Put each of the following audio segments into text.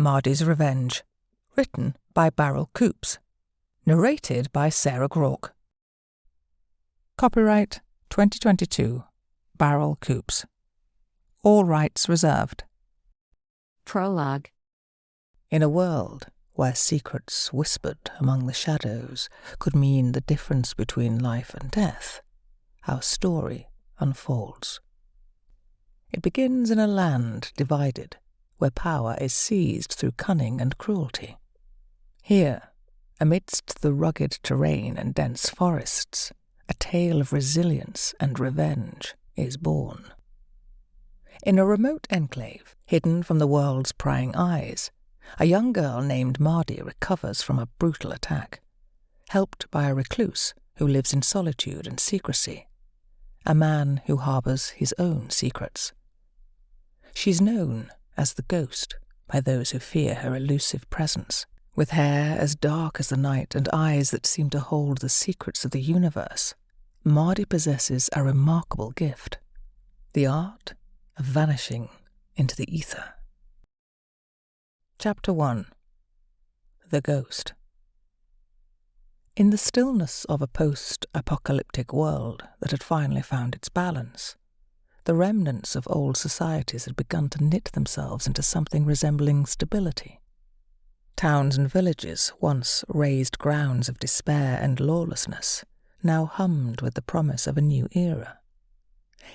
Mardi's Revenge, written by Barrel Coops, narrated by Sarah Grauke. Copyright 2022, Barrel Coops. All rights reserved. Prologue. In a world where secrets whispered among the shadows could mean the difference between life and death, our story unfolds. It begins in a land divided, where power is seized through cunning and cruelty. Here, amidst the rugged terrain and dense forests, a tale of resilience and revenge is born. In a remote enclave, hidden from the world's prying eyes, a young girl named Mardi recovers from a brutal attack, helped by a recluse who lives in solitude and secrecy, a man who harbours his own secrets. She's known as the Ghost by those who fear her elusive presence. With hair as dark as the night and eyes that seem to hold the secrets of the universe, Mardi possesses a remarkable gift, the art of vanishing into the ether. Chapter 1. The Ghost. In the stillness of a post-apocalyptic world that had finally found its balance, the remnants of old societies had begun to knit themselves into something resembling stability. Towns and villages, once raised grounds of despair and lawlessness, now hummed with the promise of a new era.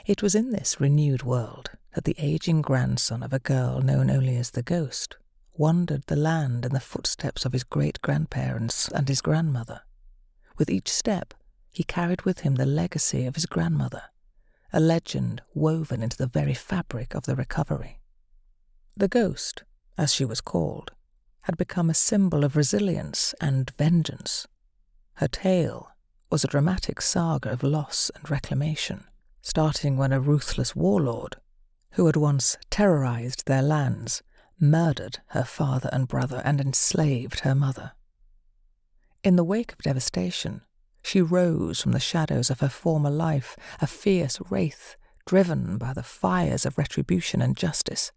It was in this renewed world that the aging grandson of a girl known only as the Ghost wandered the land in the footsteps of his great-grandparents and his grandmother. With each step, he carried with him the legacy of his grandmother, a legend woven into the very fabric of the recovery. The Ghost, as she was called, had become a symbol of resilience and vengeance. Her tale was a dramatic saga of loss and reclamation, starting when a ruthless warlord, who had once terrorized their lands, murdered her father and brother and enslaved her mother. In the wake of devastation, she rose from the shadows of her former life, a fierce wraith driven by the fires of retribution and justice.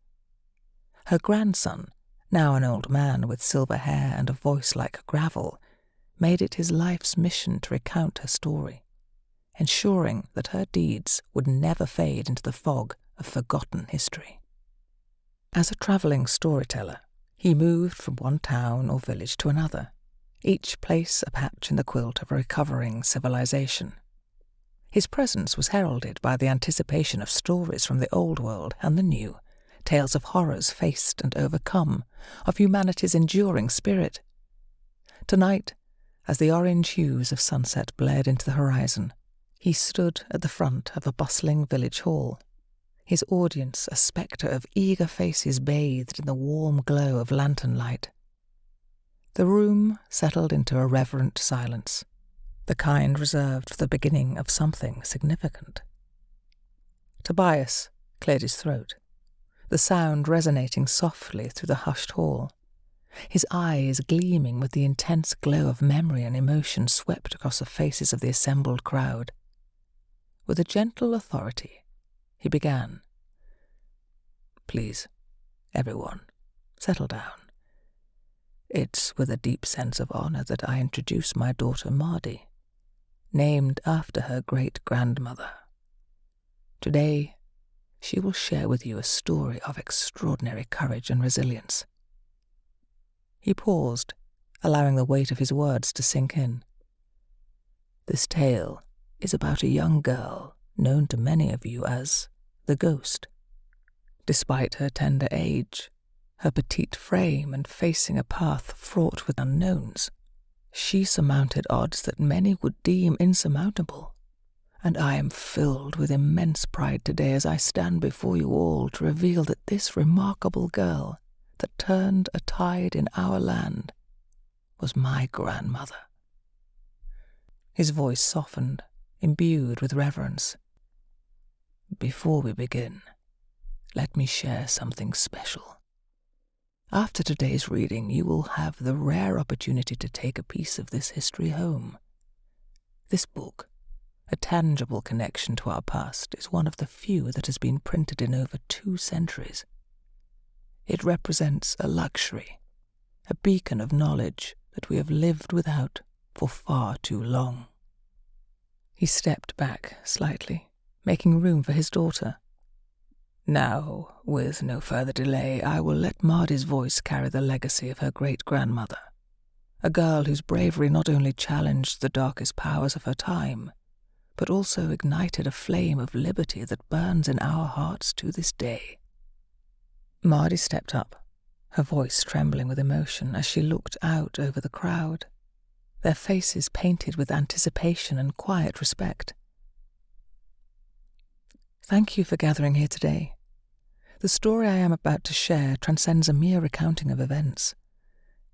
Her grandson, now an old man with silver hair and a voice like gravel, made it his life's mission to recount her story, ensuring that her deeds would never fade into the fog of forgotten history. As a travelling storyteller, he moved from one town or village to another, each place a patch in the quilt of a recovering civilization. His presence was heralded by the anticipation of stories from the old world and the new, tales of horrors faced and overcome, of humanity's enduring spirit. Tonight, as the orange hues of sunset bled into the horizon, he stood at the front of a bustling village hall, his audience a spectre of eager faces bathed in the warm glow of lantern light. The room settled into a reverent silence, the kind reserved for the beginning of something significant. Tobias cleared his throat, the sound resonating softly through the hushed hall, his eyes gleaming with the intense glow of memory and emotion swept across the faces of the assembled crowd. With a gentle authority, he began. "Please, everyone, settle down. It's with a deep sense of honor that I introduce my daughter Mardi, named after her great-grandmother. Today, she will share with you a story of extraordinary courage and resilience." He paused, allowing the weight of his words to sink in. "This tale is about a young girl known to many of you as the Ghost. Despite her tender age, her petite frame and facing a path fraught with unknowns, she surmounted odds that many would deem insurmountable, and I am filled with immense pride today as I stand before you all to reveal that this remarkable girl that turned a tide in our land was my grandmother." His voice softened, imbued with reverence. "Before we begin, let me share something special. After today's reading, you will have the rare opportunity to take a piece of this history home. This book, a tangible connection to our past, is one of the few that has been printed in over 2 centuries. It represents a luxury, a beacon of knowledge that we have lived without for far too long. He stepped back slightly, making room for his daughter. Now, with no further delay, I will let Mardi's voice carry the legacy of her great-grandmother, a girl whose bravery not only challenged the darkest powers of her time, but also ignited a flame of liberty that burns in our hearts to this day. Mardi stepped up, her voice trembling with emotion as she looked out over the crowd, their faces painted with anticipation and quiet respect. Thank you for gathering here today. The story I am about to share transcends a mere recounting of events.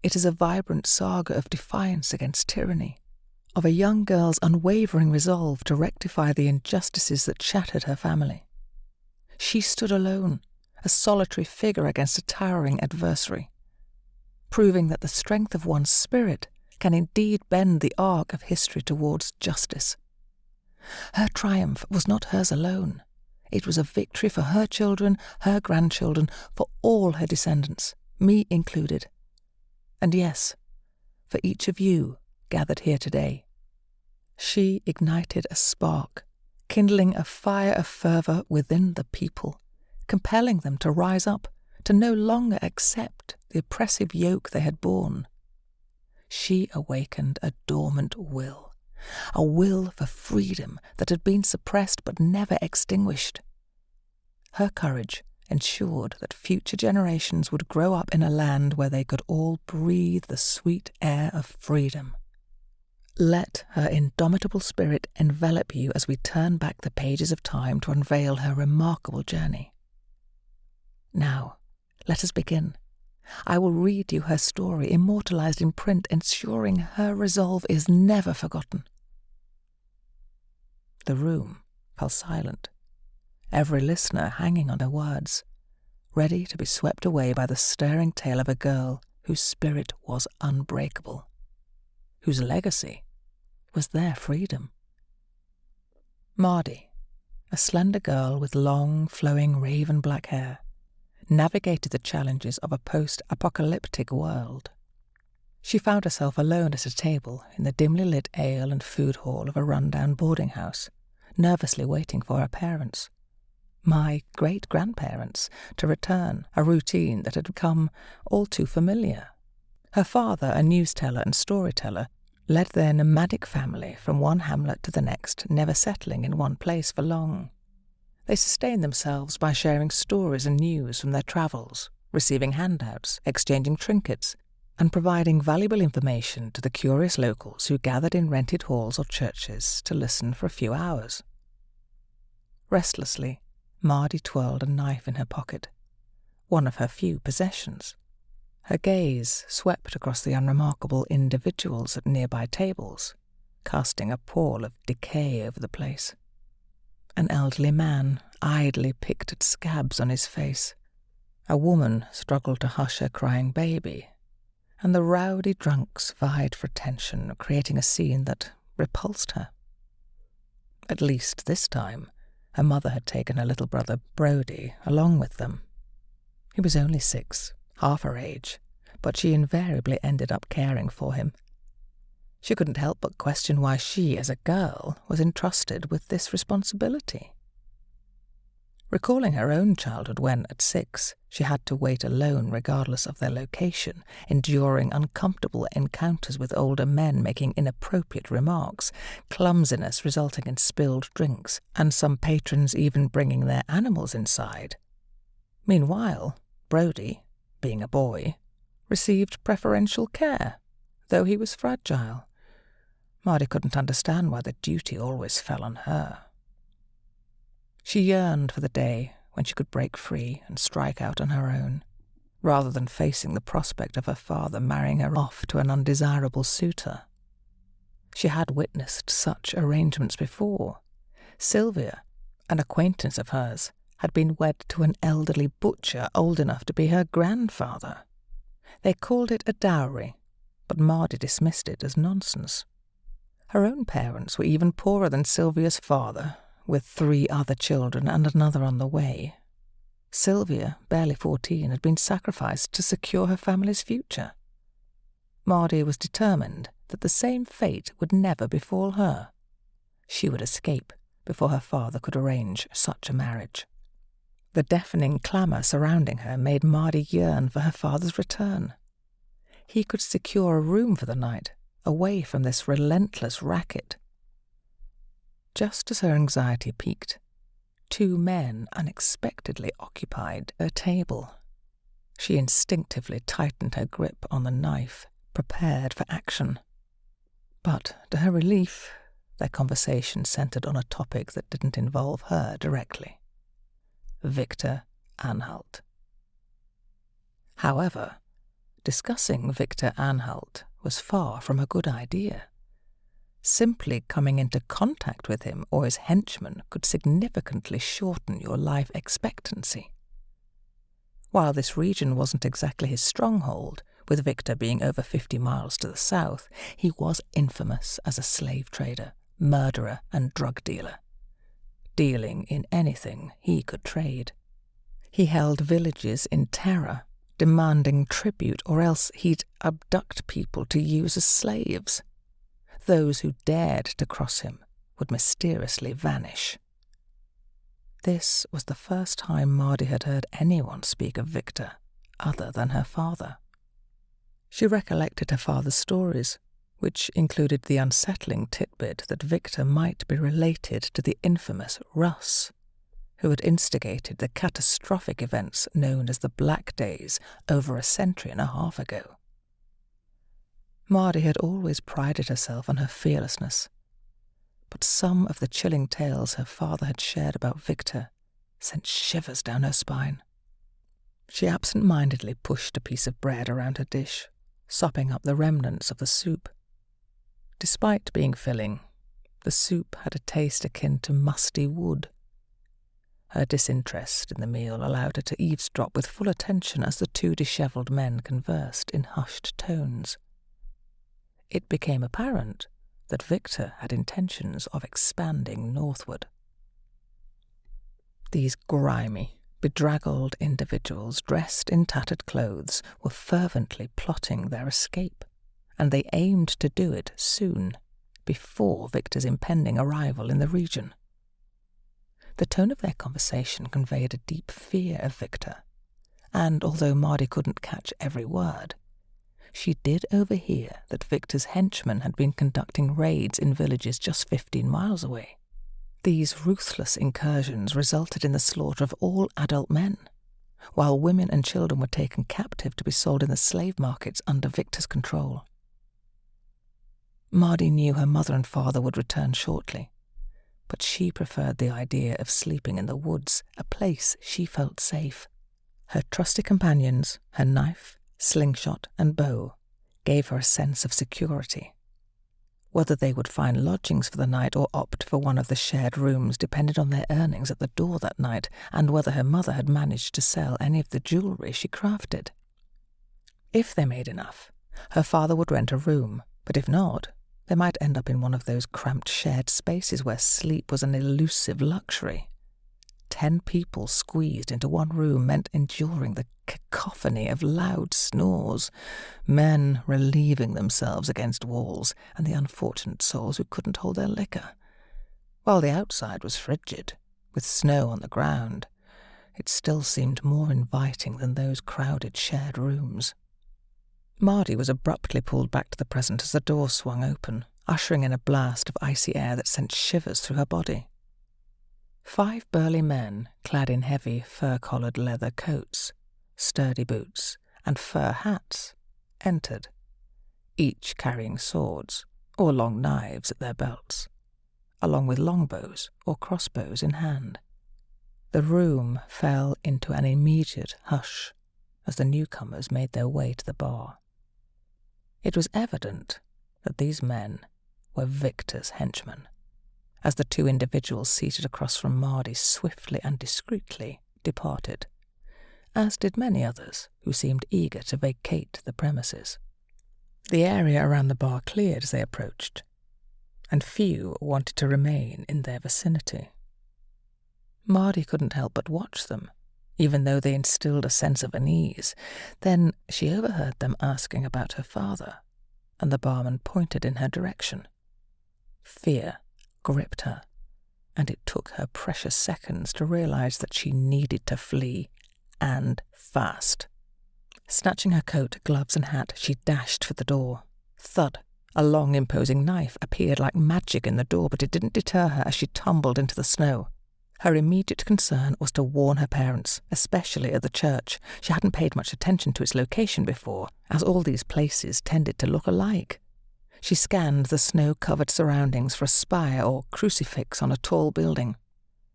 It is a vibrant saga of defiance against tyranny, of a young girl's unwavering resolve to rectify the injustices that shattered her family. She stood alone, a solitary figure against a towering adversary, proving that the strength of one's spirit can indeed bend the arc of history towards justice. Her triumph was not hers alone. It was a victory for her children, her grandchildren, for all her descendants, me included. And yes, for each of you gathered here today. She ignited a spark, kindling a fire of fervour within the people, compelling them to rise up, to no longer accept the oppressive yoke they had borne. She awakened a dormant will, a will for freedom that had been suppressed but never extinguished. Her courage ensured that future generations would grow up in a land where they could all breathe the sweet air of freedom. Let her indomitable spirit envelop you as we turn back the pages of time to unveil her remarkable journey. Now, let us begin. I will read you her story, immortalized in print, ensuring her resolve is never forgotten. The room fell silent, every listener hanging on her words, ready to be swept away by the stirring tale of a girl whose spirit was unbreakable, whose legacy was their freedom. Mardi, a slender girl with long, flowing raven-black hair, navigated the challenges of a post-apocalyptic world. She found herself alone at a table in the dimly lit ale and food hall of a run-down boarding house, nervously waiting for her parents, my great-grandparents, to return, a routine that had become all too familiar. Her father, a news-teller and storyteller, led their nomadic family from one hamlet to the next, never settling in one place for long. They sustained themselves by sharing stories and news from their travels, receiving handouts, exchanging trinkets, and providing valuable information to the curious locals who gathered in rented halls or churches to listen for a few hours. Restlessly, Mardi twirled a knife in her pocket, one of her few possessions. Her gaze swept across the unremarkable individuals at nearby tables, casting a pall of decay over the place. An elderly man idly picked at scabs on his face. A woman struggled to hush her crying baby, and the rowdy drunks vied for attention, creating a scene that repulsed her. At least this time, her mother had taken her little brother Brody along with them. He was only 6, half her age, but she invariably ended up caring for him. She couldn't help but question why she, as a girl, was entrusted with this responsibility. Recalling her own childhood when, at 6, she had to wait alone regardless of their location, enduring uncomfortable encounters with older men making inappropriate remarks, clumsiness resulting in spilled drinks, and some patrons even bringing their animals inside. Meanwhile, Brody, being a boy, received preferential care, though he was fragile. Mardi couldn't understand why the duty always fell on her. She yearned for the day when she could break free and strike out on her own, rather than facing the prospect of her father marrying her off to an undesirable suitor. She had witnessed such arrangements before. Sylvia, an acquaintance of hers, had been wed to an elderly butcher old enough to be her grandfather. They called it a dowry, but Mardi dismissed it as nonsense. Her own parents were even poorer than Sylvia's father, with 3 other children and another on the way. Sylvia, barely 14, had been sacrificed to secure her family's future. Mardi was determined that the same fate would never befall her. She would escape before her father could arrange such a marriage. The deafening clamour surrounding her made Mardi yearn for her father's return. He could secure a room for the night, away from this relentless racket. Just as her anxiety peaked, 2 men unexpectedly occupied her table. She instinctively tightened her grip on the knife, prepared for action. But, to her relief, their conversation centered on a topic that didn't involve her directly. Victor Anhalt. However, discussing Victor Anhalt was far from a good idea. Simply coming into contact with him or his henchmen could significantly shorten your life expectancy. While this region wasn't exactly his stronghold, with Victor being over 50 miles to the south, he was infamous as a slave trader, murderer and drug dealer, dealing in anything he could trade. He held villages in terror, demanding tribute, or else he'd abduct people to use as slaves. Those who dared to cross him would mysteriously vanish. This was the first time Mardi had heard anyone speak of Victor other than her father. She recollected her father's stories, which included the unsettling tidbit that Victor might be related to the infamous Russ, who had instigated the catastrophic events known as the Black Days over a century and a half ago. Mardi had always prided herself on her fearlessness, but some of the chilling tales her father had shared about Victor sent shivers down her spine. She absent-mindedly pushed a piece of bread around her dish, sopping up the remnants of the soup. Despite being filling, the soup had a taste akin to musty wood. Her disinterest in the meal allowed her to eavesdrop with full attention as the 2 dishevelled men conversed in hushed tones. It became apparent that Victor had intentions of expanding northward. These grimy, bedraggled individuals dressed in tattered clothes were fervently plotting their escape, and they aimed to do it soon, before Victor's impending arrival in the region. The tone of their conversation conveyed a deep fear of Victor, and although Mardi couldn't catch every word, she did overhear that Victor's henchmen had been conducting raids in villages just 15 miles away. These ruthless incursions resulted in the slaughter of all adult men, while women and children were taken captive to be sold in the slave markets under Victor's control. Mardi knew her mother and father would return shortly, but she preferred the idea of sleeping in the woods, a place she felt safe. Her trusty companions, her knife, slingshot and bow, gave her a sense of security. Whether they would find lodgings for the night or opt for one of the shared rooms depended on their earnings at the door that night and whether her mother had managed to sell any of the jewellery she crafted. If they made enough, her father would rent a room, but if not, they might end up in one of those cramped shared spaces where sleep was an elusive luxury. 10 people squeezed into one room meant enduring the cacophony of loud snores, men relieving themselves against walls, and the unfortunate souls who couldn't hold their liquor. While the outside was frigid, with snow on the ground, it still seemed more inviting than those crowded shared rooms. Mardi was abruptly pulled back to the present as the door swung open, ushering in a blast of icy air that sent shivers through her body. 5 burly men, clad in heavy, fur-collared leather coats, sturdy boots, and fur hats, entered, each carrying swords or long knives at their belts, along with longbows or crossbows in hand. The room fell into an immediate hush as the newcomers made their way to the bar. It was evident that these men were Victor's henchmen, as the 2 individuals seated across from Mardi swiftly and discreetly departed, as did many others who seemed eager to vacate the premises. The area around the bar cleared as they approached, and few wanted to remain in their vicinity. Mardi couldn't help but watch them, even though they instilled a sense of unease. Then she overheard them asking about her father, and the barman pointed in her direction. Fear gripped her, and it took her precious seconds to realize that she needed to flee, and fast. Snatching her coat, gloves and hat, she dashed for the door. Thud! A long, imposing knife appeared like magic in the door, but it didn't deter her as she tumbled into the snow. Her immediate concern was to warn her parents, especially at the church. She hadn't paid much attention to its location before, as all these places tended to look alike. She scanned the snow-covered surroundings for a spire or crucifix on a tall building,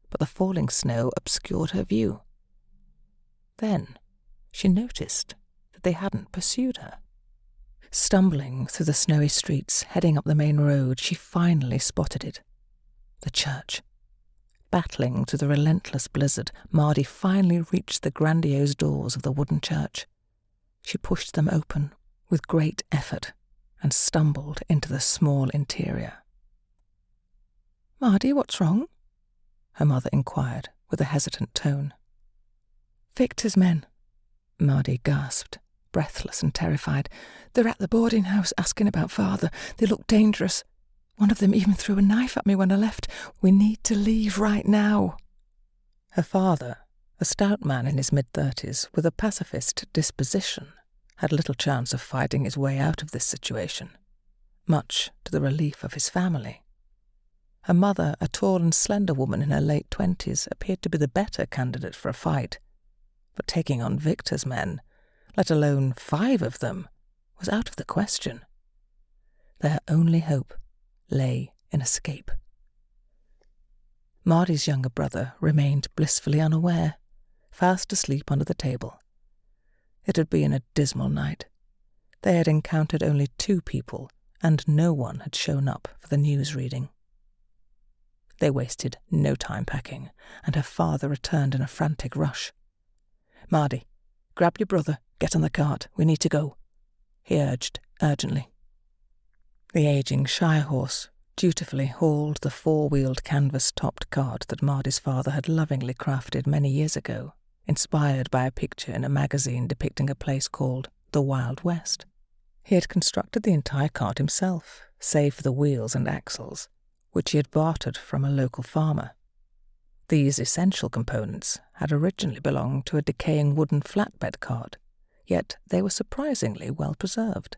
but the falling snow obscured her view. Then she noticed that they hadn't pursued her. Stumbling through the snowy streets, heading up the main road, she finally spotted it. The church. Battling through the relentless blizzard, Mardi finally reached the grandiose doors of the wooden church. She pushed them open with great effort and stumbled into the small interior. "Mardi, what's wrong?" her mother inquired with a hesitant tone. "Victor's men," Mardi gasped, breathless and terrified. "They're at the boarding house asking about father. They look dangerous. One of them even threw a knife at me when I left. We need to leave right now." Her father, a stout man in his mid-30s with a pacifist disposition, had little chance of fighting his way out of this situation, much to the relief of his family. Her mother, a tall and slender woman in her late 20s, appeared to be the better candidate for a fight, but taking on Victor's men, let alone 5 of them, was out of the question. Their only hope lay in escape. Mardi's younger brother remained blissfully unaware, fast asleep under the table. It had been a dismal night. They had encountered only 2 people, and no one had shown up for the news reading. They wasted no time packing, and her father returned in a frantic rush. "Mardi, grab your brother, get on the cart, we need to go," he urged urgently. The aging shire horse dutifully hauled the 4-wheeled canvas-topped cart that Mardi's father had lovingly crafted many years ago, inspired by a picture in a magazine depicting a place called the Wild West. He had constructed the entire cart himself, save for the wheels and axles, which he had bartered from a local farmer. These essential components had originally belonged to a decaying wooden flatbed cart, yet they were surprisingly well preserved.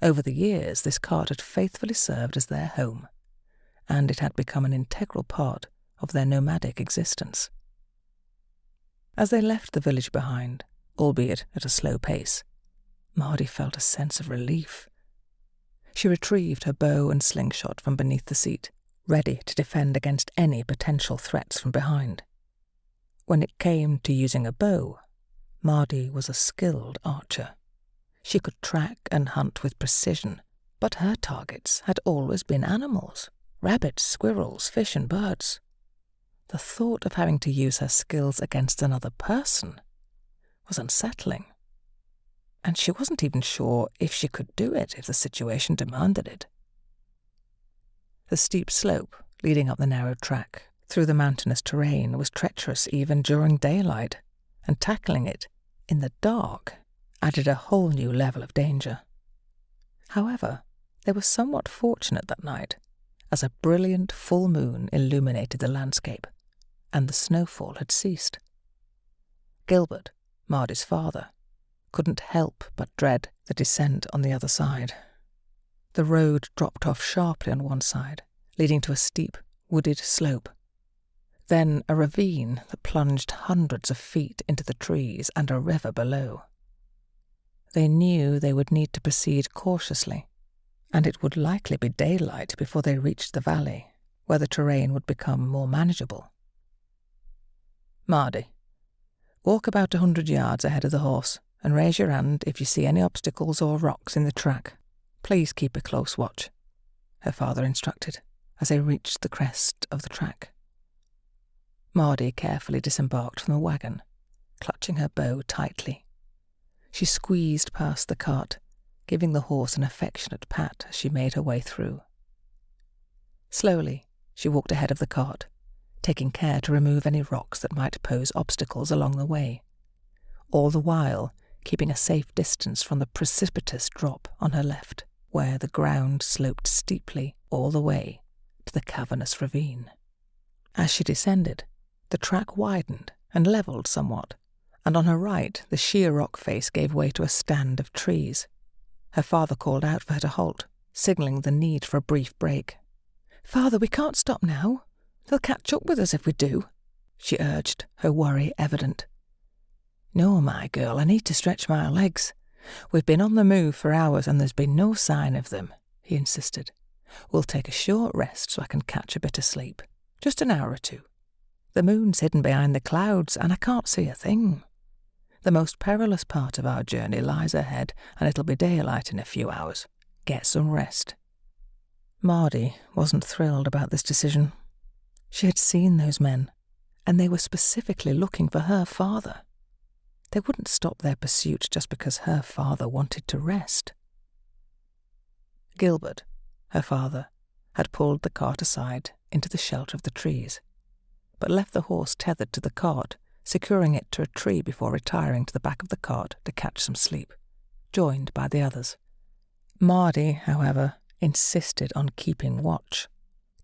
Over the years, this cart had faithfully served as their home, and it had become an integral part of their nomadic existence. As they left the village behind, albeit at a slow pace, Mardi felt a sense of relief. She retrieved her bow and slingshot from beneath the seat, ready to defend against any potential threats from behind. When it came to using a bow, Mardi was a skilled archer. She could track and hunt with precision, but her targets had always been animals: rabbits, squirrels, fish and birds. The thought of having to use her skills against another person was unsettling, and she wasn't even sure if she could do it if the situation demanded it. The steep slope leading up the narrow track through the mountainous terrain was treacherous even during daylight, and tackling it in the dark added a whole new level of danger. However, they were somewhat fortunate that night, as a brilliant full moon illuminated the landscape, and the snowfall had ceased. Gilbert, Mardi's father, couldn't help but dread the descent on the other side. The road dropped off sharply on one side, leading to a steep, wooded slope. Then a ravine that plunged hundreds of feet into the trees and a river below. They knew they would need to proceed cautiously, and it would likely be daylight before they reached the valley, where the terrain would become more manageable. "Mardi, walk about 100 yards ahead of the horse and raise your hand if you see any obstacles or rocks in the track. Please keep a close watch," her father instructed as they reached the crest of the track. Mardi carefully disembarked from the wagon, clutching her bow tightly. She squeezed past the cart, giving the horse an affectionate pat as she made her way through. Slowly, she walked ahead of the cart, taking care to remove any rocks that might pose obstacles along the way, all the while keeping a safe distance from the precipitous drop on her left, where the ground sloped steeply all the way to the cavernous ravine. As she descended, the track widened and levelled somewhat, and on her right the sheer rock face gave way to a stand of trees. Her father called out for her to halt, signalling the need for a brief break. "Father, we can't stop now. They'll catch up with us if we do," she urged, her worry evident. "No, my girl, I need to stretch my legs. We've been on the move for hours and there's been no sign of them," he insisted. "We'll take a short rest so I can catch a bit of sleep. Just an hour or two. The moon's hidden behind the clouds and I can't see a thing. The most perilous part of our journey lies ahead and it'll be daylight in a few hours. Get some rest." Mardi wasn't thrilled about this decision. She had seen those men, and they were specifically looking for her father. They wouldn't stop their pursuit just because her father wanted to rest. Gilbert, her father, had pulled the cart aside into the shelter of the trees, but left the horse tethered to the cart, securing it to a tree before retiring to the back of the cart to catch some sleep, joined by the others. Mardi, however, insisted on keeping watch,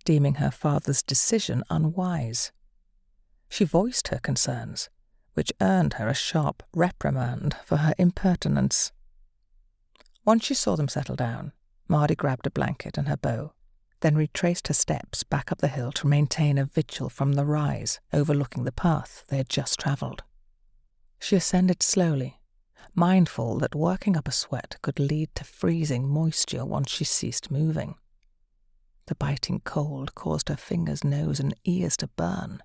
deeming her father's decision unwise. She voiced her concerns, which earned her a sharp reprimand for her impertinence. Once she saw them settle down, Mardi grabbed a blanket and her bow, then retraced her steps back up the hill to maintain a vigil from the rise overlooking the path they had just travelled. She ascended slowly, mindful that working up a sweat could lead to freezing moisture once she ceased moving. The biting cold caused her fingers, nose, and ears to burn,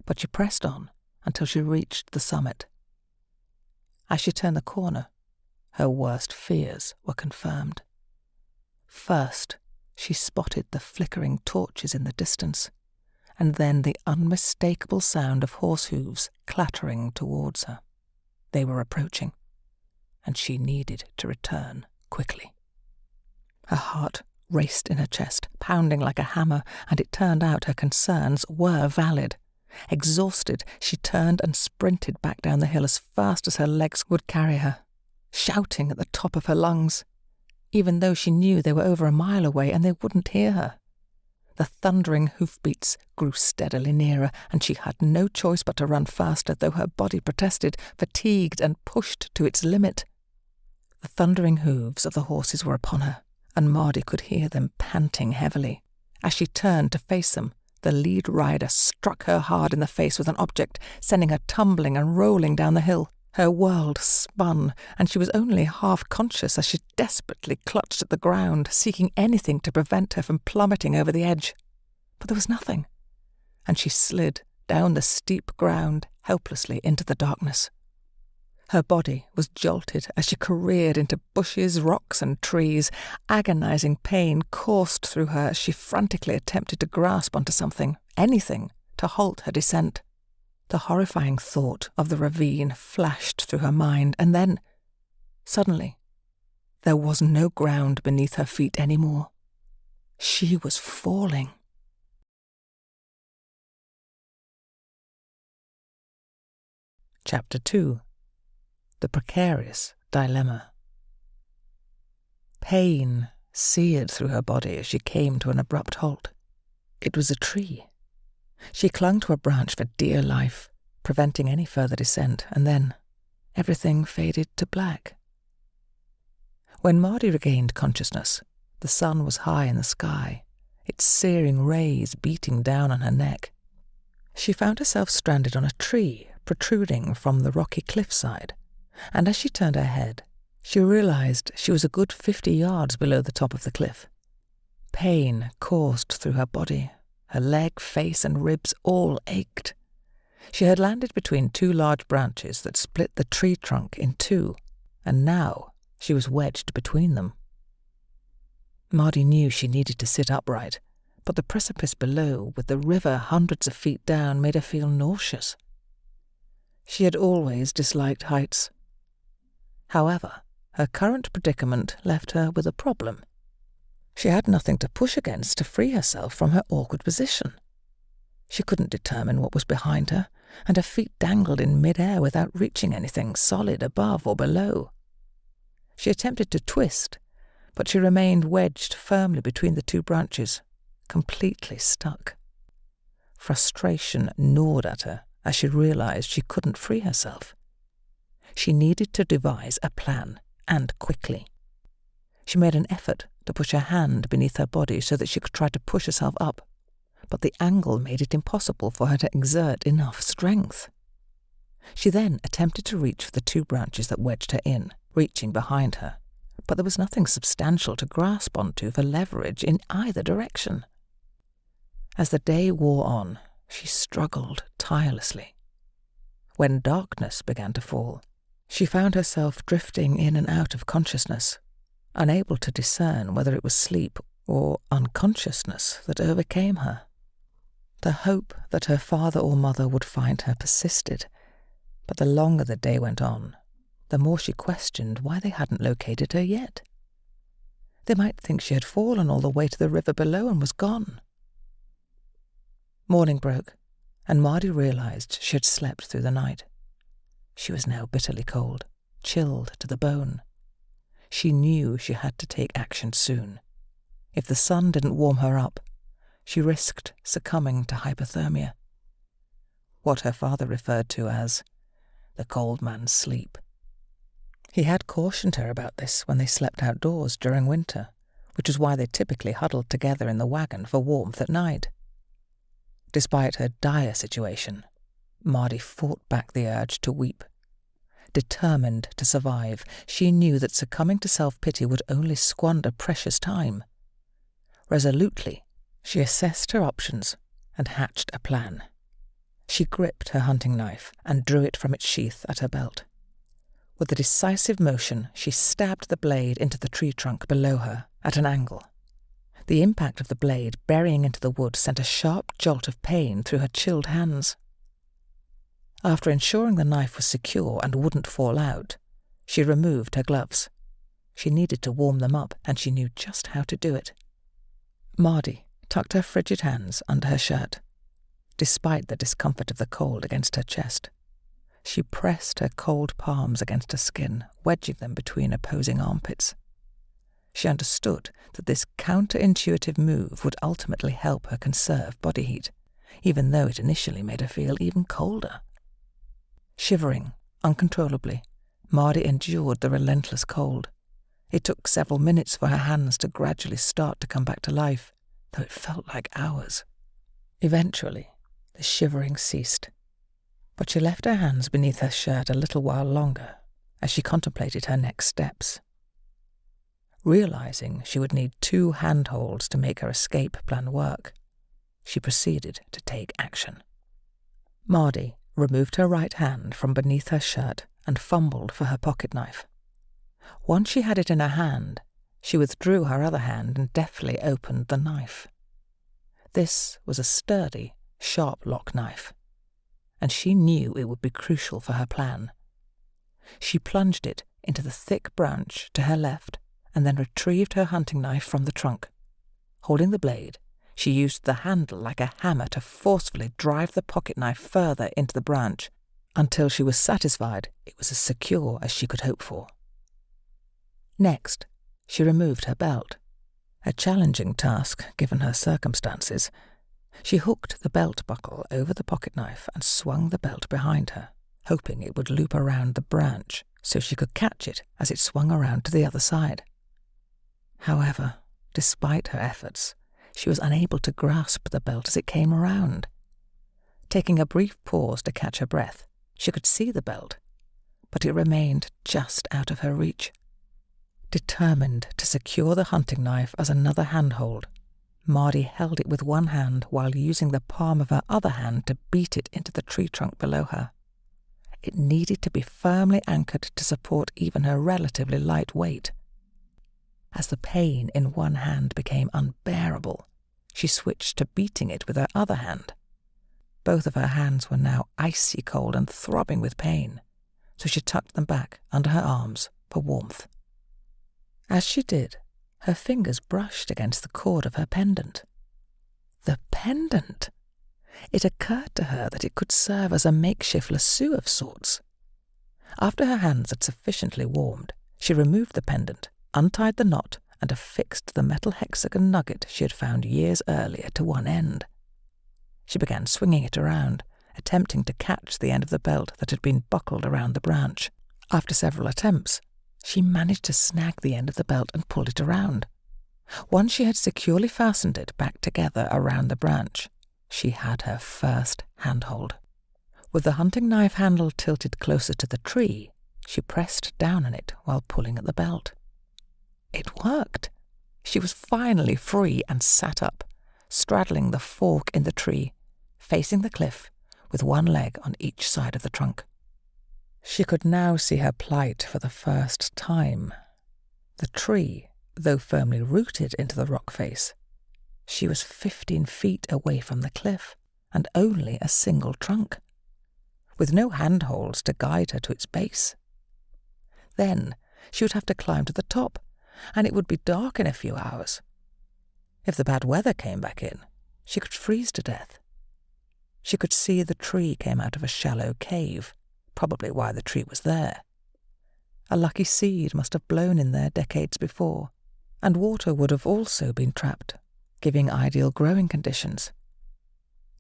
but she pressed on until she reached the summit. As she turned the corner, her worst fears were confirmed. First, she spotted the flickering torches in the distance, and then the unmistakable sound of horse hooves clattering towards her. They were approaching, and she needed to return quickly. Her heart raced in her chest, pounding like a hammer, and it turned out her concerns were valid. Exhausted, she turned and sprinted back down the hill as fast as her legs would carry her, shouting at the top of her lungs, even though she knew they were over a mile away and they wouldn't hear her. The thundering hoofbeats grew steadily nearer, and she had no choice but to run faster, though her body protested, fatigued and pushed to its limit. The thundering hooves of the horses were upon her, and Mardi could hear them panting heavily. As she turned to face them, the lead rider struck her hard in the face with an object, sending her tumbling and rolling down the hill. Her world spun, and she was only half conscious as she desperately clutched at the ground, seeking anything to prevent her from plummeting over the edge. But there was nothing, and she slid down the steep ground helplessly into the darkness. Her body was jolted as she careered into bushes, rocks, and trees. Agonizing pain coursed through her as she frantically attempted to grasp onto something, anything, to halt her descent. The horrifying thought of the ravine flashed through her mind, and then, suddenly, there was no ground beneath her feet anymore. She was falling. Chapter 2. The Precarious Dilemma. Pain seared through her body as she came to an abrupt halt. It was a tree. She clung to a branch for dear life, preventing any further descent, and then everything faded to black. When Mardi regained consciousness, the sun was high in the sky, its searing rays beating down on her neck. She found herself stranded on a tree protruding from the rocky cliffside, and as she turned her head, she realized she was a good 50 yards below the top of the cliff. Pain coursed through her body. Her leg, face, and ribs all ached. She had landed between two large branches that split the tree trunk in two, and now she was wedged between them. Mardi knew she needed to sit upright, but the precipice below, with the river hundreds of feet down, made her feel nauseous. She had always disliked heights. However, her current predicament left her with a problem. She had nothing to push against to free herself from her awkward position. She couldn't determine what was behind her, and her feet dangled in mid-air without reaching anything solid above or below. She attempted to twist, but she remained wedged firmly between the two branches, completely stuck. Frustration gnawed at her as she realized she couldn't free herself. She needed to devise a plan, and quickly. She made an effort to push her hand beneath her body so that she could try to push herself up, but the angle made it impossible for her to exert enough strength. She then attempted to reach for the two branches that wedged her in, reaching behind her, but there was nothing substantial to grasp onto for leverage in either direction. As the day wore on, she struggled tirelessly. When darkness began to fall, she found herself drifting in and out of consciousness, unable to discern whether it was sleep or unconsciousness that overcame her. The hope that her father or mother would find her persisted, but the longer the day went on, the more she questioned why they hadn't located her yet. They might think she had fallen all the way to the river below and was gone. Morning broke, and Mardi realized she had slept through the night. She was now bitterly cold, chilled to the bone. She knew she had to take action soon. If the sun didn't warm her up, she risked succumbing to hypothermia, what her father referred to as the cold man's sleep. He had cautioned her about this when they slept outdoors during winter, which was why they typically huddled together in the wagon for warmth at night. Despite her dire situation, Mardi fought back the urge to weep. Determined to survive, she knew that succumbing to self-pity would only squander precious time. Resolutely, she assessed her options and hatched a plan. She gripped her hunting knife and drew it from its sheath at her belt. With a decisive motion, she stabbed the blade into the tree trunk below her at an angle. The impact of the blade burying into the wood sent a sharp jolt of pain through her chilled hands. After ensuring the knife was secure and wouldn't fall out, she removed her gloves. She needed to warm them up, and she knew just how to do it. Mardi tucked her frigid hands under her shirt. Despite the discomfort of the cold against her chest, she pressed her cold palms against her skin, wedging them between opposing armpits. She understood that this counterintuitive move would ultimately help her conserve body heat, even though it initially made her feel even colder. Shivering uncontrollably, Mardi endured the relentless cold. It took several minutes for her hands to gradually start to come back to life, though it felt like hours. Eventually, the shivering ceased, but she left her hands beneath her shirt a little while longer as she contemplated her next steps. Realizing she would need 2 handholds to make her escape plan work, she proceeded to take action. Mardi removed her right hand from beneath her shirt and fumbled for her pocket knife. Once she had it in her hand, she withdrew her other hand and deftly opened the knife. This was a sturdy, sharp lock knife, and she knew it would be crucial for her plan. She plunged it into the thick branch to her left and then retrieved her hunting knife from the trunk. Holding the blade, she used the handle like a hammer to forcefully drive the pocket knife further into the branch until she was satisfied it was as secure as she could hope for. Next, she removed her belt, a challenging task given her circumstances. She hooked the belt buckle over the pocket knife and swung the belt behind her, hoping it would loop around the branch so she could catch it as it swung around to the other side. However, despite her efforts, she was unable to grasp the belt as it came around. Taking a brief pause to catch her breath, she could see the belt, but it remained just out of her reach. Determined to secure the hunting knife as another handhold, Mardi held it with one hand while using the palm of her other hand to beat it into the tree trunk below her. It needed to be firmly anchored to support even her relatively light weight. As the pain in one hand became unbearable, she switched to beating it with her other hand. Both of her hands were now icy cold and throbbing with pain, so she tucked them back under her arms for warmth. As she did, her fingers brushed against the cord of her pendant. The pendant! It occurred to her that it could serve as a makeshift lasso of sorts. After her hands had sufficiently warmed, she removed the pendant, untied the knot, and affixed the metal hexagon nugget she had found years earlier to one end. She began swinging it around, attempting to catch the end of the belt that had been buckled around the branch. After several attempts, she managed to snag the end of the belt and pull it around. Once she had securely fastened it back together around the branch, she had her first handhold. With the hunting knife handle tilted closer to the tree, she pressed down on it while pulling at the belt. It worked. She was finally free and sat up, straddling the fork in the tree, facing the cliff, with one leg on each side of the trunk. She could now see her plight for the first time. The tree, though firmly rooted into the rock face, she was 15 feet away from the cliff, and only a single trunk, with no handholds to guide her to its base. Then she would have to climb to the top, and it would be dark in a few hours. If the bad weather came back in, she could freeze to death. She could see the tree came out of a shallow cave, probably why the tree was there. A lucky seed must have blown in there decades before, and water would have also been trapped, giving ideal growing conditions.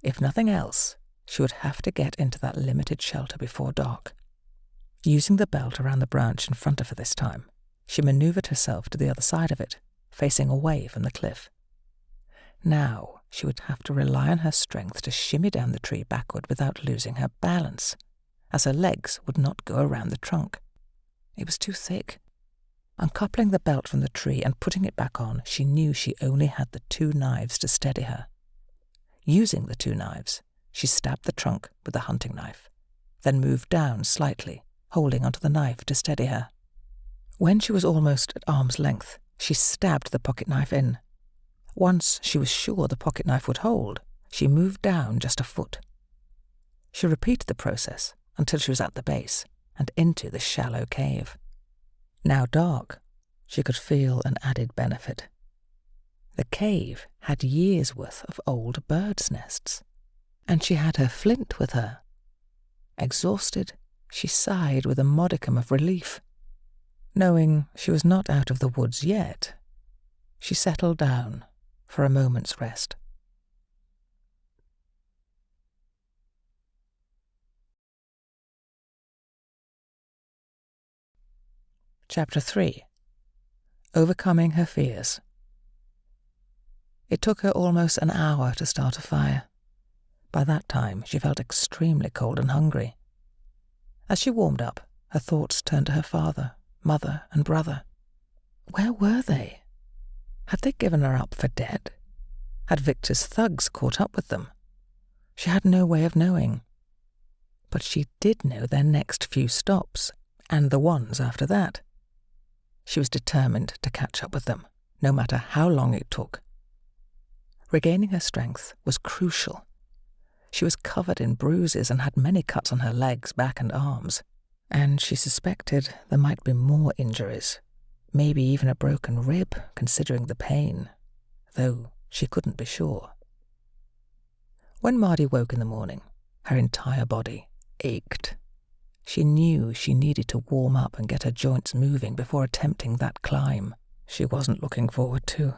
If nothing else, she would have to get into that limited shelter before dark. Using the belt around the branch in front of her this time, she manoeuvred herself to the other side of it, facing away from the cliff. Now she would have to rely on her strength to shimmy down the tree backward without losing her balance, as her legs would not go around the trunk. It was too thick. Uncoupling the belt from the tree and putting it back on, she knew she only had the 2 knives to steady her. Using the 2 knives, she stabbed the trunk with the hunting knife, then moved down slightly, holding onto the knife to steady her. When she was almost at arm's length, she stabbed the pocket knife in. Once she was sure the pocket knife would hold, she moved down just a foot. She repeated the process until she was at the base and into the shallow cave. Now dark, she could feel an added benefit. The cave had years' worth of old birds' nests, and she had her flint with her. Exhausted, she sighed with a modicum of relief. Knowing she was not out of the woods yet, she settled down for a moment's rest. Chapter 3. Overcoming her fears. It took her almost an hour to start a fire. By that time, she felt extremely cold and hungry. As she warmed up, her thoughts turned to her father, mother, and brother. Where were they? Had they given her up for dead? Had Victor's thugs caught up with them? She had no way of knowing. But she did know their next few stops, and the ones after that. She was determined to catch up with them, no matter how long it took. Regaining her strength was crucial. She was covered in bruises and had many cuts on her legs, back, and arms, and she suspected there might be more injuries, maybe even a broken rib, considering the pain, though she couldn't be sure. When Mardi woke in the morning, her entire body ached. She knew she needed to warm up and get her joints moving before attempting that climb she wasn't looking forward to.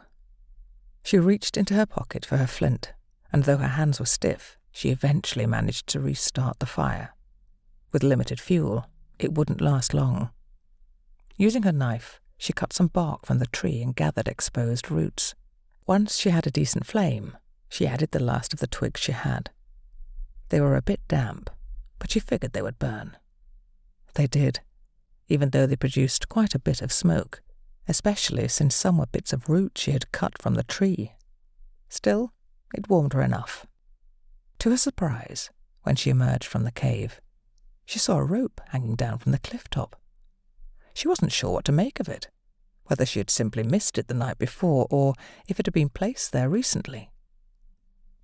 She reached into her pocket for her flint, and though her hands were stiff, she eventually managed to restart the fire. With limited fuel, it wouldn't last long. Using her knife, she cut some bark from the tree and gathered exposed roots. Once she had a decent flame, she added the last of the twigs she had. They were a bit damp, but she figured they would burn. They did, even though they produced quite a bit of smoke, especially since some were bits of root she had cut from the tree. Still, it warmed her enough. To her surprise, when she emerged from the cave, she saw a rope hanging down from the cliff top. She wasn't sure what to make of it, whether she had simply missed it the night before or if it had been placed there recently.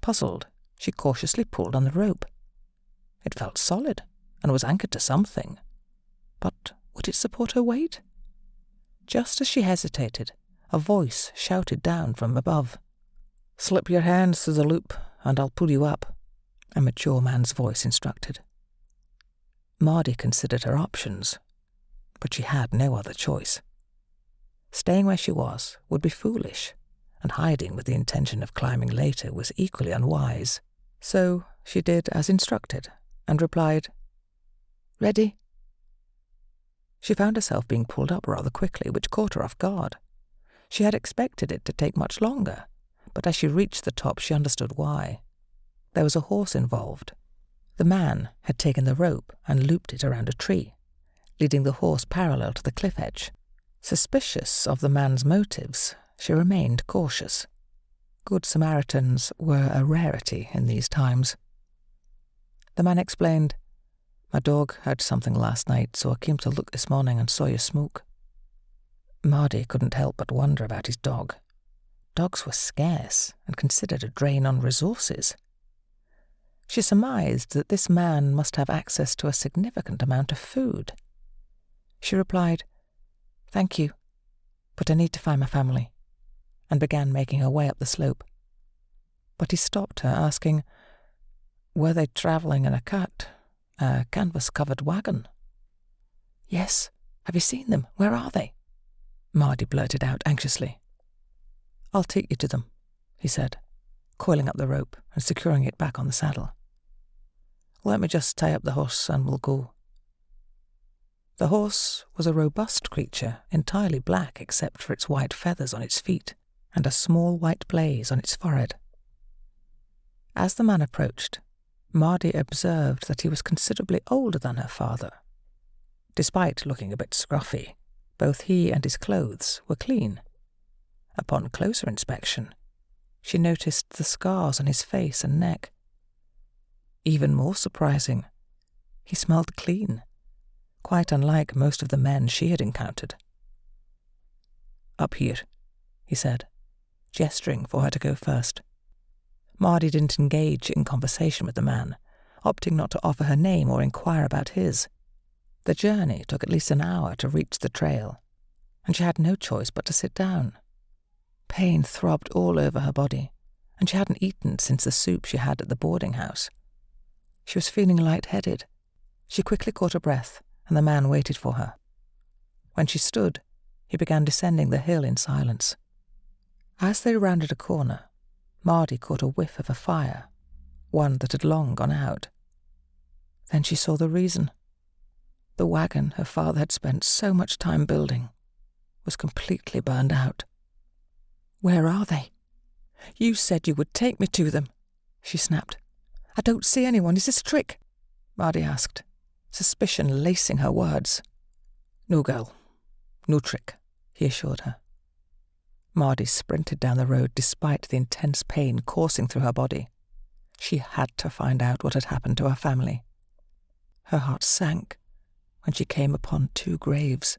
Puzzled, she cautiously pulled on the rope. It felt solid and was anchored to something. But would it support her weight? Just as she hesitated, a voice shouted down from above. "Slip your hands through the loop, and I'll pull you up. a mature man's voice instructed. Mardi considered her options, but she had no other choice. Staying where she was would be foolish, and hiding with the intention of climbing later was equally unwise. So she did as instructed and replied, "Ready?" She found herself being pulled up rather quickly, which caught her off guard. She had expected it to take much longer, but as she reached the top she understood why. There was a horse involved. The man had taken the rope and looped it around a tree, leading the horse parallel to the cliff edge. Suspicious of the man's motives, she remained cautious. Good Samaritans were a rarity in these times. The man explained, "My dog heard something last night, so I came to look this morning and saw you smoke." Mardi couldn't help but wonder about his dog. Dogs were scarce and considered a drain on resources. She surmised that this man must have access to a significant amount of food. She replied, "Thank you, but I need to find my family," and began making her way up the slope. But he stopped her, asking, "Were they travelling in a cart, a canvas-covered wagon?" "Yes. Have you seen them? Where are they?" Mardi blurted out anxiously. "I'll take you to them," he said, coiling up the rope and securing it back on the saddle. "Let me just tie up the horse and we'll go." The horse was a robust creature, entirely black except for its white feathers on its feet and a small white blaze on its forehead. As the man approached, Mardi observed that he was considerably older than her father. Despite looking a bit scruffy, both he and his clothes were clean. Upon closer inspection, she noticed the scars on his face and neck. Even more surprising, he smelled clean, quite unlike most of the men she had encountered. "Up here," he said, gesturing for her to go first. Mardi didn't engage in conversation with the man, opting not to offer her name or inquire about his. The journey took at least an hour to reach the trail, and she had no choice but to sit down. Pain throbbed all over her body, and she hadn't eaten since the soup she had at the boarding house. She was feeling light-headed. She quickly caught her breath, and the man waited for her. When she stood, he began descending the hill in silence. As they rounded a corner, Mardi caught a whiff of a fire, one that had long gone out. Then she saw the reason. The wagon her father had spent so much time building was completely burned out. "Where are they? You said you would take me to them," she snapped. "I don't see anyone. Is this a trick?" Mardi asked, suspicion lacing her words. "No, girl. No trick," he assured her. Mardi sprinted down the road despite the intense pain coursing through her body. She had to find out what had happened to her family. Her heart sank when she came upon 2 graves.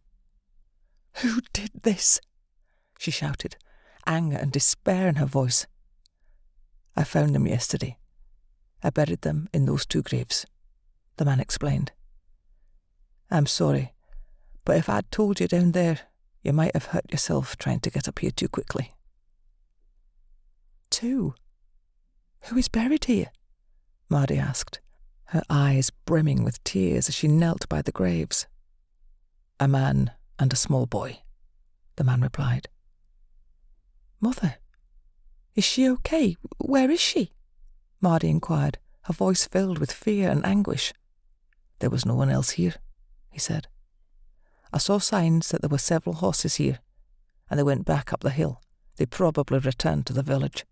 "Who did this?" she shouted, anger and despair in her voice. "I found them yesterday. I buried them in those 2 graves," the man explained. "I'm sorry, but if I'd told you down there, you might have hurt yourself trying to get up here too quickly." 2? Who is buried here?" Mardi asked, her eyes brimming with tears as she knelt by the graves. "A man and a small boy," the man replied. "Mother, is she okay? Where is she?" Mardi inquired, her voice filled with fear and anguish. "There was no one else here," he said. "I saw signs that there were several horses here, and they went back up the hill. They probably returned to the village."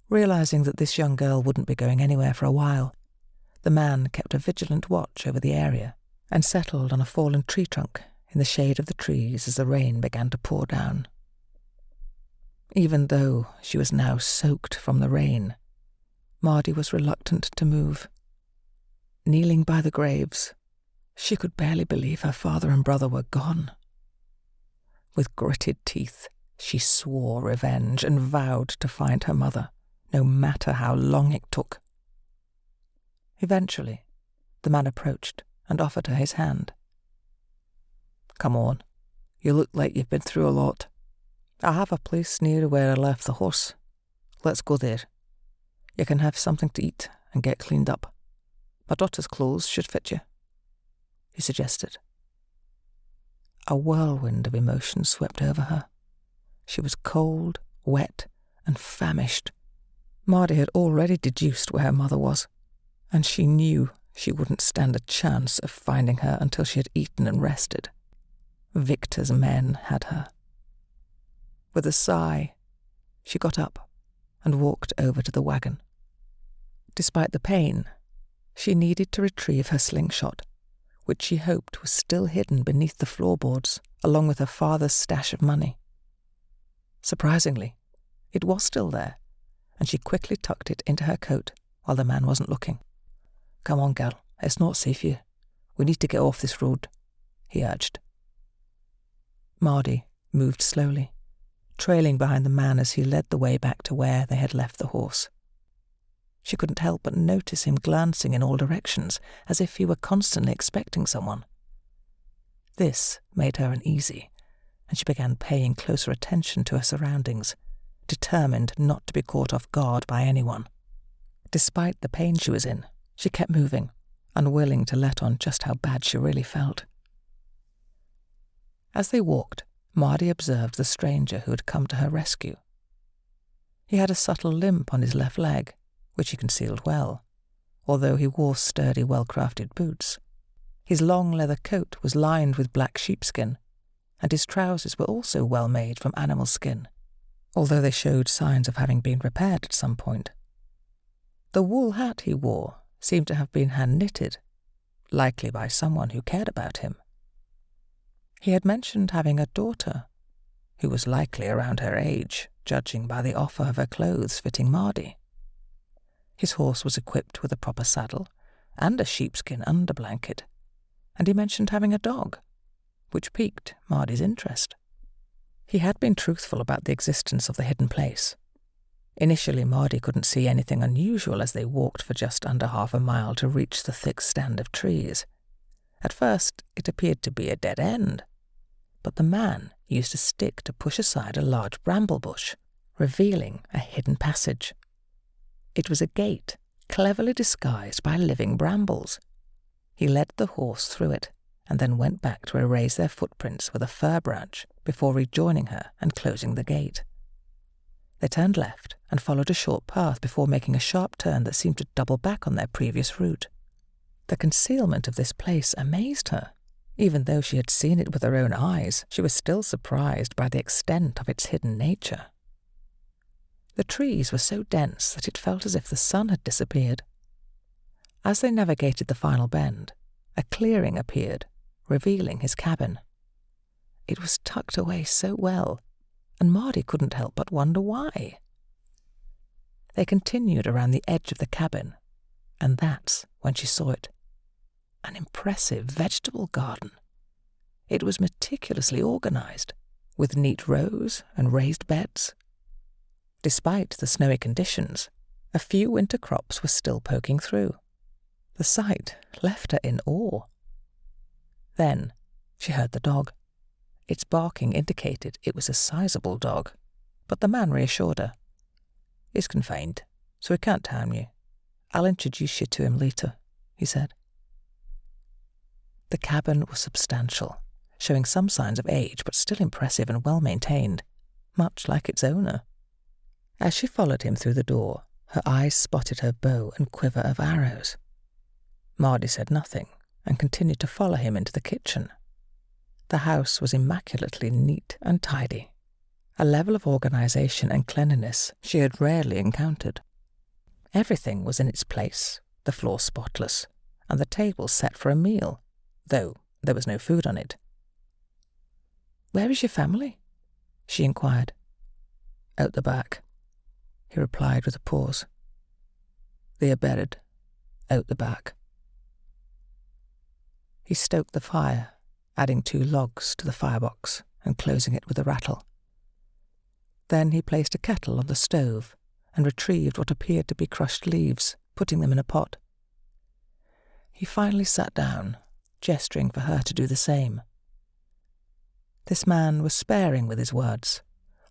Realizing that this young girl wouldn't be going anywhere for a while, the man kept a vigilant watch over the area and settled on a fallen tree trunk in the shade of the trees as the rain began to pour down. Even though she was now soaked from the rain, Mardi was reluctant to move. Kneeling by the graves, she could barely believe her father and brother were gone. With gritted teeth, she swore revenge and vowed to find her mother, no matter how long it took. Eventually, the man approached and offered her his hand. "Come on, you look like you've been through a lot. I have a place near where I left the horse. Let's go there." You can have something to eat and get cleaned up. My daughter's clothes should fit you," he suggested. A whirlwind of emotion swept over her. She was cold, wet, and famished. Mardi had already deduced where her mother was, and she knew she wouldn't stand a chance of finding her until she had eaten and rested. Victor's men had her. With a sigh, she got up and walked over to the wagon. Despite the pain, she needed to retrieve her slingshot, which she hoped was still hidden beneath the floorboards, along with her father's stash of money. Surprisingly, it was still there, and she quickly tucked it into her coat while the man wasn't looking. "Come on, gal, it's not safe here. We need to get off this road," he urged. Mardi moved slowly, trailing behind the man as he led the way back to where they had left the horse. She couldn't help but notice him glancing in all directions, as if he were constantly expecting someone. This made her uneasy, and she began paying closer attention to her surroundings, determined not to be caught off guard by anyone. Despite the pain she was in, she kept moving, unwilling to let on just how bad she really felt. As they walked, Mardi observed the stranger who had come to her rescue. He had a subtle limp on his left leg, which he concealed well, although he wore sturdy, well-crafted boots. His long leather coat was lined with black sheepskin, and his trousers were also well made from animal skin, although they showed signs of having been repaired at some point. The wool hat he wore seemed to have been hand-knitted, likely by someone who cared about him. He had mentioned having a daughter, who was likely around her age, judging by the offer of her clothes fitting Mardi. His horse was equipped with a proper saddle and a sheepskin underblanket, and he mentioned having a dog, which piqued Mardi's interest. He had been truthful about the existence of the hidden place. Initially, Mardi couldn't see anything unusual as they walked for just under half a mile to reach the thick stand of trees. At first, it appeared to be a dead end, but the man used a stick to push aside a large bramble bush, revealing a hidden passage. It was a gate, cleverly disguised by living brambles. He led the horse through it, and then went back to erase their footprints with a fir branch before rejoining her and closing the gate. They turned left and followed a short path before making a sharp turn that seemed to double back on their previous route. The concealment of this place amazed her. Even though she had seen it with her own eyes, she was still surprised by the extent of its hidden nature. The trees were so dense that it felt as if the sun had disappeared. As they navigated the final bend, a clearing appeared, revealing his cabin. It was tucked away so well, and Mardi couldn't help but wonder why. They continued around the edge of the cabin, and that's when she saw it. An impressive vegetable garden. It was meticulously organized, with neat rows and raised beds. Despite the snowy conditions, a few winter crops were still poking through. The sight left her in awe. Then she heard the dog. Its barking indicated it was a sizable dog, but the man reassured her. "He's confined, so he can't harm you. I'll introduce you to him later," he said. The cabin was substantial, showing some signs of age but still impressive and well-maintained, much like its owner. As she followed him through the door, her eyes spotted her bow and quiver of arrows. Mardi said nothing and continued to follow him into the kitchen. The house was immaculately neat and tidy, a level of organization and cleanliness she had rarely encountered. Everything was in its place, the floor spotless, and the table set for a meal, though there was no food on it. "Where is your family?" she inquired. "Out the back," he replied with a pause. "They are buried out the back." He stoked the fire, adding 2 logs to the firebox and closing it with a rattle. Then he placed a kettle on the stove and retrieved what appeared to be crushed leaves, putting them in a pot. He finally sat down, gesturing for her to do the same. This man was sparing with his words,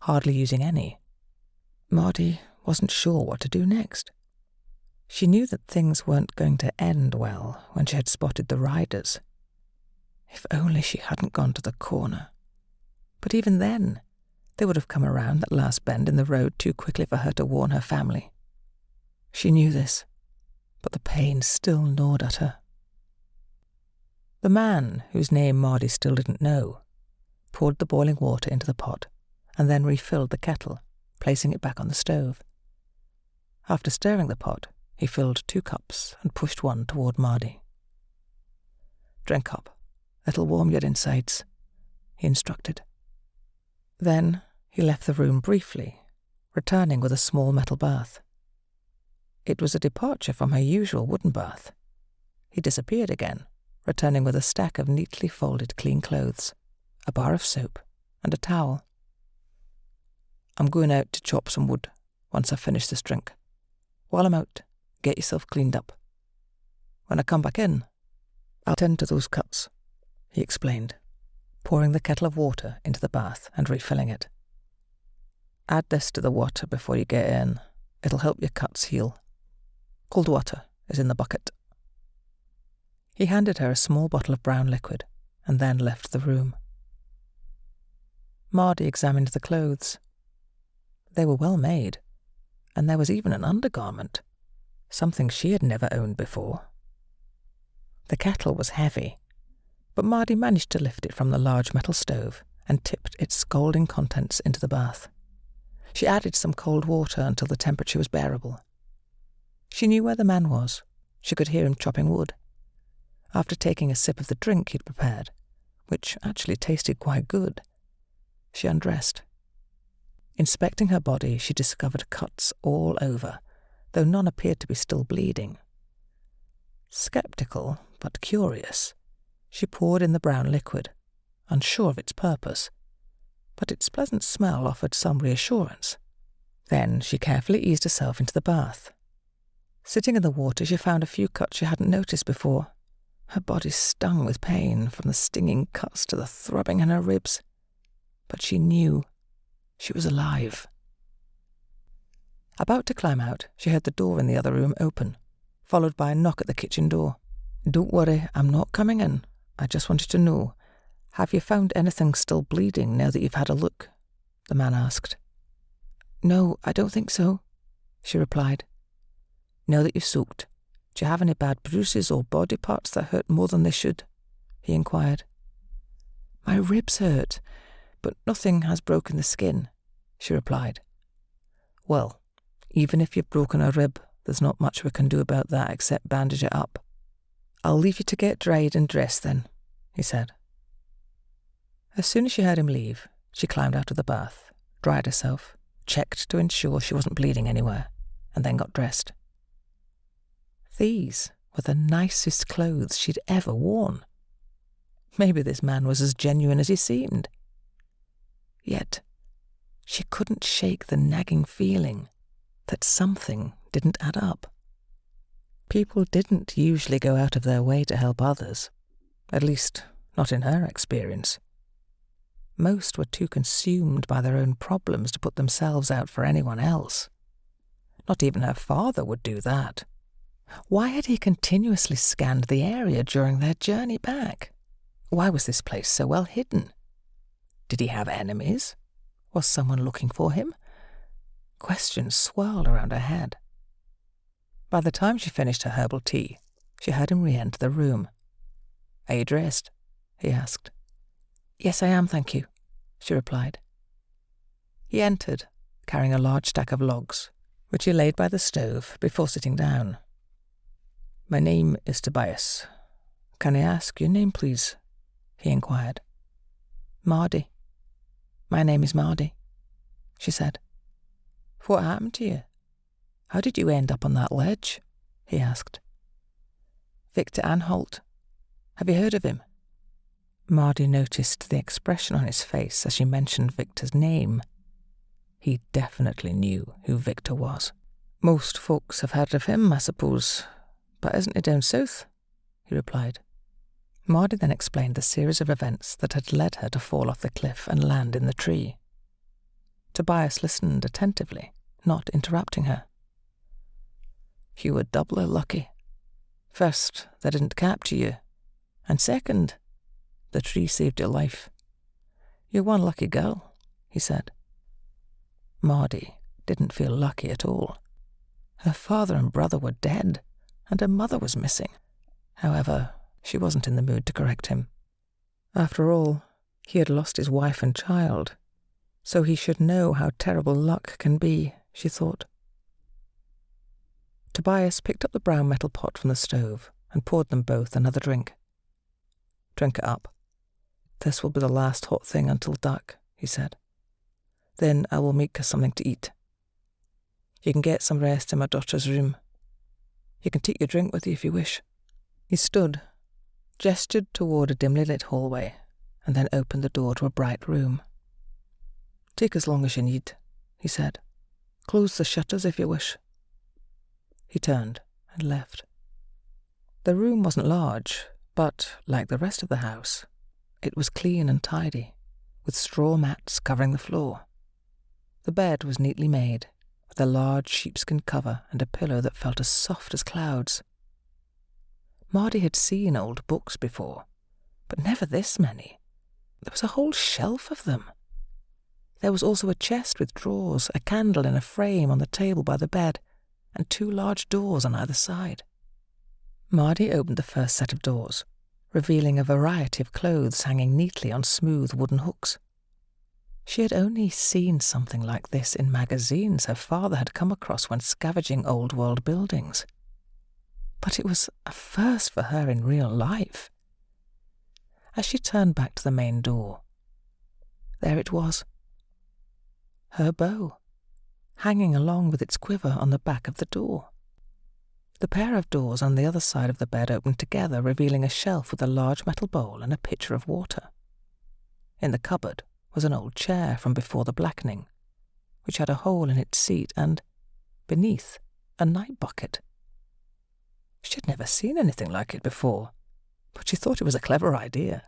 hardly using any. Mardi wasn't sure what to do next. She knew that things weren't going to end well when she had spotted the riders. If only she hadn't gone to the corner. But even then, they would have come around that last bend in the road too quickly for her to warn her family. She knew this, but the pain still gnawed at her. The man, whose name Mardi still didn't know, poured the boiling water into the pot and then refilled the kettle, placing it back on the stove. After stirring the pot, he filled 2 cups and pushed one toward Mardi. "Drink up. It'll warm your insides," he instructed. Then he left the room briefly, returning with a small metal bath. It was a departure from her usual wooden bath. He disappeared again, returning with a stack of neatly folded clean clothes, a bar of soap, and a towel. "I'm going out to chop some wood once I finish this drink. While I'm out, get yourself cleaned up. When I come back in, I'll tend to those cuts," he explained, pouring the kettle of water into the bath and refilling it. "Add this to the water before you get in. It'll help your cuts heal. Cold water is in the bucket." He handed her a small bottle of brown liquid and then left the room. Mardi examined the clothes. They were well made, and there was even an undergarment, something she had never owned before. The kettle was heavy, but Mardi managed to lift it from the large metal stove and tipped its scalding contents into the bath. She added some cold water until the temperature was bearable. She knew where the man was. She could hear him chopping wood. After taking a sip of the drink he'd prepared, which actually tasted quite good, she undressed. Inspecting her body, she discovered cuts all over, though none appeared to be still bleeding. Skeptical, but curious, she poured in the brown liquid, unsure of its purpose, but its pleasant smell offered some reassurance. Then she carefully eased herself into the bath. Sitting in the water, she found a few cuts she hadn't noticed before. Her body stung with pain, from the stinging cuts to the throbbing in her ribs. But she knew she was alive. About to climb out, she heard the door in the other room open, followed by a knock at the kitchen door. "Don't worry, I'm not coming in. I just wanted to know, have you found anything still bleeding now that you've had a look?" the man asked. "No, I don't think so," she replied. "Now that you've soaked, do you have any bad bruises or body parts that hurt more than they should?" he inquired. "My ribs hurt, but nothing has broken the skin," she replied. "Well, even if you've broken a rib, there's not much we can do about that except bandage it up. I'll leave you to get dried and dressed then," he said. As soon as she heard him leave, she climbed out of the bath, dried herself, checked to ensure she wasn't bleeding anywhere, and then got dressed. These were the nicest clothes she'd ever worn. Maybe this man was as genuine as he seemed. Yet, she couldn't shake the nagging feeling that something didn't add up. People didn't usually go out of their way to help others, at least not in her experience. Most were too consumed by their own problems to put themselves out for anyone else. Not even her father would do that. Why had he continuously scanned the area during their journey back? Why was this place so well hidden? Did he have enemies? Was someone looking for him? Questions swirled around her head. By the time she finished her herbal tea, she heard him re-enter the room. "Are you dressed?" he asked. "Yes, I am, thank you," she replied. He entered, carrying a large stack of logs, which he laid by the stove before sitting down. "My name is Tobias. Can I ask your name, please?" he inquired. "Mardi. My name is Mardi," she said. "What happened to you? How did you end up on that ledge?" he asked. "Victor Anholt. Have you heard of him?" Mardi noticed the expression on his face as she mentioned Victor's name. He definitely knew who Victor was. "Most folks have heard of him, I suppose, but isn't he down south?" he replied. Mardi then explained the series of events that had led her to fall off the cliff and land in the tree. Tobias listened attentively, not interrupting her. you were doubly lucky. First, they didn't capture you, and second, the tree saved your life. You're one lucky girl, he said. Mardi didn't feel lucky at all. Her father and brother were dead, and her mother was missing. However, she wasn't in the mood to correct him. After all, he had lost his wife and child, so he should know how terrible luck can be, she thought. Tobias picked up the brown metal pot from the stove and poured them both another drink. Drink it up. This will be the last hot thing until dark, he said. Then I will make us something to eat. You can get some rest in my daughter's room. You can take your drink with you if you wish. He stood, gestured toward a dimly lit hallway, and then opened the door to a bright room. Take as long as you need, he said. Close the shutters if you wish. He turned and left. The room wasn't large, but, like the rest of the house, it was clean and tidy, with straw mats covering the floor. The bed was neatly made, with a large sheepskin cover and a pillow that felt as soft as clouds. Mardi had seen old books before, but never this many. There was a whole shelf of them. There was also a chest with drawers, a candle in a frame on the table by the bed, and 2 large doors on either side. Mardi opened the first set of doors, revealing a variety of clothes hanging neatly on smooth wooden hooks. She had only seen something like this in magazines her father had come across when scavenging old-world buildings. But it was a first for her in real life. As she turned back to the main door, there it was. Her bow, hanging along with its quiver on the back of the door. The pair of doors on the other side of the bed opened together, revealing a shelf with a large metal bowl and a pitcher of water. In the cupboard was an old chair from before the blackening, which had a hole in its seat and, beneath, a night bucket. She had never seen anything like it before, but she thought it was a clever idea.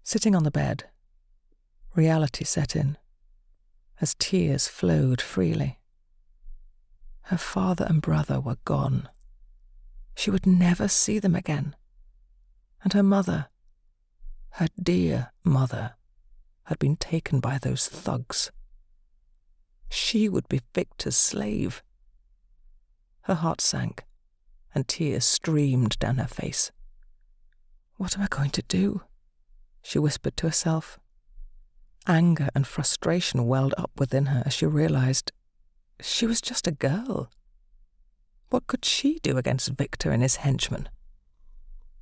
Sitting on the bed, reality set in, as tears flowed freely. Her father and brother were gone. She would never see them again. And her mother, her dear mother, had been taken by those thugs. She would be Victor's slave. Her heart sank, and tears streamed down her face. What am I going to do? She whispered to herself. Anger and frustration welled up within her as she realized she was just a girl. What could she do against Victor and his henchmen?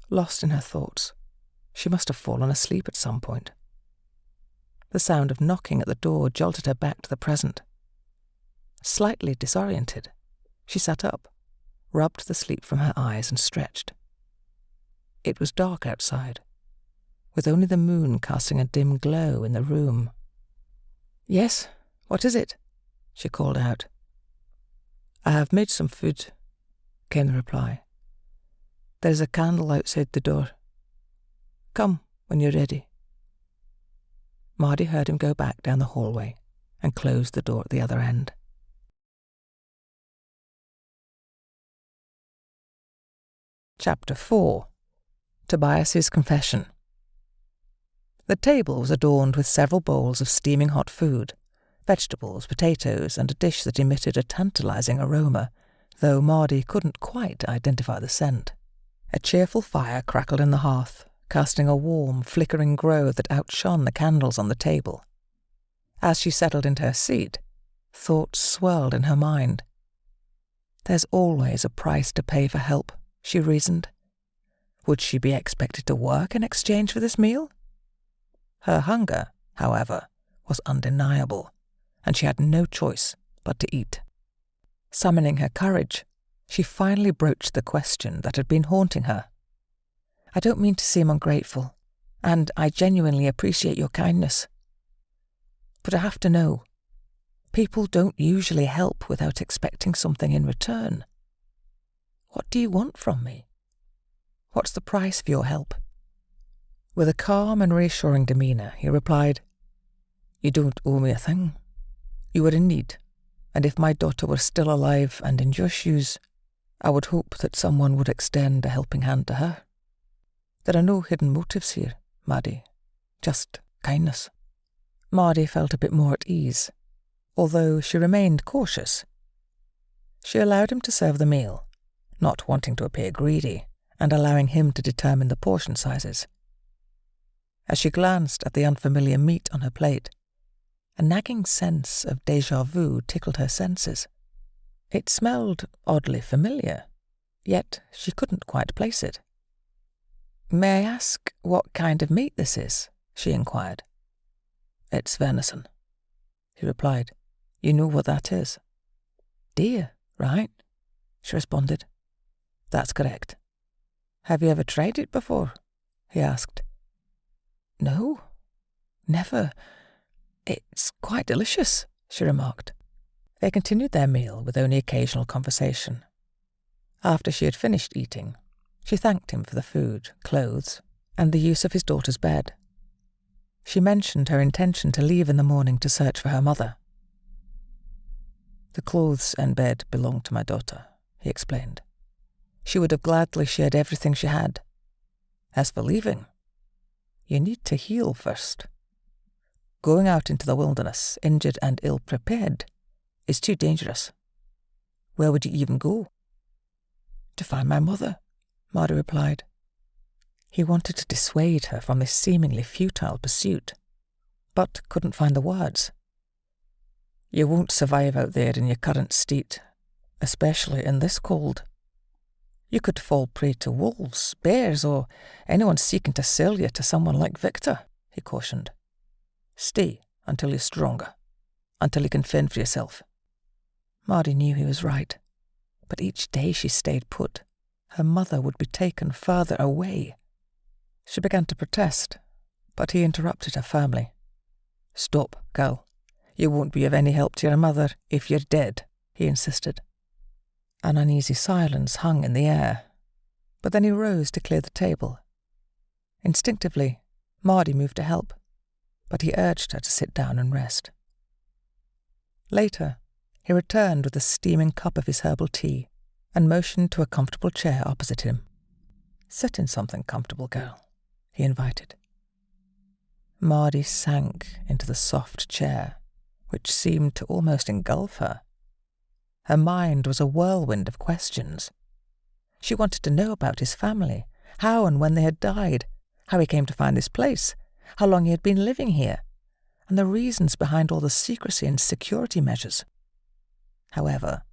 Lost in her thoughts, she must have fallen asleep at some point. The sound of knocking at the door jolted her back to the present. Slightly disoriented, she sat up, rubbed the sleep from her eyes and stretched. It was dark outside, with only the moon casting a dim glow in the room. "Yes, what is it?" she called out. "I have made some food," came the reply. "There's a candle outside the door. Come when you're ready." Mardi heard him go back down the hallway and closed the door at the other end. Chapter 4. Tobias's Confession. The table was adorned with several bowls of steaming hot food, vegetables, potatoes, and a dish that emitted a tantalizing aroma, though Mardi couldn't quite identify the scent. A cheerful fire crackled in the hearth, casting a warm, flickering glow that outshone the candles on the table. As she settled into her seat, thoughts swirled in her mind. There's always a price to pay for help, she reasoned. Would she be expected to work in exchange for this meal? Her hunger, however, was undeniable, and she had no choice but to eat. Summoning her courage, she finally broached the question that had been haunting her. "I don't mean to seem ungrateful, and I genuinely appreciate your kindness. But I have to know, people don't usually help without expecting something in return. What do you want from me? What's the price for your help?" With a calm and reassuring demeanour, he replied, "You don't owe me a thing. You were in need, and if my daughter were still alive and in your shoes, I would hope that someone would extend a helping hand to her. There are no hidden motives here, Mardi, just kindness. Mardi felt a bit more at ease, although she remained cautious. She allowed him to serve the meal, not wanting to appear greedy, and allowing him to determine the portion sizes. As she glanced at the unfamiliar meat on her plate, a nagging sense of déjà vu tickled her senses. It smelled oddly familiar, yet she couldn't quite place it. "May I ask what kind of meat this is?" she inquired. "It's venison," he replied. "You know what that is?" "Deer, right?" she responded. "That's correct." "Have you ever tried it before?" he asked. "No, never. It's quite delicious," she remarked. They continued their meal with only occasional conversation. After she had finished eating, she thanked him for the food, clothes, and the use of his daughter's bed. She mentioned her intention to leave in the morning to search for her mother. "The clothes and bed belong to my daughter," he explained. "She would have gladly shared everything she had. As for leaving, you need to heal first. Going out into the wilderness, injured and ill-prepared, is too dangerous. Where would you even go?" "To find my mother," Mardi replied. He wanted to dissuade her from this seemingly futile pursuit, but couldn't find the words. "You won't survive out there in your current state, especially in this cold. You could fall prey to wolves, bears, or anyone seeking to sell you to someone like Victor," he cautioned. "Stay until you're stronger, until you can fend for yourself." Mardi knew he was right, but each day she stayed put, her mother would be taken further away. She began to protest, but he interrupted her firmly. "Stop, girl. You won't be of any help to your mother if you're dead," he insisted. An uneasy silence hung in the air, but then he rose to clear the table. Instinctively, Mardi moved to help, but he urged her to sit down and rest. Later, he returned with a steaming cup of his herbal tea and motioned to a comfortable chair opposite him. "Sit in something comfortable, girl," he invited. Mardi sank into the soft chair, which seemed to almost engulf her. Her mind was a whirlwind of questions. She wanted to know about his family, how and when they had died, how he came to find this place, how long he had been living here, and the reasons behind all the secrecy and security measures. However,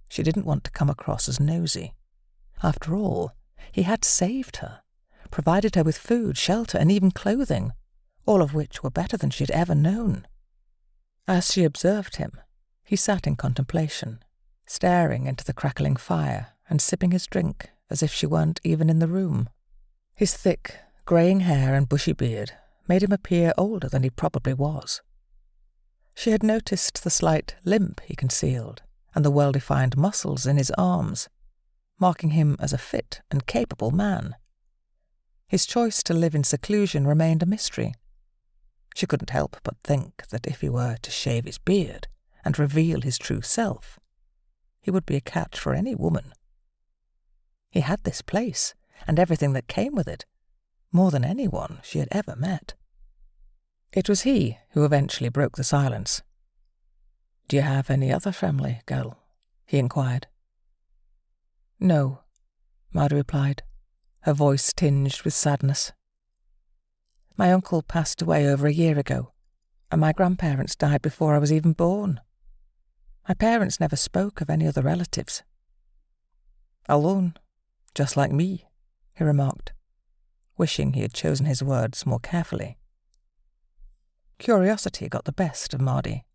she didn't want to come across as nosy. After all, he had saved her, provided her with food, shelter, and even clothing, all of which were better than she had ever known. As she observed him, he sat in contemplation, staring into the crackling fire and sipping his drink as if she weren't even in the room. His thick, greying hair and bushy beard made him appear older than he probably was. She had noticed the slight limp he concealed and the well-defined muscles in his arms, marking him as a fit and capable man. His choice to live in seclusion remained a mystery. She couldn't help but think that if he were to shave his beard and reveal his true self, he would be a catch for any woman. He had this place and everything that came with it, more than anyone she had ever met. It was he who eventually broke the silence. "Do you have any other family, girl?" he inquired. "No," Mardi replied, her voice tinged with sadness. "My uncle passed away over a year ago, and my grandparents died before I was even born. My parents never spoke of any other relatives." "Alone, just like me," he remarked, wishing he had chosen his words more carefully. Curiosity got the best of Mardi.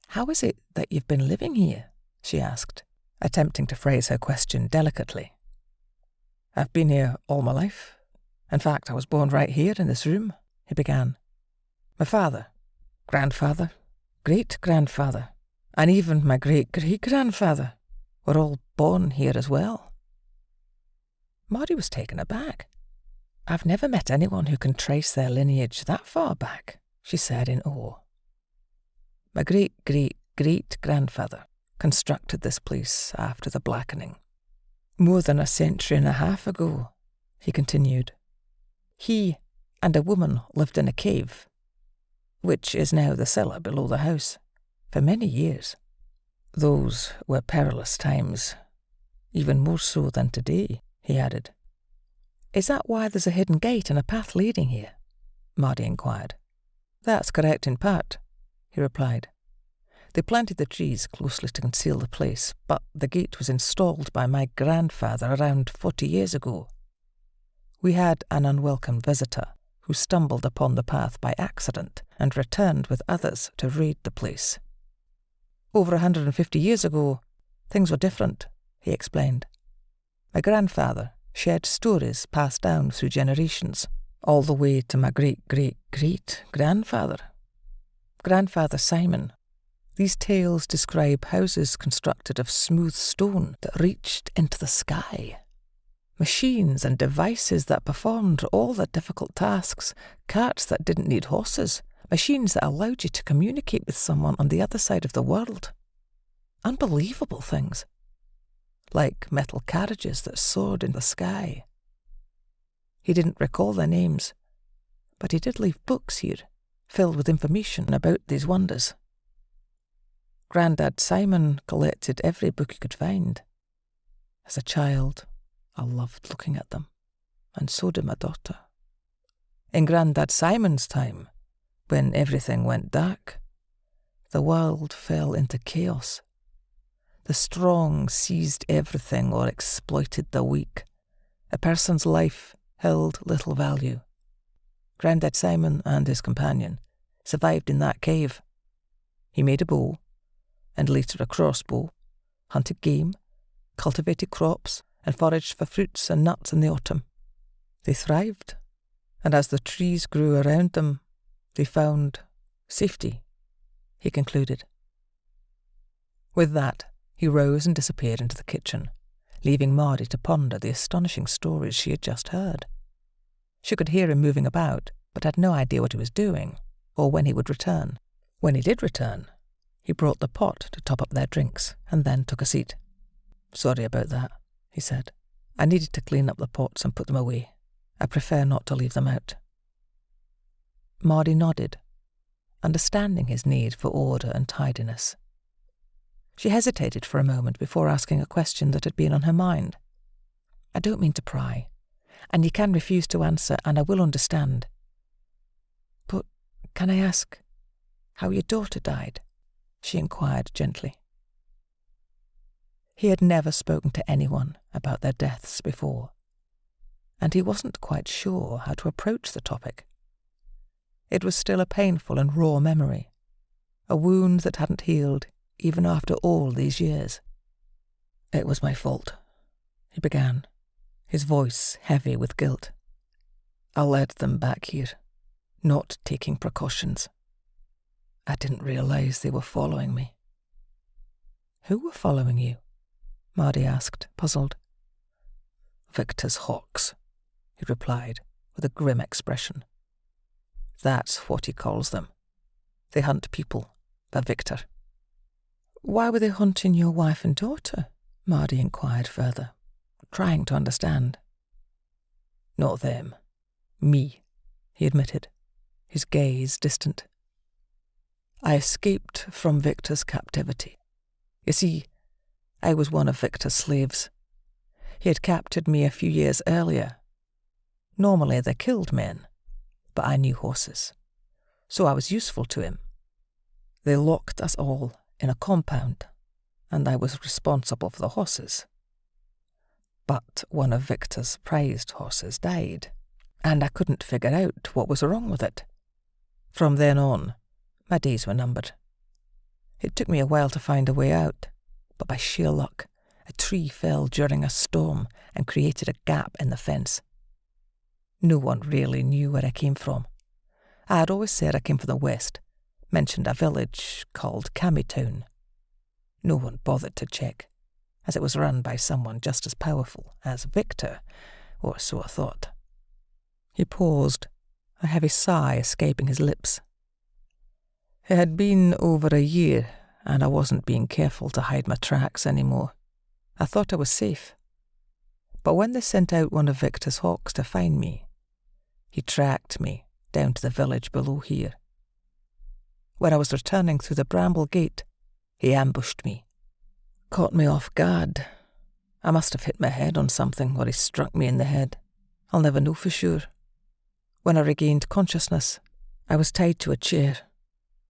"How is it that you've been living here?" she asked, attempting to phrase her question delicately. "I've been here all my life. In fact, I was born right here in this room," he began. "My father, grandfather, great-grandfather, and even my great-great-grandfather were all born here as well." Mardi was taken aback. "I've never met anyone who can trace their lineage that far back," she said in awe. "My great-great-great-grandfather constructed this place after the blackening," More than a century and a half ago, he continued, he and a woman lived in a cave, which is now the cellar below the house, for many years. Those were perilous times, even more so than today, he added. Is that why there's a hidden gate and a path leading here? Mardi inquired. That's correct in part, he replied. They planted the trees closely to conceal the place, but the gate was installed by my grandfather around 40 years ago. We had an unwelcome visitor who stumbled upon the path by accident and returned with others to raid the place. Over 150 years ago, things were different, he explained. My grandfather shared stories passed down through generations, all the way to my great-great-great-grandfather. Grandfather Simon. These tales describe houses constructed of smooth stone that reached into the sky. Machines and devices that performed all the difficult tasks, carts that didn't need horses, machines that allowed you to communicate with someone on the other side of the world. Unbelievable things. Like metal carriages that soared in the sky. He didn't recall their names, but he did leave books here, filled with information about these wonders. Grandad Simon collected every book he could find. As a child, I loved looking at them, and so did my daughter. In Grandad Simon's time, when everything went dark, the world fell into chaos. The strong seized everything or exploited the weak. A person's life held little value. Grandad Simon and his companion survived in that cave. He made a bow, and later a crossbow, hunted game, cultivated crops, and foraged for fruits and nuts in the autumn. They thrived, and as the trees grew around them, they found safety, he concluded. With that, he rose and disappeared into the kitchen, leaving Mardi to ponder the astonishing stories she had just heard. She could hear him moving about, but had no idea what he was doing, or when he would return. When he did return, he brought the pot to top up their drinks, and then took a seat. Sorry about that, he said. I needed to clean up the pots and put them away. I prefer not to leave them out. Mardi nodded, understanding his need for order and tidiness. She hesitated for a moment before asking a question that had been on her mind. I don't mean to pry, and you can refuse to answer, and I will understand. But can I ask how your daughter died? She inquired gently. He had never spoken to anyone about their deaths before, and he wasn't quite sure how to approach the topic. It was still a painful and raw memory, a wound that hadn't healed even after all these years. It was my fault, he began, his voice heavy with guilt. I led them back here, not taking precautions. I didn't realize they were following me. Who were following you? Mardi asked, puzzled. Victor's hawks, he replied, with a grim expression. That's what he calls them. They hunt people, for Victor. Why were they hunting your wife and daughter? Mardi inquired further, trying to understand. Not them. Me, he admitted, his gaze distant. I escaped from Victor's captivity. You see, I was one of Victor's slaves. He had captured me a few years earlier. Normally they killed men, but I knew horses, so I was useful to him. They locked us all in a compound, and I was responsible for the horses. But one of Victor's prized horses died, and I couldn't figure out what was wrong with it. From then on, my days were numbered. It took me a while to find a way out, but by sheer luck, a tree fell during a storm and created a gap in the fence. No one really knew where I came from. I had always said I came from the west, mentioned a village called Camitown. No one bothered to check, as it was run by someone just as powerful as Victor, or so I thought. He paused, a heavy sigh escaping his lips. It had been over a year, and I wasn't being careful to hide my tracks anymore. I thought I was safe. But when they sent out one of Victor's hawks to find me, he tracked me down to the village below here. When I was returning through the bramble gate, he ambushed me. Caught me off guard. I must have hit my head on something, or he struck me in the head. I'll never know for sure. When I regained consciousness, I was tied to a chair.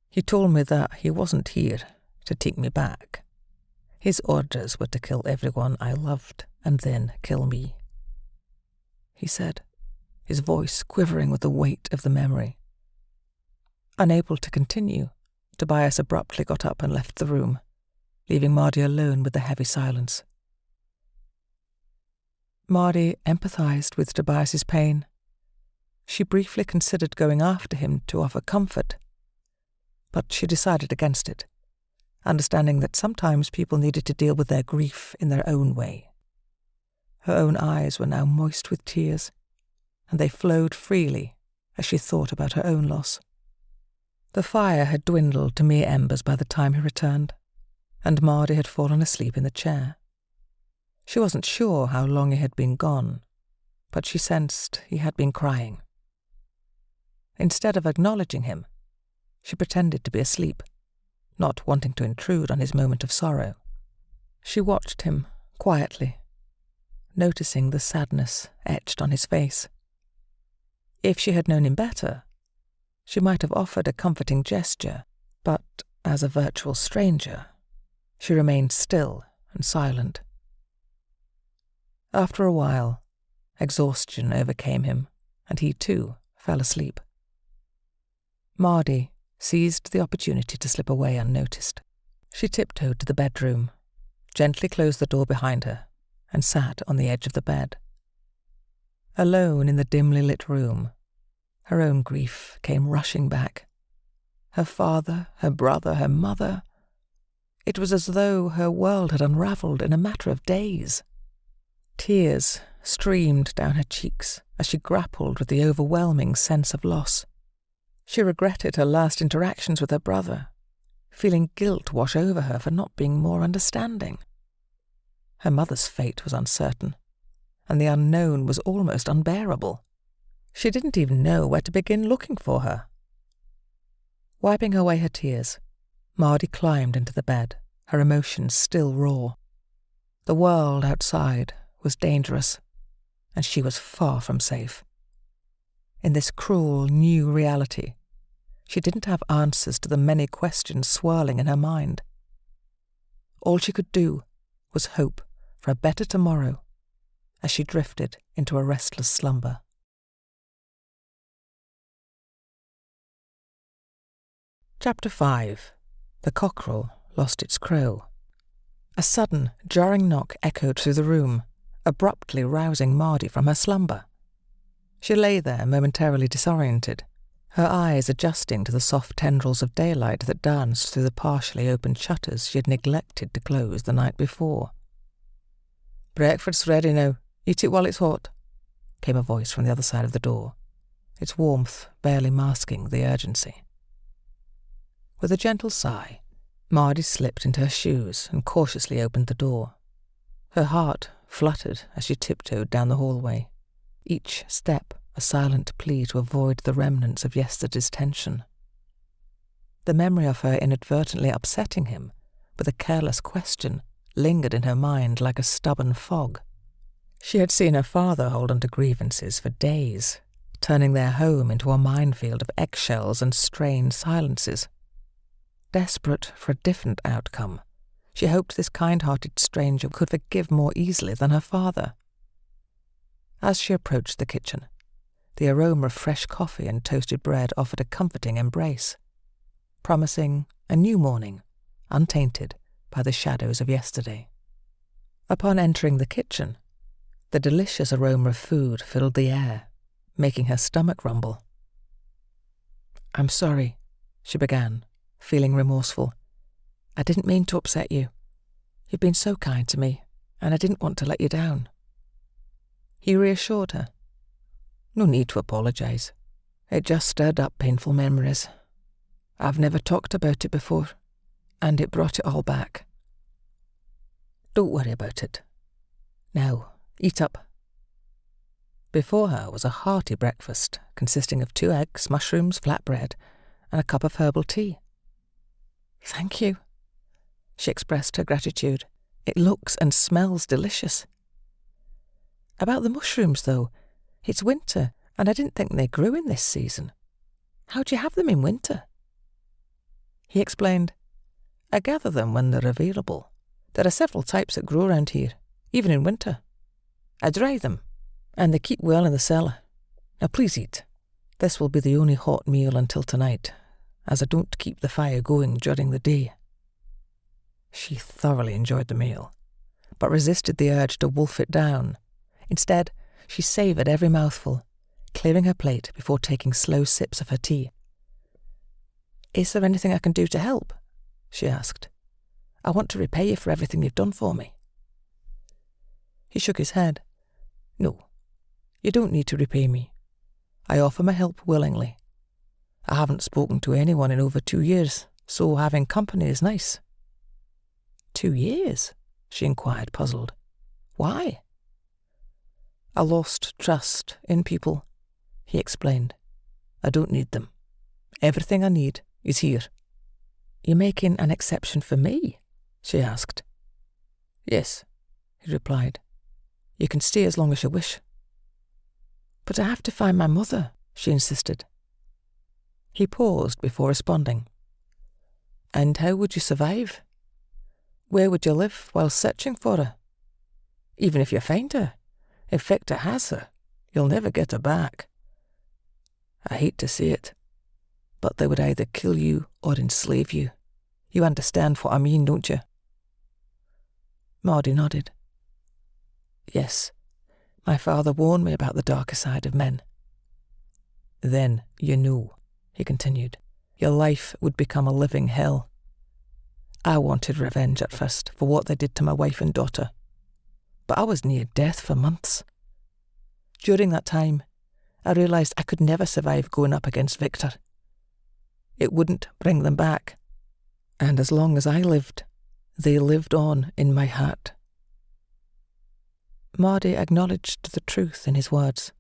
He told me that he wasn't here to take me back. His orders were to kill everyone I loved and then kill me. He said, his voice quivering with the weight of the memory. Unable to continue, Tobias abruptly got up and left the room, leaving Mardi alone with the heavy silence. Mardi empathized with Tobias's pain. She briefly considered going after him to offer comfort, but she decided against it, understanding that sometimes people needed to deal with their grief in their own way. Her own eyes were now moist with tears, and they flowed freely as she thought about her own loss. The fire had dwindled to mere embers by the time he returned, and Mardi had fallen asleep in the chair. She wasn't sure how long he had been gone, but she sensed he had been crying. Instead of acknowledging him, she pretended to be asleep, not wanting to intrude on his moment of sorrow. She watched him quietly, noticing the sadness etched on his face. If she had known him better, she might have offered a comforting gesture, but as a virtual stranger, she remained still and silent. After a while, exhaustion overcame him, and he too fell asleep. Mardi seized the opportunity to slip away unnoticed. She tiptoed to the bedroom, gently closed the door behind her, and sat on the edge of the bed. Alone in the dimly lit room, her own grief came rushing back. Her father, her brother, her mother. It was as though her world had unravelled in a matter of days. Tears streamed down her cheeks as she grappled with the overwhelming sense of loss. She regretted her last interactions with her brother, feeling guilt wash over her for not being more understanding. Her mother's fate was uncertain, and the unknown was almost unbearable. She didn't even know where to begin looking for her. Wiping away her tears, Mardi climbed into the bed, her emotions still raw. The world outside was dangerous, and she was far from safe. In this cruel new reality, she didn't have answers to the many questions swirling in her mind. All she could do was hope for a better tomorrow as she drifted into a restless slumber. Chapter 5. The cockerel lost its crow. A sudden, jarring knock echoed through the room, abruptly rousing Mardi from her slumber. She lay there momentarily disoriented, her eyes adjusting to the soft tendrils of daylight that danced through the partially opened shutters she had neglected to close the night before. "Breakfast's ready now. Eat it while it's hot," came a voice from the other side of the door, its warmth barely masking the urgency. With a gentle sigh, Mardi slipped into her shoes and cautiously opened the door. Her heart fluttered as she tiptoed down the hallway, each step a silent plea to avoid the remnants of yesterday's tension. The memory of her inadvertently upsetting him with a careless question lingered in her mind like a stubborn fog. She had seen her father hold on to grievances for days, turning their home into a minefield of eggshells and strained silences. Desperate for a different outcome, she hoped this kind-hearted stranger could forgive more easily than her father. As she approached the kitchen, the aroma of fresh coffee and toasted bread offered a comforting embrace, promising a new morning, untainted by the shadows of yesterday. Upon entering the kitchen, the delicious aroma of food filled the air, making her stomach rumble. "I'm sorry," she began, feeling remorseful. "I didn't mean to upset you. You've been so kind to me, and I didn't want to let you down." He reassured her. "No need to apologise. It just stirred up painful memories. I've never talked about it before, and it brought it all back. Don't worry about it. Now, Eat up." Before her was a hearty breakfast consisting of 2 eggs, mushrooms, flatbread, and a cup of herbal tea. "Thank you." She expressed her gratitude. "It looks and smells delicious." "About the mushrooms, though, it's winter, and I didn't think they grew in this season. How do you have them in winter?" He explained, "I gather them when they're available. There are several types that grow around here, even in winter. I dry them, and they keep well in the cellar. Now please eat. This will be the only hot meal until tonight, as I don't keep the fire going during the day." She thoroughly enjoyed the meal, but resisted the urge to wolf it down. Instead, she savoured every mouthful, clearing her plate before taking slow sips of her tea. "Is there anything I can do to help?" she asked. "I want to repay you for everything you've done for me." He shook his head. "No, you don't need to repay me. I offer my help willingly. I haven't spoken to anyone in over 2 years, so having company is nice." "2 years?" she inquired, puzzled. "Why?" "I lost trust in people," he explained. "I don't need them. Everything I need is here." "You're making an exception for me?" she asked. "Yes," he replied. "You can stay as long as you wish." "But I have to find my mother," she insisted. He paused before responding. "And how would you survive? Where would you live while searching for her? Even if you find her, if Victor has her, you'll never get her back. I hate to say it, but they would either kill you or enslave you. You understand what I mean, don't you?" Mardi nodded. "Yes, my father warned me about the darker side of men." "Then you know," he continued, "your life would become a living hell. I wanted revenge at first for what they did to my wife and daughter, but I was near death for months. During that time, I realised I could never survive going up against Victor. It wouldn't bring them back, and as long as I lived, they lived on in my heart." Mardi acknowledged the truth in his words,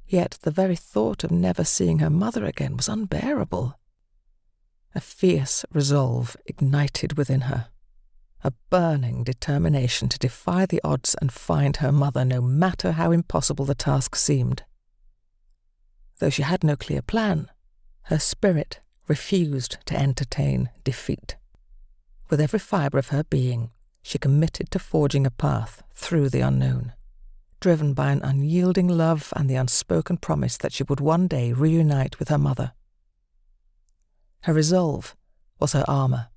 yet the very thought of never seeing her mother again was unbearable. A fierce resolve ignited within her, a burning determination to defy the odds and find her mother no matter how impossible the task seemed. Though she had no clear plan, her spirit refused to entertain defeat. With every fibre of her being, she committed to forging a path through the unknown, driven by an unyielding love and the unspoken promise that she would one day reunite with her mother. Her resolve was her armour,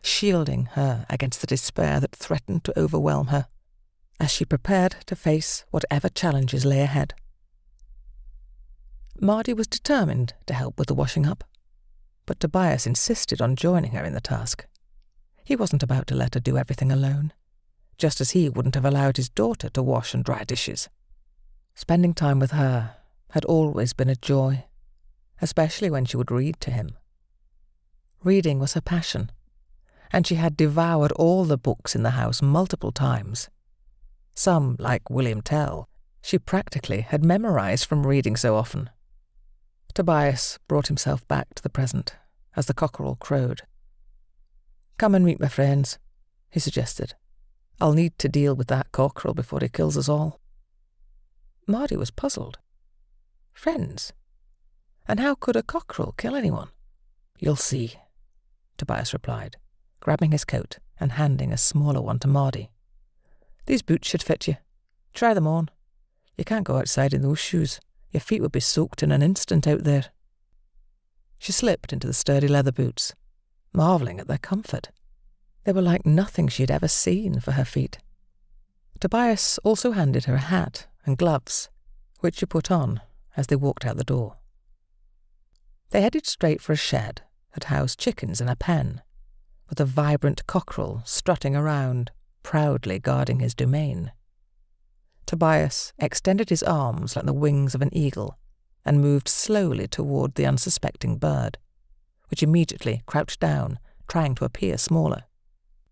shielding her against the despair that threatened to overwhelm her, as she prepared to face whatever challenges lay ahead. Mardi was determined to help with the washing up, but Tobias insisted on joining her in the task. He wasn't about to let her do everything alone, just as he wouldn't have allowed his daughter to wash and dry dishes. Spending time with her had always been a joy, especially when she would read to him. Reading was her passion, and she had devoured all the books in the house multiple times. Some, like William Tell, she practically had memorized from reading so often. Tobias brought himself back to the present as the cockerel crowed. "Come and meet my friends," he suggested. "I'll need to deal with that cockerel before he kills us all." Mardi was puzzled. Friends? And how could a cockerel kill anyone? "You'll see," Tobias replied, grabbing his coat and handing a smaller one to Mardi. "These boots should fit you. Try them on. You can't go outside in those shoes. Your feet would be soaked in an instant out there." She slipped into the sturdy leather boots, marvelling at their comfort. They were like nothing she had ever seen for her feet. Tobias also handed her a hat and gloves, which she put on as they walked out the door. They headed straight for a shed that housed chickens in a pen, with a vibrant cockerel strutting around, proudly guarding his domain. Tobias extended his arms like the wings of an eagle and moved slowly toward the unsuspecting bird, which immediately crouched down, trying to appear smaller.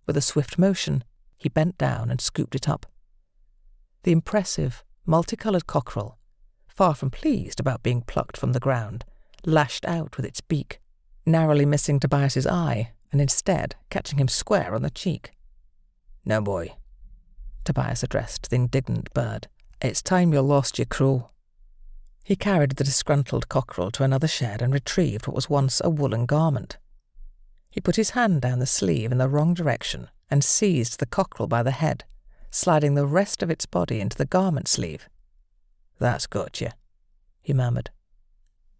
With a swift motion, he bent down and scooped it up. The impressive, multicoloured cockerel, far from pleased about being plucked from the ground, lashed out with its beak, narrowly missing Tobias's eye and instead catching him square on the cheek. "Now, boy," Tobias addressed the indignant bird, "it's time you lost your crow." He carried the disgruntled cockerel to another shed and retrieved what was once a woolen garment. He put his hand down the sleeve in the wrong direction and seized the cockerel by the head, sliding the rest of its body into the garment sleeve. "That's got you," he murmured.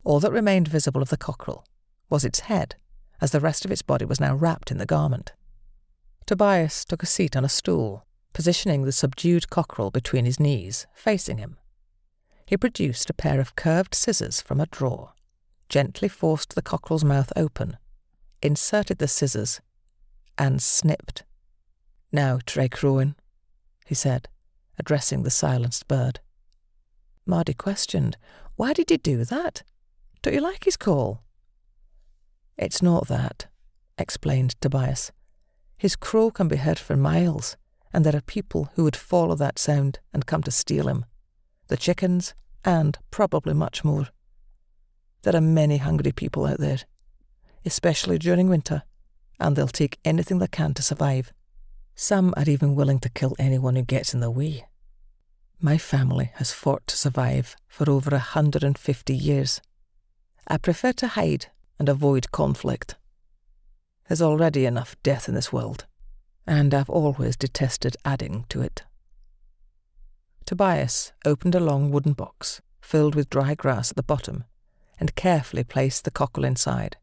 All that remained visible of the cockerel was its head, as the rest of its body was now wrapped in the garment. Tobias took a seat on a stool, positioning the subdued cockerel between his knees, facing him. He produced a pair of curved scissors from a drawer, gently forced the cockerel's mouth open, inserted the scissors, and snipped. "Now try crowing," he said, addressing the silenced bird. Mardi questioned, "Why did you do that? Don't you like his call?" "It's not that," explained Tobias. "His crow can be heard for miles, and there are people who would follow that sound and come to steal him. The chickens, and probably much more. There are many hungry people out there, especially during winter, and they'll take anything they can to survive. Some are even willing to kill anyone who gets in the way. My family has fought to survive for over 150 years. I prefer to hide and avoid conflict. There's already enough death in this world, and I've always detested adding to it." Tobias opened a long wooden box filled with dry grass at the bottom and carefully placed the cockerel inside,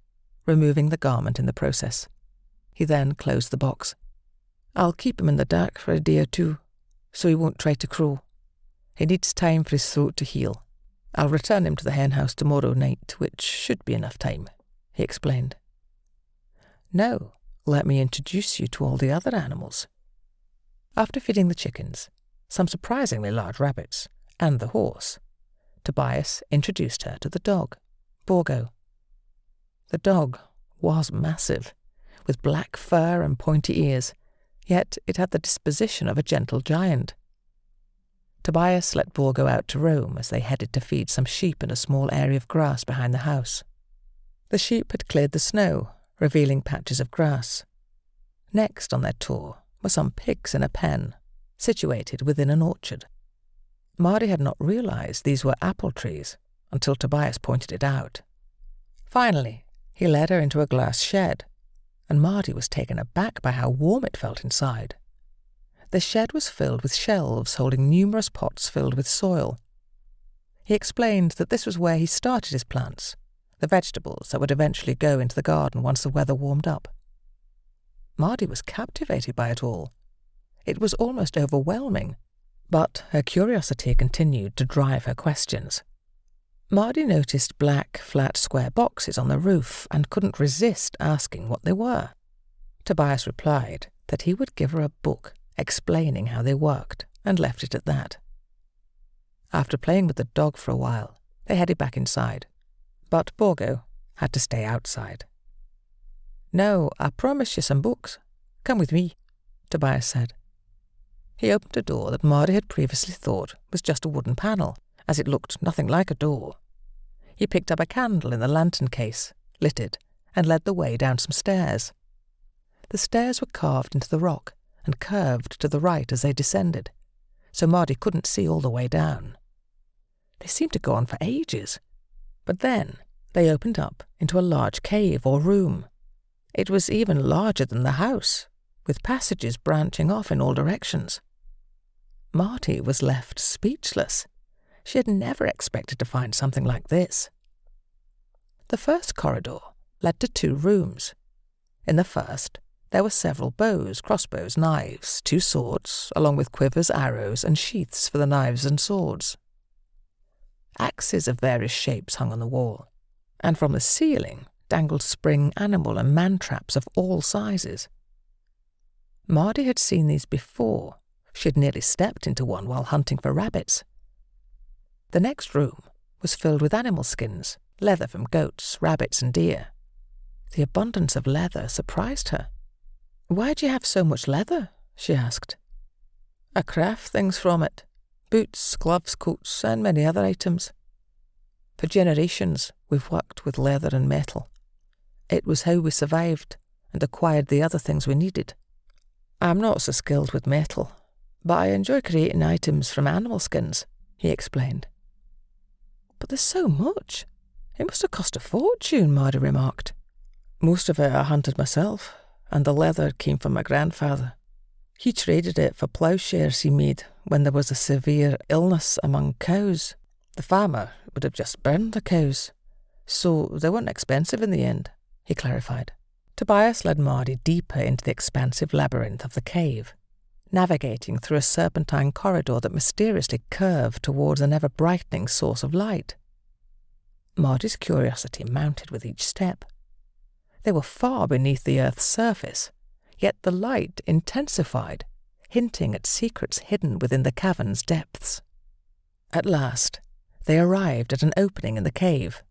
removing the garment in the process. He then closed the box. "I'll keep him in the dark for a day or two, so he won't try to crow. He needs time for his throat to heal. I'll return him to the henhouse tomorrow night, which should be enough time," he explained. "Now, let me introduce you to all the other animals." After feeding the chickens, some surprisingly large rabbits, and the horse, Tobias introduced her to the dog, Borgo. The dog was massive, with black fur and pointy ears, yet it had the disposition of a gentle giant. Tobias let Borgo out to roam as they headed to feed some sheep in a small area of grass behind the house. The sheep had cleared the snow, revealing patches of grass. Next on their tour were some pigs in a pen, situated within an orchard. Mardi had not realized these were apple trees until Tobias pointed it out. Finally, he led her into a glass shed, and Mardi was taken aback by how warm it felt inside. The shed was filled with shelves holding numerous pots filled with soil. He explained that this was where he started his plants, the vegetables that would eventually go into the garden once the weather warmed up. Mardi was captivated by it all. It was almost overwhelming, but her curiosity continued to drive her questions. Mardi noticed black, flat, square boxes on the roof and couldn't resist asking what they were. Tobias replied that he would give her a book explaining how they worked, and left it at that. After playing with the dog for a while, they headed back inside, but Borgo had to stay outside. "No, I promise you some books. Come with me," Tobias said. He opened a door that Mardi had previously thought was just a wooden panel, as it looked nothing like a door. He picked up a candle in the lantern case, lit it, and led the way down some stairs. The stairs were carved into the rock and curved to the right as they descended, so Mardi couldn't see all the way down. They seemed to go on for ages, but then they opened up into a large cave or room. It was even larger than the house, with passages branching off in all directions. Mardi was left speechless. She had never expected to find something like this. The first corridor led to 2 rooms. In the first, there were several bows, crossbows, knives, 2 swords, along with quivers, arrows, and sheaths for the knives and swords. Axes of various shapes hung on the wall, and from the ceiling dangled spring animal and man traps of all sizes. Mardi had seen these before. She had nearly stepped into one while hunting for rabbits. The next room was filled with animal skins, leather from goats, rabbits, and deer. The abundance of leather surprised her. "Why do you have so much leather?" she asked. "I craft things from it," boots, gloves, coats, and many other items. For generations, we've worked with leather and metal. It was how we survived and acquired the other things we needed. I'm not so skilled with metal, but I enjoy creating items from animal skins, he explained. But there's so much. It must have cost a fortune, Mardi remarked. Most of it I hunted myself, and the leather came from my grandfather. He traded it for ploughshares he made when there was a severe illness among cows. The farmer would have just burned the cows, so they weren't expensive in the end, he clarified. Tobias led Mardi deeper into the expansive labyrinth of the cave, navigating through a serpentine corridor that mysteriously curved towards an ever-brightening source of light. Mardi's curiosity mounted with each step. They were far beneath the Earth's surface, yet the light intensified, hinting at secrets hidden within the cavern's depths. At last, they arrived at an opening in the cave,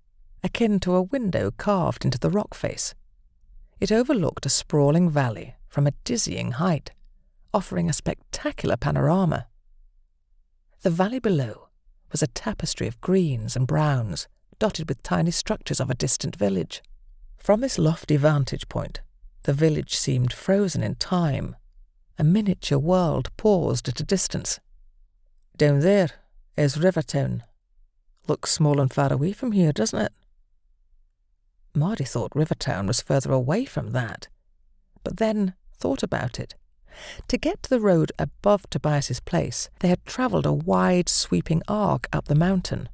akin to a window carved into the rock face. It overlooked a sprawling valley from a dizzying height, offering a spectacular panorama. The valley below was a tapestry of greens and browns, dotted with tiny structures of a distant village. From this lofty vantage point, the village seemed frozen in time. A miniature world paused at a distance. Down there is Rivertown. Looks small and far away from here, doesn't it? Mardi thought Rivertown was further away from that, but then thought about it. To get to the road above Tobias's place, they had travelled a wide, sweeping arc up the mountain.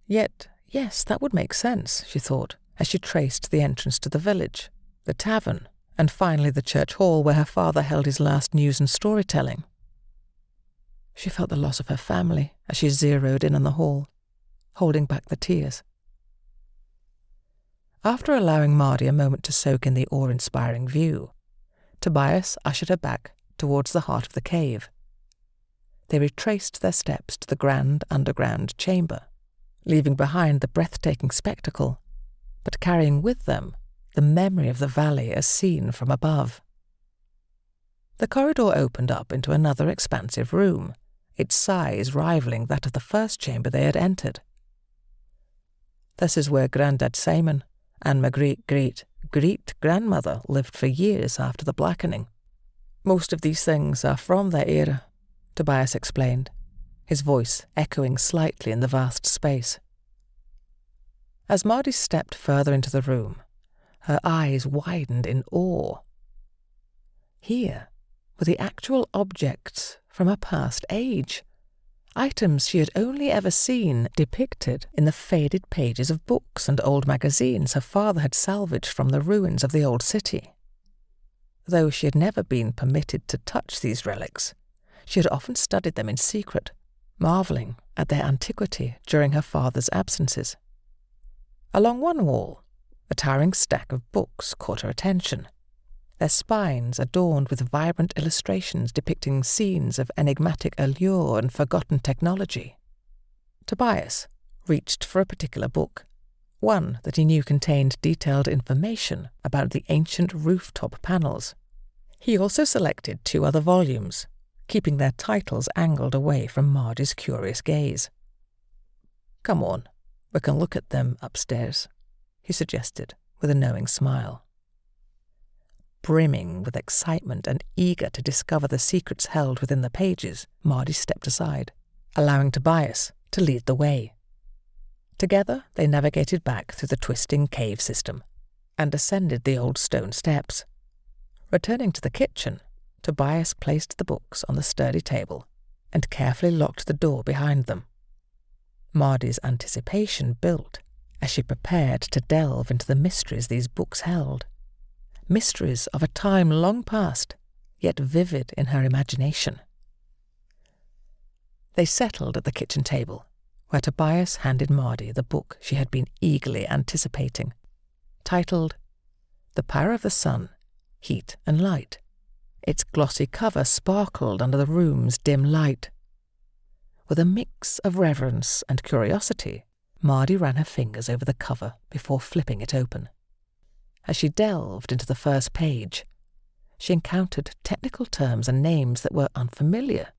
Yet, yes, that would make sense, she thought, as she traced the entrance to the village, the tavern, and finally the church hall where her father held his last news and storytelling. She felt the loss of her family as she zeroed in on the hall, holding back the tears. After allowing Mardi a moment to soak in the awe-inspiring view, Tobias ushered her back towards the heart of the cave. They retraced their steps to the grand underground chamber, leaving behind the breathtaking spectacle, but carrying with them the memory of the valley as seen from above. The corridor opened up into another expansive room, its size rivaling that of the first chamber they had entered. This is where Grandad Simon and my great-great-great-grandmother lived for years after the blackening. Most of these things are from that era, Tobias explained, his voice echoing slightly in the vast space. As Mardi stepped further into the room, her eyes widened in awe. Here were the actual objects from a past age, items she had only ever seen depicted in the faded pages of books and old magazines her father had salvaged from the ruins of the old city. Though she had never been permitted to touch these relics, she had often studied them in secret, marvelling at their antiquity during her father's absences. Along one wall, a towering stack of books caught her attention, their spines adorned with vibrant illustrations depicting scenes of enigmatic allure and forgotten technology. Tobias reached for a particular book, one that he knew contained detailed information about the ancient rooftop panels. He also selected 2 other volumes, keeping their titles angled away from Mardi's curious gaze. "Come on, we can look at them upstairs," he suggested with a knowing smile. Brimming with excitement and eager to discover the secrets held within the pages, Mardi stepped aside, allowing Tobias to lead the way. Together they navigated back through the twisting cave system and ascended the old stone steps. Returning to the kitchen, Tobias placed the books on the sturdy table and carefully locked the door behind them. Mardi's anticipation built as she prepared to delve into the mysteries these books held. Mysteries of a time long past, yet vivid in her imagination. They settled at the kitchen table, where Tobias handed Mardi the book she had been eagerly anticipating, titled The Power of the Sun, Heat and Light. Its glossy cover sparkled under the room's dim light. With a mix of reverence and curiosity, Mardi ran her fingers over the cover before flipping it open. As she delved into the first page, she encountered technical terms and names that were unfamiliar,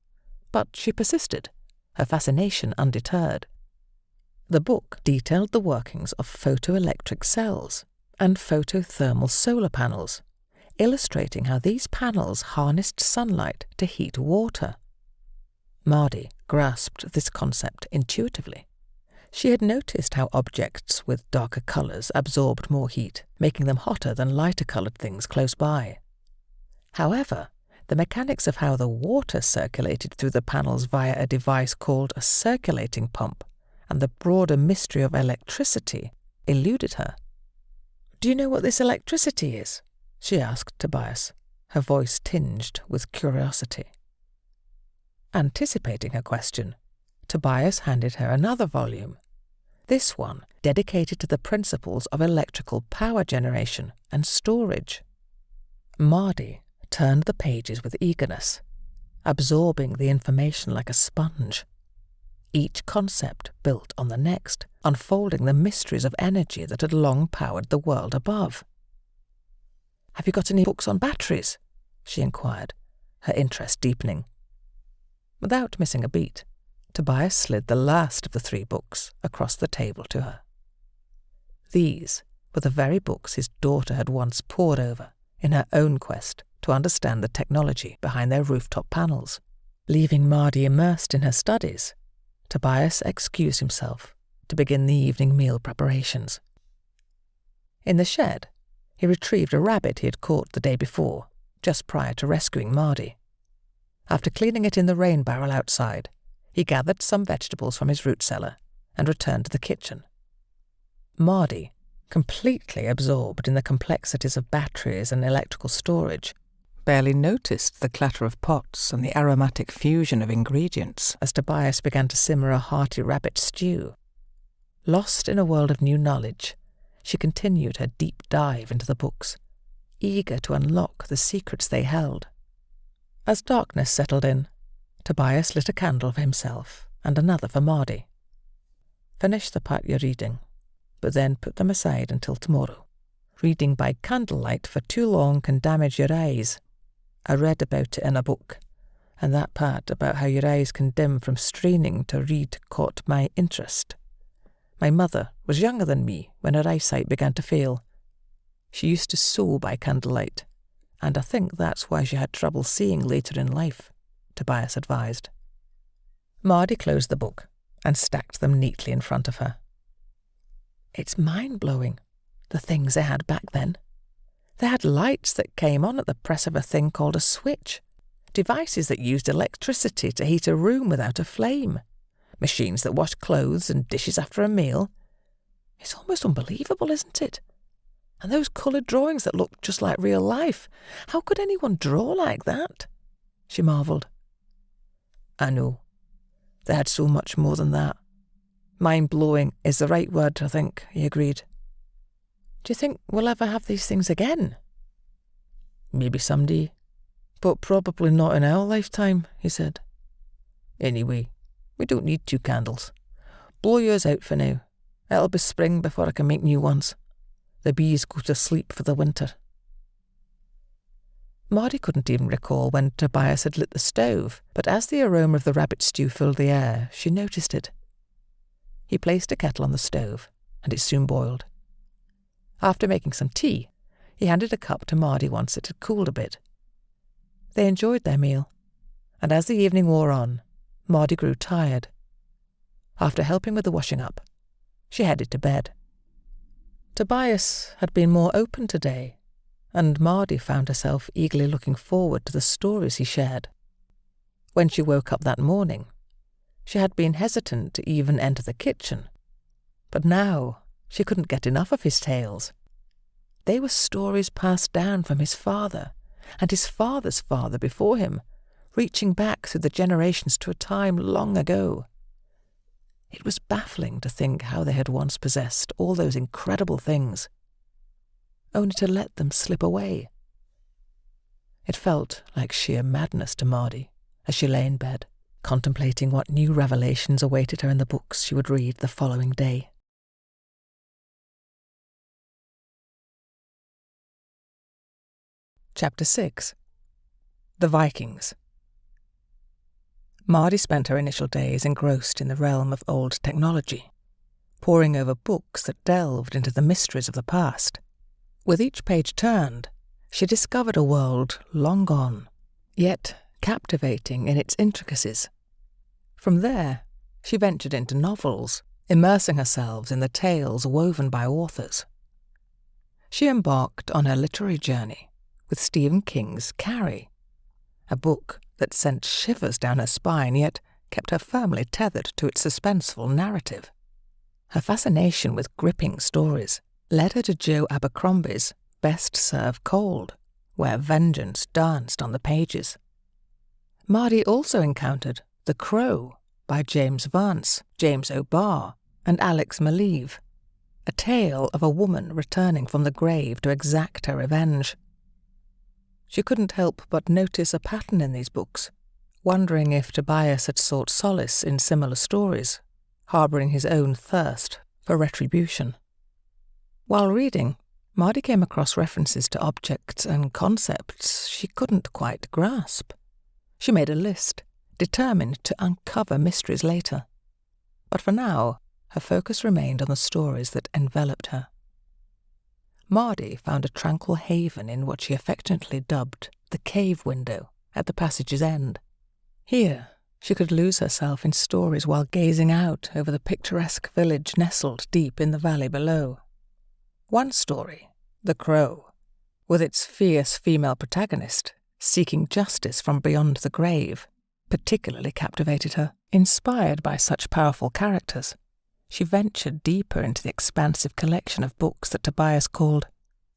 but she persisted, her fascination undeterred. The book detailed the workings of photoelectric cells and photothermal solar panels, illustrating how these panels harnessed sunlight to heat water. Mardi grasped this concept intuitively. She had noticed how objects with darker colours absorbed more heat, making them hotter than lighter-coloured things close by. However, the mechanics of how the water circulated through the panels via a device called a circulating pump and the broader mystery of electricity eluded her. "Do you know what this electricity is?" she asked Tobias, her voice tinged with curiosity. Anticipating her question, Tobias handed her another volume, this one dedicated to the principles of electrical power generation and storage. Mardi turned the pages with eagerness, absorbing the information like a sponge. Each concept built on the next, unfolding the mysteries of energy that had long powered the world above. "Have you got any books on batteries?" she inquired, her interest deepening. Without missing a beat, Tobias slid the last of the 3 books across the table to her. These were the very books his daughter had once pored over in her own quest to understand the technology behind their rooftop panels. Leaving Mardi immersed in her studies, Tobias excused himself to begin the evening meal preparations. In the shed, he retrieved a rabbit he had caught the day before, just prior to rescuing Mardi. After cleaning it in the rain barrel outside, he gathered some vegetables from his root cellar and returned to the kitchen. Mardi, completely absorbed in the complexities of batteries and electrical storage, barely noticed the clatter of pots and the aromatic fusion of ingredients as Tobias began to simmer a hearty rabbit stew. Lost in a world of new knowledge, she continued her deep dive into the books, eager to unlock the secrets they held. As darkness settled in, Tobias lit a candle for himself and another for Mardi. "Finish the part you're reading, but then put them aside until tomorrow. Reading by candlelight for too long can damage your eyes. I read about it in a book, and that part about how your eyes can dim from straining to read caught my interest. My mother was younger than me when her eyesight began to fail. She used to sew by candlelight, and I think that's why she had trouble seeing later in life," Tobias advised. Mardi closed the book and stacked them neatly in front of her. "It's mind-blowing, the things they had back then. They had lights that came on at the press of a thing called a switch, devices that used electricity to heat a room without a flame, machines that washed clothes and dishes after a meal. It's almost unbelievable, isn't it? And those coloured drawings that look just like real life. How could anyone draw like that?" she marvelled. "I know. They had so much more than that. Mind-blowing is the right word, I think," he agreed. "Do you think we'll ever have these things again?" "Maybe someday, but probably not in our lifetime," he said. "Anyway, we don't need 2 candles. Blow yours out for now. It'll be spring before I can make new ones. The bees go to sleep for the winter." Mardi couldn't even recall when Tobias had lit the stove, but as the aroma of the rabbit stew filled the air, she noticed it. He placed a kettle on the stove, and it soon boiled. After making some tea, he handed a cup to Mardi once it had cooled a bit. They enjoyed their meal, and as the evening wore on, Mardi grew tired. After helping with the washing up, she headed to bed. Tobias had been more open today, and Mardi found herself eagerly looking forward to the stories he shared. When she woke up that morning, she had been hesitant to even enter the kitchen, but now she couldn't get enough of his tales. They were stories passed down from his father and his father's father before him, reaching back through the generations to a time long ago. It was baffling to think how they had once possessed all those incredible things, only to let them slip away. It felt like sheer madness to Mardi as she lay in bed, contemplating what new revelations awaited her in the books she would read the following day. Chapter 6. The Vikings. Mardi spent her initial days engrossed in the realm of old technology, poring over books that delved into the mysteries of the past. With each page turned, she discovered a world long gone, yet captivating in its intricacies. From there, she ventured into novels, immersing herself in the tales woven by authors. She embarked on her literary journey with Stephen King's Carrie, a book that sent shivers down her spine yet kept her firmly tethered to its suspenseful narrative. Her fascination with gripping stories led her to Joe Abercrombie's Best Served Cold, where vengeance danced on the pages. Mardi also encountered The Crow by James Vance, James O'Barr, and Alex Maleev, a tale of a woman returning from the grave to exact her revenge. She couldn't help but notice a pattern in these books, wondering if Tobias had sought solace in similar stories, harbouring his own thirst for retribution. While reading, Mardi came across references to objects and concepts she couldn't quite grasp. She made a list, determined to uncover mysteries later. But for now, her focus remained on the stories that enveloped her. Mardi found a tranquil haven in what she affectionately dubbed the cave window at the passage's end. Here, she could lose herself in stories while gazing out over the picturesque village nestled deep in the valley below. One story, The Crow, with its fierce female protagonist seeking justice from beyond the grave, particularly captivated her. Inspired by such powerful characters, she ventured deeper into the expansive collection of books that Tobias called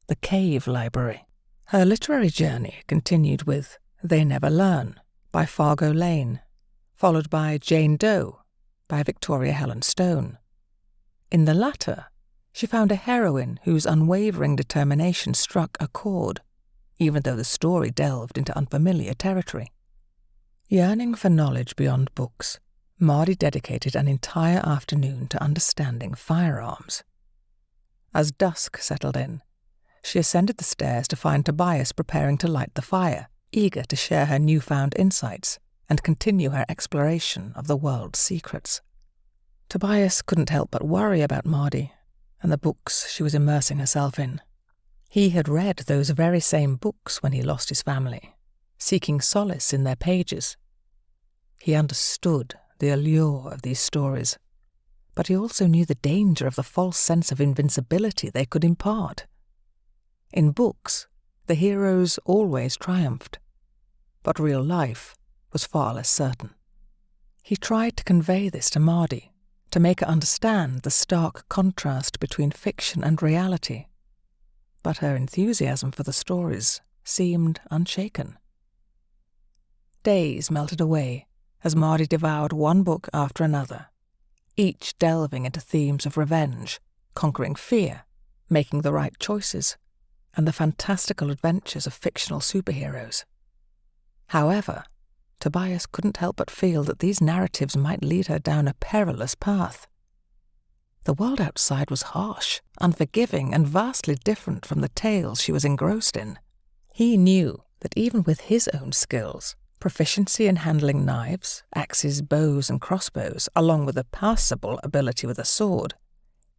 the Cave Library. Her literary journey continued with They Never Learn by Fargo Lane, followed by Jane Doe by Victoria Helen Stone. In the latter, she found a heroine whose unwavering determination struck a chord, even though the story delved into unfamiliar territory. Yearning for knowledge beyond books, Mardi dedicated an entire afternoon to understanding firearms. As dusk settled in, she ascended the stairs to find Tobias preparing to light the fire, eager to share her newfound insights and continue her exploration of the world's secrets. Tobias couldn't help but worry about Mardi and the books she was immersing herself in. He had read those very same books when he lost his family, seeking solace in their pages. He understood the allure of these stories, but he also knew the danger of the false sense of invincibility they could impart. In books, the heroes always triumphed, but real life was far less certain. He tried to convey this to Mardi, to make her understand the stark contrast between fiction and reality, but her enthusiasm for the stories seemed unshaken. Days melted away as Mardi devoured one book after another, each delving into themes of revenge, conquering fear, making the right choices, and the fantastical adventures of fictional superheroes. However, Tobias couldn't help but feel that these narratives might lead her down a perilous path. The world outside was harsh, unforgiving, and vastly different from the tales she was engrossed in. He knew that even with his own skills, proficiency in handling knives, axes, bows, and crossbows, along with a passable ability with a sword,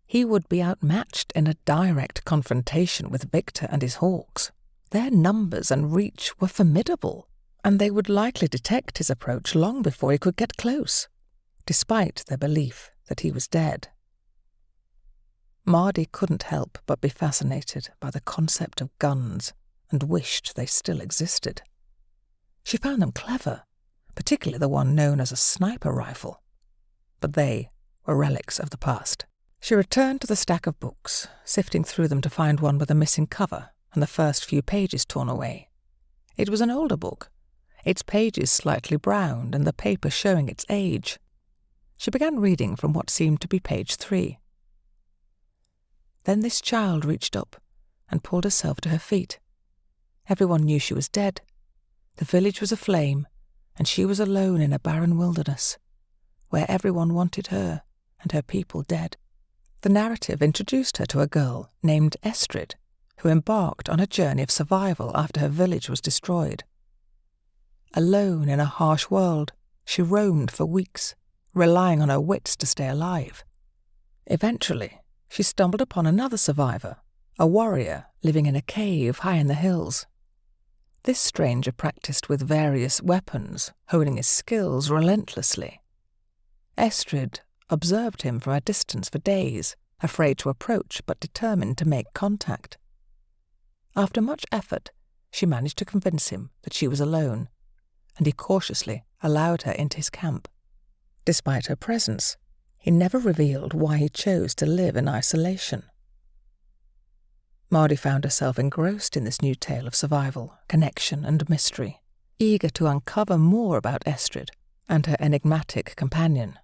he would be outmatched in a direct confrontation with Victor and his hawks. Their numbers and reach were formidable, and they would likely detect his approach long before he could get close, despite their belief that he was dead. Mardi couldn't help but be fascinated by the concept of guns and wished they still existed. She found them clever, particularly the one known as a sniper rifle, but they were relics of the past. She returned to the stack of books, sifting through them to find one with a missing cover and the first few pages torn away. It was an older book, its pages slightly browned and the paper showing its age. She began reading from what seemed to be page 3. Then this child reached up and pulled herself to her feet. Everyone knew she was dead. The village was aflame, and she was alone in a barren wilderness, where everyone wanted her and her people dead. The narrative introduced her to a girl named Estrid, who embarked on a journey of survival after her village was destroyed. Alone in a harsh world, She roamed for weeks, relying on her wits to stay alive. Eventually, she stumbled upon another survivor, a warrior living in a cave high in the hills. This stranger practiced with various weapons, honing his skills relentlessly. Estrid observed him from a distance for days, afraid to approach but determined to make contact. After much effort, she managed to convince him that she was alone, and he cautiously allowed her into his camp. Despite her presence, he never revealed why he chose to live in isolation. Mardi found herself engrossed in this new tale of survival, connection, and mystery, eager to uncover more about Estrid and her enigmatic companion.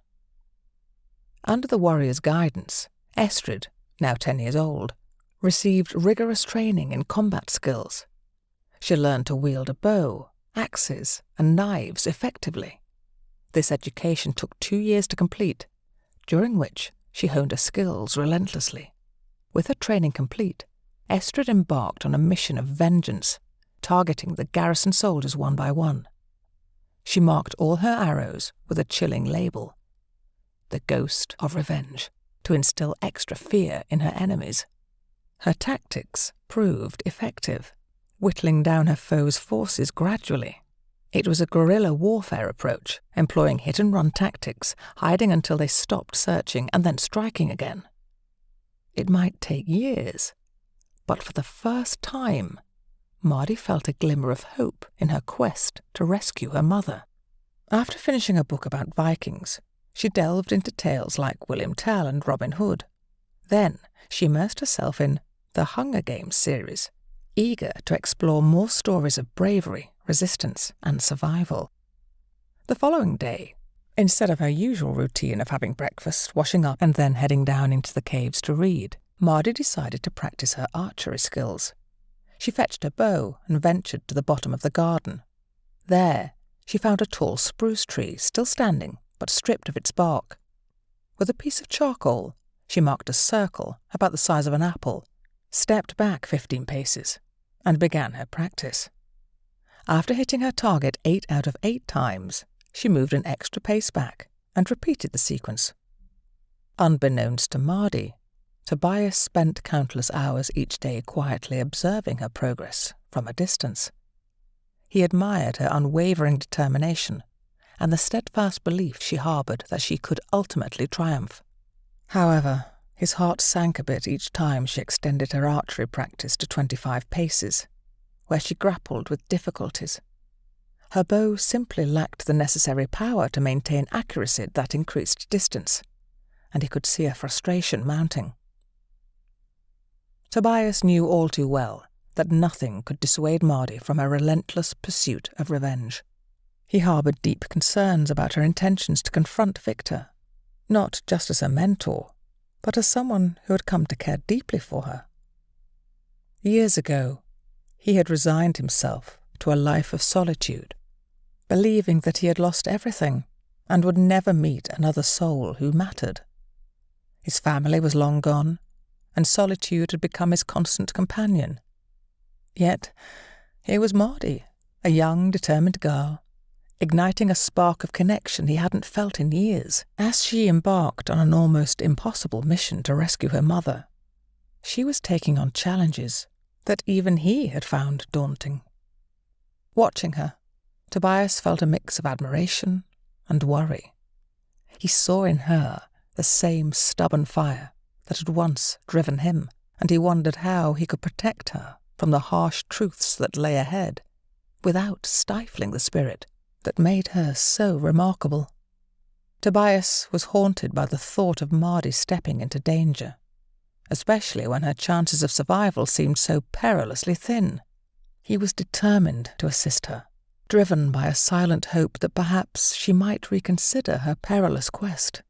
Under the warrior's guidance, Estrid, now 10 years old, received rigorous training in combat skills. She learned to wield a bow, axes, and knives effectively. This education took 2 years to complete, during which she honed her skills relentlessly. With her training complete, Estrid embarked on a mission of vengeance, targeting the garrison soldiers one by one. She marked all her arrows with a chilling label, the Ghost of Revenge, to instill extra fear in her enemies. Her tactics proved effective, whittling down her foes' forces gradually. It was a guerrilla warfare approach, employing hit-and-run tactics, hiding until they stopped searching and then striking again. It might take years, but for the first time, Mardi felt a glimmer of hope in her quest to rescue her mother. After finishing a book about Vikings, she delved into tales like William Tell and Robin Hood. Then she immersed herself in the Hunger Games series, eager to explore more stories of bravery, resistance, and survival. The following day, instead of her usual routine of having breakfast, washing up, and then heading down into the caves to read, Mardi decided to practice her archery skills. She fetched her bow and ventured to the bottom of the garden. There, she found a tall spruce tree still standing, but stripped of its bark. With a piece of charcoal, she marked a circle about the size of an apple, stepped back 15 paces, and began her practice. After hitting her target 8 out of 8 times, she moved an extra pace back and repeated the sequence. Unbeknownst to Mardi, Tobias spent countless hours each day quietly observing her progress from a distance. He admired her unwavering determination and the steadfast belief she harboured that she could ultimately triumph. However, his heart sank a bit each time she extended her archery practice to 25 paces, where she grappled with difficulties. Her bow simply lacked the necessary power to maintain accuracy at that increased distance, and he could see her frustration mounting. Tobias knew all too well that nothing could dissuade Mardi from her relentless pursuit of revenge. He harboured deep concerns about her intentions to confront Victor, not just as her mentor, but as someone who had come to care deeply for her. Years ago, he had resigned himself to a life of solitude, believing that he had lost everything and would never meet another soul who mattered. His family was long gone, and solitude had become his constant companion. Yet, here was Mardi, a young, determined girl, igniting a spark of connection he hadn't felt in years. As she embarked on an almost impossible mission to rescue her mother, she was taking on challenges that even he had found daunting. Watching her, Tobias felt a mix of admiration and worry. He saw in her the same stubborn fire that had once driven him, and he wondered how he could protect her from the harsh truths that lay ahead, without stifling the spirit that made her so remarkable. Tobias was haunted by the thought of Mardi stepping into danger, especially when her chances of survival seemed so perilously thin. He was determined to assist her, driven by a silent hope that perhaps she might reconsider her perilous quest.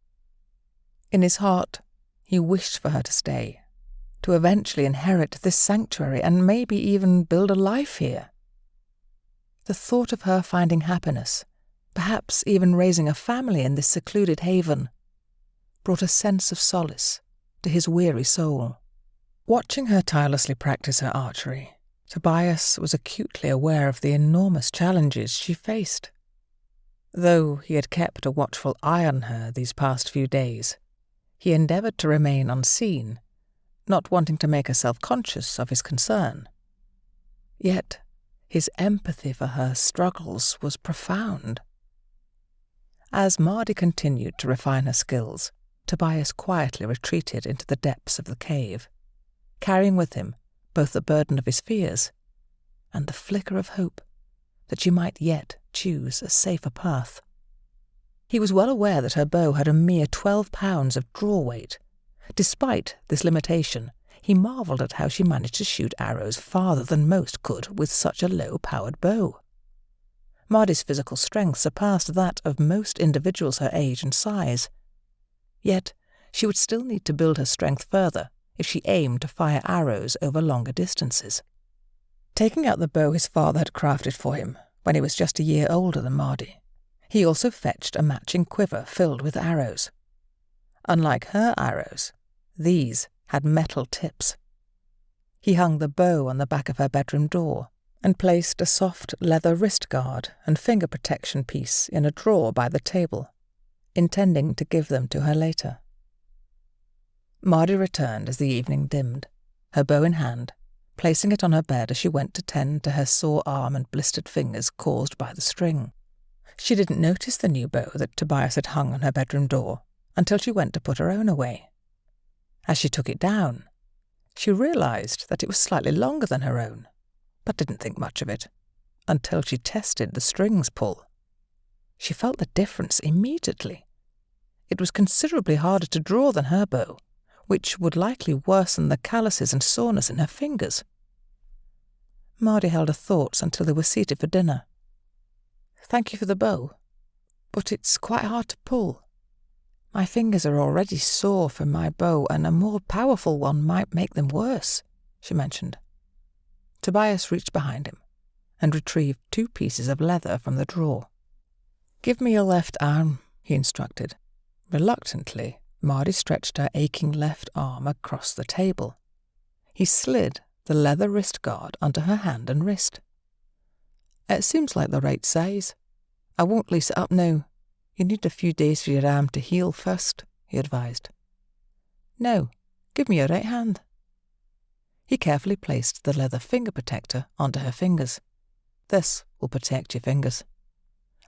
In his heart, he wished for her to stay, to eventually inherit this sanctuary and maybe even build a life here. The thought of her finding happiness, perhaps even raising a family in this secluded haven, brought a sense of solace to his weary soul. Watching her tirelessly practice her archery, Tobias was acutely aware of the enormous challenges she faced. Though he had kept a watchful eye on her these past few days, he endeavoured to remain unseen, not wanting to make her self-conscious of his concern. Yet his empathy for her struggles was profound. As Mardi continued to refine her skills, Tobias quietly retreated into the depths of the cave, carrying with him both the burden of his fears and the flicker of hope that she might yet choose a safer path. He was well aware that her bow had a mere 12 pounds of draw weight. Despite this limitation, he marvelled at how she managed to shoot arrows farther than most could with such a low-powered bow. Mardi's physical strength surpassed that of most individuals her age and size. Yet she would still need to build her strength further if she aimed to fire arrows over longer distances. Taking out the bow his father had crafted for him when he was just a year older than Mardi, he also fetched a matching quiver filled with arrows. Unlike her arrows, these had metal tips. He hung the bow on the back of her bedroom door and placed a soft leather wrist guard and finger protection piece in a drawer by the table, intending to give them to her later. Mardi returned as the evening dimmed, her bow in hand, placing it on her bed as she went to tend to her sore arm and blistered fingers caused by the string. She didn't notice the new bow that Tobias had hung on her bedroom door until she went to put her own away. As she took it down, she realised that it was slightly longer than her own, but didn't think much of it until she tested the string's pull. She felt the difference immediately. It was considerably harder to draw than her bow, which would likely worsen the calluses and soreness in her fingers. Mardi held her thoughts until they were seated for dinner. "Thank you for the bow, but it's quite hard to pull. My fingers are already sore from my bow, and a more powerful one might make them worse," she mentioned. Tobias reached behind him and retrieved 2 pieces of leather from the drawer. "Give me your left arm," he instructed. Reluctantly, Mardi stretched her aching left arm across the table. He slid the leather wrist guard onto her hand and wrist. "It seems like the right size. I won't lace it up now. You need a few days for your arm to heal first," he advised. "Now, give me your right hand." He carefully placed the leather finger protector onto her fingers. "This will protect your fingers.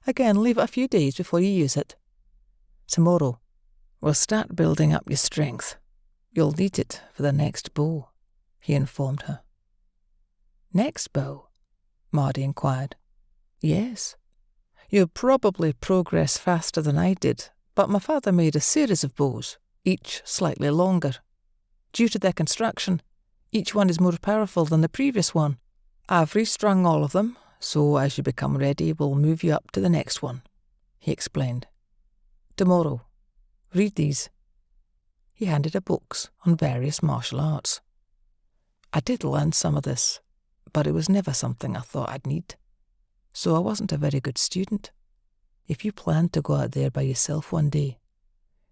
Again, leave it a few days before you use it. Tomorrow, we'll start building up your strength. You'll need it for the next bow," he informed her. "Next bow?" Mardi inquired. "Yes. You'll probably progress faster than I did, but my father made a series of bows, each slightly longer. Due to their construction, each one is more powerful than the previous one. I've restrung all of them, so as you become ready, we'll move you up to the next one," he explained. "Tomorrow, read these." He handed her books on various martial arts. "I did learn some of this, but it was never something I thought I'd need. So I wasn't a very good student. If you plan to go out there by yourself one day,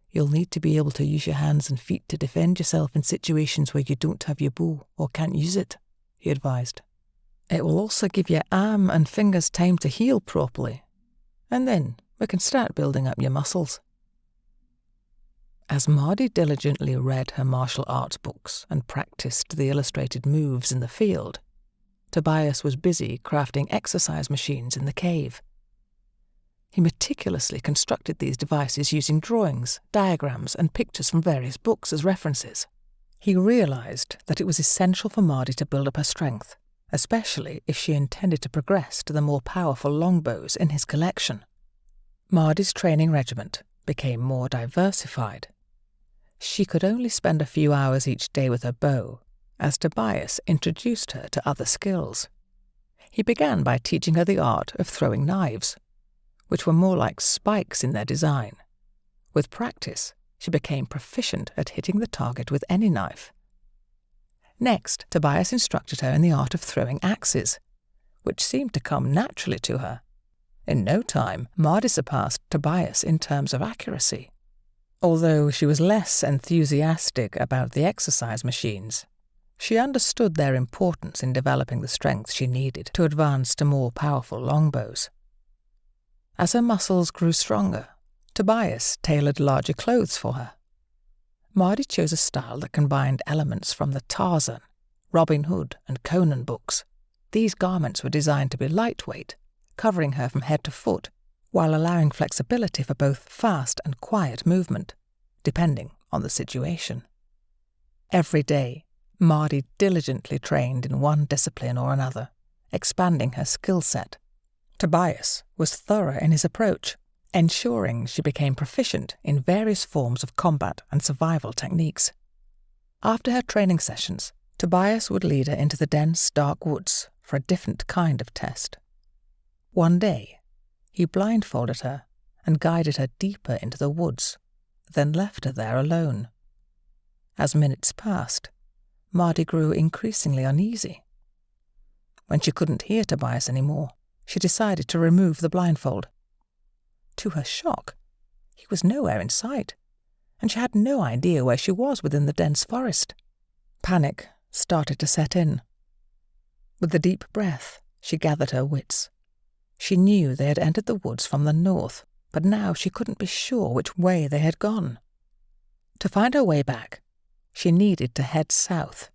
you'll need to be able to use your hands and feet to defend yourself in situations where you don't have your bow or can't use it," he advised. "It will also give your arm and fingers time to heal properly, and then we can start building up your muscles." As Mardi diligently read her martial arts books and practiced the illustrated moves in the field, Tobias was busy crafting exercise machines in the cave. He meticulously constructed these devices using drawings, diagrams, and pictures from various books as references. He realized that it was essential for Mardi to build up her strength, especially if she intended to progress to the more powerful longbows in his collection. Mardi's training regiment became more diversified. She could only spend a few hours each day with her bow, as Tobias introduced her to other skills. He began by teaching her the art of throwing knives, which were more like spikes in their design. With practice, she became proficient at hitting the target with any knife. Next, Tobias instructed her in the art of throwing axes, which seemed to come naturally to her. In no time, Mardi surpassed Tobias in terms of accuracy. Although she was less enthusiastic about the exercise machines, she understood their importance in developing the strength she needed to advance to more powerful longbows. As her muscles grew stronger, Tobias tailored larger clothes for her. Mardi chose a style that combined elements from the Tarzan, Robin Hood, and Conan books. These garments were designed to be lightweight, covering her from head to foot, while allowing flexibility for both fast and quiet movement, depending on the situation. Every day, Mardi diligently trained in one discipline or another, expanding her skill set. Tobias was thorough in his approach, ensuring she became proficient in various forms of combat and survival techniques. After her training sessions, Tobias would lead her into the dense, dark woods for a different kind of test. One day, he blindfolded her and guided her deeper into the woods, then left her there alone. As minutes passed, Mardi grew increasingly uneasy. When she couldn't hear Tobias anymore, she decided to remove the blindfold. To her shock, he was nowhere in sight, and she had no idea where she was within the dense forest. Panic started to set in. With a deep breath, she gathered her wits. She knew they had entered the woods from the north, but now she couldn't be sure which way they had gone. To find her way back, she needed to head south,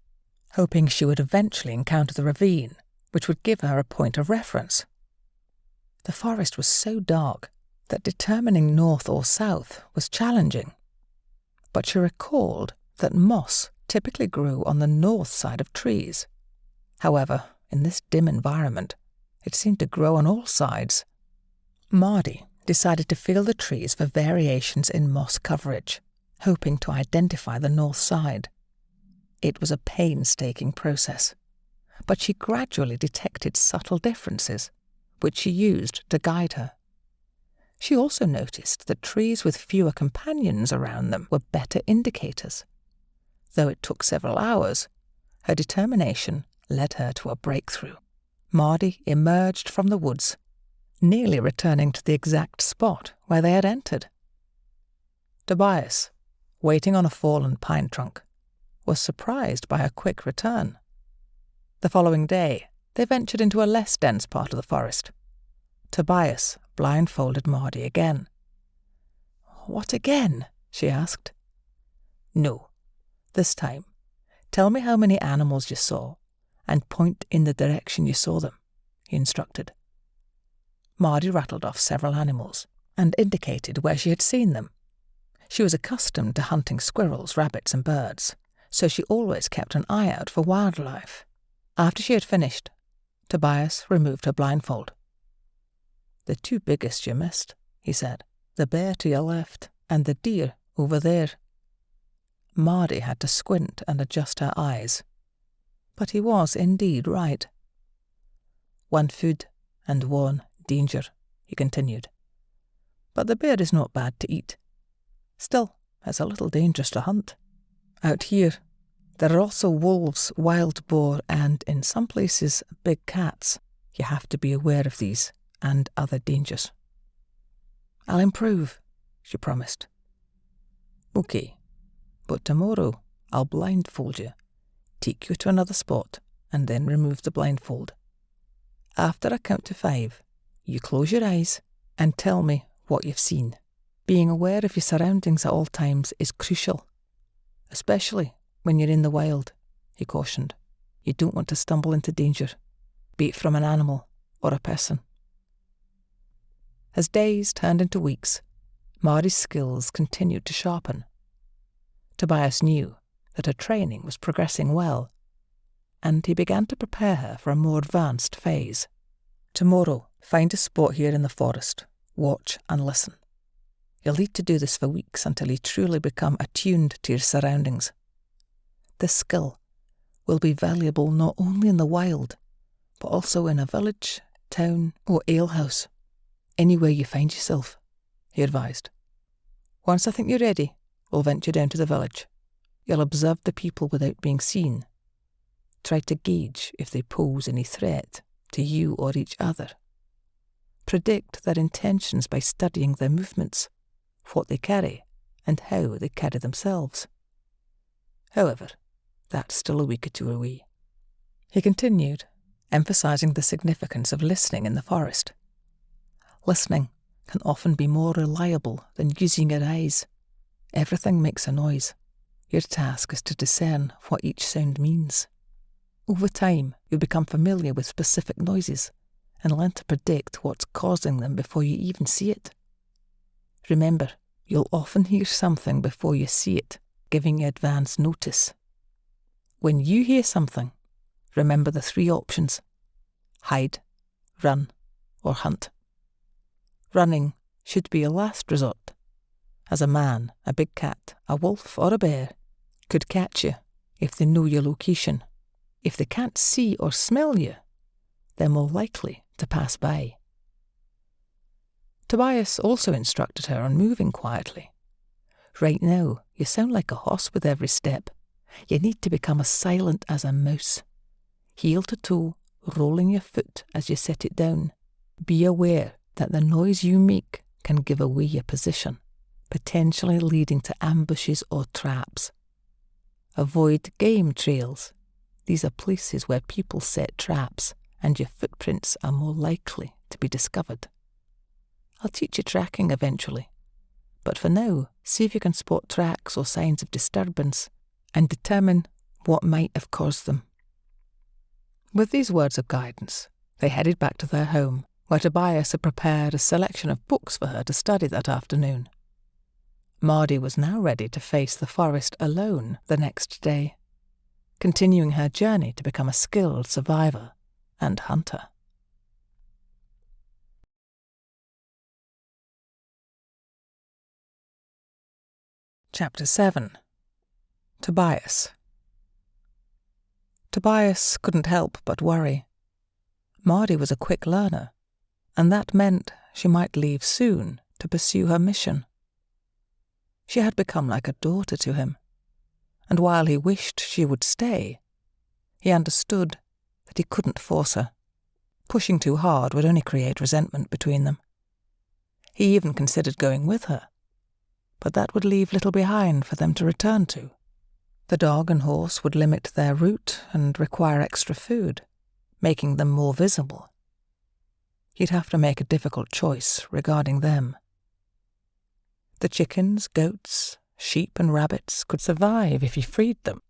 hoping she would eventually encounter the ravine, which would give her a point of reference. The forest was so dark that determining north or south was challenging, but she recalled that moss typically grew on the north side of trees. However, in this dim environment, it seemed to grow on all sides. Mardi decided to feel the trees for variations in moss coverage, hoping to identify the north side. It was a painstaking process, but she gradually detected subtle differences, which she used to guide her. She also noticed that trees with fewer companions around them were better indicators. Though it took several hours, her determination led her to a breakthrough. Mardi emerged from the woods, nearly returning to the exact spot where they had entered. Tobias, waiting on a fallen pine trunk, was surprised by her quick return. The following day, they ventured into a less dense part of the forest. Tobias blindfolded Mardi again. "What again?" she asked. "No, this time, tell me how many animals you saw, and point in the direction you saw them," he instructed. Mardi rattled off several animals and indicated where she had seen them. She was accustomed to hunting squirrels, rabbits, and birds, so she always kept an eye out for wildlife. After she had finished, Tobias removed her blindfold. "The two biggest you missed," he said, "the bear to your left and the deer over there." Mardi had to squint and adjust her eyes, but he was indeed right. "One food and one danger," he continued. "But the bear is not bad to eat. Still, it's a little dangerous to hunt. Out here, there are also wolves, wild boar, and, in some places, big cats. You have to be aware of these and other dangers." "I'll improve," she promised. "Okay, but tomorrow I'll blindfold you, take you to another spot, and then remove the blindfold. After I count to 5, you close your eyes and tell me what you've seen. Being aware of your surroundings at all times is crucial, especially when you're in the wild," he cautioned. "You don't want to stumble into danger, be it from an animal or a person." As days turned into weeks, Mardi's skills continued to sharpen. Tobias knew that her training was progressing well, and he began to prepare her for a more advanced phase. "Tomorrow, find a spot here in the forest, watch and listen. You'll need to do this for weeks until you truly become attuned to your surroundings. This skill will be valuable not only in the wild, but also in a village, town, or alehouse. Anywhere you find yourself," he advised. "Once I think you're ready, we'll venture down to the village. You'll observe the people without being seen. Try to gauge if they pose any threat to you or each other. Predict their intentions by studying their movements, what they carry, and how they carry themselves. However, that's still a week or two away." He continued, emphasizing the significance of listening in the forest. Listening can often be more reliable than using your eyes. Everything makes a noise. Your task is to discern what each sound means. Over time, you'll become familiar with specific noises and learn to predict what's causing them before you even see it. Remember, you'll often hear something before you see it, giving you advance notice. When you hear something, remember the 3 options: hide, run, or hunt. Running should be a last resort, as a man, a big cat, a wolf, or a bear could catch you if they know your location. If they can't see or smell you, they're more likely to pass by. Tobias also instructed her on moving quietly. Right now, you sound like a horse with every step. You need to become as silent as a mouse. Heel to toe, rolling your foot as you set it down. Be aware that the noise you make can give away your position, potentially leading to ambushes or traps. Avoid game trails. These are places where people set traps, and your footprints are more likely to be discovered. I'll teach you tracking eventually, but for now, see if you can spot tracks or signs of disturbance and determine what might have caused them. With these words of guidance, they headed back to their home, where Tobias had prepared a selection of books for her to study that afternoon. Mardi was now ready to face the forest alone the next day, continuing her journey to become a skilled survivor and hunter. Chapter 7. Tobias. Tobias couldn't help but worry. Mardi was a quick learner, and that meant she might leave soon to pursue her mission. She had become like a daughter to him, and while he wished she would stay, he understood that he couldn't force her. Pushing too hard would only create resentment between them. He even considered going with her, but that would leave little behind for them to return to. The dog and horse would limit their route and require extra food, making them more visible. He'd have to make a difficult choice regarding them. The chickens, goats, sheep and rabbits could survive if he freed them,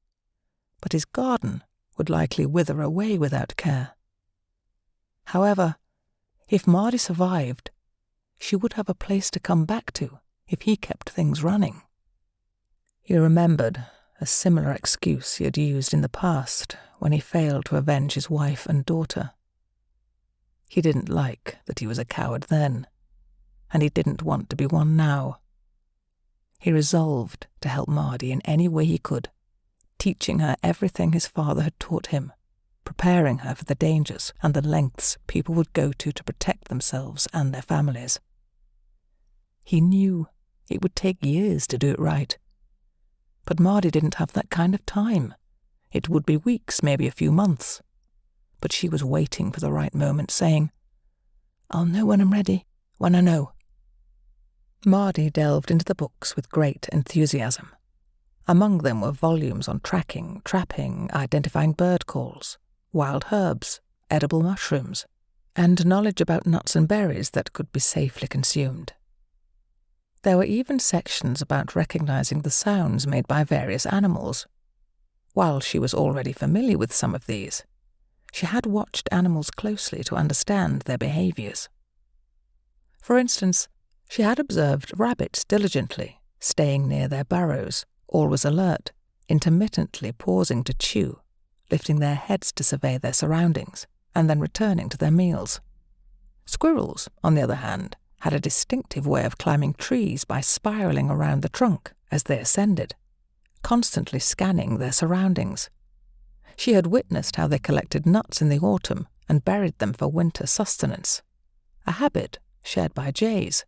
but his garden would likely wither away without care. However, if Mardi survived, she would have a place to come back to if he kept things running. He remembered a similar excuse he had used in the past when he failed to avenge his wife and daughter. He didn't like that he was a coward then, and he didn't want to be one now. He resolved to help Mardi in any way he could, teaching her everything his father had taught him, preparing her for the dangers and the lengths people would go to protect themselves and their families. He knew it would take years to do it right, but Mardi didn't have that kind of time. It would be weeks, maybe a few months. But she was waiting for the right moment, saying, "I'll know when I'm ready, when I know." Mardi delved into the books with great enthusiasm. Among them were volumes on tracking, trapping, identifying bird calls, wild herbs, edible mushrooms, and knowledge about nuts and berries that could be safely consumed. There were even sections about recognizing the sounds made by various animals. While she was already familiar with some of these, she had watched animals closely to understand their behaviors. For instance, she had observed rabbits diligently, staying near their burrows, always alert, intermittently pausing to chew, lifting their heads to survey their surroundings, and then returning to their meals. Squirrels, on the other hand, had a distinctive way of climbing trees by spiraling around the trunk as they ascended, constantly scanning their surroundings. She had witnessed how they collected nuts in the autumn and buried them for winter sustenance, a habit shared by jays.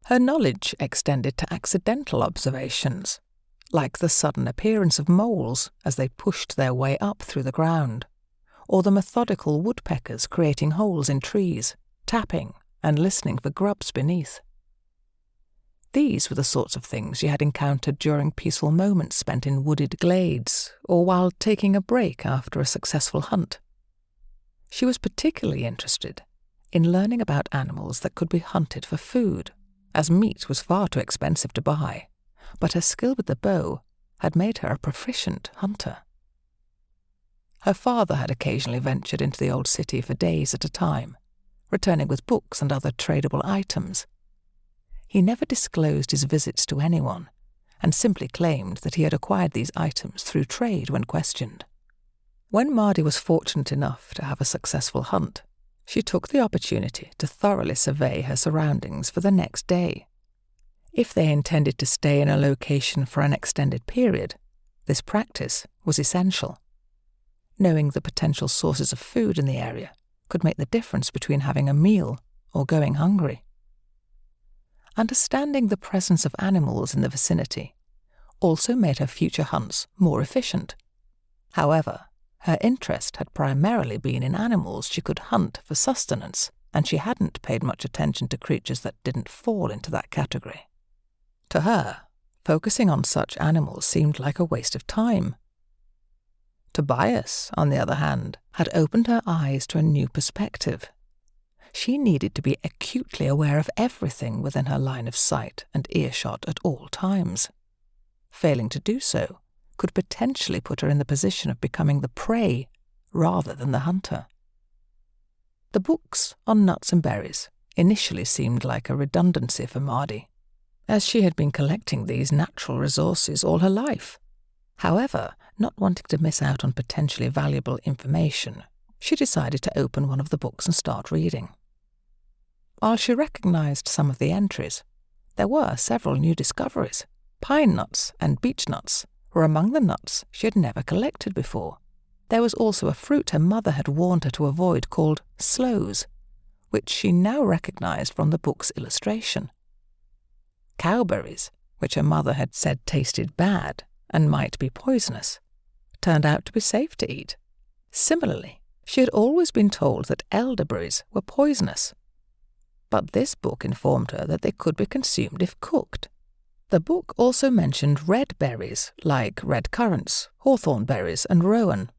Her knowledge extended to accidental observations, like the sudden appearance of moles as they pushed their way up through the ground, or the methodical woodpeckers creating holes in trees, tapping and listening for grubs beneath. These were the sorts of things she had encountered during peaceful moments spent in wooded glades or while taking a break after a successful hunt. She was particularly interested in learning about animals that could be hunted for food, as meat was far too expensive to buy, but her skill with the bow had made her a proficient hunter. Her father had occasionally ventured into the old city for days at a time, returning with books and other tradable items. He never disclosed his visits to anyone, and simply claimed that he had acquired these items through trade when questioned. When Mardi was fortunate enough to have a successful hunt, she took the opportunity to thoroughly survey her surroundings for the next day. If they intended to stay in a location for an extended period, this practice was essential. Knowing the potential sources of food in the area could make the difference between having a meal or going hungry. Understanding the presence of animals in the vicinity also made her future hunts more efficient. However, her interest had primarily been in animals she could hunt for sustenance, and she hadn't paid much attention to creatures that didn't fall into that category. To her, focusing on such animals seemed like a waste of time. Tobias, on the other hand, had opened her eyes to a new perspective. She needed to be acutely aware of everything within her line of sight and earshot at all times. Failing to do so could potentially put her in the position of becoming the prey rather than the hunter. The books on nuts and berries initially seemed like a redundancy for Mardi, as she had been collecting these natural resources all her life. However, not wanting to miss out on potentially valuable information, she decided to open one of the books and start reading. While she recognized some of the entries, there were several new discoveries. Pine nuts and beech nuts were among the nuts she had never collected before. There was also a fruit her mother had warned her to avoid called sloes, which she now recognized from the book's illustration. Cowberries, which her mother had said tasted bad and might be poisonous, turned out to be safe to eat. Similarly, she had always been told that elderberries were poisonous, but this book informed her that they could be consumed if cooked. The book also mentioned red berries like red currants, hawthorn berries, and rowan,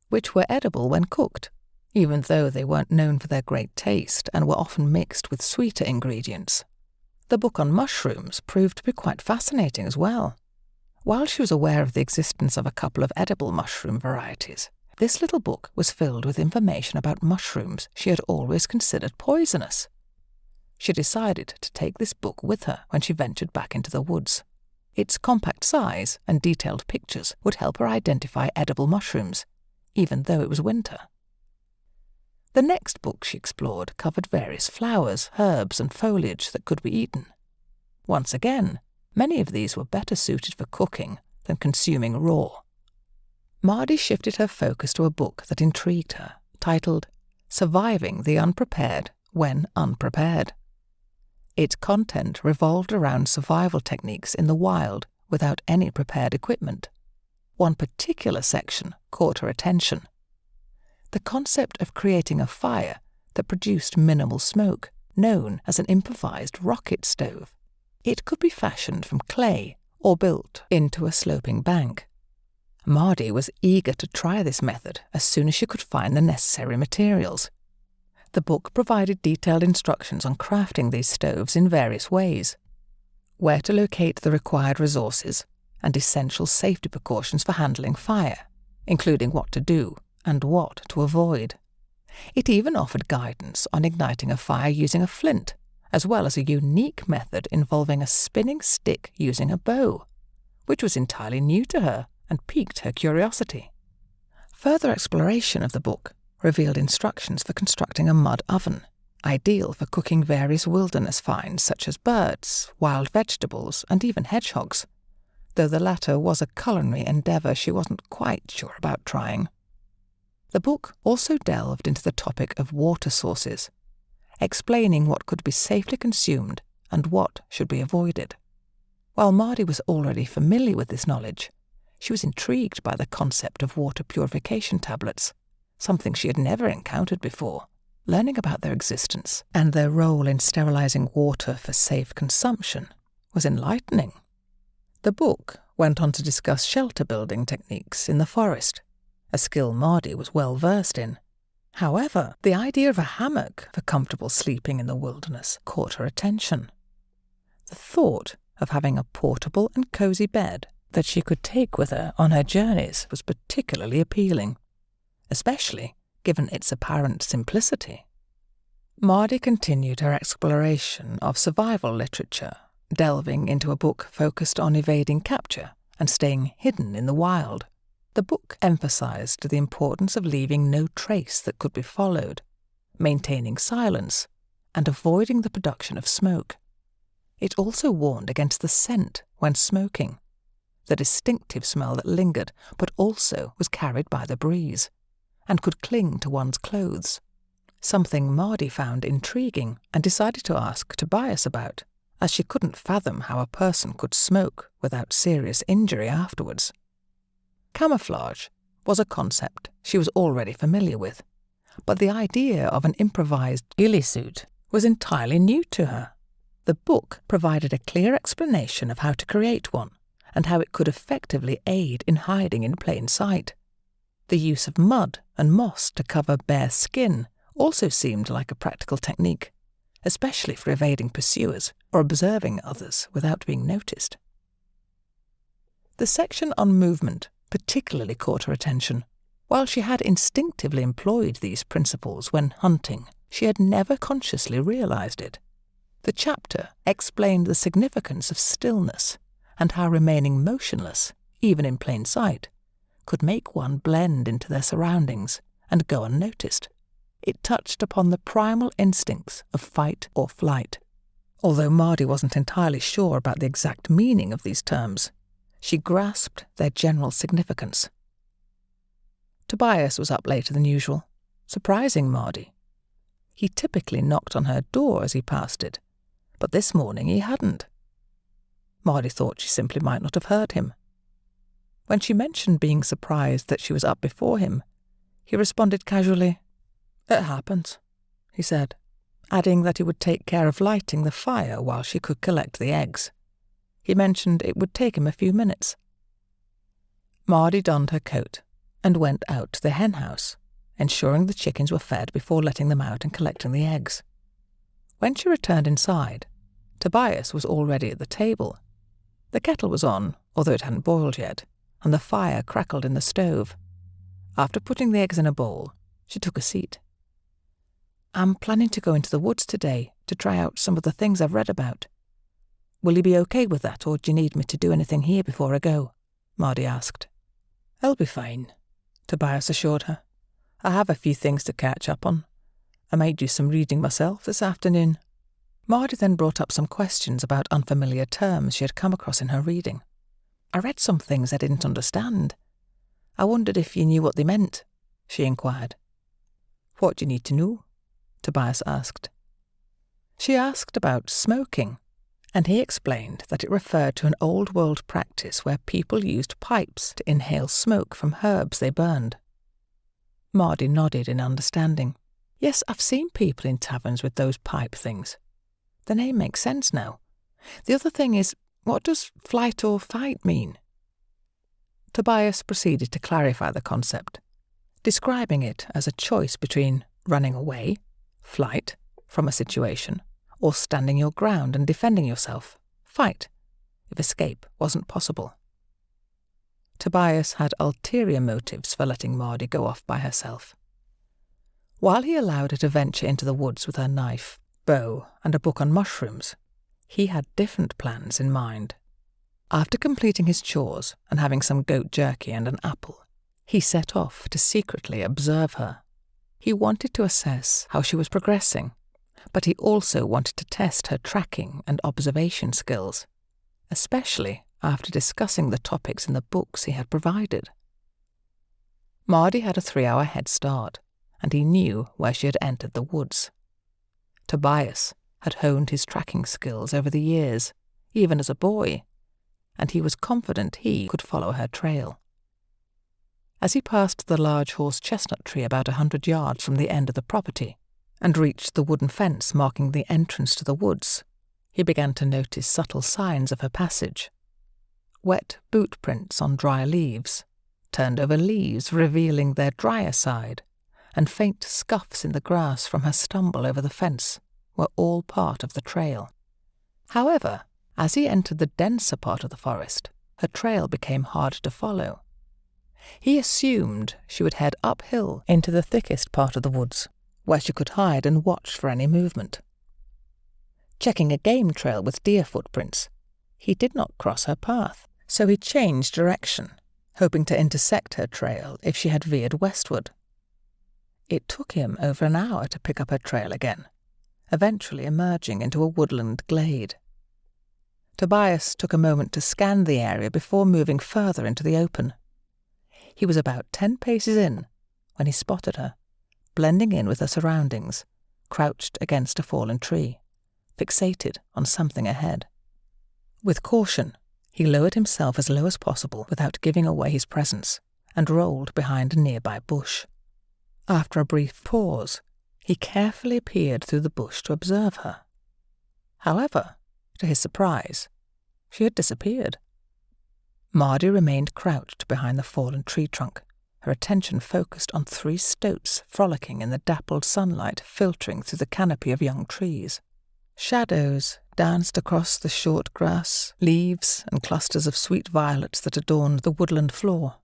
which were edible when cooked, even though they weren't known for their great taste and were often mixed with sweeter ingredients. The book on mushrooms proved to be quite fascinating as well. While she was aware of the existence of a couple of edible mushroom varieties, this little book was filled with information about mushrooms she had always considered poisonous. She decided to take this book with her when she ventured back into the woods. Its compact size and detailed pictures would help her identify edible mushrooms, even though it was winter. The next book she explored covered various flowers, herbs, and foliage that could be eaten. Once again, many of these were better suited for cooking than consuming raw. Mardi shifted her focus to a book that intrigued her, titled Surviving the Unprepared When Unprepared. Its content revolved around survival techniques in the wild without any prepared equipment. One particular section caught her attention: the concept of creating a fire that produced minimal smoke, known as an improvised rocket stove. It could be fashioned from clay or built into a sloping bank. Mardi was eager to try this method as soon as she could find the necessary materials. The book provided detailed instructions on crafting these stoves in various ways, where to locate the required resources, and essential safety precautions for handling fire, including what to do and what to avoid. It even offered guidance on igniting a fire using a flint, as well as a unique method involving a spinning stick using a bow, which was entirely new to her and piqued her curiosity. Further exploration of the book revealed instructions for constructing a mud oven, ideal for cooking various wilderness finds such as birds, wild vegetables, and even hedgehogs, though the latter was a culinary endeavour she wasn't quite sure about trying. The book also delved into the topic of water sources, explaining what could be safely consumed and what should be avoided. While Mardi was already familiar with this knowledge, she was intrigued by the concept of water purification tablets, something she had never encountered before. Learning about their existence and their role in sterilizing water for safe consumption was enlightening. The book went on to discuss shelter building techniques in the forest, a skill Mardi was well versed in. However, the idea of a hammock for comfortable sleeping in the wilderness caught her attention. The thought of having a portable and cosy bed that she could take with her on her journeys was particularly appealing, especially given its apparent simplicity. Mardi continued her exploration of survival literature, delving into a book focused on evading capture and staying hidden in the wild. The book emphasized the importance of leaving no trace that could be followed, maintaining silence, and avoiding the production of smoke. It also warned against the scent when smoking, the distinctive smell that lingered but also was carried by the breeze, and could cling to one's clothes, something Mardi found intriguing and decided to ask Tobias about, as she couldn't fathom how a person could smoke without serious injury afterwards. Camouflage was a concept she was already familiar with, but the idea of an improvised ghillie suit was entirely new to her. The book provided a clear explanation of how to create one and how it could effectively aid in hiding in plain sight. The use of mud and moss to cover bare skin also seemed like a practical technique, especially for evading pursuers or observing others without being noticed. The section on movement particularly caught her attention. While she had instinctively employed these principles when hunting, she had never consciously realized it. The chapter explained the significance of stillness and how remaining motionless, even in plain sight, could make one blend into their surroundings and go unnoticed. It touched upon the primal instincts of fight or flight. Although Mardi wasn't entirely sure about the exact meaning of these terms, she grasped their general significance. Tobias was up later than usual, surprising Mardi. He typically knocked on her door as he passed it, but this morning he hadn't. Mardi thought she simply might not have heard him. When she mentioned being surprised that she was up before him, he responded casually, "It happens," he said, adding that he would take care of lighting the fire while she could collect the eggs. He mentioned it would take him a few minutes. Mardi donned her coat and went out to the hen house, ensuring the chickens were fed before letting them out and collecting the eggs. When she returned inside, Tobias was already at the table. The kettle was on, although it hadn't boiled yet, and the fire crackled in the stove. After putting the eggs in a bowl, she took a seat. "I'm planning to go into the woods today to try out some of the things I've read about. Will you be okay with that, or do you need me to do anything here before I go?" Mardi asked. "I'll be fine," Tobias assured her. "I have a few things to catch up on. I might do some reading myself this afternoon." Mardi then brought up some questions about unfamiliar terms she had come across in her reading. "I read some things I didn't understand. I wondered if you knew what they meant," she inquired. "What do you need to know?" Tobias asked. She asked about smoking, and he explained that it referred to an old-world practice where people used pipes to inhale smoke from herbs they burned. Mardi nodded in understanding. "Yes, I've seen people in taverns with those pipe things. The name makes sense now. The other thing is, what does flight or fight mean?" Tobias proceeded to clarify the concept, describing it as a choice between running away, flight, from a situation, or standing your ground and defending yourself, fight, if escape wasn't possible. Tobias had ulterior motives for letting Mardi go off by herself. While he allowed her to venture into the woods with her knife, bow, and a book on mushrooms, he had different plans in mind. After completing his chores and having some goat jerky and an apple, he set off to secretly observe her. He wanted to assess how she was progressing, but he also wanted to test her tracking and observation skills, especially after discussing the topics in the books he had provided. Mardi had a 3-hour head start, and he knew where she had entered the woods. Tobias had honed his tracking skills over the years, even as a boy, and he was confident he could follow her trail. As he passed the large horse chestnut tree about 100 yards from the end of the property, and reached the wooden fence marking the entrance to the woods, he began to notice subtle signs of her passage. Wet boot prints on dry leaves, turned over leaves revealing their drier side, and faint scuffs in the grass from her stumble over the fence were all part of the trail. However, as he entered the denser part of the forest, her trail became hard to follow. He assumed she would head uphill into the thickest part of the woods, where she could hide and watch for any movement. Checking a game trail with deer footprints, he did not cross her path, so he changed direction, hoping to intersect her trail if she had veered westward. It took him over an hour to pick up her trail again, eventually emerging into a woodland glade. Tobias took a moment to scan the area before moving further into the open. He was about 10 paces in when he spotted her, blending in with her surroundings, crouched against a fallen tree, fixated on something ahead. With caution, he lowered himself as low as possible without giving away his presence, and rolled behind a nearby bush. After a brief pause, he carefully peered through the bush to observe her. However, to his surprise, she had disappeared. Mardi remained crouched behind the fallen tree trunk, her attention focused on 3 stoats frolicking in the dappled sunlight filtering through the canopy of young trees. Shadows danced across the short grass, leaves, and clusters of sweet violets that adorned the woodland floor.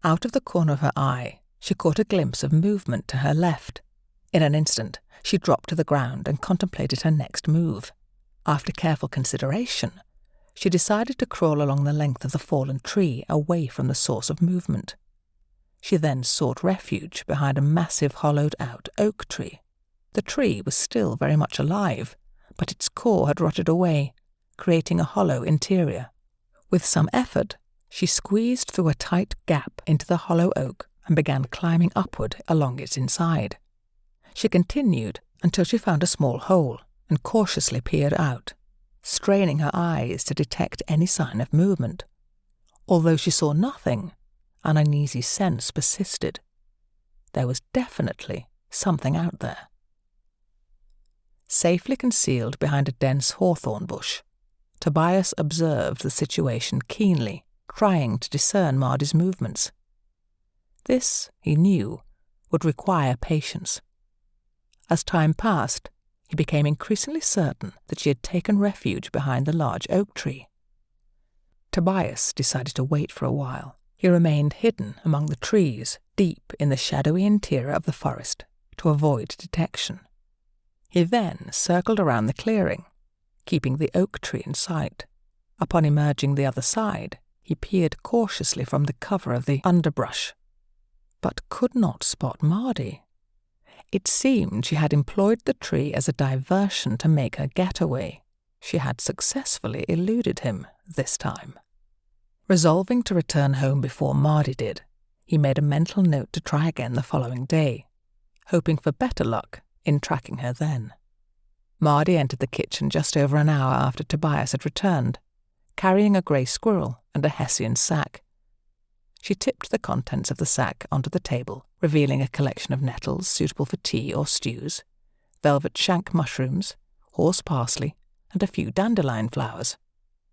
Out of the corner of her eye, she caught a glimpse of movement to her left. In an instant, she dropped to the ground and contemplated her next move. After careful consideration, she decided to crawl along the length of the fallen tree away from the source of movement. She then sought refuge behind a massive hollowed-out oak tree. The tree was still very much alive, but its core had rotted away, creating a hollow interior. With some effort, she squeezed through a tight gap into the hollow oak and began climbing upward along its inside. She continued until she found a small hole and cautiously peered out, straining her eyes to detect any sign of movement. Although she saw nothing, an uneasy sense persisted. There was definitely something out there. Safely concealed behind a dense hawthorn bush, Tobias observed the situation keenly, trying to discern Mardi's movements. This, he knew, would require patience. As time passed, he became increasingly certain that she had taken refuge behind the large oak tree. Tobias decided to wait for a while. He remained hidden among the trees, deep in the shadowy interior of the forest, to avoid detection. He then circled around the clearing, keeping the oak tree in sight. Upon emerging the other side, he peered cautiously from the cover of the underbrush, but could not spot Mardi. It seemed she had employed the tree as a diversion to make her getaway. She had successfully eluded him this time. Resolving to return home before Mardi did, he made a mental note to try again the following day, hoping for better luck in tracking her then. Mardi entered the kitchen just over an hour after Tobias had returned, carrying a grey squirrel and a Hessian sack. She tipped the contents of the sack onto the table, revealing a collection of nettles suitable for tea or stews, velvet shank mushrooms, horse parsley, and a few dandelion flowers.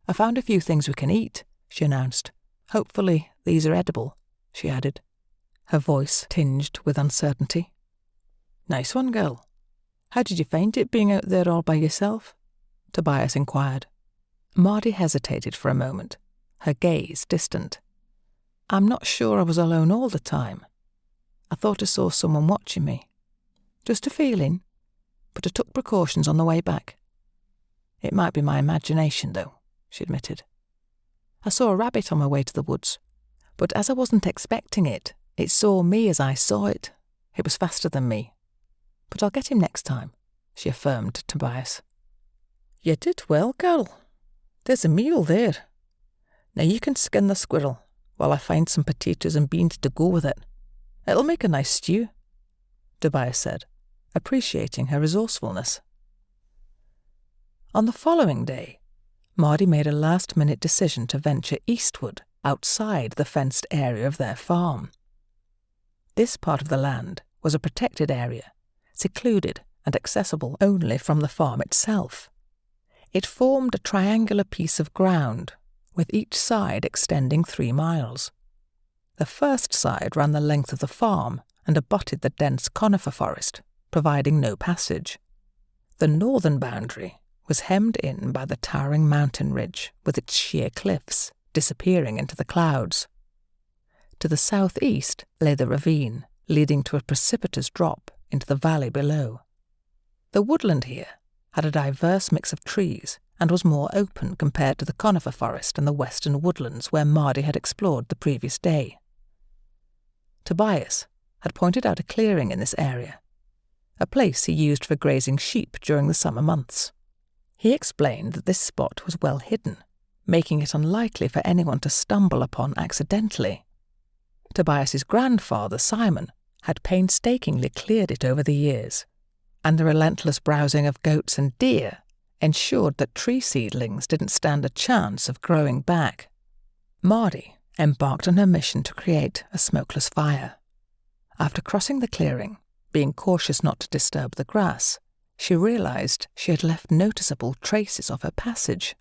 "I found a few things we can eat," she announced. "Hopefully these are edible," she added, her voice tinged with uncertainty. "Nice one, girl. How did you find it being out there all by yourself?" Tobias inquired. Mardi hesitated for a moment, her gaze distant. "I'm not sure I was alone all the time. I thought I saw someone watching me. Just a feeling, but I took precautions on the way back. It might be my imagination, though," she admitted. "I saw a rabbit on my way to the woods, but as I wasn't expecting it, it saw me as I saw it. It was faster than me. But I'll get him next time," she affirmed to Tobias. "You did well, girl. There's a meal there. Now you can skin the squirrel while I find some potatoes and beans to go with it. It'll make a nice stew," Tobias said, appreciating her resourcefulness. On the following day, Mardi made a last-minute decision to venture eastward outside the fenced area of their farm. This part of the land was a protected area, secluded and accessible only from the farm itself. It formed a triangular piece of ground, with each side extending 3 miles. The first side ran the length of the farm and abutted the dense conifer forest, providing no passage. The northern boundary was hemmed in by the towering mountain ridge with its sheer cliffs disappearing into the clouds. To the southeast lay the ravine, leading to a precipitous drop into the valley below. The woodland here had a diverse mix of trees and was more open compared to the conifer forest and the western woodlands where Mardi had explored the previous day. Tobias had pointed out a clearing in this area, a place he used for grazing sheep during the summer months. He explained that this spot was well hidden, making it unlikely for anyone to stumble upon accidentally. Tobias's grandfather, Simon, had painstakingly cleared it over the years, and the relentless browsing of goats and deer ensured that tree seedlings didn't stand a chance of growing back. Mardi embarked on her mission to create a smokeless fire. After crossing the clearing, being cautious not to disturb the grass, she realized she had left noticeable traces of her passage.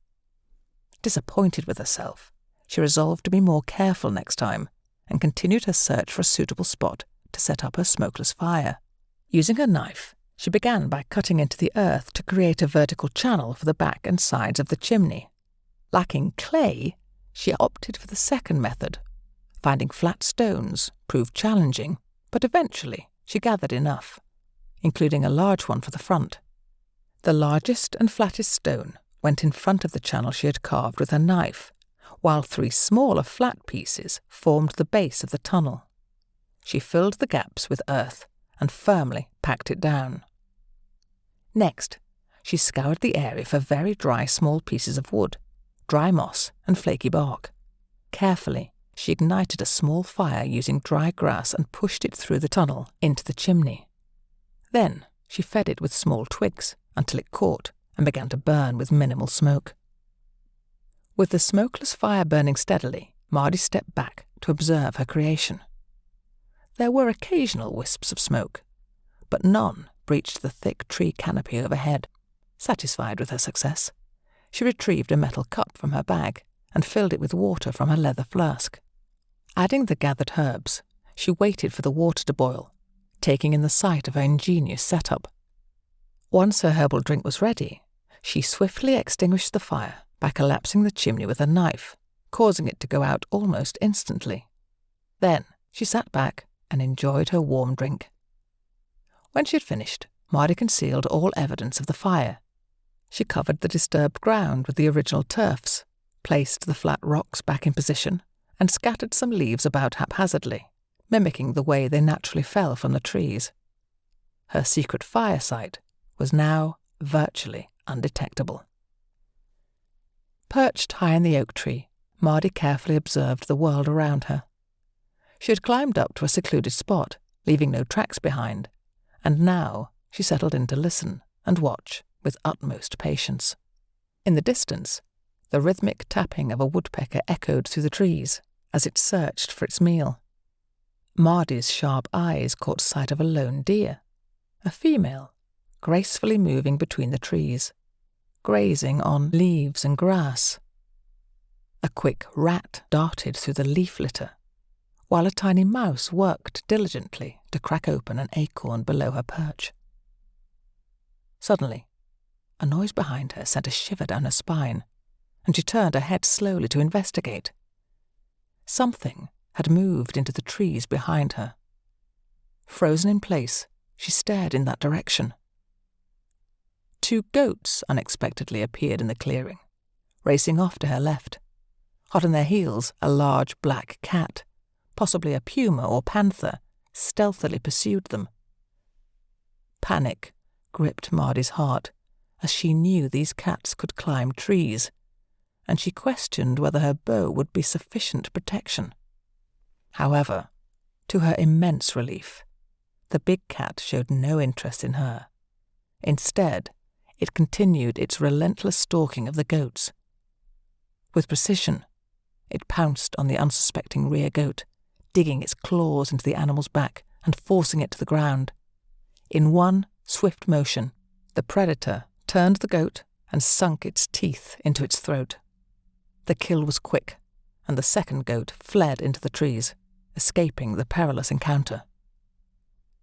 Disappointed with herself, she resolved to be more careful next time and continued her search for a suitable spot to set up her smokeless fire. Using her knife, she began by cutting into the earth to create a vertical channel for the back and sides of the chimney. Lacking clay, she opted for the second method. Finding flat stones proved challenging, but eventually she gathered enough, including a large one for the front. The largest and flattest stone went in front of the channel she had carved with her knife, while 3 smaller flat pieces formed the base of the tunnel. She filled the gaps with earth and firmly packed it down. Next, she scoured the area for very dry small pieces of wood, dry moss and flaky bark. Carefully, she ignited a small fire using dry grass and pushed it through the tunnel into the chimney. Then she fed it with small twigs until it caught and began to burn with minimal smoke. With the smokeless fire burning steadily, Mardi stepped back to observe her creation. There were occasional wisps of smoke, but none breached the thick tree canopy overhead. Satisfied with her success, she retrieved a metal cup from her bag and filled it with water from her leather flask. Adding the gathered herbs, she waited for the water to boil, taking in the sight of her ingenious setup. Once her herbal drink was ready, she swiftly extinguished the fire by collapsing the chimney with her knife, causing it to go out almost instantly. Then she sat back and enjoyed her warm drink. When she had finished, Mardi concealed all evidence of the fire. She covered the disturbed ground with the original turfs, placed the flat rocks back in position, and scattered some leaves about haphazardly, mimicking the way they naturally fell from the trees. Her secret fire site was now virtually undetectable. Perched high in the oak tree, Mardi carefully observed the world around her. She had climbed up to a secluded spot, leaving no tracks behind, and now she settled in to listen and watch with utmost patience. In the distance, the rhythmic tapping of a woodpecker echoed through the trees as it searched for its meal. Mardi's sharp eyes caught sight of a lone deer, a female, gracefully moving between the trees, grazing on leaves and grass. A quick rat darted through the leaf litter, while a tiny mouse worked diligently to crack open an acorn below her perch. Suddenly, a noise behind her sent a shiver down her spine, and she turned her head slowly to investigate. Something had moved into the trees behind her. Frozen in place, she stared in that direction. 2 goats unexpectedly appeared in the clearing, racing off to her left. Hot on their heels, a large black cat, possibly a puma or panther, stealthily pursued them. Panic gripped Mardi's heart as she knew these cats could climb trees, and she questioned whether her bow would be sufficient protection. However, to her immense relief, the big cat showed no interest in her. Instead, it continued its relentless stalking of the goats. With precision, it pounced on the unsuspecting rear goat, digging its claws into the animal's back and forcing it to the ground. In one swift motion, the predator turned the goat and sunk its teeth into its throat. The kill was quick, and the second goat fled into the trees, escaping the perilous encounter.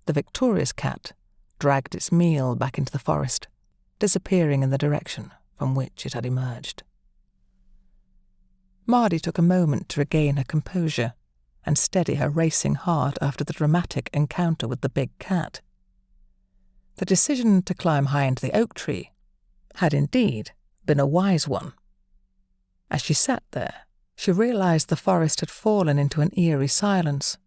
the victorious cat dragged its meal back into the forest, disappearing in the direction from which it had emerged. Mardi took a moment to regain her composure and steady her racing heart after the dramatic encounter with the big cat. The decision to climb high into the oak tree had indeed been a wise one. As she sat there, she realized the forest had fallen into an eerie silence.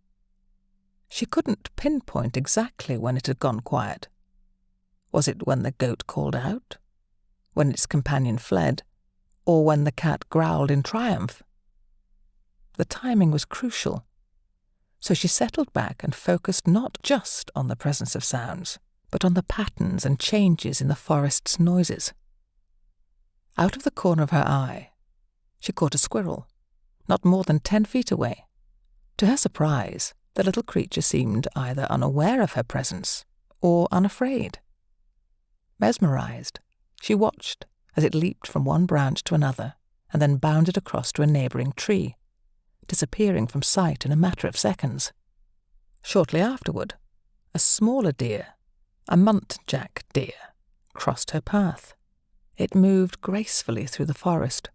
She couldn't pinpoint exactly when it had gone quiet. Was it when the goat called out? When its companion fled? Or when the cat growled in triumph? The timing was crucial, so she settled back and focused not just on the presence of sounds, but on the patterns and changes in the forest's noises. Out of the corner of her eye, she caught a squirrel, not more than 10 feet away. To her surprise, the little creature seemed either unaware of her presence or unafraid. Mesmerized, she watched as it leaped from one branch to another and then bounded across to a neighboring tree, disappearing from sight in a matter of seconds. Shortly afterward, a smaller deer, a muntjac deer, crossed her path. It moved gracefully through the forest,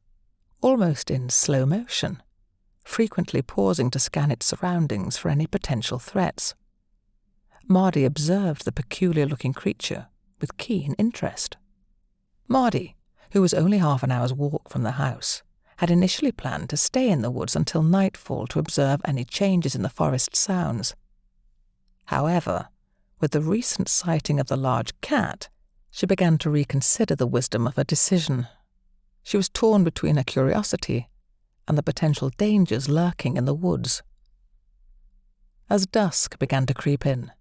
almost in slow motion, frequently pausing to scan its surroundings for any potential threats. Mardi observed the peculiar-looking creature with keen interest. Mardi, who was only half an hour's walk from the house, had initially planned to stay in the woods until nightfall to observe any changes in the forest sounds. However, with the recent sighting of the large cat, she began to reconsider the wisdom of her decision. She was torn between her curiosity and the potential dangers lurking in the woods. As dusk began to creep in,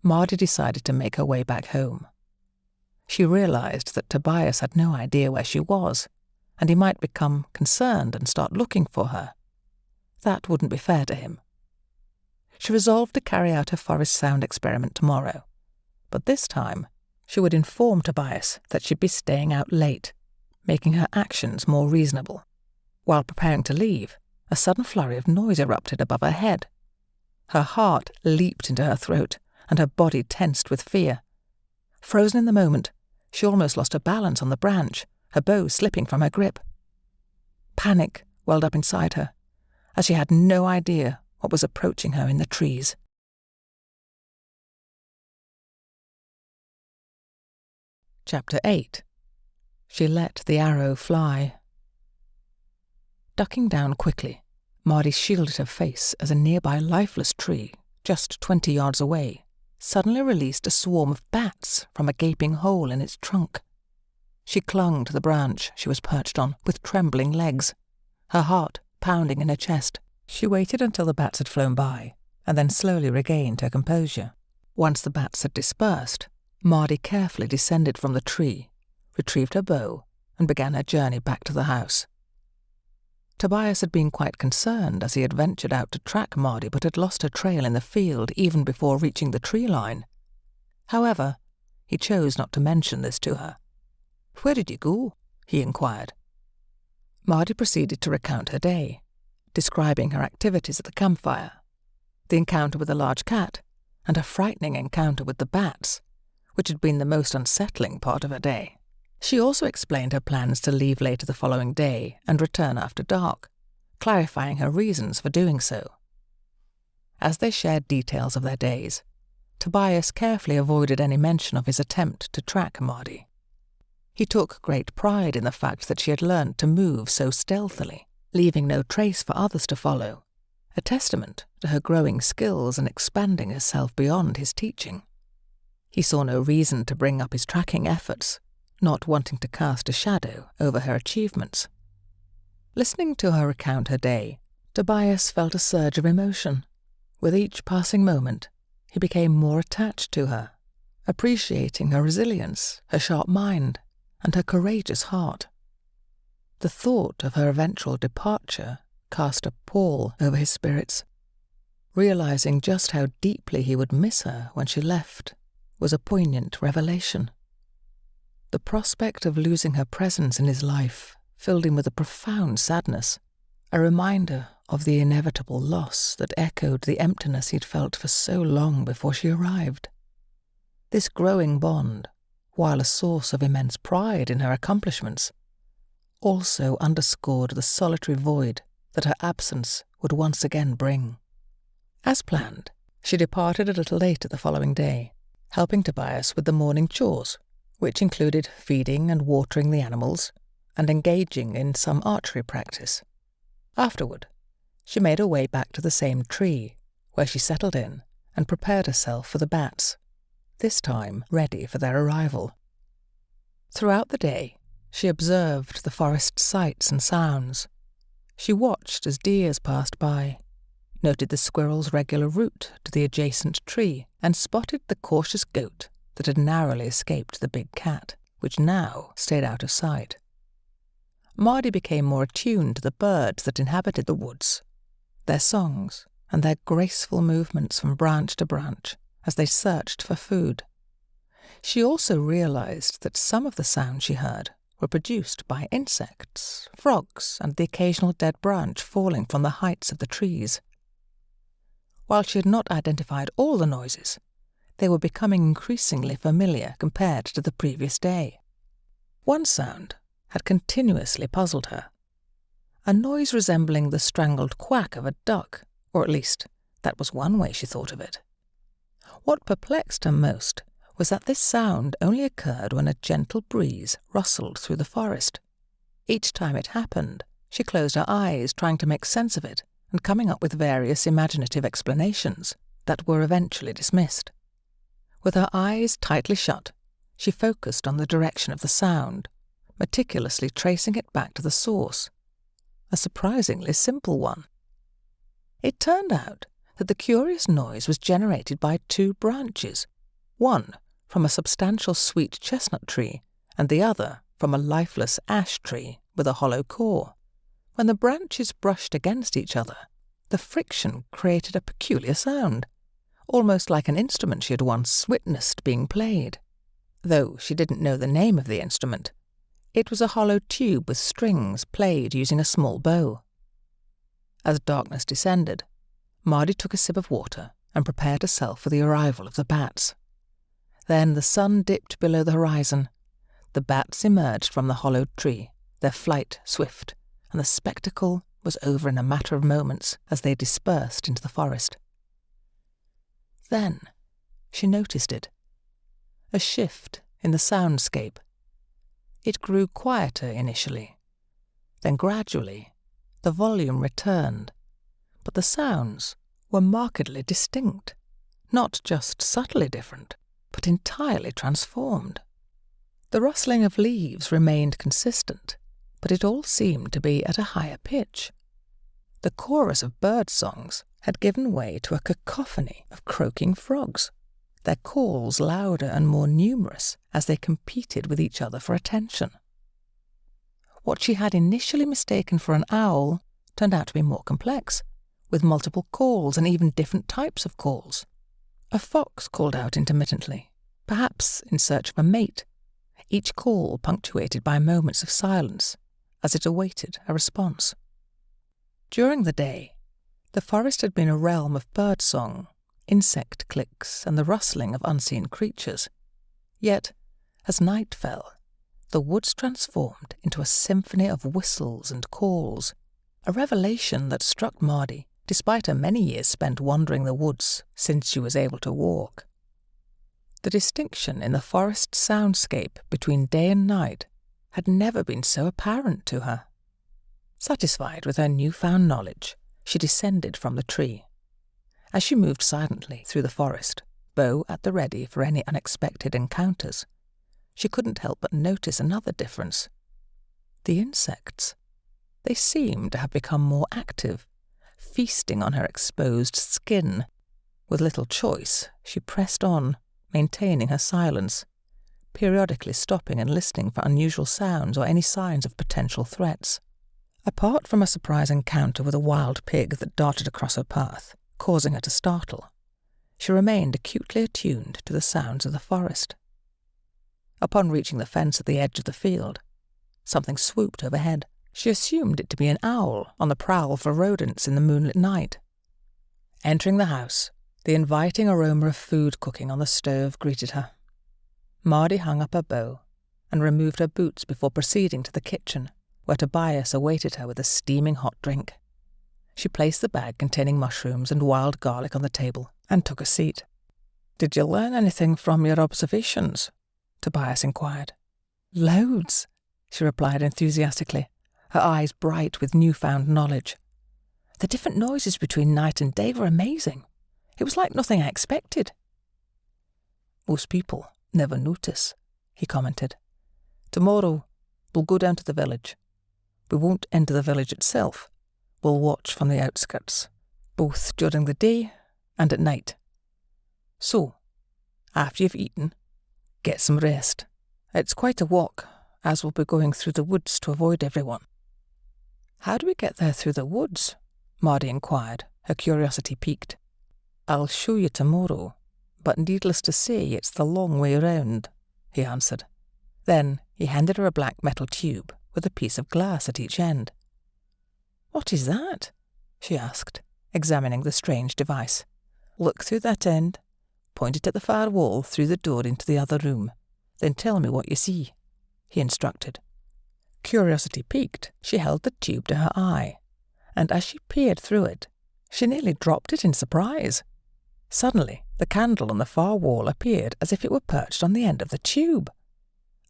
Mardi decided to make her way back home. She realized that Tobias had no idea where she was, and he might become concerned and start looking for her. That wouldn't be fair to him. She resolved to carry out her forest sound experiment tomorrow, but this time she would inform Tobias that she'd be staying out late, making her actions more reasonable. While preparing to leave, a sudden flurry of noise erupted above her head. Her heart leaped into her throat, and her body tensed with fear. Frozen in the moment, she almost lost her balance on the branch, her bow slipping from her grip. Panic welled up inside her, as she had no idea what was approaching her in the trees. Chapter 8. She let the arrow fly. Ducking down quickly, Mardi shielded her face as a nearby lifeless tree, just 20 yards away, suddenly released a swarm of bats from a gaping hole in its trunk. She clung to the branch she was perched on with trembling legs, her heart pounding in her chest. She waited until the bats had flown by, and then slowly regained her composure. Once the bats had dispersed, Mardi carefully descended from the tree, retrieved her bow, and began her journey back to the house. Tobias had been quite concerned as he had ventured out to track Mardi but had lost her trail in the field even before reaching the tree line. However, he chose not to mention this to her. "Where did you go?" he inquired. Mardi proceeded to recount her day, describing her activities at the campfire, the encounter with the large cat, and her frightening encounter with the bats, which had been the most unsettling part of her day. She also explained her plans to leave later the following day and return after dark, clarifying her reasons for doing so. As they shared details of their days, Tobias carefully avoided any mention of his attempt to track Mardi. He took great pride in the fact that she had learned to move so stealthily, leaving no trace for others to follow, a testament to her growing skills and expanding herself beyond his teaching. He saw no reason to bring up his tracking efforts, not wanting to cast a shadow over her achievements. Listening to her recount her day, Tobias felt a surge of emotion. With each passing moment, he became more attached to her, appreciating her resilience, her sharp mind, and her courageous heart. The thought of her eventual departure cast a pall over his spirits. Realizing just how deeply he would miss her when she left was a poignant revelation. The prospect of losing her presence in his life filled him with a profound sadness, a reminder of the inevitable loss that echoed the emptiness he'd felt for so long before she arrived. This growing bond, while a source of immense pride in her accomplishments, also underscored the solitary void that her absence would once again bring. As planned, she departed a little later the following day, helping Tobias with the morning chores, which included feeding and watering the animals and engaging in some archery practice. Afterward, she made her way back to the same tree, where she settled in and prepared herself for the bats, this time ready for their arrival. Throughout the day, she observed the forest sights and sounds. She watched as deers passed by, noted the squirrel's regular route to the adjacent tree, and spotted the cautious goat that had narrowly escaped the big cat, which now stayed out of sight. Mardi became more attuned to the birds that inhabited the woods, their songs and their graceful movements from branch to branch as they searched for food. She also realized that some of the sounds she heard were produced by insects, frogs, and the occasional dead branch falling from the heights of the trees. While she had not identified all the noises, they were becoming increasingly familiar compared to the previous day. One sound had continuously puzzled her, a noise resembling the strangled quack of a duck, or at least that was one way she thought of it. What perplexed her most was that this sound only occurred when a gentle breeze rustled through the forest. Each time it happened, she closed her eyes trying to make sense of it and coming up with various imaginative explanations that were eventually dismissed. With her eyes tightly shut, she focused on the direction of the sound, meticulously tracing it back to the source, a surprisingly simple one. It turned out that the curious noise was generated by two branches, one from a substantial sweet chestnut tree and the other from a lifeless ash tree with a hollow core. When the branches brushed against each other, the friction created a peculiar sound, almost like an instrument she had once witnessed being played. Though she didn't know the name of the instrument, it was a hollow tube with strings played using a small bow. As darkness descended, Mardi took a sip of water and prepared herself for the arrival of the bats. Then the sun dipped below the horizon. The bats emerged from the hollowed tree, their flight swift, and the spectacle was over in a matter of moments as they dispersed into the forest. Then she noticed it, a shift in the soundscape. It grew quieter initially. Then gradually, the volume returned, but the sounds were markedly distinct, not just subtly different, but entirely transformed. The rustling of leaves remained consistent, but it all seemed to be at a higher pitch. The chorus of bird songs had given way to a cacophony of croaking frogs, their calls louder and more numerous as they competed with each other for attention. What she had initially mistaken for an owl turned out to be more complex, with multiple calls and even different types of calls. A fox called out intermittently, perhaps in search of a mate, each call punctuated by moments of silence as it awaited a response. During the day, the forest had been a realm of birdsong, insect clicks, and the rustling of unseen creatures. Yet, as night fell, the woods transformed into a symphony of whistles and calls, a revelation that struck Mardi despite her many years spent wandering the woods since she was able to walk. The distinction in the forest soundscape between day and night had never been so apparent to her. Satisfied with her newfound knowledge, she descended from the tree. As she moved silently through the forest, bow at the ready for any unexpected encounters, she couldn't help but notice another difference. The insects. They seemed to have become more active, feasting on her exposed skin. With little choice, she pressed on, maintaining her silence, periodically stopping and listening for unusual sounds or any signs of potential threats. Apart from a surprise encounter with a wild pig that darted across her path, causing her to startle, she remained acutely attuned to the sounds of the forest. Upon reaching the fence at the edge of the field, something swooped overhead, She assumed it to be an owl on the prowl for rodents in the moonlit night. Entering the house, the inviting aroma of food cooking on the stove greeted her. Mardi hung up her bow and removed her boots before proceeding to the kitchen, where Tobias awaited her with a steaming hot drink. She placed the bag containing mushrooms and wild garlic on the table and took a seat. "Did you learn anything from your observations?" Tobias inquired. "Loads," she replied enthusiastically, her eyes bright with newfound knowledge. "The different noises between night and day were amazing. It was like nothing I expected." "Most people never notice," he commented. "Tomorrow, we'll go down to the village. We won't enter the village itself. We'll watch from the outskirts, both during the day and at night. So, after you've eaten, get some rest. It's quite a walk, as we'll be going through the woods to avoid everyone." "How do we get there through the woods?" Mardi inquired, her curiosity piqued. "I'll show you tomorrow, but needless to say it's the long way round," he answered. Then he handed her a black metal tube with a piece of glass at each end. "What is that?" she asked, examining the strange device. "Look through that end, point it at the far wall through the door into the other room, then tell me what you see," he instructed. Curiosity piqued, she held the tube to her eye, and as she peered through it, she nearly dropped it in surprise. Suddenly, the candle on the far wall appeared as if it were perched on the end of the tube.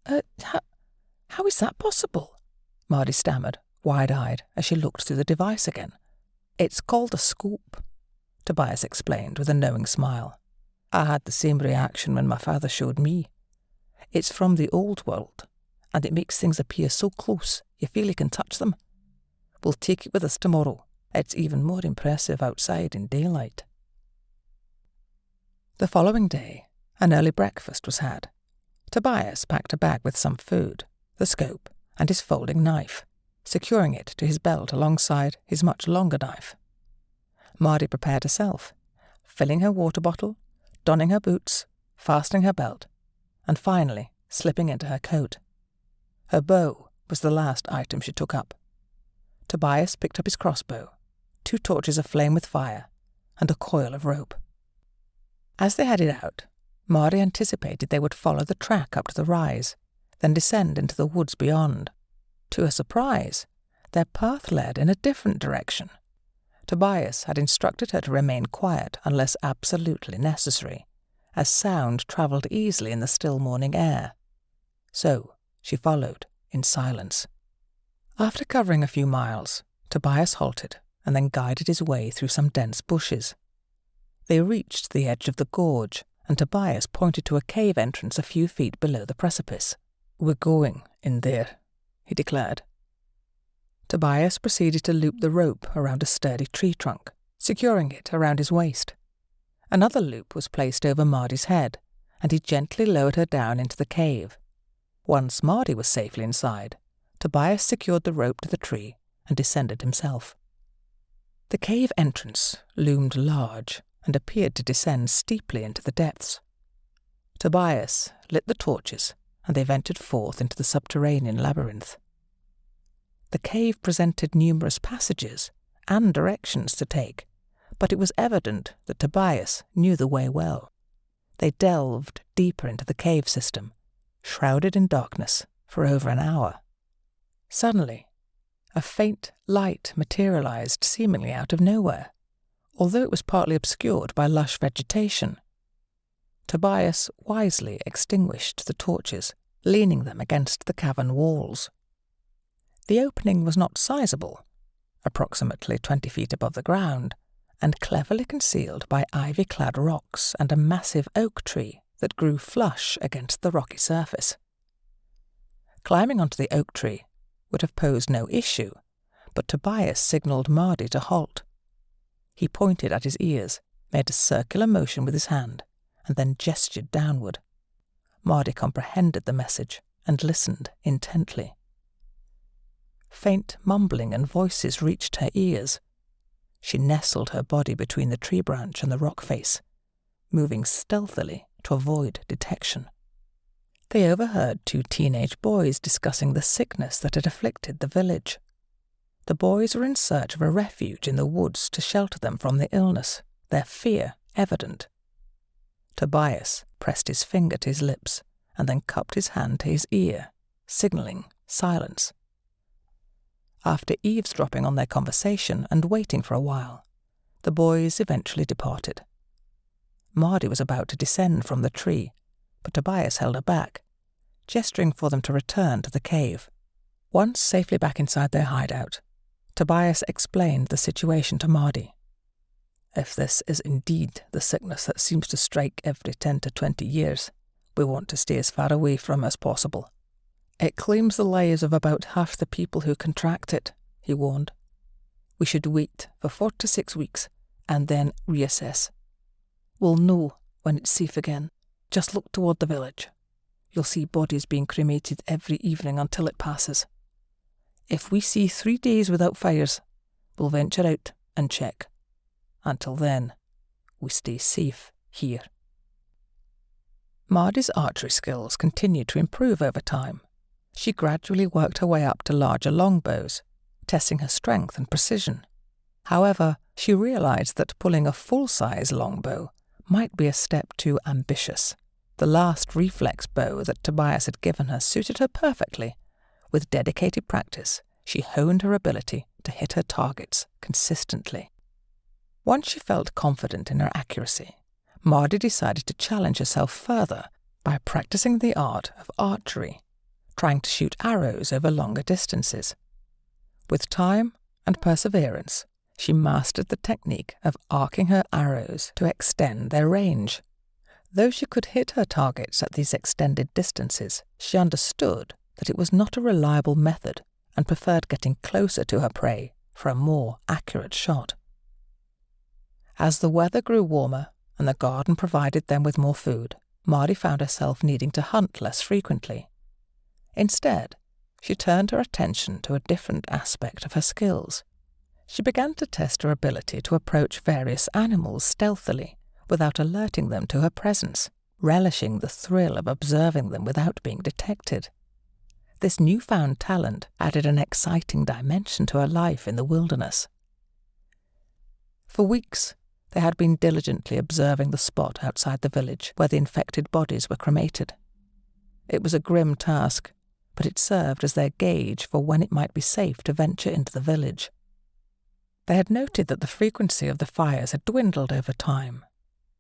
How is that possible?" Mardi stammered, wide-eyed, as she looked through the device again. "It's called a scope," Tobias explained with a knowing smile. "I had the same reaction when my father showed me. It's from the old world, and it makes things appear so close you feel you can touch them. We'll take it with us tomorrow. It's even more impressive outside in daylight." The following day, an early breakfast was had. Tobias packed a bag with some food, the scope, and his folding knife, securing it to his belt alongside his much longer knife. Mardi prepared herself, filling her water bottle, donning her boots, fastening her belt, and finally slipping into her coat. Her bow was the last item she took up. Tobias picked up his crossbow, 2 torches aflame with fire, and a coil of rope. As they headed out, Mardi anticipated they would follow the track up to the rise, then descend into the woods beyond. To her surprise, their path led in a different direction. Tobias had instructed her to remain quiet unless absolutely necessary, as sound travelled easily in the still morning air. So she followed in silence. After covering a few miles, Tobias halted and then guided his way through some dense bushes. They reached the edge of the gorge, and Tobias pointed to a cave entrance a few feet below the precipice. "We're going in there," he declared. Tobias proceeded to loop the rope around a sturdy tree trunk, securing it around his waist. Another loop was placed over Mardi's head, and he gently lowered her down into the cave. Once Mardi was safely inside, Tobias secured the rope to the tree and descended himself. The cave entrance loomed large and appeared to descend steeply into the depths. Tobias lit the torches, and they ventured forth into the subterranean labyrinth. The cave presented numerous passages and directions to take, but it was evident that Tobias knew the way well. They delved deeper into the cave system, shrouded in darkness, for over an hour. Suddenly, a faint light materialized seemingly out of nowhere, although it was partly obscured by lush vegetation. Tobias wisely extinguished the torches, leaning them against the cavern walls. The opening was not sizable, approximately 20 feet above the ground, and cleverly concealed by ivy-clad rocks and a massive oak tree that grew flush against the rocky surface. Climbing onto the oak tree would have posed no issue, but Tobias signalled Mardi to halt. He pointed at his ears, made a circular motion with his hand, and then gestured downward. Mardi comprehended the message and listened intently. Faint mumbling and voices reached her ears. She nestled her body between the tree branch and the rock face, moving stealthily to avoid detection. They overheard 2 teenage boys discussing the sickness that had afflicted the village. The boys were in search of a refuge in the woods to shelter them from the illness, their fear evident. Tobias pressed his finger to his lips and then cupped his hand to his ear, signalling silence. After eavesdropping on their conversation and waiting for a while, the boys eventually departed. Mardi was about to descend from the tree, but Tobias held her back, gesturing for them to return to the cave. Once safely back inside their hideout, Tobias explained the situation to Mardi. "If this is indeed the sickness that seems to strike every 10 to 20 years, we want to stay as far away from it as possible. It claims the lives of about half the people who contract it," he warned. "We should wait for 4 to 6 weeks and then reassess. We'll know when it's safe again. Just look toward the village. You'll see bodies being cremated every evening until it passes. If we see 3 days without fires, we'll venture out and check. Until then, we stay safe here." Mardi's archery skills continued to improve over time. She gradually worked her way up to larger longbows, testing her strength and precision. However, she realized that pulling a full-size longbow might be a step too ambitious. The last reflex bow that Tobias had given her suited her perfectly. With dedicated practice, she honed her ability to hit her targets consistently. Once she felt confident in her accuracy, Mardi decided to challenge herself further by practicing the art of archery, trying to shoot arrows over longer distances. With time and perseverance, she mastered the technique of arcing her arrows to extend their range. Though she could hit her targets at these extended distances, she understood that it was not a reliable method and preferred getting closer to her prey for a more accurate shot. As the weather grew warmer and the garden provided them with more food, Mardi found herself needing to hunt less frequently. Instead, she turned her attention to a different aspect of her skills. She began to test her ability to approach various animals stealthily without alerting them to her presence, relishing the thrill of observing them without being detected. This newfound talent added an exciting dimension to her life in the wilderness. For weeks, they had been diligently observing the spot outside the village where the infected bodies were cremated. It was a grim task, but it served as their gauge for when it might be safe to venture into the village. They had noted that the frequency of the fires had dwindled over time.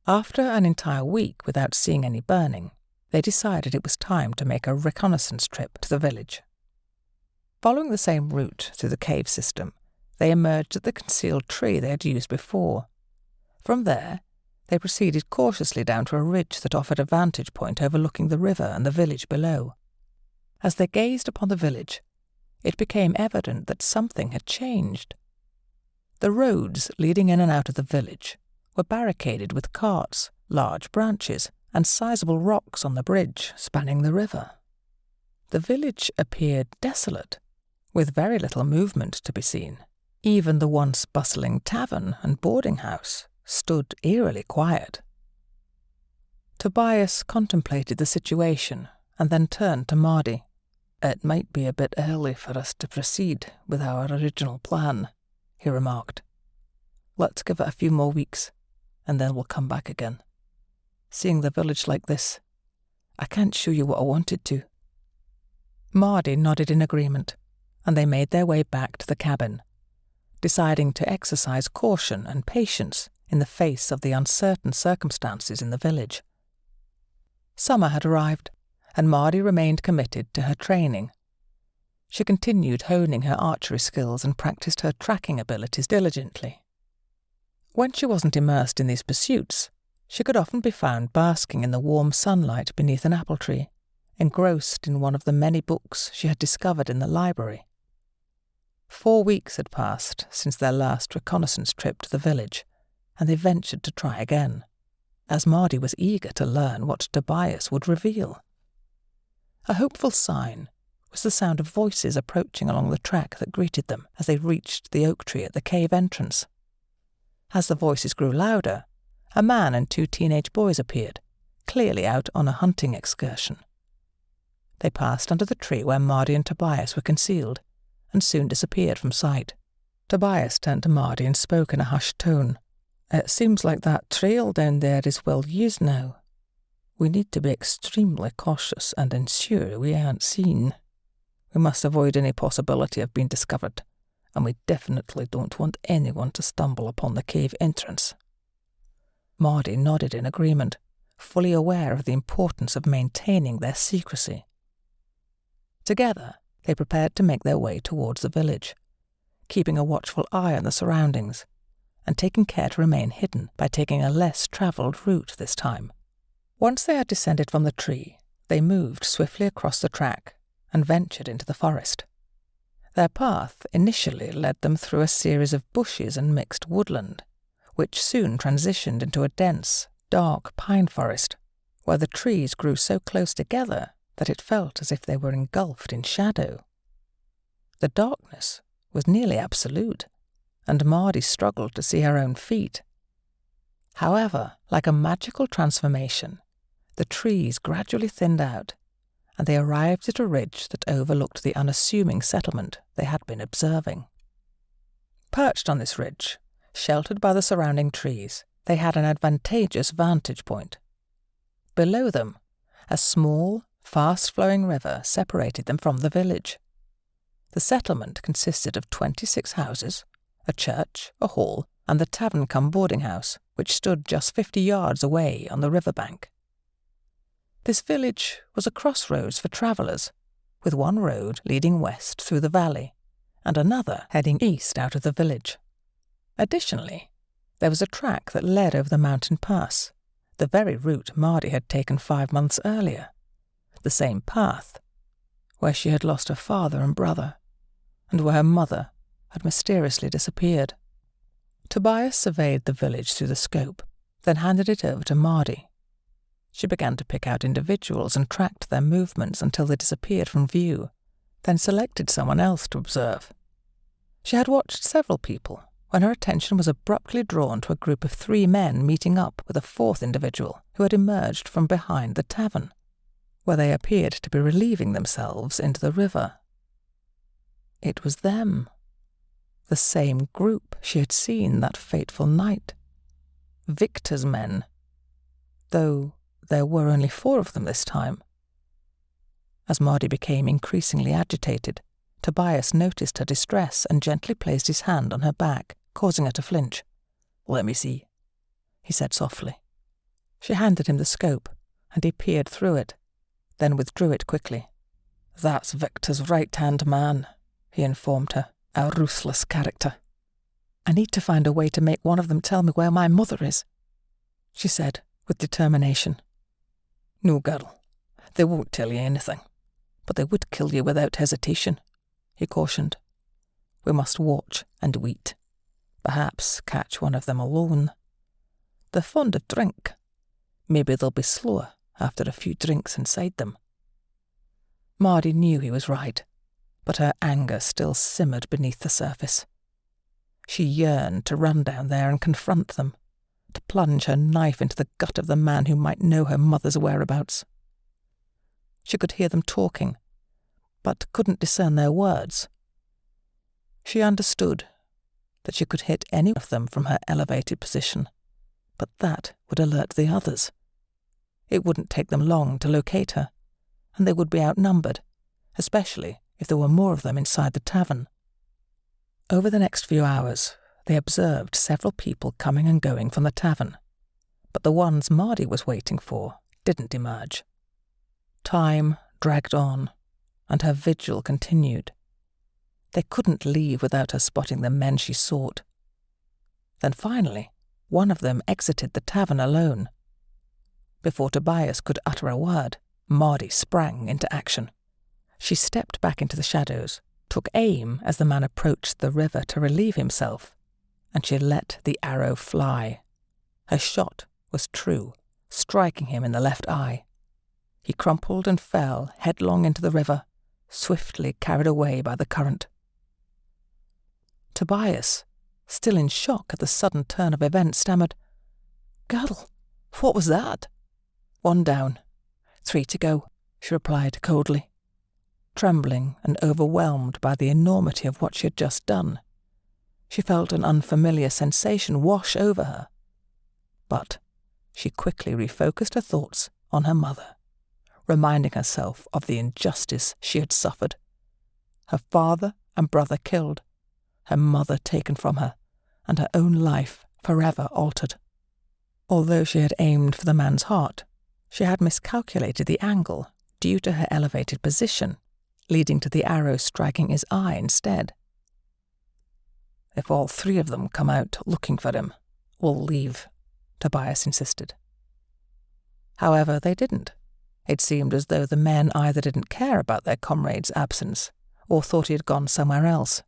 After an entire week without seeing any burning, they decided it was time to make a reconnaissance trip to the village. Following the same route through the cave system, they emerged at the concealed tree they had used before. From there, they proceeded cautiously down to a ridge that offered a vantage point overlooking the river and the village below. As they gazed upon the village, it became evident that something had changed. The roads leading in and out of the village were barricaded with carts, large branches, and sizable rocks on the bridge spanning the river. The village appeared desolate, with very little movement to be seen. Even the once bustling tavern and boarding house stood eerily quiet. Tobias contemplated the situation and then turned to Mardi. "It might be a bit early for us to proceed with our original plan," he remarked. "Let's give it a few more weeks, and then we'll come back again. Seeing the village like this, I can't show you what I wanted to." Mardi nodded in agreement, and they made their way back to the cabin, deciding to exercise caution and patience in the face of the uncertain circumstances in the village. Summer had arrived, and Mardi remained committed to her training. She continued honing her archery skills and practiced her tracking abilities diligently. When she wasn't immersed in these pursuits, she could often be found basking in the warm sunlight beneath an apple tree, engrossed in one of the many books she had discovered in the library. 4 weeks had passed since their last reconnaissance trip to the village, and they ventured to try again, as Mardi was eager to learn what Tobias would reveal. A hopeful sign was the sound of voices approaching along the track that greeted them as they reached the oak tree at the cave entrance. As the voices grew louder, a man and 2 teenage boys appeared, clearly out on a hunting excursion. They passed under the tree where Mardi and Tobias were concealed, and soon disappeared from sight. Tobias turned to Mardi and spoke in a hushed tone. "It seems like that trail down there is well used now. We need to be extremely cautious and ensure we aren't seen. We must avoid any possibility of being discovered, and we definitely don't want anyone to stumble upon the cave entrance." Mardi nodded in agreement, fully aware of the importance of maintaining their secrecy. Together, they prepared to make their way towards the village, keeping a watchful eye on the surroundings, and taking care to remain hidden by taking a less travelled route this time. Once they had descended from the tree, they moved swiftly across the track and ventured into the forest. Their path initially led them through a series of bushes and mixed woodland, which soon transitioned into a dense, dark pine forest, where the trees grew so close together that it felt as if they were engulfed in shadow. The darkness was nearly absolute, and Mardi struggled to see her own feet. However, like a magical transformation, the trees gradually thinned out, and they arrived at a ridge that overlooked the unassuming settlement they had been observing. Perched on this ridge, sheltered by the surrounding trees, they had an advantageous vantage point. Below them, a small, fast-flowing river separated them from the village. The settlement consisted of 26 houses, a church, a hall, and the tavern-cum-boarding house, which stood just 50 yards away on the riverbank. This village was a crossroads for travellers, with one road leading west through the valley, and another heading east out of the village. Additionally, there was a track that led over the mountain pass, the very route Mardi had taken 5 months earlier, the same path, where she had lost her father and brother, and where her mother had mysteriously disappeared. Tobias surveyed the village through the scope, then handed it over to Mardi. She began to pick out individuals and tracked their movements until they disappeared from view, then selected someone else to observe. She had watched several people when her attention was abruptly drawn to a group of 3 men meeting up with a 4th individual who had emerged from behind the tavern, where they appeared to be relieving themselves into the river. It was them, the same group she had seen that fateful night. Victor's men, though there were only 4 of them this time. As Mardi became increasingly agitated, Tobias noticed her distress and gently placed his hand on her back, causing her to flinch. "Let me see," he said softly. She handed him the scope, and he peered through it, then withdrew it quickly. "That's Victor's right-hand man," he informed her, "a ruthless character. I need to find a way to make one of them tell me where my mother is," she said with determination. "No, girl, they won't tell you anything, but they would kill you without hesitation," he cautioned. "We must watch and wait. Perhaps catch one of them alone. They're fond of drink. Maybe they'll be slower after a few drinks inside them." Mardi knew he was right, but her anger still simmered beneath the surface. She yearned to run down there and confront them, to plunge her knife into the gut of the man who might know her mother's whereabouts. She could hear them talking, but couldn't discern their words. She understood that she could hit any of them from her elevated position, but that would alert the others. It wouldn't take them long to locate her, and they would be outnumbered, especially if there were more of them inside the tavern. Over the next few hours, they observed several people coming and going from the tavern, but the ones Mardi was waiting for didn't emerge. Time dragged on, and her vigil continued. They couldn't leave without her spotting the men she sought. Then finally, one of them exited the tavern alone. Before Tobias could utter a word, Mardi sprang into action. She stepped back into the shadows, took aim as the man approached the river to relieve himself, and she let the arrow fly. Her shot was true, striking him in the left eye. He crumpled and fell headlong into the river, swiftly carried away by the current. Tobias, still in shock at the sudden turn of events, stammered, "Girl, what was that?" "1 down, 3 to go," she replied coldly. trembling and overwhelmed by the enormity of what she had just done. She felt an unfamiliar sensation wash over her. But she quickly refocused her thoughts on her mother, reminding herself of the injustice she had suffered. Her father and brother killed, her mother taken from her, and her own life forever altered. Although she had aimed for the man's heart, she had miscalculated the angle due to her elevated position, leading to the arrow striking his eye instead. "If all three of them come out looking for him, we'll leave," Tobias insisted. However, they didn't. It seemed as though the men either didn't care about their comrade's absence or thought he had gone somewhere else.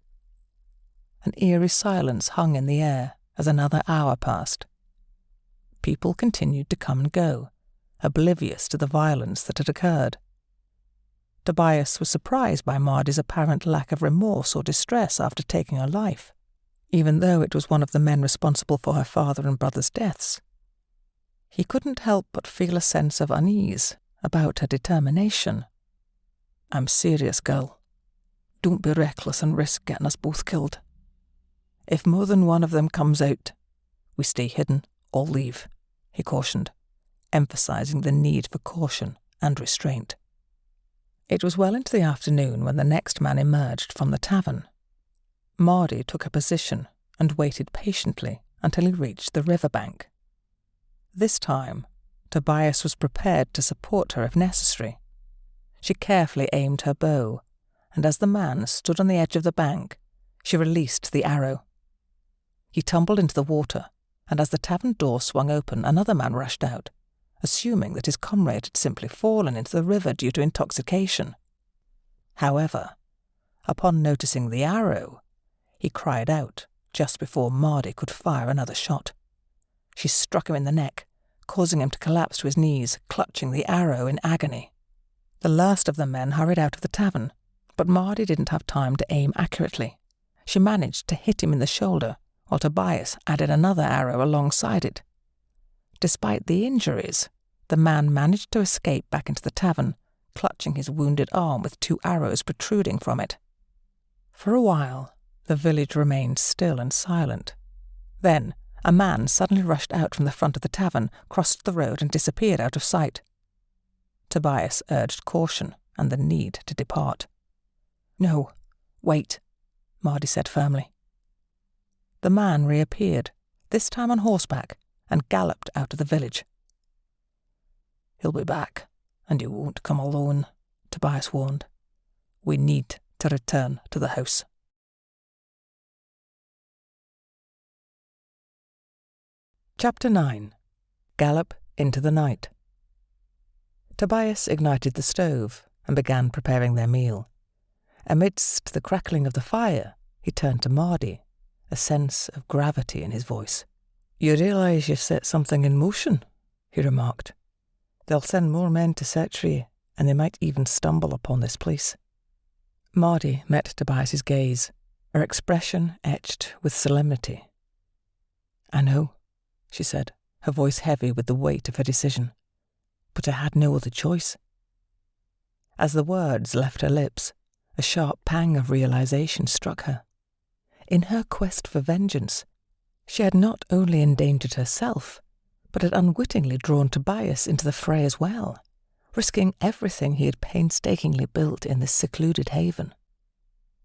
An eerie silence hung in the air as another hour passed. People continued to come and go, oblivious to the violence that had occurred. Tobias was surprised by Mardi's apparent lack of remorse or distress after taking her life, even though it was one of the men responsible for her father and brother's deaths. He couldn't help but feel a sense of unease about her determination. "I'm serious, girl. Don't be reckless and risk getting us both killed. If more than one of them comes out, we stay hidden or leave," he cautioned, emphasizing the need for caution and restraint. It was well into the afternoon when the next man emerged from the tavern. Mardi took a position and waited patiently until he reached the riverbank. This time, Tobias was prepared to support her if necessary. She carefully aimed her bow, and as the man stood on the edge of the bank, she released the arrow. He tumbled into the water, and as the tavern door swung open, another man rushed out, assuming that his comrade had simply fallen into the river due to intoxication. However, upon noticing the arrow, he cried out just before Mardi could fire another shot. She struck him in the neck, causing him to collapse to his knees, clutching the arrow in agony. The last of the men hurried out of the tavern, but Mardi didn't have time to aim accurately. She managed to hit him in the shoulder, while Tobias added another arrow alongside it. Despite the injuries, the man managed to escape back into the tavern, clutching his wounded arm with 2 arrows protruding from it. For a while, the village remained still and silent. Then, a man suddenly rushed out from the front of the tavern, crossed the road and disappeared out of sight. Tobias urged caution and the need to depart. "No, wait," Mardi said firmly. The man reappeared, this time on horseback, and galloped out of the village. "He'll be back, and you won't come alone," Tobias warned. "We need to return to the house." Chapter 9. Gallop into the Night. Tobias ignited the stove and began preparing their meal. Amidst the crackling of the fire, he turned to Mardi, a sense of gravity in his voice. "You realise you've set something in motion," he remarked. "They'll send more men to search for you, and they might even stumble upon this place." Mardi met Tobias's gaze, her expression etched with solemnity. "I know," she said, her voice heavy with the weight of her decision. "But I had no other choice." As the words left her lips, a sharp pang of realization struck her. In her quest for vengeance, she had not only endangered herself, but had unwittingly drawn Tobias into the fray as well, risking everything he had painstakingly built in this secluded haven.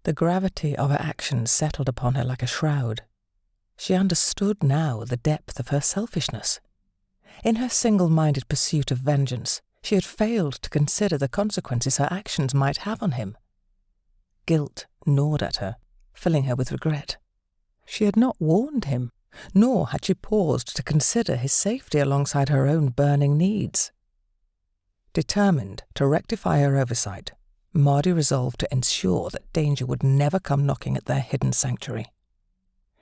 The gravity of her actions settled upon her like a shroud. She understood now the depth of her selfishness. In her single-minded pursuit of vengeance, she had failed to consider the consequences her actions might have on him. Guilt gnawed at her, filling her with regret. She had not warned him, nor had she paused to consider his safety alongside her own burning needs. Determined to rectify her oversight, Mardi resolved to ensure that danger would never come knocking at their hidden sanctuary.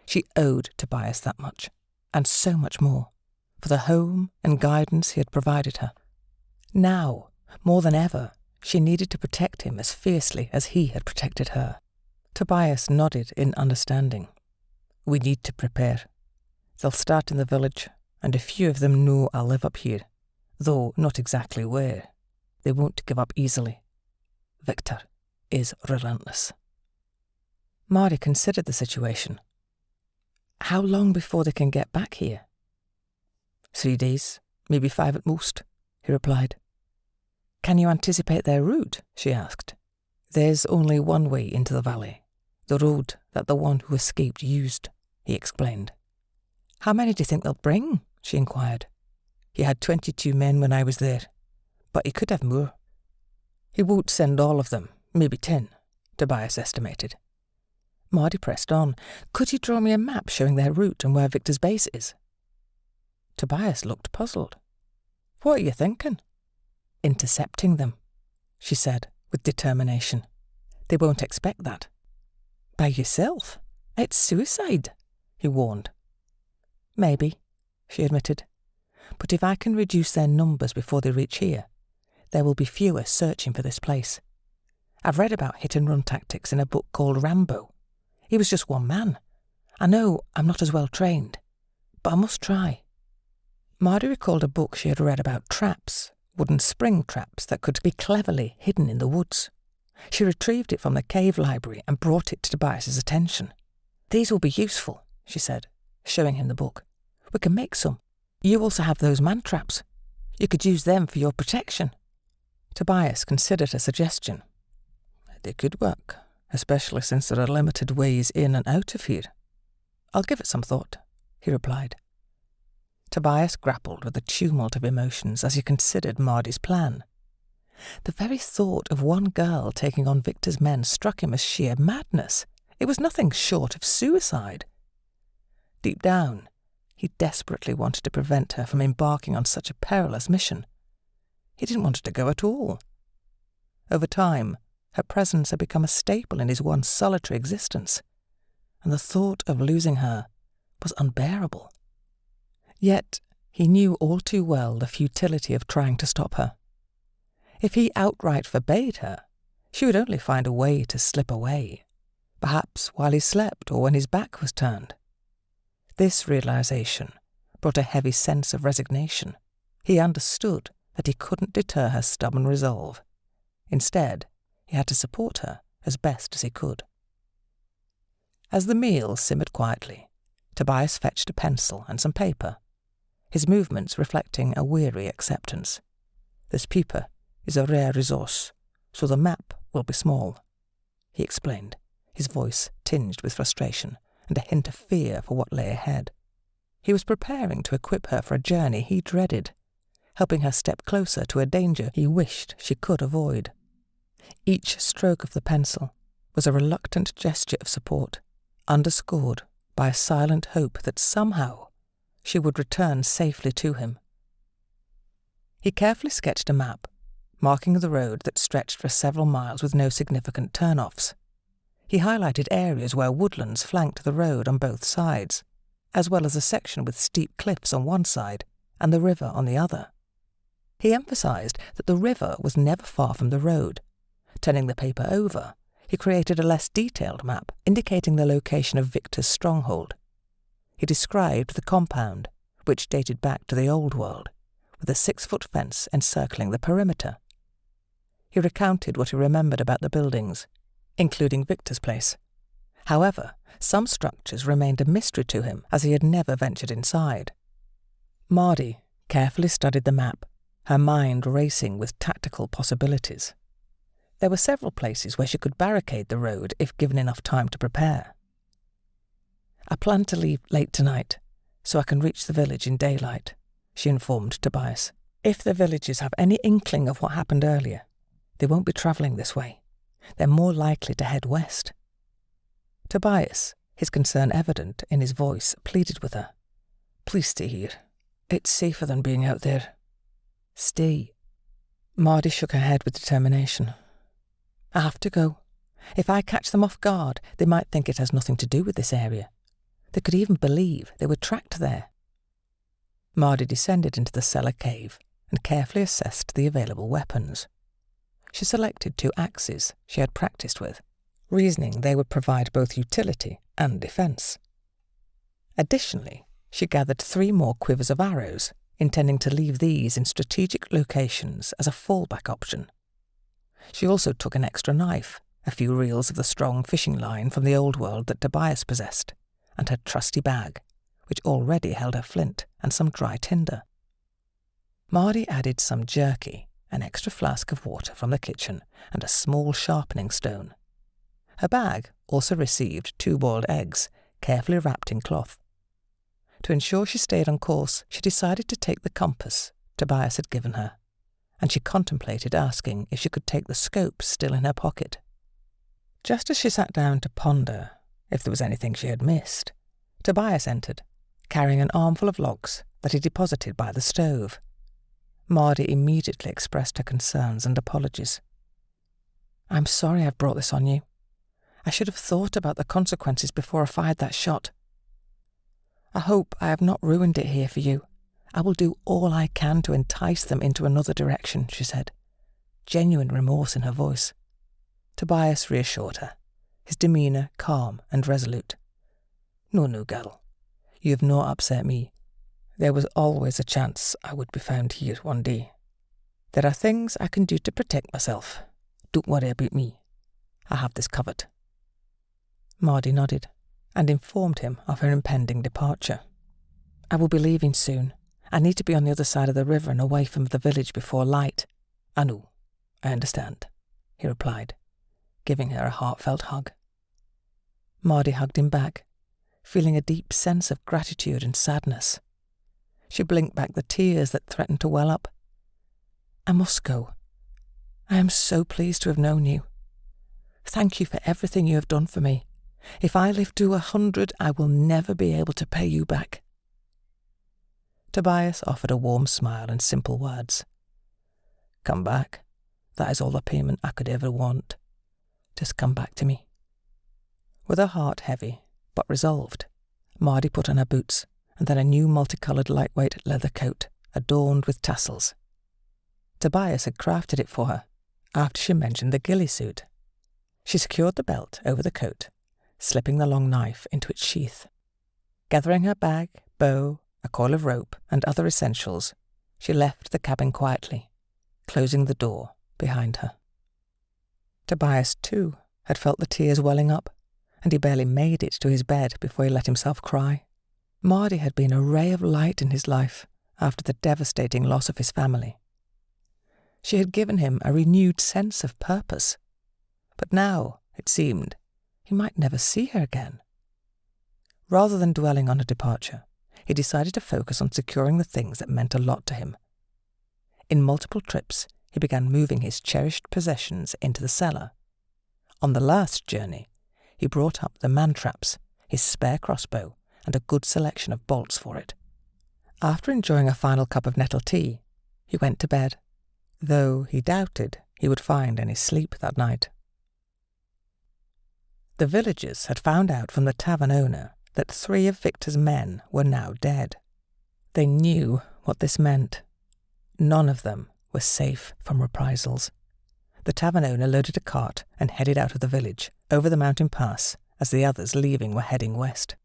She owed Tobias that much, and so much more, for the home and guidance he had provided her. Now, more than ever, she needed to protect him as fiercely as he had protected her. Tobias nodded in understanding. "We need to prepare. They'll start in the village, and a few of them know I'll live up here, though not exactly where. They won't give up easily. Victor, is relentless. Mardi considered the situation. How long before they can get back here? 3 days, maybe 5 at most, he replied. Can you anticipate their route? She asked. There's only one way into the valley, the road that the one who escaped used, he explained. How many do you think they'll bring? She inquired. He had 22 men when I was there, but he could have more. He won't send all of them, maybe 10, Tobias estimated. Mardi pressed on. Could you draw me a map showing their route and where Victor's base is? Tobias looked puzzled. What are you thinking? Intercepting them, she said with determination. They won't expect that. By yourself? It's suicide, he warned. Maybe, she admitted. But if I can reduce their numbers before they reach here, there will be fewer searching for this place. I've read about hit-and-run tactics in a book called Rambo. He was just one man. I know I'm not as well trained, but I must try. Mardi recalled a book she had read about traps, wooden spring traps that could be cleverly hidden in the woods. She retrieved it from the cave library and brought it to Tobias's attention. These will be useful, she said, showing him the book. We can make some. You also have those man traps. You could use them for your protection. Tobias considered a suggestion. They could work, especially since there are limited ways in and out of here. I'll give it some thought, he replied. Tobias grappled with a tumult of emotions as he considered Mardi's plan. The very thought of one girl taking on Victor's men struck him as sheer madness. It was nothing short of suicide. Deep down, he desperately wanted to prevent her from embarking on such a perilous mission. He didn't want her to go at all. Over time, her presence had become a staple in his once solitary existence, and the thought of losing her was unbearable. Yet he knew all too well the futility of trying to stop her. If he outright forbade her, she would only find a way to slip away, perhaps while he slept or when his back was turned. This realization brought a heavy sense of resignation. He understood that he couldn't deter her stubborn resolve. Instead, he had to support her as best as he could. As the meal simmered quietly, Tobias fetched a pencil and some paper, his movements reflecting a weary acceptance. This paper is a rare resource, so the map will be small, he explained, his voice tinged with frustration and a hint of fear for what lay ahead. He was preparing to equip her for a journey he dreaded, helping her step closer to a danger he wished she could avoid. Each stroke of the pencil was a reluctant gesture of support, underscored by a silent hope that somehow she would return safely to him. He carefully sketched a map, marking the road that stretched for several miles with no significant turn-offs. He highlighted areas where woodlands flanked the road on both sides, as well as a section with steep cliffs on one side and the river on the other. He emphasized that the river was never far from the road. Turning the paper over, he created a less detailed map indicating the location of Victor's stronghold. He described the compound, which dated back to the Old World, with a 6-foot fence encircling the perimeter. He recounted what he remembered about the buildings, including Victor's place. However, some structures remained a mystery to him as he had never ventured inside. Mardi carefully studied the map, her mind racing with tactical possibilities. There were several places where she could barricade the road if given enough time to prepare. I plan to leave late tonight, so I can reach the village in daylight, she informed Tobias. If the villagers have any inkling of what happened earlier, they won't be travelling this way. They're more likely to head west. Tobias, his concern evident in his voice, pleaded with her. Please stay here. It's safer than being out there. Stay. Mardi shook her head with determination. I have to go. If I catch them off guard, they might think it has nothing to do with this area. They could even believe they were tracked there. Mardi descended into the cellar cave and carefully assessed the available weapons. She selected 2 axes she had practiced with, reasoning they would provide both utility and defence. Additionally, she gathered 3 more quivers of arrows, intending to leave these in strategic locations as a fallback option. She also took an extra knife, a few reels of the strong fishing line from the old world that Tobias possessed, and her trusty bag, which already held her flint and some dry tinder. Mardi added some jerky, an extra flask of water from the kitchen, and a small sharpening stone. Her bag also received 2 boiled eggs, carefully wrapped in cloth. To ensure she stayed on course, she decided to take the compass Tobias had given her, and she contemplated asking if she could take the scope still in her pocket. Just as she sat down to ponder if there was anything she had missed, Tobias entered, carrying an armful of logs that he deposited by the stove. Mardi immediately expressed her concerns and apologies. "I'm sorry I've brought this on you. I should have thought about the consequences before I fired that shot. I hope I have not ruined it here for you. I will do all I can to entice them into another direction," she said, genuine remorse in her voice. Tobias reassured her, his demeanour calm and resolute. No, girl. You have not upset me. There was always a chance I would be found here one day. There are things I can do to protect myself. Don't worry about me. I have this covered." Mardi nodded and informed him of her impending departure. "I will be leaving soon. I need to be on the other side of the river and away from the village before light." "I know. I understand," he replied, giving her a heartfelt hug. Mardi hugged him back, feeling a deep sense of gratitude and sadness. She blinked back the tears that threatened to well up. "I must go. I am so pleased to have known you. Thank you for everything you have done for me. If I live to 100, I will never be able to pay you back." Tobias offered a warm smile and simple words. "Come back. That is all the payment I could ever want. Just come back to me." With her heart heavy, but resolved, Mardi put on her boots and then a new multicoloured lightweight leather coat adorned with tassels. Tobias had crafted it for her after she mentioned the ghillie suit. She secured the belt over the coat, slipping the long knife into its sheath. Gathering her bag, bow, a coil of rope, and other essentials, she left the cabin quietly, closing the door behind her. Tobias, too, had felt the tears welling up, and he barely made it to his bed before he let himself cry. Mardi had been a ray of light in his life after the devastating loss of his family. She had given him a renewed sense of purpose, but now, it seemed, he might never see her again. Rather than dwelling on her departure, he decided to focus on securing the things that meant a lot to him. In multiple trips, he began moving his cherished possessions into the cellar. On the last journey, he brought up the man-traps, his spare crossbow, and a good selection of bolts for it. After enjoying a final cup of nettle tea, he went to bed, though he doubted he would find any sleep that night. The villagers had found out from the tavern owner that 3 of Victor's men were now dead. They knew what this meant. None of them were safe from reprisals. The tavern owner loaded a cart and headed out of the village, over the mountain pass, as the others leaving were heading west.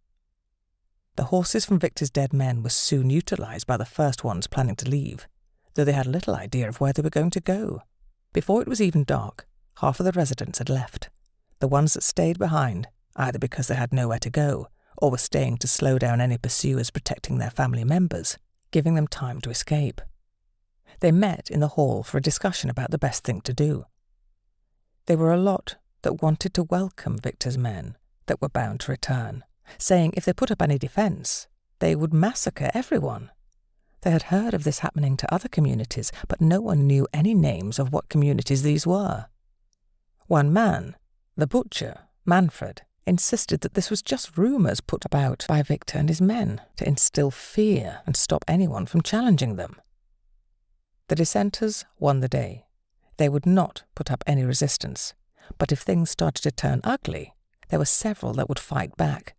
The horses from Victor's dead men were soon utilised by the first ones planning to leave, though they had little idea of where they were going to go. Before it was even dark, half of the residents had left. The ones that stayed behind, either because they had nowhere to go, or were staying to slow down any pursuers protecting their family members, giving them time to escape. They met in the hall for a discussion about the best thing to do. There were a lot that wanted to welcome Victor's men that were bound to return, saying if they put up any defence, they would massacre everyone. They had heard of this happening to other communities, but no one knew any names of what communities these were. One man, the butcher, Manfred, insisted that this was just rumours put about by Victor and his men to instill fear and stop anyone from challenging them. The dissenters won the day. They would not put up any resistance, but if things started to turn ugly, there were several that would fight back.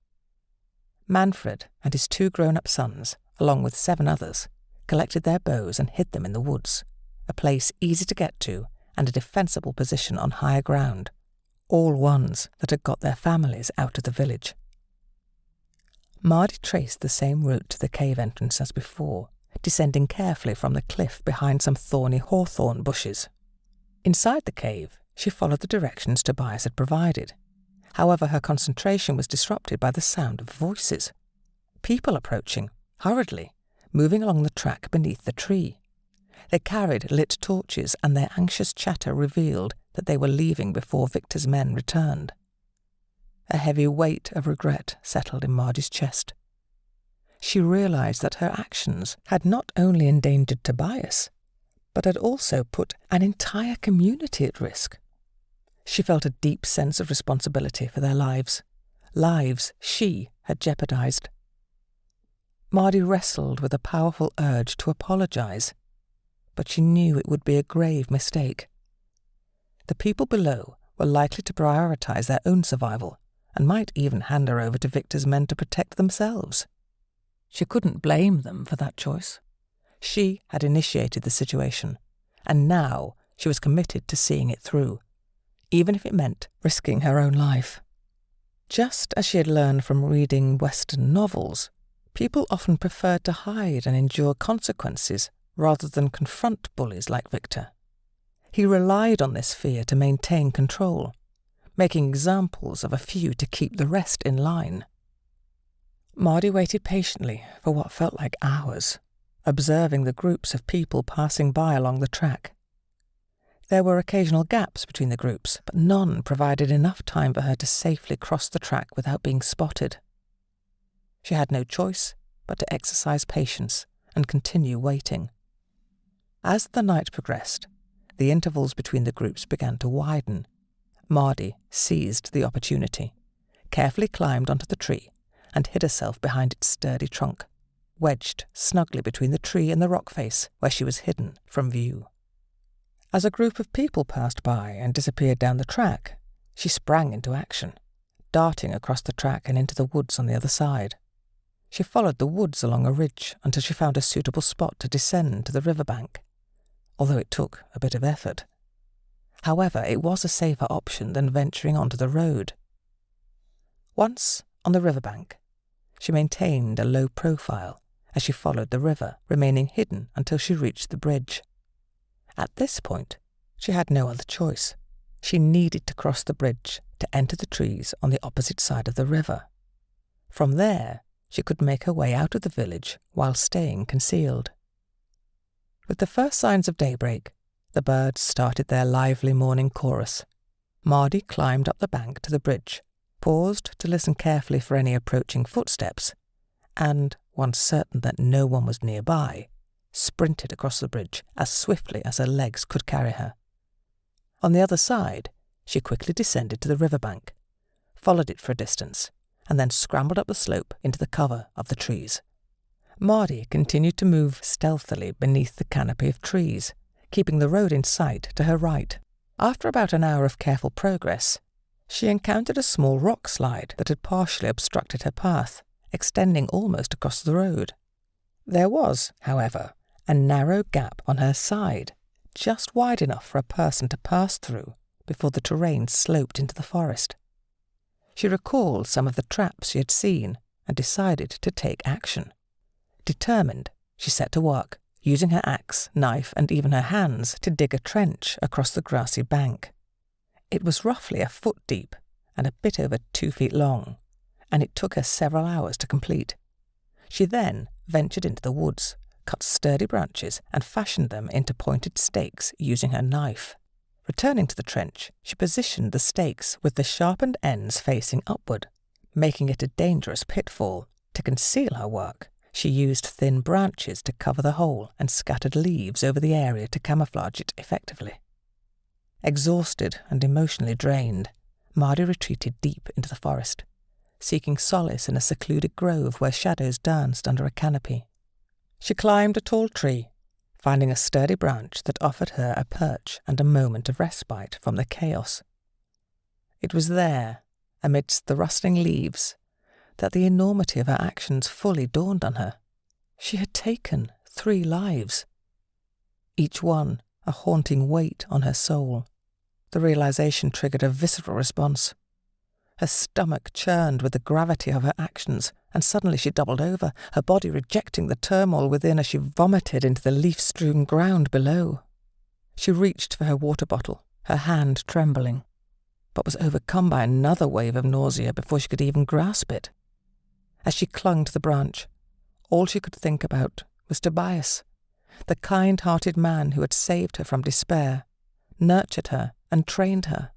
Manfred and his 2 grown-up sons, along with 7 others, collected their bows and hid them in the woods, a place easy to get to and a defensible position on higher ground, all ones that had got their families out of the village. Mardi traced the same route to the cave entrance as before, descending carefully from the cliff behind some thorny hawthorn bushes. Inside the cave, She followed the directions Tobias had provided. However, her concentration was disrupted by the sound of voices. People approaching, hurriedly, moving along the track beneath the tree. They carried lit torches, and their anxious chatter revealed that they were leaving before Victor's men returned. A heavy weight of regret settled in Mardi's chest. She realized that her actions had not only endangered Tobias, but had also put an entire community at risk. She felt a deep sense of responsibility for their lives she had jeopardized. Mardi wrestled with a powerful urge to apologize, but she knew it would be a grave mistake. The people below were likely to prioritize their own survival and might even hand her over to Victor's men to protect themselves. She couldn't blame them for that choice. She had initiated the situation, and now she was committed to seeing it through, even if it meant risking her own life. Just as she had learned from reading Western novels, people often preferred to hide and endure consequences rather than confront bullies like Victor. He relied on this fear to maintain control, making examples of a few to keep the rest in line. Mardi waited patiently for what felt like hours, observing the groups of people passing by along the track. There were occasional gaps between the groups, but none provided enough time for her to safely cross the track without being spotted. She had no choice but to exercise patience and continue waiting. As the night progressed, the intervals between the groups began to widen. Mardi seized the opportunity, carefully climbed onto the tree, and hid herself behind its sturdy trunk, wedged snugly between the tree and the rock face where she was hidden from view. As a group of people passed by and disappeared down the track, she sprang into action, darting across the track and into the woods on the other side. She followed the woods along a ridge until she found a suitable spot to descend to the riverbank, although it took a bit of effort. However, it was a safer option than venturing onto the road. Once on the riverbank, she maintained a low profile as she followed the river, remaining hidden until she reached the bridge. At this point, she had no other choice. She needed to cross the bridge to enter the trees on the opposite side of the river. From there, she could make her way out of the village while staying concealed. With the first signs of daybreak, the birds started their lively morning chorus. Mardi climbed up the bank to the bridge, paused to listen carefully for any approaching footsteps, and, once certain that no one was nearby, sprinted across the bridge as swiftly as her legs could carry her. On the other side, she quickly descended to the riverbank, followed it for a distance, and then scrambled up the slope into the cover of the trees. Mardi continued to move stealthily beneath the canopy of trees, keeping the road in sight to her right. After about an hour of careful progress, she encountered a small rock slide that had partially obstructed her path, extending almost across the road. There was, however, a narrow gap on her side, just wide enough for a person to pass through before the terrain sloped into the forest. She recalled some of the traps she had seen and decided to take action. Determined, she set to work, using her axe, knife, and even her hands to dig a trench across the grassy bank. It was roughly a foot deep and a bit over 2 feet long, and it took her several hours to complete. She then ventured into the woods, cut sturdy branches, and fashioned them into pointed stakes using her knife. Returning to the trench, she positioned the stakes with the sharpened ends facing upward, making it a dangerous pitfall. To conceal her work, she used thin branches to cover the hole and scattered leaves over the area to camouflage it effectively. Exhausted and emotionally drained, Mardi retreated deep into the forest, seeking solace in a secluded grove where shadows danced under a canopy. She climbed a tall tree, finding a sturdy branch that offered her a perch and a moment of respite from the chaos. It was there, amidst the rustling leaves, that the enormity of her actions fully dawned on her. She had taken 3 lives, each one a haunting weight on her soul. The realization triggered a visceral response. Her stomach churned with the gravity of her actions, and suddenly she doubled over, her body rejecting the turmoil within as she vomited into the leaf-strewn ground below. She reached for her water bottle, her hand trembling, but was overcome by another wave of nausea before she could even grasp it. As she clung to the branch, all she could think about was Tobias, the kind-hearted man who had saved her from despair, nurtured her and trained her.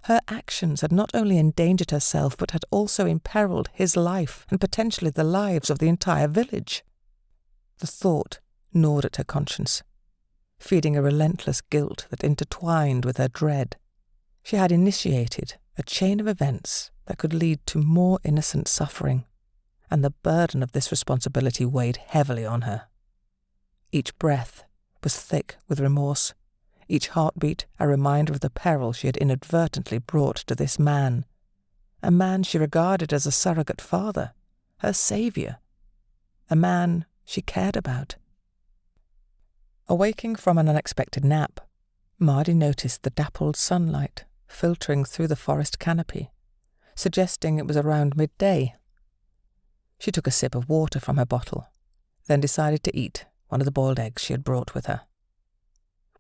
Her actions had not only endangered herself but had also imperiled his life and potentially the lives of the entire village. The thought gnawed at her conscience, feeding a relentless guilt that intertwined with her dread. She had initiated a chain of events that could lead to more innocent suffering, and the burden of this responsibility weighed heavily on her. Each breath was thick with remorse, each heartbeat a reminder of the peril she had inadvertently brought to this man, a man she regarded as a surrogate father, her saviour, a man she cared about. Awaking from an unexpected nap, Mardi noticed the dappled sunlight filtering through the forest canopy, suggesting it was around midday. She took a sip of water from her bottle, then decided to eat one of the boiled eggs she had brought with her.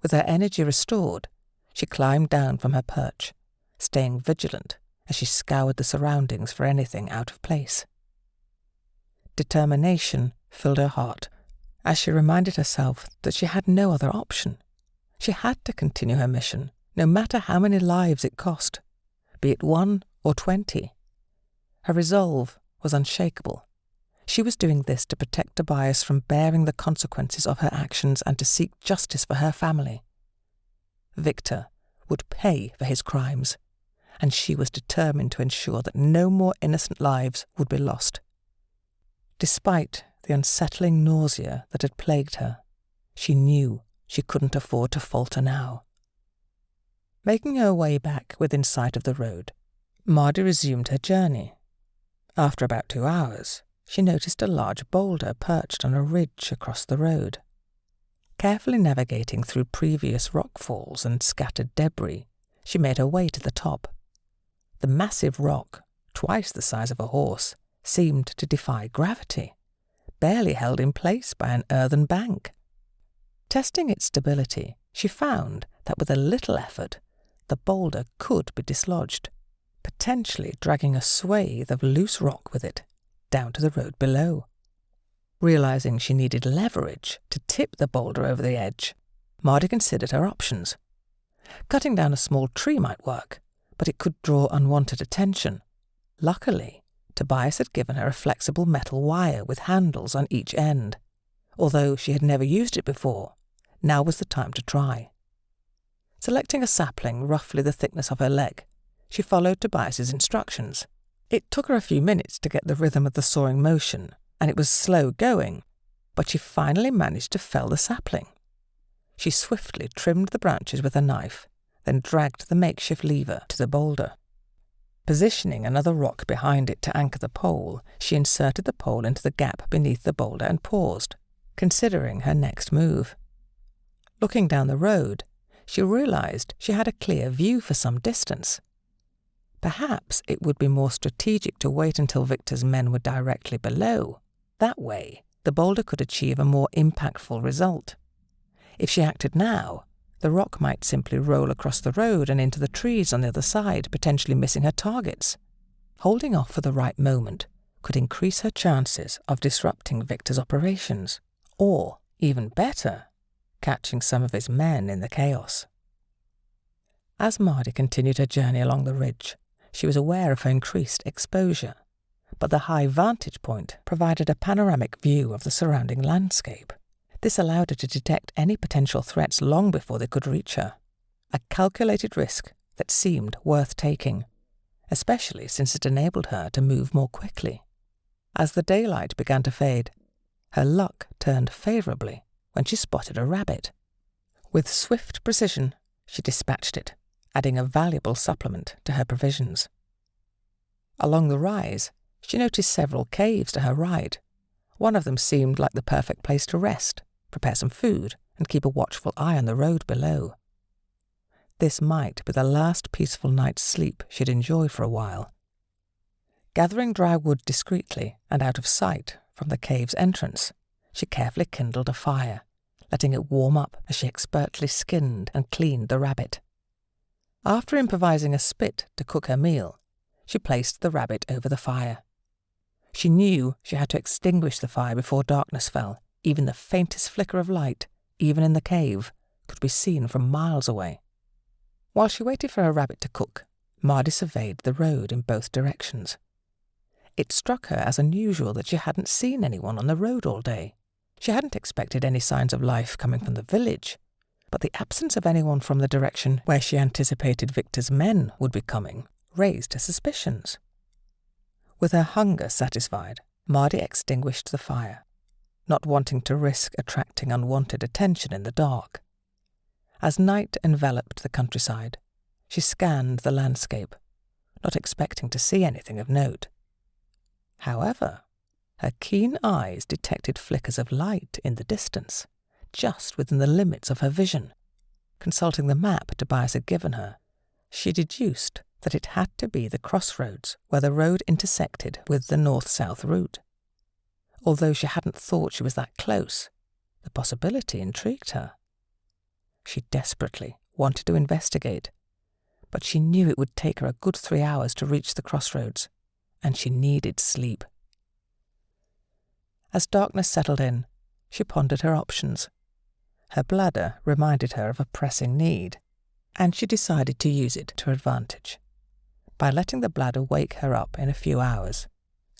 With her energy restored, she climbed down from her perch, staying vigilant as she scoured the surroundings for anything out of place. Determination filled her heart as she reminded herself that she had no other option. She had to continue her mission, no matter how many lives it cost, be it 1 or 20. Her resolve was unshakable. She was doing this to protect Tobias from bearing the consequences of her actions and to seek justice for her family. Victor would pay for his crimes, and she was determined to ensure that no more innocent lives would be lost. Despite the unsettling nausea that had plagued her, she knew she couldn't afford to falter now. Making her way back within sight of the road, Mardi resumed her journey. After about 2 hours, she noticed a large boulder perched on a ridge across the road. Carefully navigating through previous rockfalls and scattered debris, she made her way to the top. The massive rock, twice the size of a horse, seemed to defy gravity, barely held in place by an earthen bank. Testing its stability, she found that with a little effort, the boulder could be dislodged, potentially dragging a swathe of loose rock with it down to the road below. Realizing she needed leverage to tip the boulder over the edge, Mardi considered her options. Cutting down a small tree might work, but it could draw unwanted attention. Luckily, Tobias had given her a flexible metal wire with handles on each end. Although she had never used it before, now was the time to try. Selecting a sapling roughly the thickness of her leg, she followed Tobias's instructions. It took her a few minutes to get the rhythm of the sawing motion, and it was slow going, but she finally managed to fell the sapling. She swiftly trimmed the branches with a knife, then dragged the makeshift lever to the boulder. Positioning another rock behind it to anchor the pole, she inserted the pole into the gap beneath the boulder and paused, considering her next move. Looking down the road, she realized she had a clear view for some distance. Perhaps it would be more strategic to wait until Victor's men were directly below. That way, the boulder could achieve a more impactful result. If she acted now, the rock might simply roll across the road and into the trees on the other side, potentially missing her targets. Holding off for the right moment could increase her chances of disrupting Victor's operations, or, even better, catching some of his men in the chaos. As Mardi continued her journey along the ridge, she was aware of her increased exposure, but the high vantage point provided a panoramic view of the surrounding landscape. This allowed her to detect any potential threats long before they could reach her, a calculated risk that seemed worth taking, especially since it enabled her to move more quickly. As the daylight began to fade, her luck turned favourably when she spotted a rabbit. With swift precision, she dispatched it, adding a valuable supplement to her provisions. Along the rise, she noticed several caves to her right. One of them seemed like the perfect place to rest, prepare some food, and keep a watchful eye on the road below. This might be the last peaceful night's sleep she'd enjoy for a while. Gathering dry wood discreetly and out of sight from the cave's entrance, she carefully kindled a fire, letting it warm up as she expertly skinned and cleaned the rabbit. After improvising a spit to cook her meal, she placed the rabbit over the fire. She knew she had to extinguish the fire before darkness fell. Even the faintest flicker of light, even in the cave, could be seen from miles away. While she waited for her rabbit to cook, Mardi surveyed the road in both directions. It struck her as unusual that she hadn't seen anyone on the road all day. She hadn't expected any signs of life coming from the village, but the absence of anyone from the direction where she anticipated Victor's men would be coming raised her suspicions. With her hunger satisfied, Mardi extinguished the fire, not wanting to risk attracting unwanted attention in the dark. As night enveloped the countryside, she scanned the landscape, not expecting to see anything of note. However, her keen eyes detected flickers of light in the distance, just within the limits of her vision. Consulting the map Tobias had given her, she deduced that it had to be the crossroads where the road intersected with the north-south route. Although she hadn't thought she was that close, the possibility intrigued her. She desperately wanted to investigate, but she knew it would take her a good 3 hours to reach the crossroads, and she needed sleep. As darkness settled in, she pondered her options. Her bladder reminded her of a pressing need, and she decided to use it to advantage. By letting the bladder wake her up in a few hours,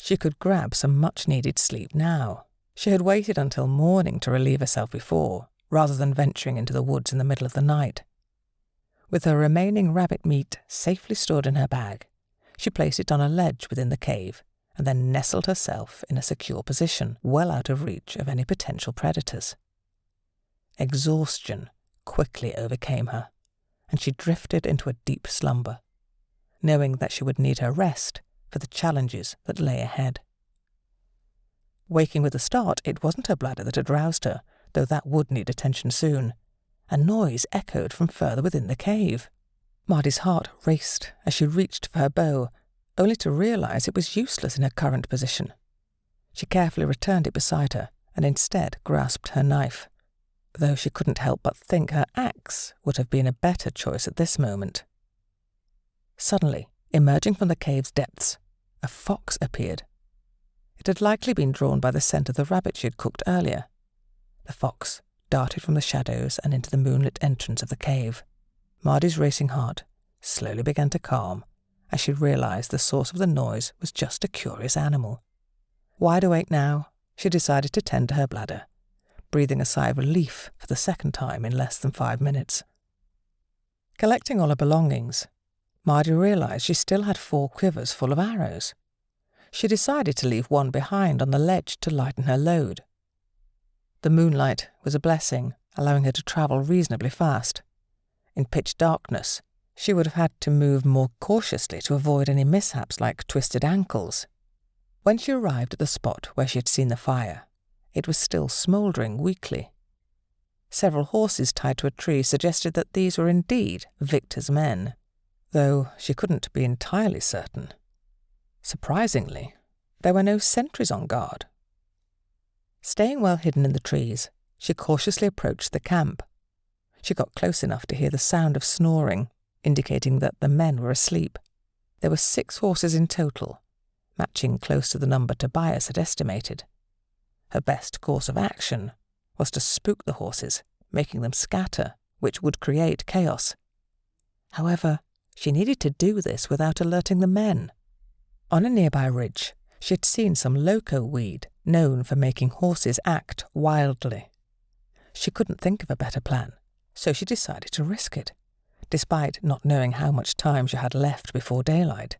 she could grab some much-needed sleep now. She had waited until morning to relieve herself before, rather than venturing into the woods in the middle of the night. With her remaining rabbit meat safely stored in her bag, she placed it on a ledge within the cave and then nestled herself in a secure position, well out of reach of any potential predators. Exhaustion quickly overcame her, and she drifted into a deep slumber, knowing that she would need her rest for the challenges that lay ahead. Waking with a start, it wasn't her bladder that had roused her, though that would need attention soon. A noise echoed from further within the cave. Mardi's heart raced as she reached for her bow, only to realize it was useless in her current position. She carefully returned it beside her and instead grasped her knife, though she couldn't help but think her axe would have been a better choice at this moment. Suddenly, emerging from the cave's depths, a fox appeared. It had likely been drawn by the scent of the rabbit she had cooked earlier. The fox darted from the shadows and into the moonlit entrance of the cave. Mardi's racing heart slowly began to calm as she realized the source of the noise was just a curious animal. Wide awake now, she decided to tend to her bladder, breathing a sigh of relief for the second time in less than 5 minutes. Collecting all her belongings, Mardi realized she still had 4 quivers full of arrows. She decided to leave one behind on the ledge to lighten her load. The moonlight was a blessing, allowing her to travel reasonably fast. In pitch darkness, she would have had to move more cautiously to avoid any mishaps like twisted ankles. When she arrived at the spot where she had seen the fire, it was still smouldering weakly. Several horses tied to a tree suggested that these were indeed Victor's men, though she couldn't be entirely certain. Surprisingly, there were no sentries on guard. Staying well hidden in the trees, she cautiously approached the camp. She got close enough to hear the sound of snoring, indicating that the men were asleep. There were 6 horses in total, matching close to the number Tobias had estimated. Her best course of action was to spook the horses, making them scatter, which would create chaos. However, she needed to do this without alerting the men. On a nearby ridge, she had seen some loco weed, known for making horses act wildly. She couldn't think of a better plan, so she decided to risk it. Despite not knowing how much time she had left before daylight,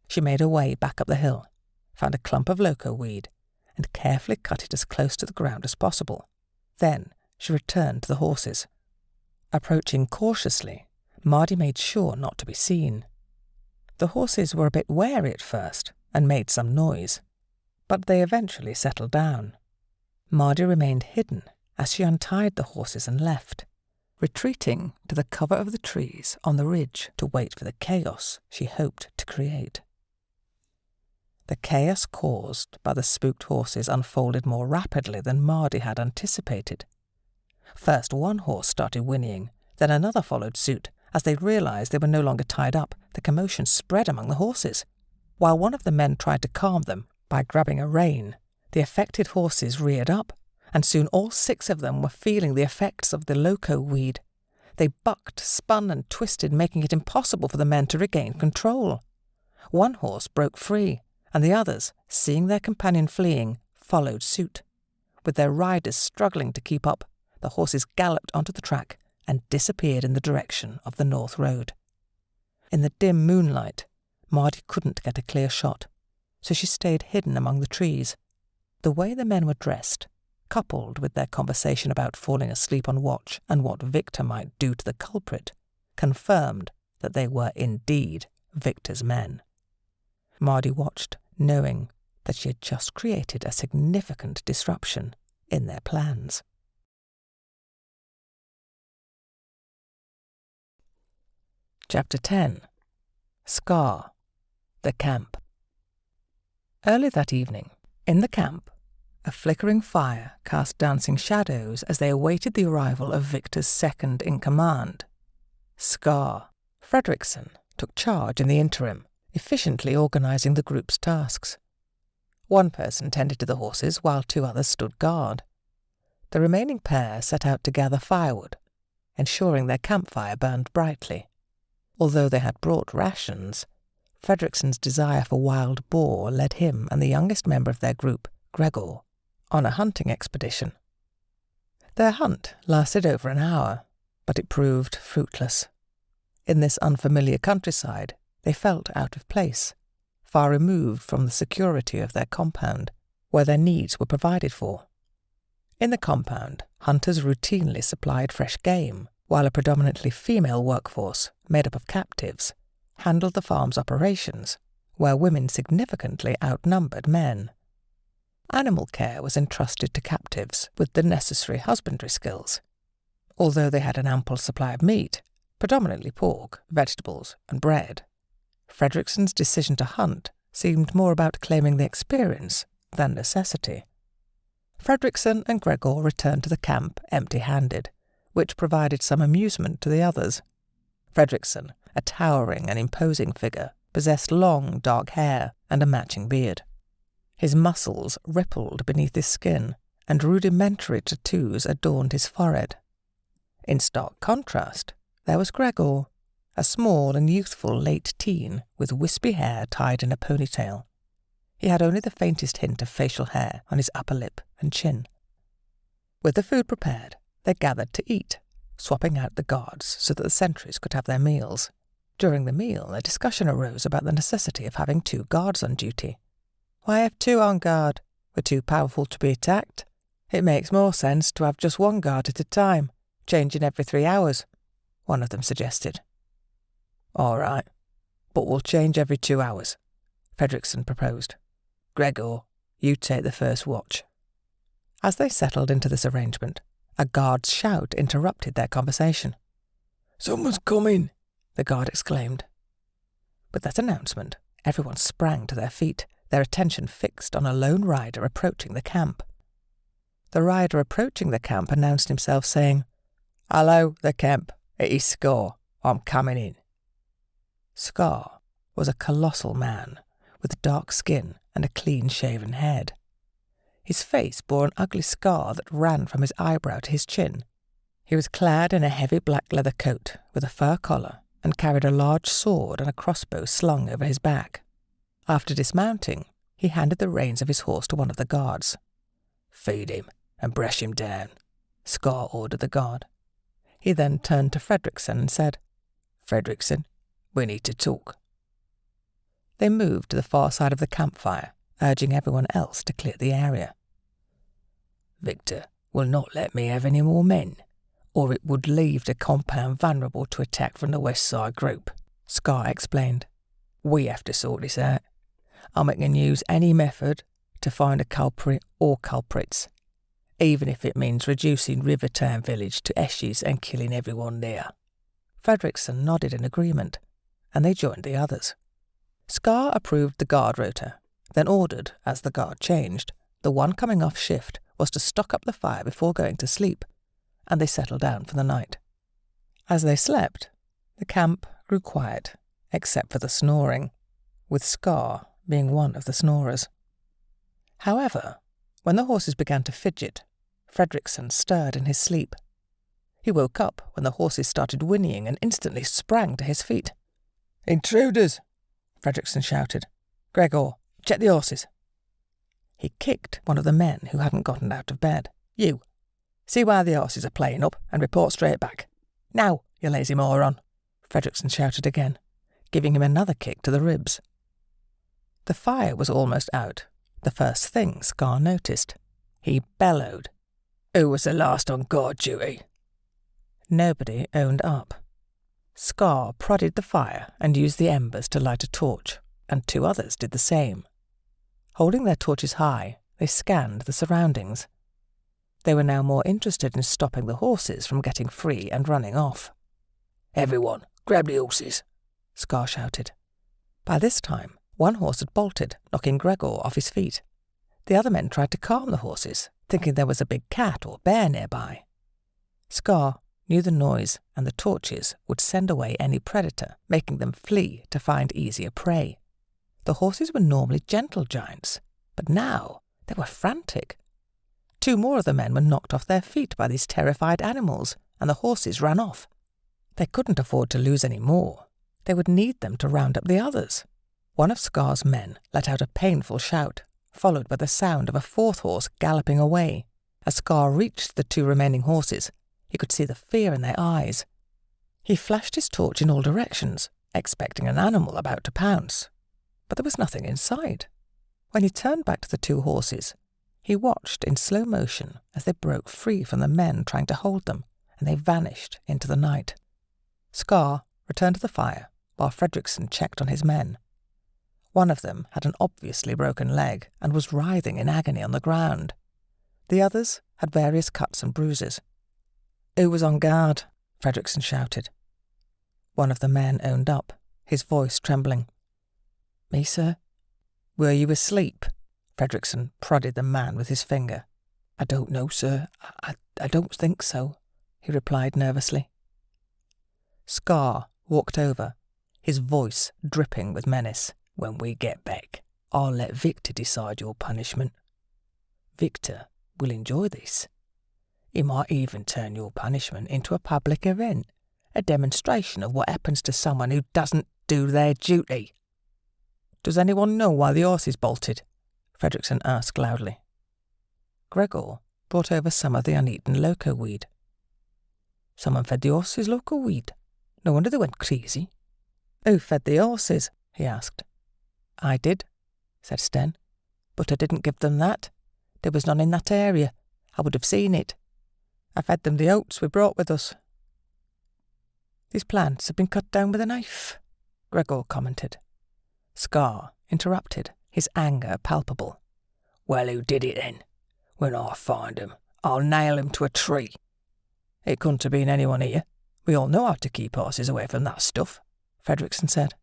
she made her way back up the hill, found a clump of loco weed, and carefully cut it as close to the ground as possible. Then she returned to the horses. Approaching cautiously, Mardi made sure not to be seen. The horses were a bit wary at first and made some noise, but they eventually settled down. Mardi remained hidden as she untied the horses and left, retreating to the cover of the trees on the ridge to wait for the chaos she hoped to create. The chaos caused by the spooked horses unfolded more rapidly than Mardi had anticipated. First one horse started whinnying, then another followed suit, As they realised they were no longer tied up, the commotion spread among the horses. While one of the men tried to calm them by grabbing a rein, the affected horses reared up, and soon all 6 of them were feeling the effects of the loco weed. They bucked, spun and twisted, making it impossible for the men to regain control. One horse broke free, and the others, seeing their companion fleeing, followed suit. With their riders struggling to keep up, the horses galloped onto the track and disappeared in the direction of the North Road. In the dim moonlight, Mardi couldn't get a clear shot, so she stayed hidden among the trees. The way the men were dressed, coupled with their conversation about falling asleep on watch and what Victor might do to the culprit, confirmed that they were indeed Victor's men. Mardi watched, knowing that she had just created a significant disruption in their plans. Chapter 10. Scar, the Camp. Early that evening, in the camp, a flickering fire cast dancing shadows as they awaited the arrival of Victor's second-in-command. Scar Fredrickson took charge in the interim, efficiently organising the group's tasks. One person tended to the horses while 2 others stood guard. The remaining pair set out to gather firewood, ensuring their campfire burned brightly. Although they had brought rations, Fredrickson's desire for wild boar led him and the youngest member of their group, Gregor, on a hunting expedition. Their hunt lasted over an hour, but it proved fruitless. In this unfamiliar countryside, they felt out of place, far removed from the security of their compound, where their needs were provided for. In the compound, hunters routinely supplied fresh game, while a predominantly female workforce, made up of captives, handled the farm's operations, where women significantly outnumbered men. Animal care was entrusted to captives with the necessary husbandry skills. Although they had an ample supply of meat, predominantly pork, vegetables, and bread, Fredrickson's decision to hunt seemed more about claiming the experience than necessity. Fredrickson and Gregor returned to the camp empty-handed, which provided some amusement to the others. Fredrickson, a towering and imposing figure, possessed long, dark hair and a matching beard. His muscles rippled beneath his skin, and rudimentary tattoos adorned his forehead. In stark contrast, there was Gregor, a small and youthful late teen with wispy hair tied in a ponytail. He had only the faintest hint of facial hair on his upper lip and chin. With the food prepared, they gathered to eat, swapping out the guards so that the sentries could have their meals. During the meal, a discussion arose about the necessity of having 2 guards on duty. Why have 2 on guard? We're too powerful to be attacked. It makes more sense to have just 1 guard at a time, changing every 3 hours, one of them suggested. All right, but we'll change every 2 hours, Fredrickson proposed. Gregor, you take the first watch. As they settled into this arrangement, a guard's shout interrupted their conversation. Someone's coming, the guard exclaimed. With that announcement, everyone sprang to their feet, their attention fixed on a lone rider approaching the camp. The rider approaching the camp announced himself, saying, "Hello, the camp. It is Scar. I'm coming in." Scar was a colossal man, with dark skin and a clean-shaven head. His face bore an ugly scar that ran from his eyebrow to his chin. He was clad in a heavy black leather coat with a fur collar and carried a large sword and a crossbow slung over his back. After dismounting, he handed the reins of his horse to one of the guards. "Feed him and brush him down," Scar ordered the guard. He then turned to Fredrickson and said, "Fredrickson, we need to talk." They moved to the far side of the campfire, urging everyone else to clear the area. "Victor will not let me have any more men, or it would leave the compound vulnerable to attack from the west side group," Scar explained. "We have to sort this out. I can use any method to find a culprit or culprits, even if it means reducing Rivertown Village to ashes and killing everyone there." Fredrickson nodded in agreement, and they joined the others. Scar approved the guard rota, then ordered, as the guard changed, the one coming off shift was to stock up the fire before going to sleep, and they settled down for the night. As they slept, The camp grew quiet, except for the snoring, with Scar being one of the snorers. However, when the horses began to fidget, Fredrickson stirred in his sleep. He woke up when the horses started whinnying and instantly sprang to his feet. "Intruders!" Fredrickson shouted. "Gregor, check the horses." He kicked one of the men who hadn't gotten out of bed. "You, see why the horses are playing up and report straight back. Now, you lazy moron!" Fredrickson shouted again, giving him another kick to the ribs. The fire was almost out, the first thing Scar noticed. He bellowed. "Who was the last on guard duty?" Nobody owned up. Scar prodded the fire and used the embers to light a torch, and 2 others did the same. Holding their torches high, they scanned the surroundings. They were now more interested in stopping the horses from getting free and running off. "Everyone, grab the horses," Scar shouted. By this time, one horse had bolted, knocking Gregor off his feet. The other men tried to calm the horses, thinking there was a big cat or bear nearby. Scar knew the noise and the torches would send away any predator, making them flee to find easier prey. The horses were normally gentle giants, but now they were frantic. 2 more of the men were knocked off their feet by these terrified animals, and the horses ran off. They couldn't afford to lose any more. They would need them to round up the others. One of Scar's men let out a painful shout, followed by the sound of a 4th horse galloping away. As Scar reached the 2 remaining horses, he could see the fear in their eyes. He flashed his torch in all directions, expecting an animal about to pounce. But there was nothing in sight. When he turned back to the 2 horses, he watched in slow motion as they broke free from the men trying to hold them, and they vanished into the night. Scar returned to the fire, while Fredrickson checked on his men. One of them had an obviously broken leg and was writhing in agony on the ground. The others had various cuts and bruises. "Who was on guard?" Fredrickson shouted. One of the men owned up, his voice trembling. "Me, sir." "Were you asleep?" Fredrickson prodded the man with his finger. "I don't know, sir. I don't think so," he replied nervously. Scar walked over, his voice dripping with menace. "When we get back, I'll let Victor decide your punishment. Victor will enjoy this. He might even turn your punishment into a public event, a demonstration of what happens to someone who doesn't do their duty." "Does anyone know why the horses bolted?" Fredrickson asked loudly. Gregor brought over some of the uneaten loco weed. "Someone fed the horses loco weed. No wonder they went crazy." "Who fed the horses?" he asked. "I did," said Sten. "But I didn't give them that. There was none in that area. I would have seen it. I fed them the oats we brought with us." "These plants have been cut down with a knife," Gregor commented. Scar interrupted, his anger palpable. "Well, who did it then? When I find him, I'll nail him to a tree." "It couldn't have been anyone here. We all know how to keep horses away from that stuff," Fredrickson said.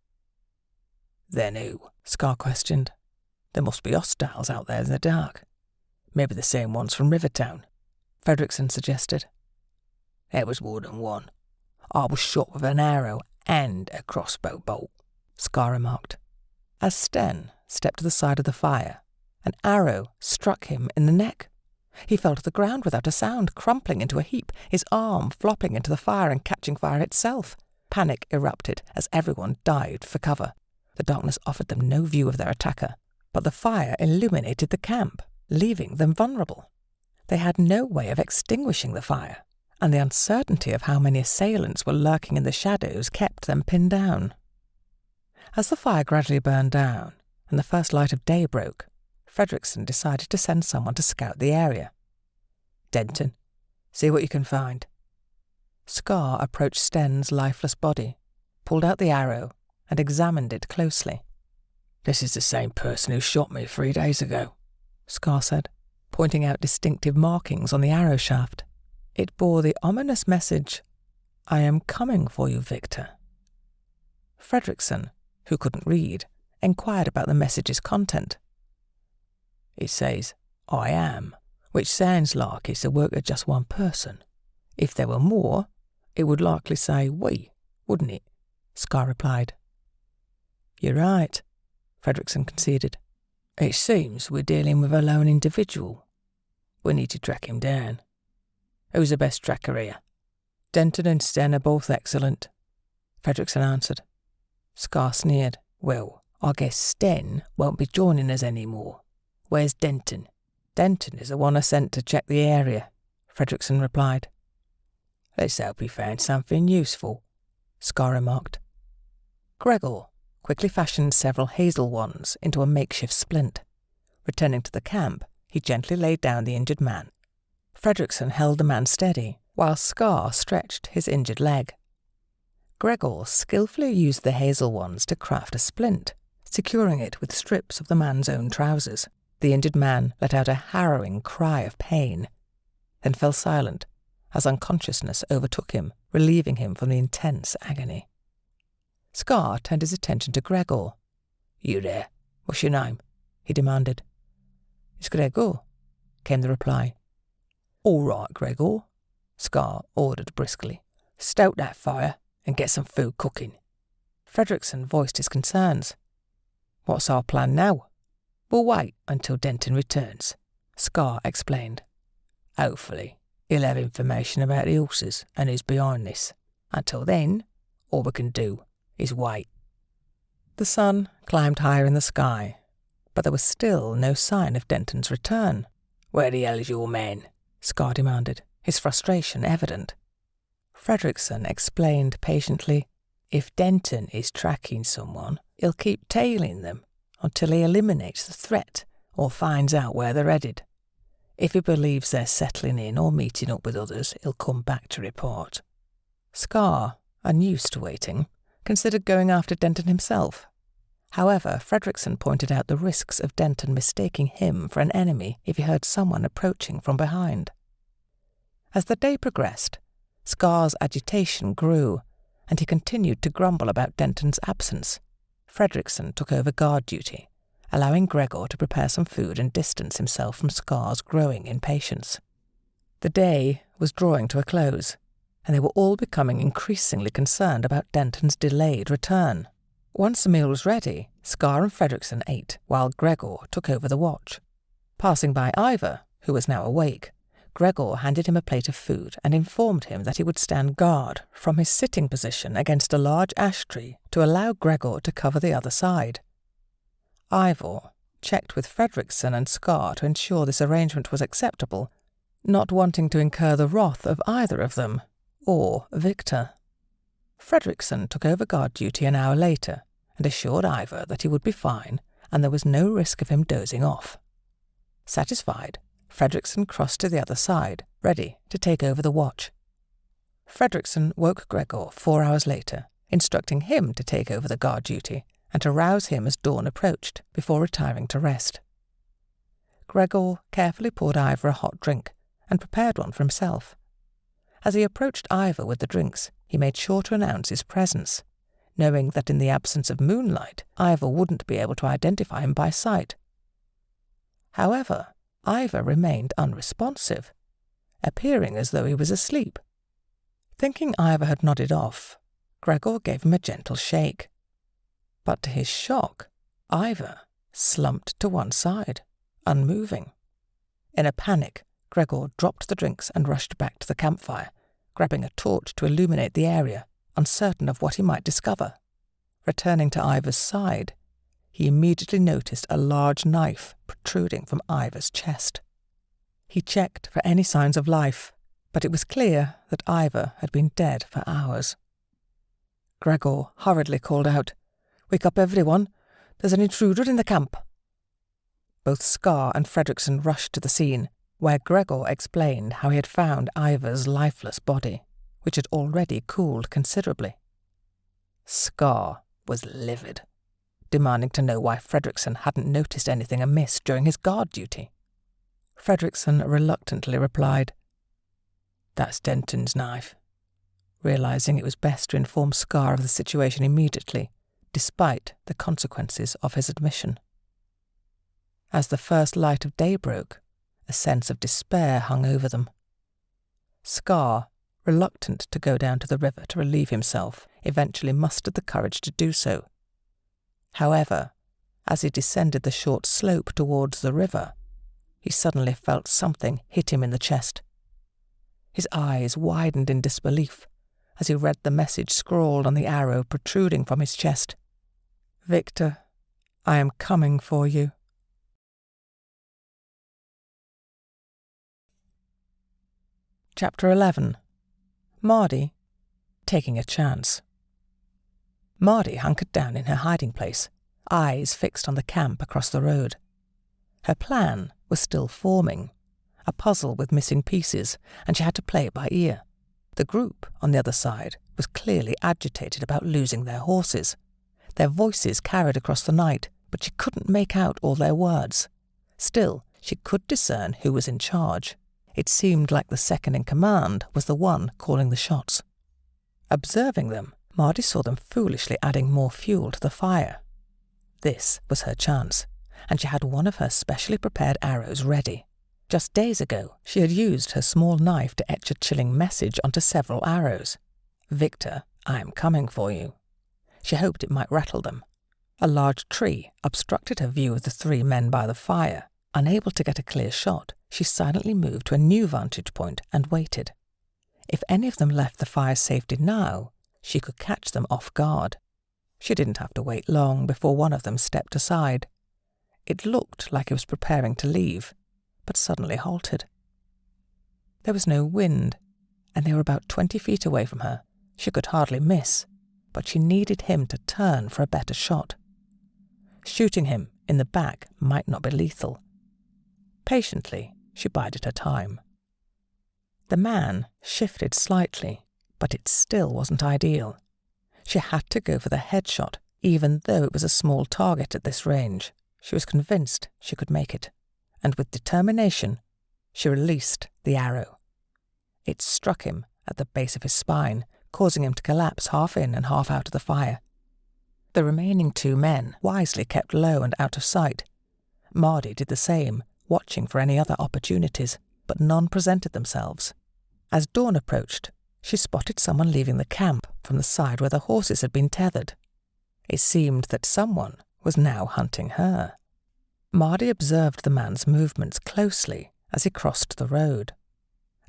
"Then who?" Scar questioned. "There must be hostiles out there in the dark. Maybe the same ones from Rivertown," Fredrickson suggested. "There was more than one. I was shot with an arrow and a crossbow bolt," Scar remarked. As Sten stepped to the side of the fire, an arrow struck him in the neck. He fell to the ground without a sound, crumpling into a heap, his arm flopping into the fire and catching fire itself. Panic erupted as everyone dived for cover. The darkness offered them no view of their attacker, but the fire illuminated the camp, leaving them vulnerable. They had no way of extinguishing the fire, and the uncertainty of how many assailants were lurking in the shadows kept them pinned down. As the fire gradually burned down, and the first light of day broke, Fredrickson decided to send someone to scout the area. "Denton, see what you can find." Scar approached Sten's lifeless body, pulled out the arrow, and examined it closely. "This is the same person who shot me 3 days ago," Scar said, pointing out distinctive markings on the arrow shaft. It bore the ominous message, "I am coming for you, Victor." Fredrickson, who couldn't read, inquired about the message's content. "It says, 'I am,' which sounds like it's the work of just one person. If there were more, it would likely say 'we.' wouldn't it?" Scar replied. "You're right," Fredrickson conceded. "It seems we're dealing with a lone individual. We need to track him down. Who's the best tracker here?" "Denton and Sten are both excellent," Fredrickson answered. Scar sneered. "Well, I guess Sten won't be joining us anymore. Where's Denton?" "Denton is the one I sent to check the area," Fredrickson replied. "Let's hope he found something useful," Scar remarked. Gregor quickly fashioned several hazel wands into a makeshift splint. Returning to the camp, he gently laid down the injured man. Fredrickson held the man steady, while Scar stretched his injured leg. Gregor skillfully used the hazel wands to craft a splint, securing it with strips of the man's own trousers. The injured man let out a harrowing cry of pain, then fell silent as unconsciousness overtook him, relieving him from the intense agony. Scar turned his attention to Gregor. "You there? What's your name?" he demanded. "It's Gregor," came the reply. "All right, Gregor," Scar ordered briskly. "Stoke that fire and get some food cooking." Fredrickson voiced his concerns. "What's our plan now?" "We'll wait until Denton returns," Scar explained. "Hopefully, he'll have information about the horses and who's behind this. Until then, all we can do is wait." The sun climbed higher in the sky, but there was still no sign of Denton's return. "Where the hell is your man?" Scar demanded, his frustration evident. Fredrickson explained patiently, "If Denton is tracking someone, he'll keep tailing them until he eliminates the threat or finds out where they're headed. If he believes they're settling in or meeting up with others, he'll come back to report." Scar, unused to waiting, considered going after Denton himself. However, Fredrickson pointed out the risks of Denton mistaking him for an enemy if he heard someone approaching from behind. As the day progressed, Scar's agitation grew, and he continued to grumble about Denton's absence. Fredrickson took over guard duty, allowing Gregor to prepare some food and distance himself from Scar's growing impatience. The day was drawing to a close, and they were all becoming increasingly concerned about Denton's delayed return. Once the meal was ready, Scar and Fredrickson ate, while Gregor took over the watch. Passing by Ivor, who was now awake, Gregor handed him a plate of food and informed him that he would stand guard from his sitting position against a large ash tree to allow Gregor to cover the other side. Ivor checked with Fredrickson and Scar to ensure this arrangement was acceptable, not wanting to incur the wrath of either of them, or Victor. Fredrickson took over guard duty an hour later and assured Ivor that he would be fine and there was no risk of him dozing off. Satisfied, Fredrickson crossed to the other side, ready to take over the watch. Fredrickson woke Gregor 4 hours later, instructing him to take over the guard duty and to rouse him as dawn approached before retiring to rest. Gregor carefully poured Ivor a hot drink and prepared one for himself. As he approached Ivor with the drinks, he made sure to announce his presence, knowing that in the absence of moonlight, Ivor wouldn't be able to identify him by sight. However, Ivor remained unresponsive, appearing as though he was asleep. Thinking Ivor had nodded off, Gregor gave him a gentle shake. But to his shock, Ivor slumped to one side, unmoving. In a panic, Gregor dropped the drinks and rushed back to the campfire, grabbing a torch to illuminate the area, uncertain of what he might discover. Returning to Ivor's side, he immediately noticed a large knife protruding from Ivor's chest. He checked for any signs of life, but it was clear that Ivor had been dead for hours. Gregor hurriedly called out, "Wake up everyone, there's an intruder in the camp." Both Scar and Fredrickson rushed to the scene, where Gregor explained how he had found Ivor's lifeless body, which had already cooled considerably. Scar was livid, demanding to know why Fredrickson hadn't noticed anything amiss during his guard duty. Fredrickson reluctantly replied, "That's Denton's knife," realizing it was best to inform Scar of the situation immediately, despite the consequences of his admission. As the first light of day broke, a sense of despair hung over them. Scar reluctant to go down to the river to relieve himself, eventually mustered the courage to do so. However, as he descended the short slope towards the river, he suddenly felt something hit him in the chest. His eyes widened in disbelief as he read the message scrawled on the arrow protruding from his chest. "Victor, I am coming for you." Chapter 11. Mardi, taking a chance. Mardi hunkered down in her hiding place, eyes fixed on the camp across the road. Her plan was still forming, a puzzle with missing pieces, and she had to play it by ear. The group, on the other side, was clearly agitated about losing their horses. Their voices carried across the night, but she couldn't make out all their words. Still, she could discern who was in charge. It seemed like the second in command was the one calling the shots. Observing them, Mardi saw them foolishly adding more fuel to the fire. This was her chance, and she had one of her specially prepared arrows ready. Just days ago, she had used her small knife to etch a chilling message onto several arrows. "Victor, I am coming for you." She hoped it might rattle them. A large tree obstructed her view of the three men by the fire. Unable to get a clear shot, she silently moved to a new vantage point and waited. If any of them left the fire's safety now, she could catch them off guard. She didn't have to wait long before one of them stepped aside. It looked like he was preparing to leave, but suddenly halted. There was no wind, and they were about 20 feet away from her. She could hardly miss, but she needed him to turn for a better shot. Shooting him in the back might not be lethal. Patiently, she bided her time. The man shifted slightly, but it still wasn't ideal. She had to go for the headshot, even though it was a small target at this range. She was convinced she could make it, and with determination, she released the arrow. It struck him at the base of his spine, causing him to collapse half in and half out of the fire. The remaining two men wisely kept low and out of sight. Mardi did the same, watching for any other opportunities, but none presented themselves. As dawn approached, she spotted someone leaving the camp from the side where the horses had been tethered. It seemed that someone was now hunting her. Mardi observed the man's movements closely as he crossed the road.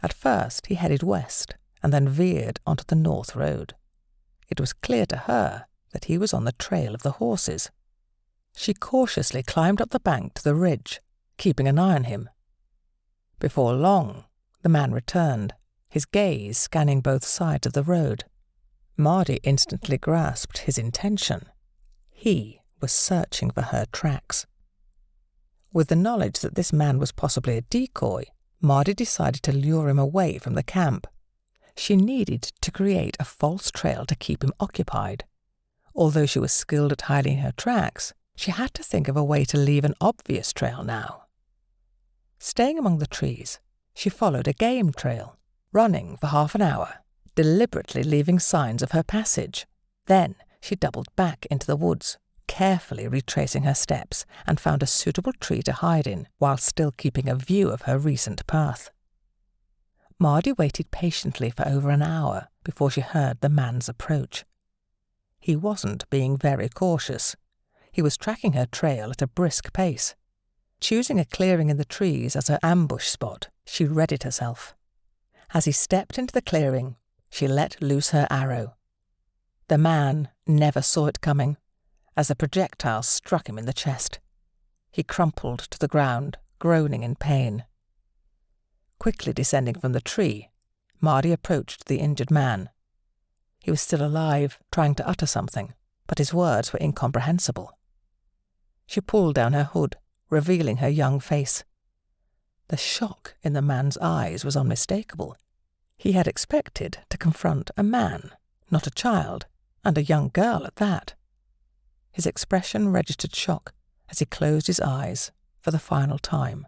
At first he headed west and then veered onto the north road. It was clear to her that he was on the trail of the horses. She cautiously climbed up the bank to the ridge, keeping an eye on him. Before long, the man returned, his gaze scanning both sides of the road. Mardi instantly grasped his intention. He was searching for her tracks. With the knowledge that this man was possibly a decoy, Mardi decided to lure him away from the camp. She needed to create a false trail to keep him occupied. Although she was skilled at hiding her tracks, she had to think of a way to leave an obvious trail now. Staying among the trees, she followed a game trail, running for half an hour, deliberately leaving signs of her passage. Then she doubled back into the woods, carefully retracing her steps, and found a suitable tree to hide in while still keeping a view of her recent path. Mardi waited patiently for over an hour before she heard the man's approach. He wasn't being very cautious. He was tracking her trail at a brisk pace. Choosing a clearing in the trees as her ambush spot, she readied herself. As he stepped into the clearing, she let loose her arrow. The man never saw it coming, as the projectile struck him in the chest. He crumpled to the ground, groaning in pain. Quickly descending from the tree, Mardi approached the injured man. He was still alive, trying to utter something, but his words were incomprehensible. She pulled down her hood, revealing her young face. The shock in the man's eyes was unmistakable. He had expected to confront a man, not a child, and a young girl at that. His expression registered shock as he closed his eyes for the final time.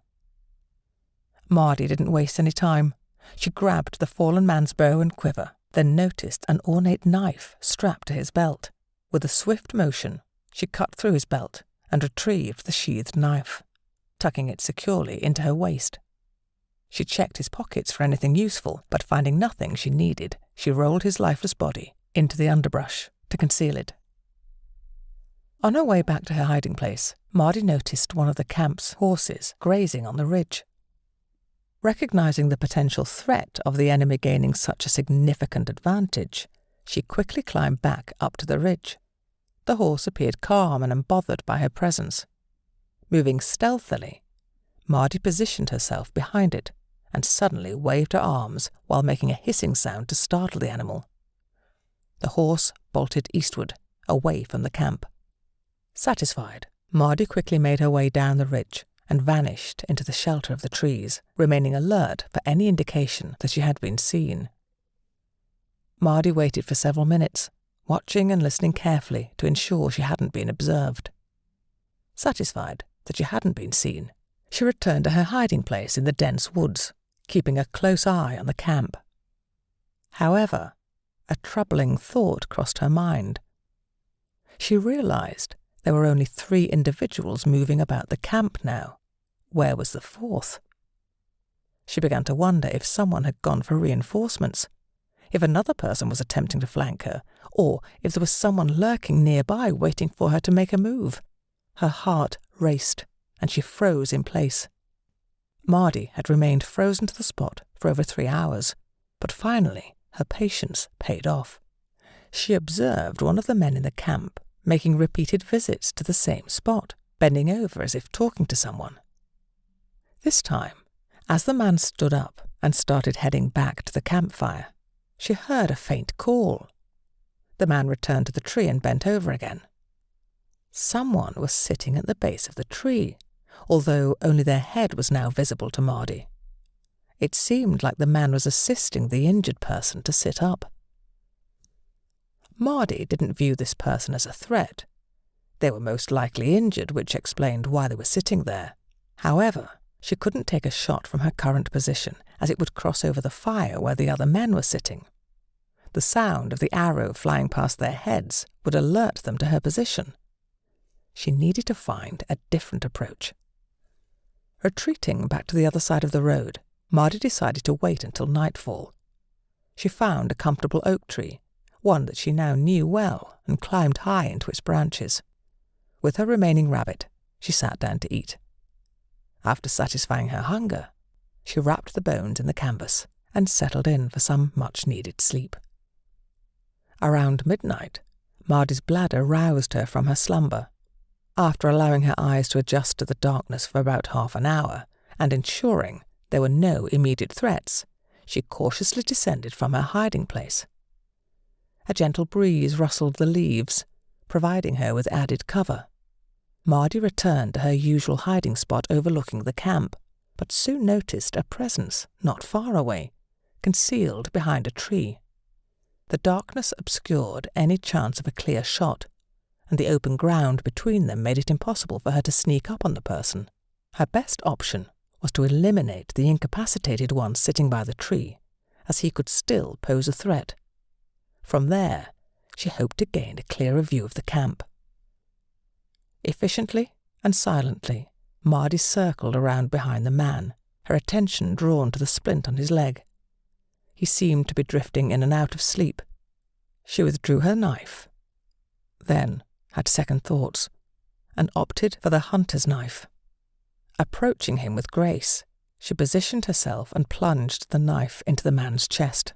Mardi didn't waste any time. She grabbed the fallen man's bow and quiver, then noticed an ornate knife strapped to his belt. With a swift motion, she cut through his belt and retrieved the sheathed knife, tucking it securely into her waist. She checked his pockets for anything useful, but finding nothing she needed, she rolled his lifeless body into the underbrush to conceal it. On her way back to her hiding place, Mardi noticed one of the camp's horses grazing on the ridge. Recognizing the potential threat of the enemy gaining such a significant advantage, she quickly climbed back up to the ridge. The horse appeared calm and unbothered by her presence. Moving stealthily, Mardi positioned herself behind it and suddenly waved her arms while making a hissing sound to startle the animal. The horse bolted eastward, away from the camp. Satisfied, Mardi quickly made her way down the ridge and vanished into the shelter of the trees, remaining alert for any indication that she had been seen. Mardi waited for several minutes, watching and listening carefully to ensure she hadn't been observed. Satisfied that she hadn't been seen, she returned to her hiding place in the dense woods, keeping a close eye on the camp. However, a troubling thought crossed her mind. She realized there were only 3 individuals moving about the camp now. Where was the 4th? She began to wonder if someone had gone for reinforcements, if another person was attempting to flank her, or if there was someone lurking nearby waiting for her to make a move. Her heart raced, and she froze in place. Mardi had remained frozen to the spot for over 3 hours, but finally her patience paid off. She observed one of the men in the camp making repeated visits to the same spot, bending over as if talking to someone. This time, as the man stood up and started heading back to the campfire, she heard a faint call. The man returned to the tree and bent over again. Someone was sitting at the base of the tree, although only their head was now visible to Mardi. It seemed like the man was assisting the injured person to sit up. Mardi didn't view this person as a threat. They were most likely injured, which explained why they were sitting there. However, she couldn't take a shot from her current position, as it would cross over the fire where the other men were sitting. The sound of the arrow flying past their heads would alert them to her position. She needed to find a different approach. Retreating back to the other side of the road, Mardi decided to wait until nightfall. She found a comfortable oak tree, one that she now knew well, and climbed high into its branches. With her remaining rabbit, she sat down to eat. After satisfying her hunger, she wrapped the bones in the canvas and settled in for some much-needed sleep. Around midnight, Mardi's bladder roused her from her slumber. After allowing her eyes to adjust to the darkness for about half an hour, and ensuring there were no immediate threats, she cautiously descended from her hiding place. A gentle breeze rustled the leaves, providing her with added cover. Mardi returned to her usual hiding spot overlooking the camp, but soon noticed a presence not far away, concealed behind a tree. The darkness obscured any chance of a clear shot, and the open ground between them made it impossible for her to sneak up on the person. Her best option was to eliminate the incapacitated one sitting by the tree, as he could still pose a threat. From there, she hoped to gain a clearer view of the camp. Efficiently and silently, Mardi circled around behind the man, her attention drawn to the splint on his leg. He seemed to be drifting in and out of sleep. She withdrew her knife, then had second thoughts, and opted for the hunter's knife. Approaching him with grace, she positioned herself and plunged the knife into the man's chest.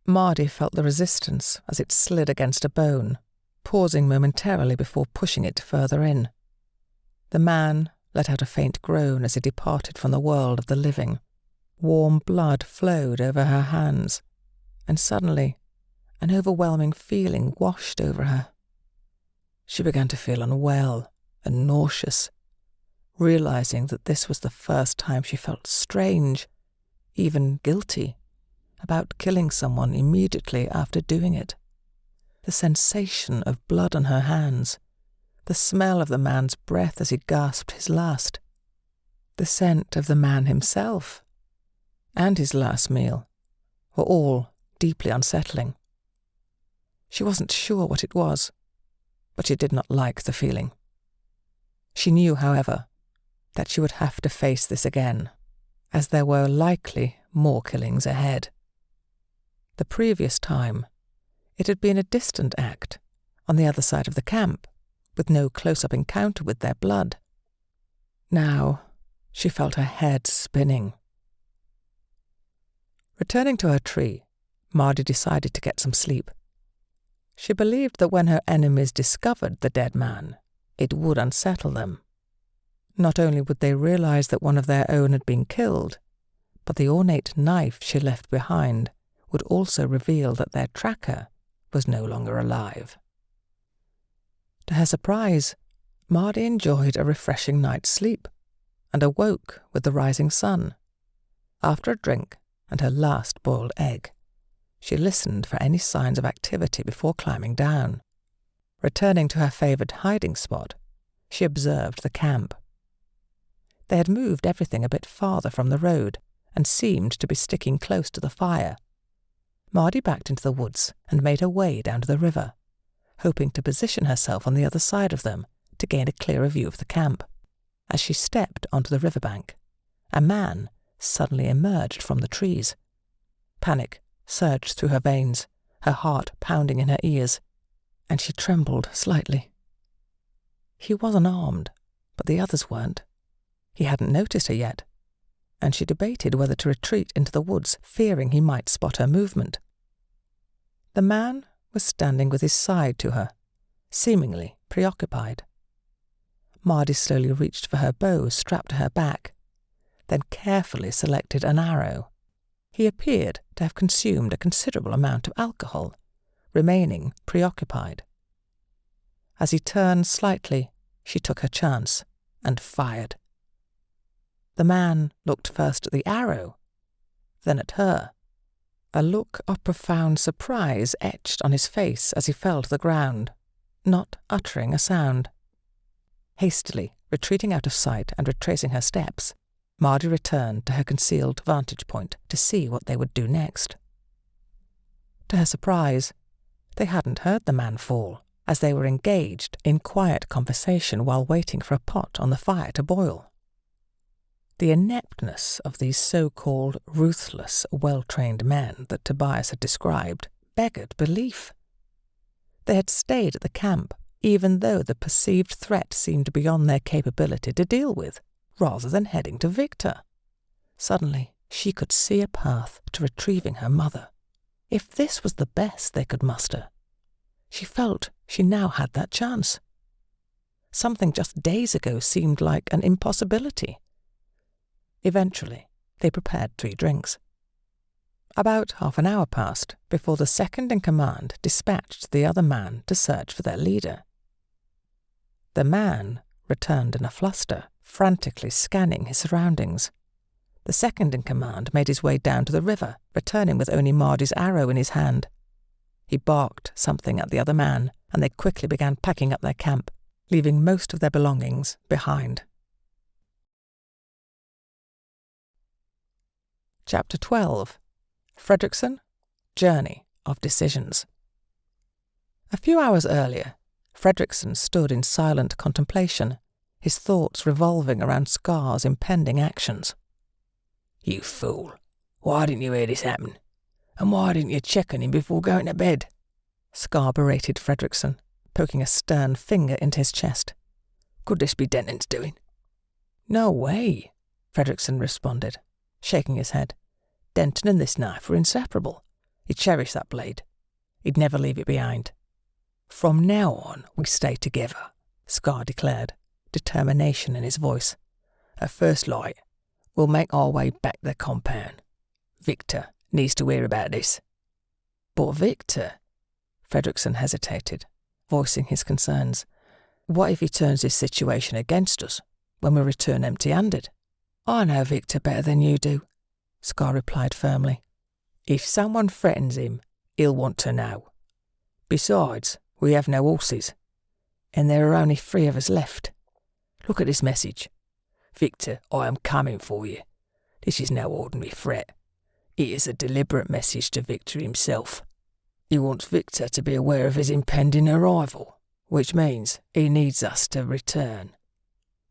Mardi felt the resistance as it slid against a bone, pausing momentarily before pushing it further in. The man let out a faint groan as he departed from the world of the living. Warm blood flowed over her hands, and suddenly an overwhelming feeling washed over her. She began to feel unwell and nauseous, realizing that this was the first time she felt strange, even guilty, about killing someone immediately after doing it. The sensation of blood on her hands, the smell of the man's breath as he gasped his last, the scent of the man himself, and his last meal were all deeply unsettling. She wasn't sure what it was, but she did not like the feeling. She knew, however, that she would have to face this again, as there were likely more killings ahead. The previous time, it had been a distant act, on the other side of the camp, with no close-up encounter with their blood. Now, she felt her head spinning. Returning to her tree, Mardi decided to get some sleep. She believed that when her enemies discovered the dead man, it would unsettle them. Not only would they realize that one of their own had been killed, but the ornate knife she left behind would also reveal that their tracker was no longer alive. To her surprise, Mardi enjoyed a refreshing night's sleep and awoke with the rising sun. After a drink and her last boiled egg, she listened for any signs of activity before climbing down. Returning to her favoured hiding spot, she observed the camp. They had moved everything a bit farther from the road and seemed to be sticking close to the fire. Mardi backed into the woods and made her way down to the river, hoping to position herself on the other side of them to gain a clearer view of the camp. As she stepped onto the riverbank, a man suddenly emerged from the trees. Panic surged through her veins, her heart pounding in her ears, and she trembled slightly. He was unarmed, but the others weren't. He hadn't noticed her yet, and she debated whether to retreat into the woods, fearing he might spot her movement. The man was standing with his side to her, seemingly preoccupied. Mardi slowly reached for her bow strapped to her back, then carefully selected an arrow. He appeared to have consumed a considerable amount of alcohol, remaining preoccupied. As he turned slightly, she took her chance and fired. The man looked first at the arrow, then at her. A look of profound surprise etched on his face as he fell to the ground, not uttering a sound. Hastily retreating out of sight and retracing her steps, Mardi returned to her concealed vantage point to see what they would do next. To her surprise, they hadn't heard the man fall, as they were engaged in quiet conversation while waiting for a pot on the fire to boil. The ineptness of these so-called ruthless, well-trained men that Tobias had described beggared belief. They had stayed at the camp, even though the perceived threat seemed beyond their capability to deal with, rather than heading to Victor. Suddenly, she could see a path to retrieving her mother. If this was the best they could muster, she felt she now had that chance. Something just days ago seemed like an impossibility. Eventually, they prepared 3 drinks. About half an hour passed before the second-in-command dispatched the other man to search for their leader. The man returned in a fluster, frantically scanning his surroundings. The second-in-command made his way down to the river, returning with only Mardi's arrow in his hand. He barked something at the other man, and they quickly began packing up their camp, leaving most of their belongings behind. Chapter 12. Fredrickson, Journey of Decisions. A few hours earlier, Fredrickson stood in silent contemplation, his thoughts revolving around Scar's impending actions. "You fool! Why didn't you hear this happen? And why didn't you check on him before going to bed?" Scar berated Fredrickson, poking a stern finger into his chest. "Could this be Denton's doing?" "No way," Fredrickson responded, shaking his head. "Denton and this knife were inseparable. He cherished that blade. He'd never leave it behind." "From now on, we stay together," Scar declared, determination in his voice. "At first light, we'll make our way back to the compound. Victor needs to hear about this." "But Victor," Fredrickson hesitated, voicing his concerns. "What if he turns this situation against us when we return empty-handed?" "I know Victor better than you do," Scar replied firmly. "If someone threatens him, he'll want to know. Besides, we have no horses, and there are only 3 of us left. Look at this message. Victor, I am coming for you. This is no ordinary threat. It is a deliberate message to Victor himself. He wants Victor to be aware of his impending arrival, which means he needs us to return.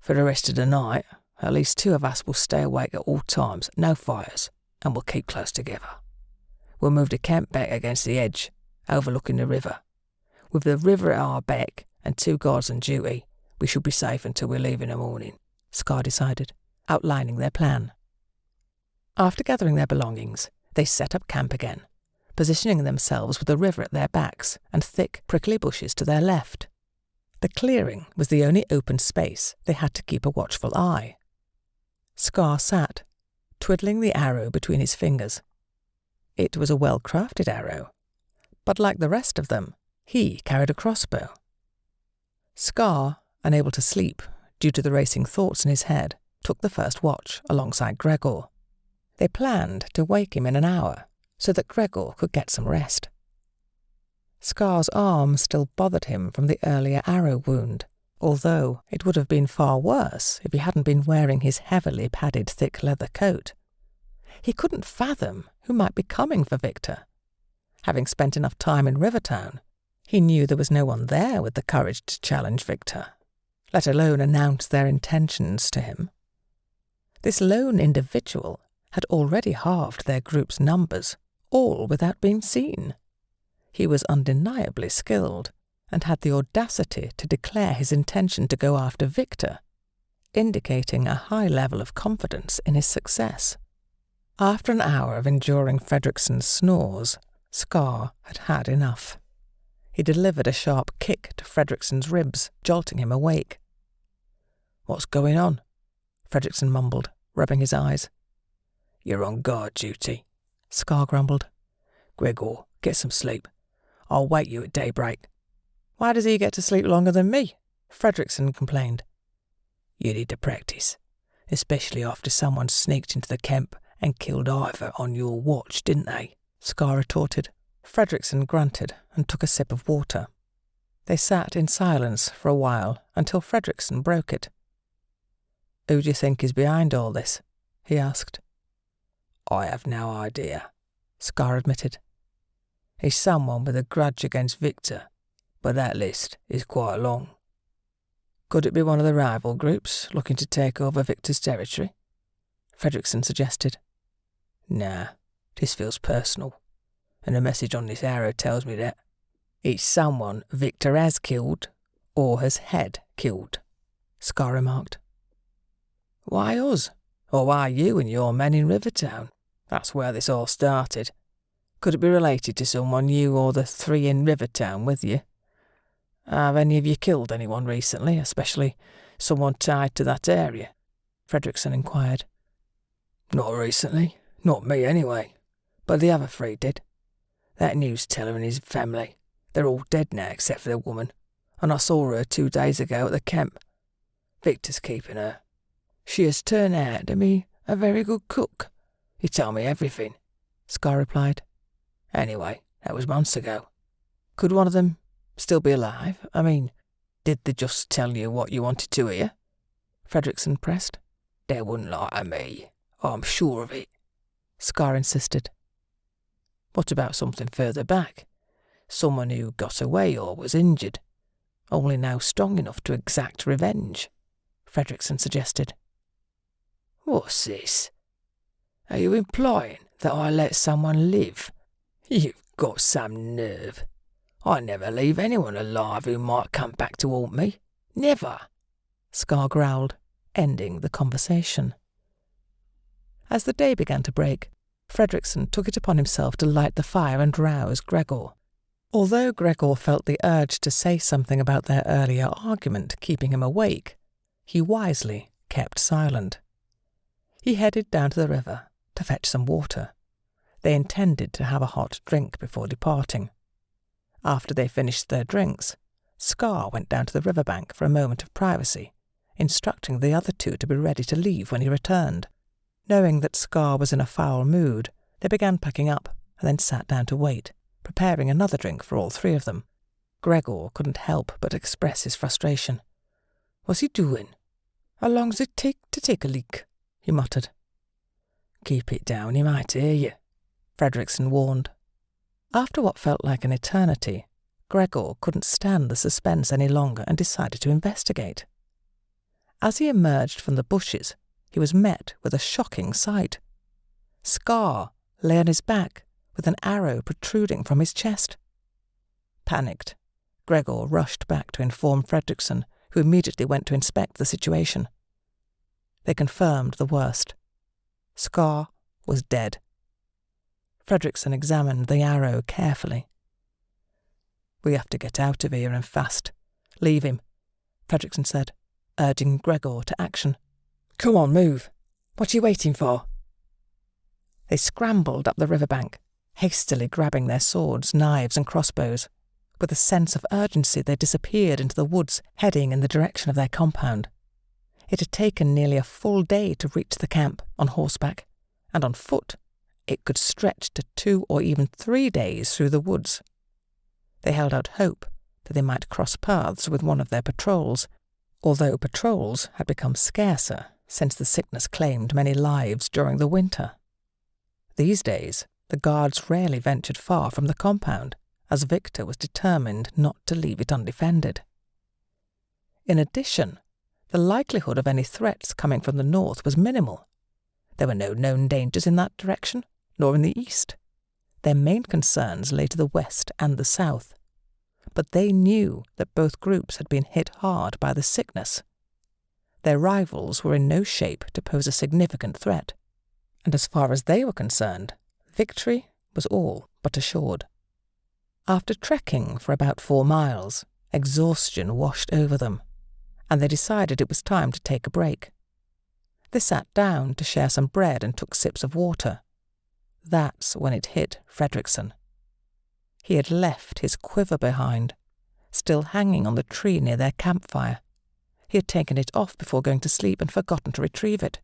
For the rest of the night, At least 2 of us will stay awake at all times, no fires, and we'll keep close together. We'll move the camp back against the edge, overlooking the river. With the river at our back and 2 guards on duty, we should be safe until we leave in the morning," Scar decided, outlining their plan. After gathering their belongings, they set up camp again, positioning themselves with the river at their backs and thick, prickly bushes to their left. The clearing was the only open space they had to keep a watchful eye. Scar sat, twiddling the arrow between his fingers. It was a well-crafted arrow, but like the rest of them, he carried a crossbow. Scar, unable to sleep due to the racing thoughts in his head, took the first watch alongside Gregor. They planned to wake him in an hour so that Gregor could get some rest. Scar's arm still bothered him from the earlier arrow wound, although it would have been far worse if he hadn't been wearing his heavily padded thick leather coat. He couldn't fathom who might be coming for Victor. Having spent enough time in Rivertown, he knew there was no one there with the courage to challenge Victor, let alone announce their intentions to him. This lone individual had already halved their group's numbers, all without being seen. He was undeniably skilled and had the audacity to declare his intention to go after Victor, indicating a high level of confidence in his success. After an hour of enduring Fredrickson's snores, Scar had had enough. He delivered a sharp kick to Fredrickson's ribs, jolting him awake. "What's going on?" Fredrickson mumbled, rubbing his eyes. "You're on guard duty," Scar grumbled. "Gregor, get some sleep. I'll wake you at daybreak." "Why does he get to sleep longer than me?" Fredrickson complained. "You need to practice, especially after someone sneaked into the camp and killed Ivor on your watch, didn't they?" Scar retorted. Fredrickson grunted and took a sip of water. They sat in silence for a while until Fredrickson broke it. "Who do you think is behind all this?" he asked. "I have no idea," Scar admitted. "He's someone with a grudge against Victor, but that list is quite long." "Could it be one of the rival groups looking to take over Victor's territory?" Fredrickson suggested. "Nah, this feels personal, and the message on this arrow tells me that it's someone Victor has killed or has had killed," Scar remarked. "Why us? Or why you and your men in Rivertown? That's where this all started. Could it be related to someone you or the 3 in Rivertown with you? Have any of you killed anyone recently, especially someone tied to that area?" Fredrickson inquired. "Not recently. Not me, anyway. But the other 3 did. That news teller and his family. They're all dead now except for the woman, and I saw her 2 days ago at the camp. Victor's keeping her. She has turned out to be a very good cook. He told me everything," Scar replied. "Anyway, that was months ago. Could one of them still be alive? I mean, did they just tell you what you wanted to hear?" Fredrickson pressed. "They wouldn't lie to me. I'm sure of it," Scar insisted. "What about something further back? Someone who got away or was injured, only now strong enough to exact revenge?" Fredrickson suggested. "What's this? Are you implying that I let someone live? You've got some nerve. I never leave anyone alive who might come back to haunt me. Never," Scar growled, ending the conversation. As the day began to break, Fredrickson took it upon himself to light the fire and rouse Gregor. Although Gregor felt the urge to say something about their earlier argument keeping him awake, he wisely kept silent. He headed down to the river to fetch some water. They intended to have a hot drink before departing. After they finished their drinks, Scar went down to the riverbank for a moment of privacy, instructing the other 2 to be ready to leave when he returned. Knowing that Scar was in a foul mood, they began packing up and then sat down to wait, preparing another drink for all 3 of them. Gregor couldn't help but express his frustration. "What's he doing? How long's it take to take a leak?" he muttered. "Keep it down, he might hear you," Fredrickson warned. After what felt like an eternity, Gregor couldn't stand the suspense any longer and decided to investigate. As he emerged from the bushes, he was met with a shocking sight. Scar lay on his back with an arrow protruding from his chest. Panicked, Gregor rushed back to inform Fredrickson, who immediately went to inspect the situation. They confirmed the worst. Scar was dead. Fredrickson examined the arrow carefully. "We have to get out of here and fast. Leave him," Fredrickson said, urging Gregor to action. "Come on, move. What are you waiting for?" They scrambled up the riverbank, hastily grabbing their swords, knives and crossbows. With a sense of urgency, they disappeared into the woods, heading in the direction of their compound. It had taken nearly a full day to reach the camp on horseback, and on foot it could stretch to 2 or even 3 days through the woods. They held out hope that they might cross paths with one of their patrols, although patrols had become scarcer since the sickness claimed many lives during the winter. These days, the guards rarely ventured far from the compound, as Victor was determined not to leave it undefended. In addition, the likelihood of any threats coming from the north was minimal. There were no known dangers in that direction, nor in the east. Their main concerns lay to the west and the south, but they knew that both groups had been hit hard by the sickness. Their rivals were in no shape to pose a significant threat, and as far as they were concerned, victory was all but assured. After trekking for about 4 miles, exhaustion washed over them, and they decided it was time to take a break. They sat down to share some bread and took sips of water. That's when it hit Fredrickson. He had left his quiver behind, still hanging on the tree near their campfire. He had taken it off before going to sleep and forgotten to retrieve it.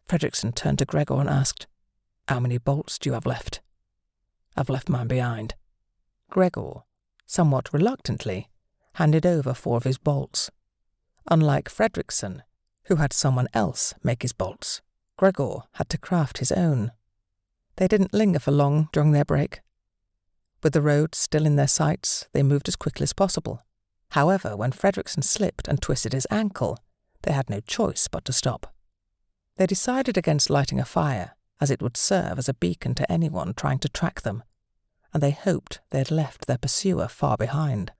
Fredrickson turned to Gregor and asked, "How many bolts do you have left?" "I've left mine behind." Gregor, somewhat reluctantly, handed over 4 of his bolts. Unlike Fredrickson, who had someone else make his bolts, Gregor had to craft his own. They didn't linger for long during their break. With the road still in their sights, they moved as quickly as possible. However, when Fredrickson slipped and twisted his ankle, they had no choice but to stop. They decided against lighting a fire, as it would serve as a beacon to anyone trying to track them, and they hoped they had left their pursuer far behind.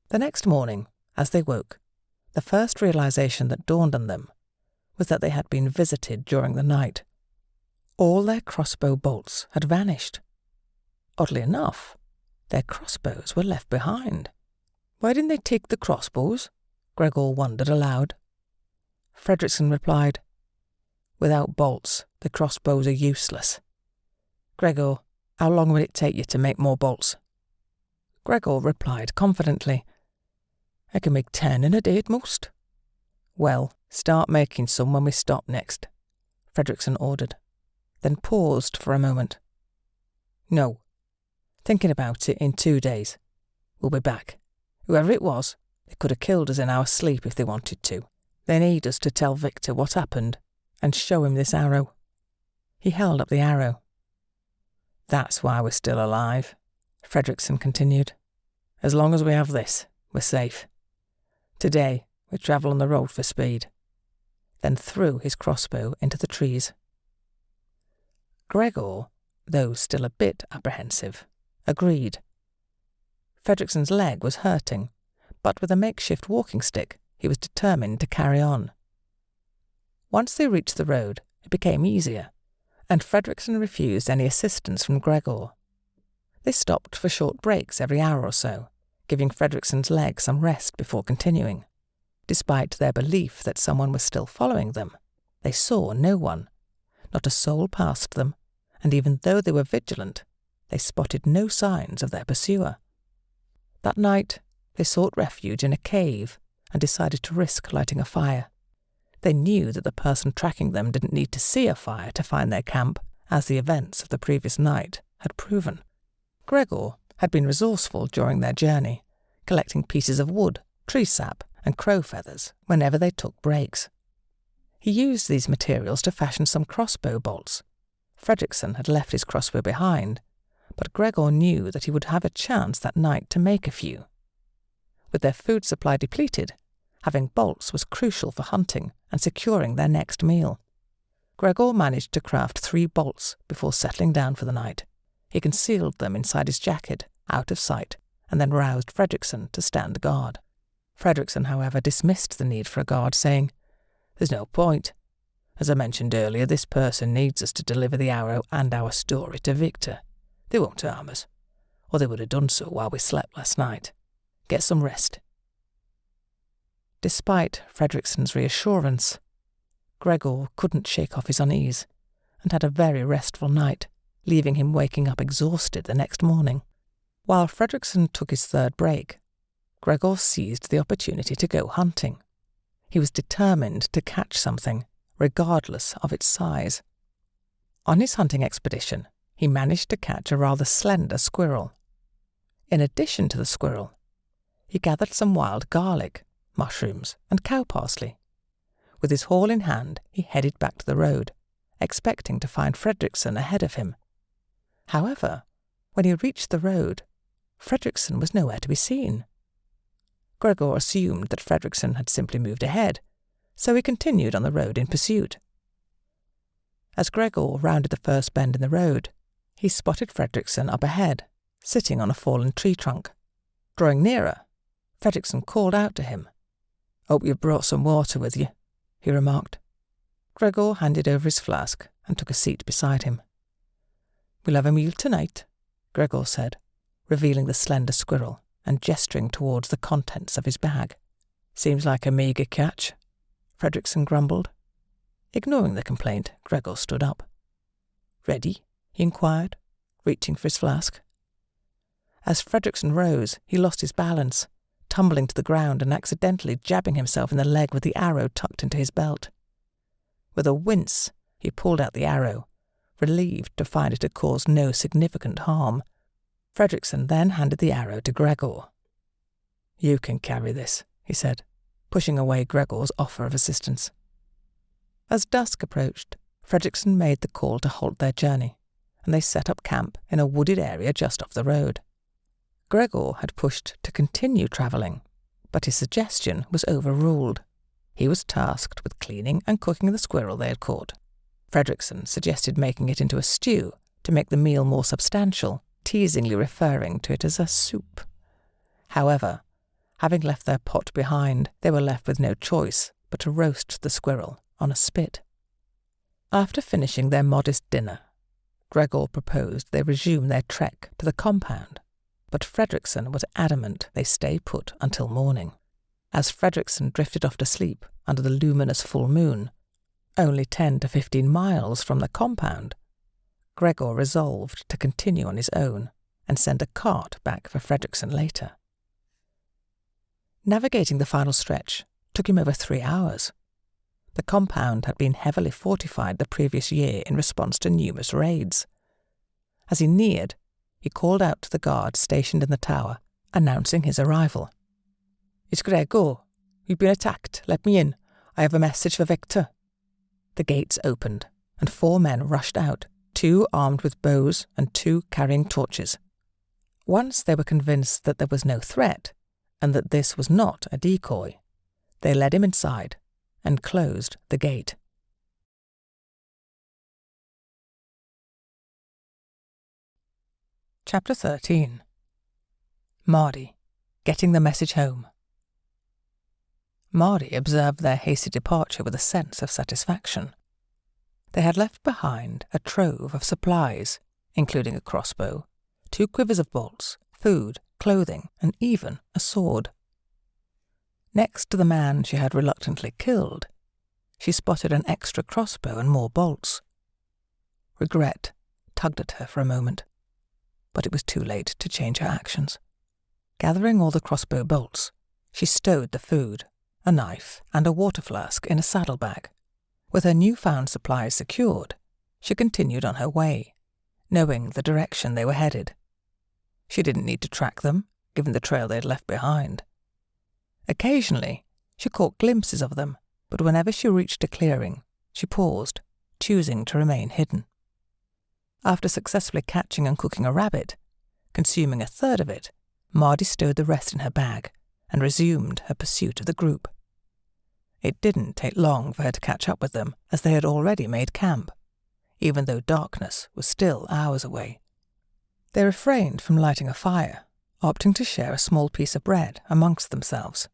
The next morning, as they woke, the first realization that dawned on them was that they had been visited during the night. All their crossbow bolts had vanished. Oddly enough, their crossbows were left behind. "Why didn't they take the crossbows?" Gregor wondered aloud. Fredrickson replied, "Without bolts, the crossbows are useless. Gregor, how long will it take you to make more bolts?" Gregor replied confidently, "I can make 10 in a day at most." "Well, start making some when we stop next," Fredrickson ordered, then paused for a moment. "No. Thinking about it in 2 days. We'll be back. Whoever it was, they could have killed us in our sleep if they wanted to. They need us to tell Victor what happened and show him this arrow." He held up the arrow. "That's why we're still alive," Fredrickson continued. "As long as we have this, we're safe. Today, we travel on the road for speed." Then threw his crossbow into the trees. Gregor, though still a bit apprehensive, agreed. Fredrickson's leg was hurting, but with a makeshift walking stick, he was determined to carry on. Once they reached the road, it became easier, and Fredrickson refused any assistance from Gregor. They stopped for short breaks every hour or so, giving Fredrickson's leg some rest before continuing. Despite their belief that someone was still following them, they saw no one. Not a soul passed them, and even though they were vigilant, they spotted no signs of their pursuer. That night, they sought refuge in a cave and decided to risk lighting a fire. They knew that the person tracking them didn't need to see a fire to find their camp, as the events of the previous night had proven. Gregor had been resourceful during their journey, collecting pieces of wood, tree sap, and crow feathers whenever they took breaks. He used these materials to fashion some crossbow bolts. Fredrickson had left his crossbow behind, but Gregor knew that he would have a chance that night to make a few. With their food supply depleted, having bolts was crucial for hunting and securing their next meal. Gregor managed to craft 3 bolts before settling down for the night. He concealed them inside his jacket, out of sight, and then roused Fredrickson to stand guard. Fredrickson, however, dismissed the need for a guard, saying, "There's no point. As I mentioned earlier, this person needs us to deliver the arrow and our story to Victor. They won't harm us, or they would have done so while we slept last night. Get some rest." Despite Fredrickson's reassurance, Gregor couldn't shake off his unease and had a very restful night, leaving him waking up exhausted the next morning. While Fredrickson took his 3rd break, Gregor seized the opportunity to go hunting. He was determined to catch something, regardless of its size. On his hunting expedition, he managed to catch a rather slender squirrel. In addition to the squirrel, he gathered some wild garlic, mushrooms, and cow parsley. With his haul in hand, he headed back to the road, expecting to find Fredrickson ahead of him. However, when he reached the road, Fredrickson was nowhere to be seen. Gregor assumed that Fredrickson had simply moved ahead, so he continued on the road in pursuit. As Gregor rounded the first bend in the road, he spotted Fredrickson up ahead, sitting on a fallen tree trunk. Drawing nearer, Fredrickson called out to him. "Hope you've brought some water with you," he remarked. Gregor handed over his flask and took a seat beside him. "We'll have a meal tonight," Gregor said, revealing the slender squirrel and gesturing towards the contents of his bag. "Seems like a meagre catch," Fredrickson grumbled. Ignoring the complaint, Gregor stood up. "Ready?" he inquired, reaching for his flask. As Fredrickson rose, he lost his balance, tumbling to the ground and accidentally jabbing himself in the leg with the arrow tucked into his belt. With a wince, he pulled out the arrow, relieved to find it had caused no significant harm. Fredrickson then handed the arrow to Gregor. "You can carry this," he said, pushing away Gregor's offer of assistance. As dusk approached, Fredrickson made the call to halt their journey, and they set up camp in a wooded area just off the road. Gregor had pushed to continue travelling, but his suggestion was overruled. He was tasked with cleaning and cooking the squirrel they had caught. Fredrickson suggested making it into a stew to make the meal more substantial, teasingly referring to it as a soup. However, having left their pot behind, they were left with no choice but to roast the squirrel on a spit. After finishing their modest dinner, Gregor proposed they resume their trek to the compound, but Fredrickson was adamant they stay put until morning. As Fredrickson drifted off to sleep under the luminous full moon, only 10 to 15 miles from the compound, Gregor resolved to continue on his own and send a cart back for Fredrickson later. Navigating the final stretch took him over 3 hours. The compound had been heavily fortified the previous year in response to numerous raids. As he neared, he called out to the guard stationed in the tower, announcing his arrival. "It's Gregor. We've been attacked. Let me in. I have a message for Victor." The gates opened, and 4 men rushed out, 2 armed with bows and 2 carrying torches. Once they were convinced that there was no threat, and that this was not a decoy, they led him inside and closed the gate. Chapter 13. Mardi, getting the message home. Mardi observed their hasty departure with a sense of satisfaction. They had left behind a trove of supplies, including a crossbow, 2 quivers of bolts, food, clothing, and even a sword. Next to the man she had reluctantly killed, she spotted an extra crossbow and more bolts. Regret tugged at her for a moment, but it was too late to change her actions. Gathering all the crossbow bolts, she stowed the food, a knife, and a water flask in a saddlebag. With her newfound supplies secured, she continued on her way, knowing the direction they were headed. She didn't need to track them, given the trail they had left behind. Occasionally, she caught glimpses of them, but whenever she reached a clearing, she paused, choosing to remain hidden. After successfully catching and cooking a rabbit, consuming a third of it, Mardi stowed the rest in her bag and resumed her pursuit of the group. It didn't take long for her to catch up with them, as they had already made camp, even though darkness was still hours away. They refrained from lighting a fire, opting to share a small piece of bread amongst themselves.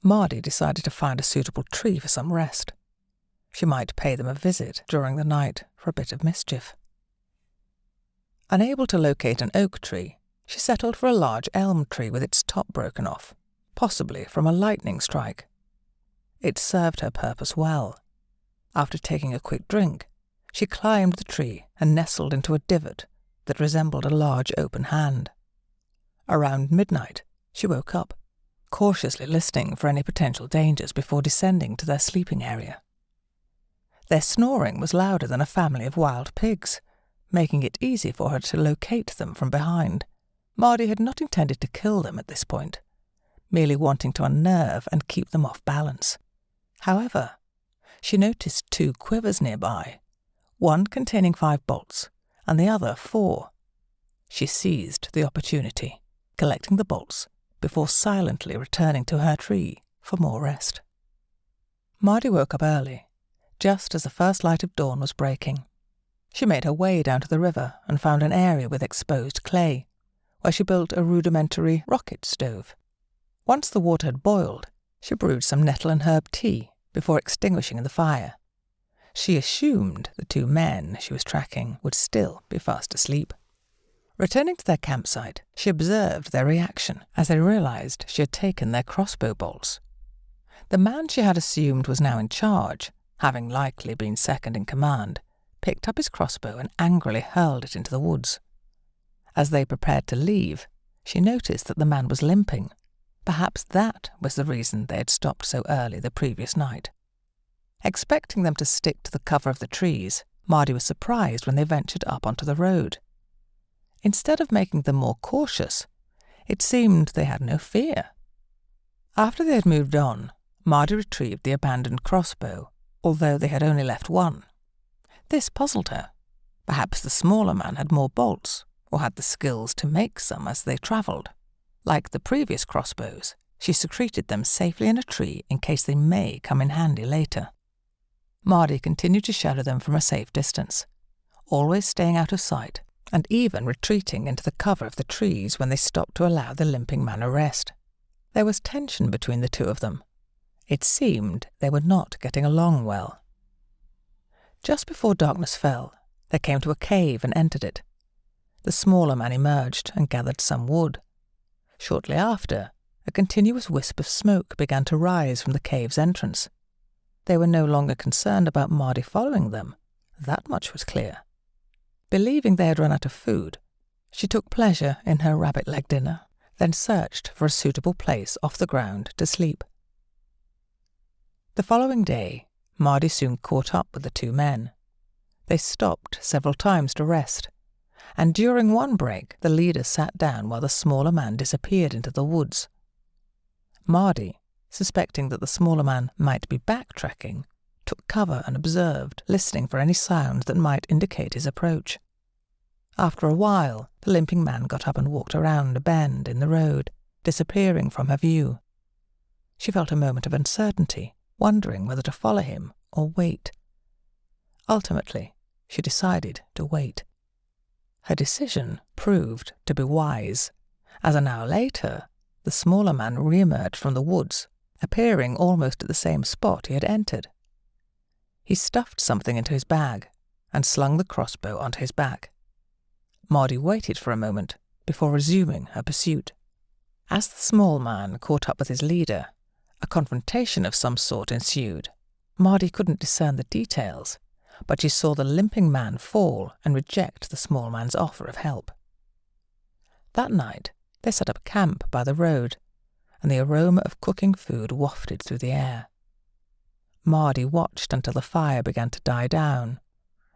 Mardi decided to find a suitable tree for some rest. She might pay them a visit during the night for a bit of mischief. Unable to locate an oak tree, she settled for a large elm tree with its top broken off, possibly from a lightning strike. It served her purpose well. After taking a quick drink, she climbed the tree and nestled into a divot that resembled a large open hand. Around midnight, she woke up, cautiously listening for any potential dangers before descending to their sleeping area. Their snoring was louder than a family of wild pigs, making it easy for her to locate them from behind. Mardi had not intended to kill them at this point, merely wanting to unnerve and keep them off balance. However, she noticed 2 quivers nearby, one containing 5 bolts and the other 4. She seized the opportunity, collecting the bolts before silently returning to her tree for more rest. Mardi woke up early, just as the first light of dawn was breaking. She made her way down to the river and found an area with exposed clay, where she built a rudimentary rocket stove. Once the water had boiled, she brewed some nettle and herb tea before extinguishing the fire. She assumed the 2 men she was tracking would still be fast asleep. Returning to their campsite, she observed their reaction as they realized she had taken their crossbow bolts. The man she had assumed was now in charge, having likely been second in command, picked up his crossbow and angrily hurled it into the woods. As they prepared to leave, she noticed that the man was limping. Perhaps that was the reason they had stopped so early the previous night. Expecting them to stick to the cover of the trees, Mardi was surprised when they ventured up onto the road. Instead of making them more cautious, it seemed they had no fear. After they had moved on, Mardi retrieved the abandoned crossbow, although they had only left one. This puzzled her. Perhaps the smaller man had more bolts, or had the skills to make some as they travelled. Like the previous crossbows, she secreted them safely in a tree in case they may come in handy later. Mardi continued to shadow them from a safe distance, always staying out of sight, and even retreating into the cover of the trees when they stopped to allow the limping man a rest. There was tension between the 2 of them. It seemed they were not getting along well. Just before darkness fell, they came to a cave and entered it. The smaller man emerged and gathered some wood. Shortly after, a continuous wisp of smoke began to rise from the cave's entrance. They were no longer concerned about Mardi following them. That much was clear. Believing they had run out of food, she took pleasure in her rabbit-leg dinner, then searched for a suitable place off the ground to sleep. The following day, Mardi soon caught up with the 2 men. They stopped several times to rest, and during one break the leader sat down while the smaller man disappeared into the woods. Mardi, suspecting that the smaller man might be backtracking, took cover and observed, listening for any sounds that might indicate his approach. After a while, the limping man got up and walked around a bend in the road, disappearing from her view. She felt a moment of uncertainty, wondering whether to follow him or wait. Ultimately, she decided to wait. Her decision proved to be wise, as an hour later, the smaller man re-emerged from the woods, appearing almost at the same spot he had entered. He stuffed something into his bag and slung the crossbow onto his back. Mardi waited for a moment before resuming her pursuit. As the small man caught up with his leader, a confrontation of some sort ensued. Mardi couldn't discern the details, but she saw the limping man fall and reject the small man's offer of help. That night, they set up camp by the road, and the aroma of cooking food wafted through the air. Mardi watched until the fire began to die down,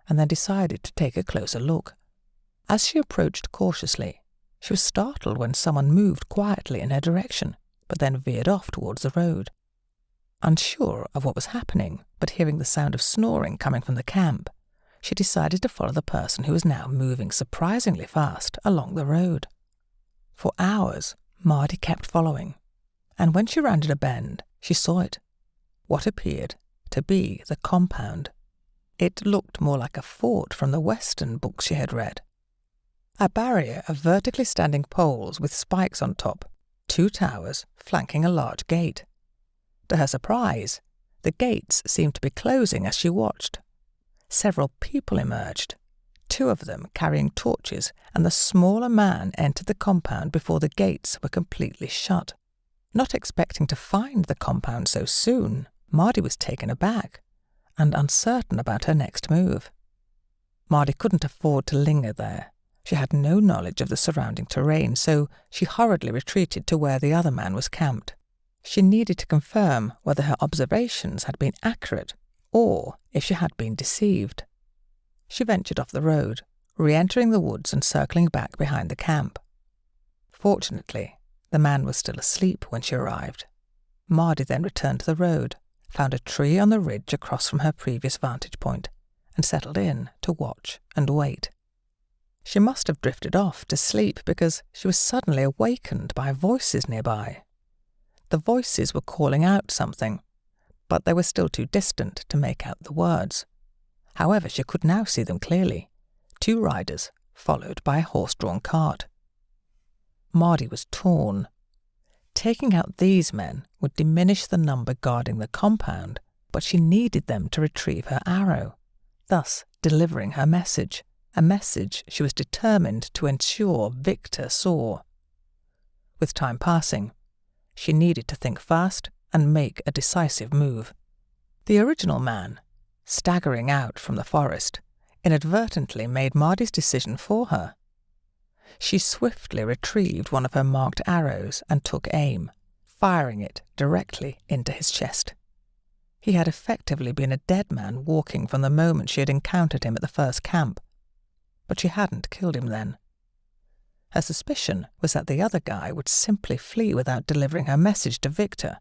and then decided to take a closer look. As she approached cautiously, she was startled when someone moved quietly in her direction, but then veered off towards the road. Unsure of what was happening, but hearing the sound of snoring coming from the camp, she decided to follow the person who was now moving surprisingly fast along the road. For hours, Mardi kept following, and when she rounded a bend, she saw it. what appeared to be the compound. It looked more like a fort from the Western books she had read. A barrier of vertically standing poles with spikes on top, 2 towers flanking a large gate. To her surprise, the gates seemed to be closing as she watched. Several people emerged, 2 of them carrying torches, and the smaller man entered the compound before the gates were completely shut. Not expecting to find the compound so soon, Mardi was taken aback and uncertain about her next move. Mardi couldn't afford to linger there. She had no knowledge of the surrounding terrain, so she hurriedly retreated to where the other man was camped. She needed to confirm whether her observations had been accurate or if she had been deceived. She ventured off the road, re-entering the woods and circling back behind the camp. Fortunately, the man was still asleep when she arrived. Mardi then returned to the road, found a tree on the ridge across from her previous vantage point, and settled in to watch and wait. She must have drifted off to sleep because she was suddenly awakened by voices nearby. The voices were calling out something, but they were still too distant to make out the words. However, she could now see them clearly. 2 riders, followed by a horse-drawn cart. Mardi was torn. Taking out these men would diminish the number guarding the compound, but she needed them to retrieve her arrow, thus delivering her message, a message she was determined to ensure Victor saw. With time passing, she needed to think fast and make a decisive move. The original man, staggering out from the forest, inadvertently made Mardi's decision for her. She swiftly retrieved one of her marked arrows and took aim, firing it directly into his chest. He had effectively been a dead man walking from the moment she had encountered him at the first camp, but she hadn't killed him then. Her suspicion was that the other guy would simply flee without delivering her message to Victor.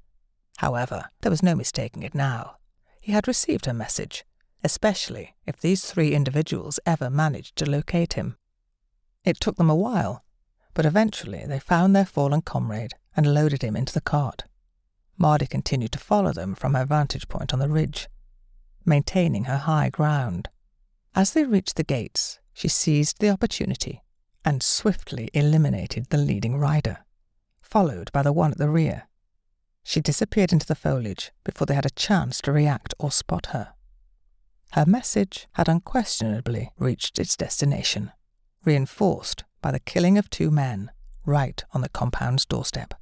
However, there was no mistaking it now. He had received her message, especially if these 3 individuals ever managed to locate him. It took them a while, but eventually they found their fallen comrade and loaded him into the cart. Mardi continued to follow them from her vantage point on the ridge, maintaining her high ground. As they reached the gates, she seized the opportunity and swiftly eliminated the leading rider, followed by the one at the rear. She disappeared into the foliage before they had a chance to react or spot her. Her message had unquestionably reached its destination, reinforced by the killing of 2 men right on the compound's doorstep.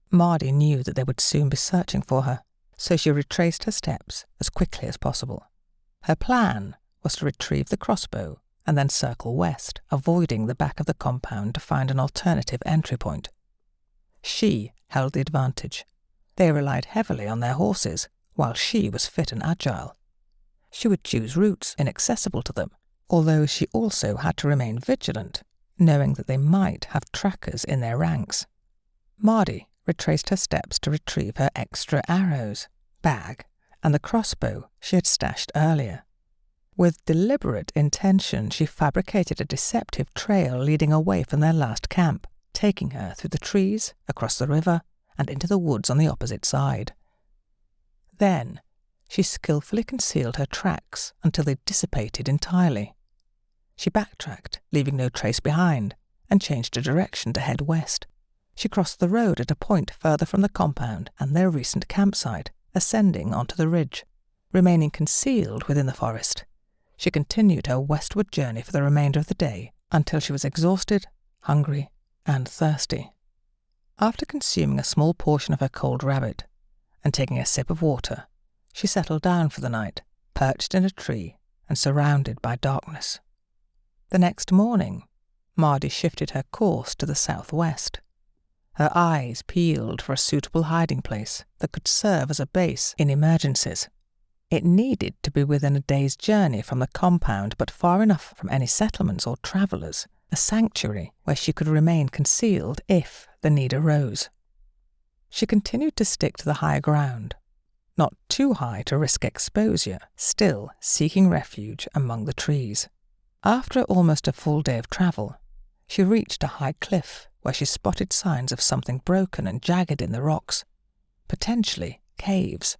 Mardi knew that they would soon be searching for her, so she retraced her steps as quickly as possible. Her plan was to retrieve the crossbow and then circle west, avoiding the back of the compound to find an alternative entry point. She held the advantage. They relied heavily on their horses, while she was fit and agile. She would choose routes inaccessible to them, although she also had to remain vigilant, knowing that they might have trackers in their ranks. Mardi retraced her steps to retrieve her extra arrows, bag, and the crossbow she had stashed earlier. With deliberate intention, she fabricated a deceptive trail leading away from their last camp, taking her through the trees, across the river, and into the woods on the opposite side. Then, she skillfully concealed her tracks until they dissipated entirely. She backtracked, leaving no trace behind, and changed her direction to head west. She crossed the road at a point further from the compound and their recent campsite, ascending onto the ridge. Remaining concealed within the forest, she continued her westward journey for the remainder of the day until she was exhausted, hungry, and thirsty. After consuming a small portion of her cold rabbit and taking a sip of water, she settled down for the night, perched in a tree and surrounded by darkness. The next morning, Mardi shifted her course to the southwest. Her eyes peeled for a suitable hiding place that could serve as a base in emergencies. It needed to be within a day's journey from the compound, but far enough from any settlements or travellers, a sanctuary where she could remain concealed if the need arose. She continued to stick to the high ground, not too high to risk exposure, still seeking refuge among the trees. After almost a full day of travel, she reached a high cliff where she spotted signs of something broken and jagged in the rocks, potentially caves.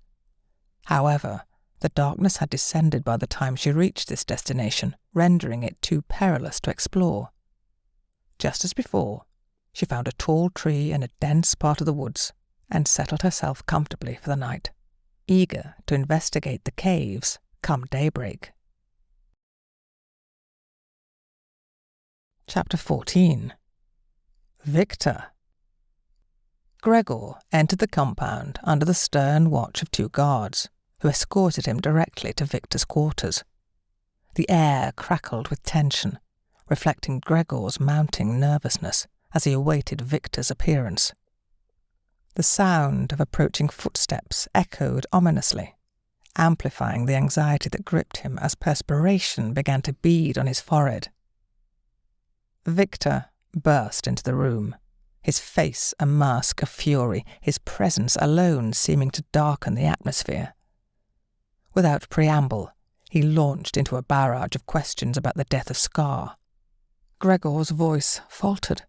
However, the darkness had descended by the time she reached this destination, rendering it too perilous to explore. Just as before, she found a tall tree in a dense part of the woods and settled herself comfortably for the night, eager to investigate the caves come daybreak. Chapter 14. Victor. Gregor entered the compound under the stern watch of 2 guards, who escorted him directly to Victor's quarters. The air crackled with tension, reflecting Gregor's mounting nervousness as he awaited Victor's appearance. The sound of approaching footsteps echoed ominously, amplifying the anxiety that gripped him as perspiration began to bead on his forehead. Victor burst into the room, his face a mask of fury, his presence alone seeming to darken the atmosphere. Without preamble, he launched into a barrage of questions about the death of Scar. Gregor's voice faltered,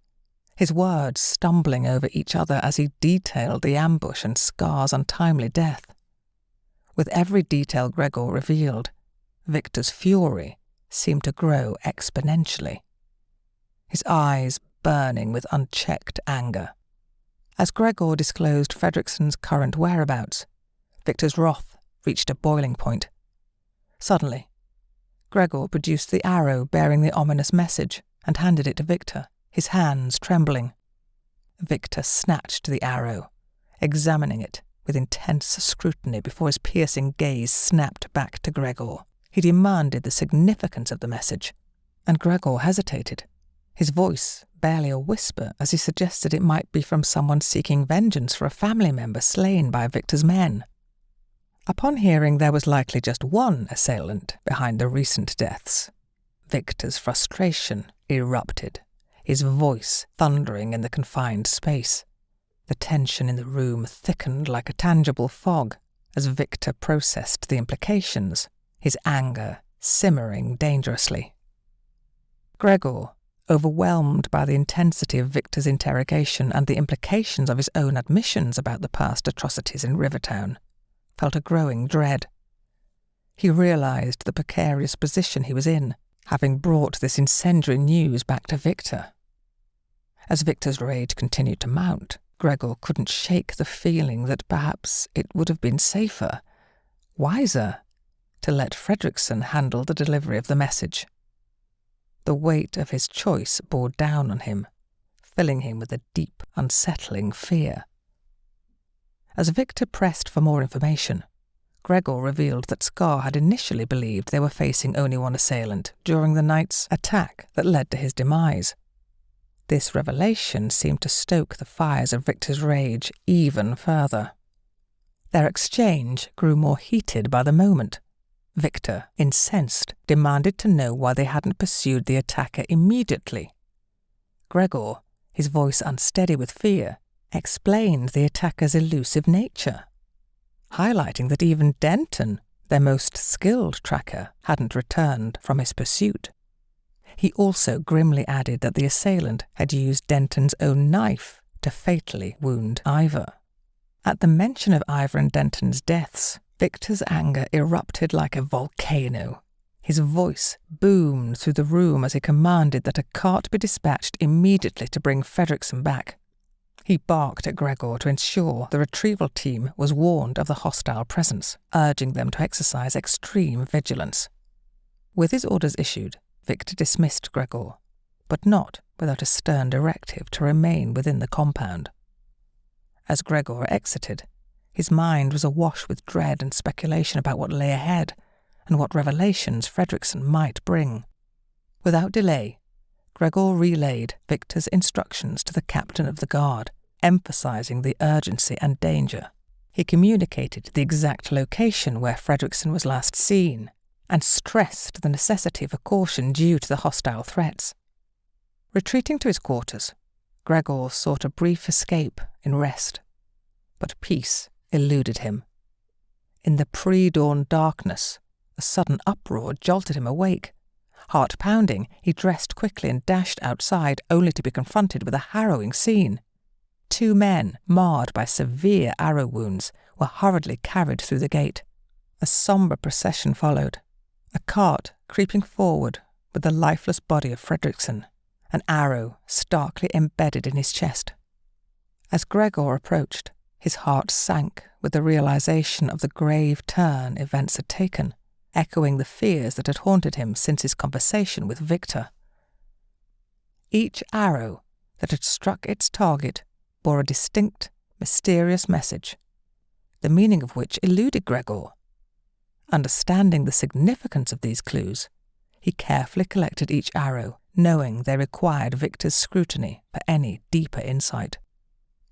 his words stumbling over each other as he detailed the ambush and Scar's untimely death. With every detail Gregor revealed, Victor's fury seemed to grow exponentially, his eyes burning with unchecked anger. As Gregor disclosed Fredrickson's current whereabouts, Victor's wrath reached a boiling point. Suddenly, Gregor produced the arrow bearing the ominous message and handed it to Victor, his hands trembling. Victor snatched the arrow, examining it with intense scrutiny before his piercing gaze snapped back to Gregor. He demanded the significance of the message, and Gregor hesitated, his voice barely a whisper as he suggested it might be from someone seeking vengeance for a family member slain by Victor's men. Upon hearing there was likely just one assailant behind the recent deaths, Victor's frustration erupted, his voice thundering in the confined space. The tension in the room thickened like a tangible fog as Victor processed the implications, his anger simmering dangerously. Gregor, overwhelmed by the intensity of Victor's interrogation and the implications of his own admissions about the past atrocities in Rivertown, felt a growing dread. He realized the precarious position he was in, having brought this incendiary news back to Victor. As Victor's rage continued to mount, Gregor couldn't shake the feeling that perhaps it would have been safer, wiser, to let Fredrickson handle the delivery of the message. The weight of his choice bore down on him, filling him with a deep, unsettling fear. As Victor pressed for more information, Gregor revealed that Scar had initially believed they were facing only one assailant during the night's attack that led to his demise. This revelation seemed to stoke the fires of Victor's rage even further. Their exchange grew more heated by the moment. Victor, incensed, demanded to know why they hadn't pursued the attacker immediately. Gregor, his voice unsteady with fear, explained the attacker's elusive nature, highlighting that even Denton, their most skilled tracker, hadn't returned from his pursuit. He also grimly added that the assailant had used Denton's own knife to fatally wound Ivor. At the mention of Ivor and Denton's deaths, Victor's anger erupted like a volcano. His voice boomed through the room as he commanded that a cart be dispatched immediately to bring Fredrickson back. He barked at Gregor to ensure the retrieval team was warned of the hostile presence, urging them to exercise extreme vigilance. With his orders issued, Victor dismissed Gregor, but not without a stern directive to remain within the compound. As Gregor exited, his mind was awash with dread and speculation about what lay ahead and what revelations Fredrickson might bring. Without delay, Gregor relayed Victor's instructions to the captain of the guard, emphasizing the urgency and danger. He communicated the exact location where Fredrickson was last seen and stressed the necessity for caution due to the hostile threats. Retreating to his quarters, Gregor sought a brief escape in rest, but peace eluded him. In the pre-dawn darkness, a sudden uproar jolted him awake. Heart pounding, he dressed quickly and dashed outside, only to be confronted with a harrowing scene. 2 men, marred by severe arrow wounds, were hurriedly carried through the gate. A sombre procession followed, a cart creeping forward with the lifeless body of Fredrickson, an arrow starkly embedded in his chest. As Gregor approached, his heart sank with the realization of the grave turn events had taken, echoing the fears that had haunted him since his conversation with Victor. Each arrow that had struck its target bore a distinct, mysterious message, the meaning of which eluded Gregor. Understanding the significance of these clues, he carefully collected each arrow, knowing they required Victor's scrutiny for any deeper insight.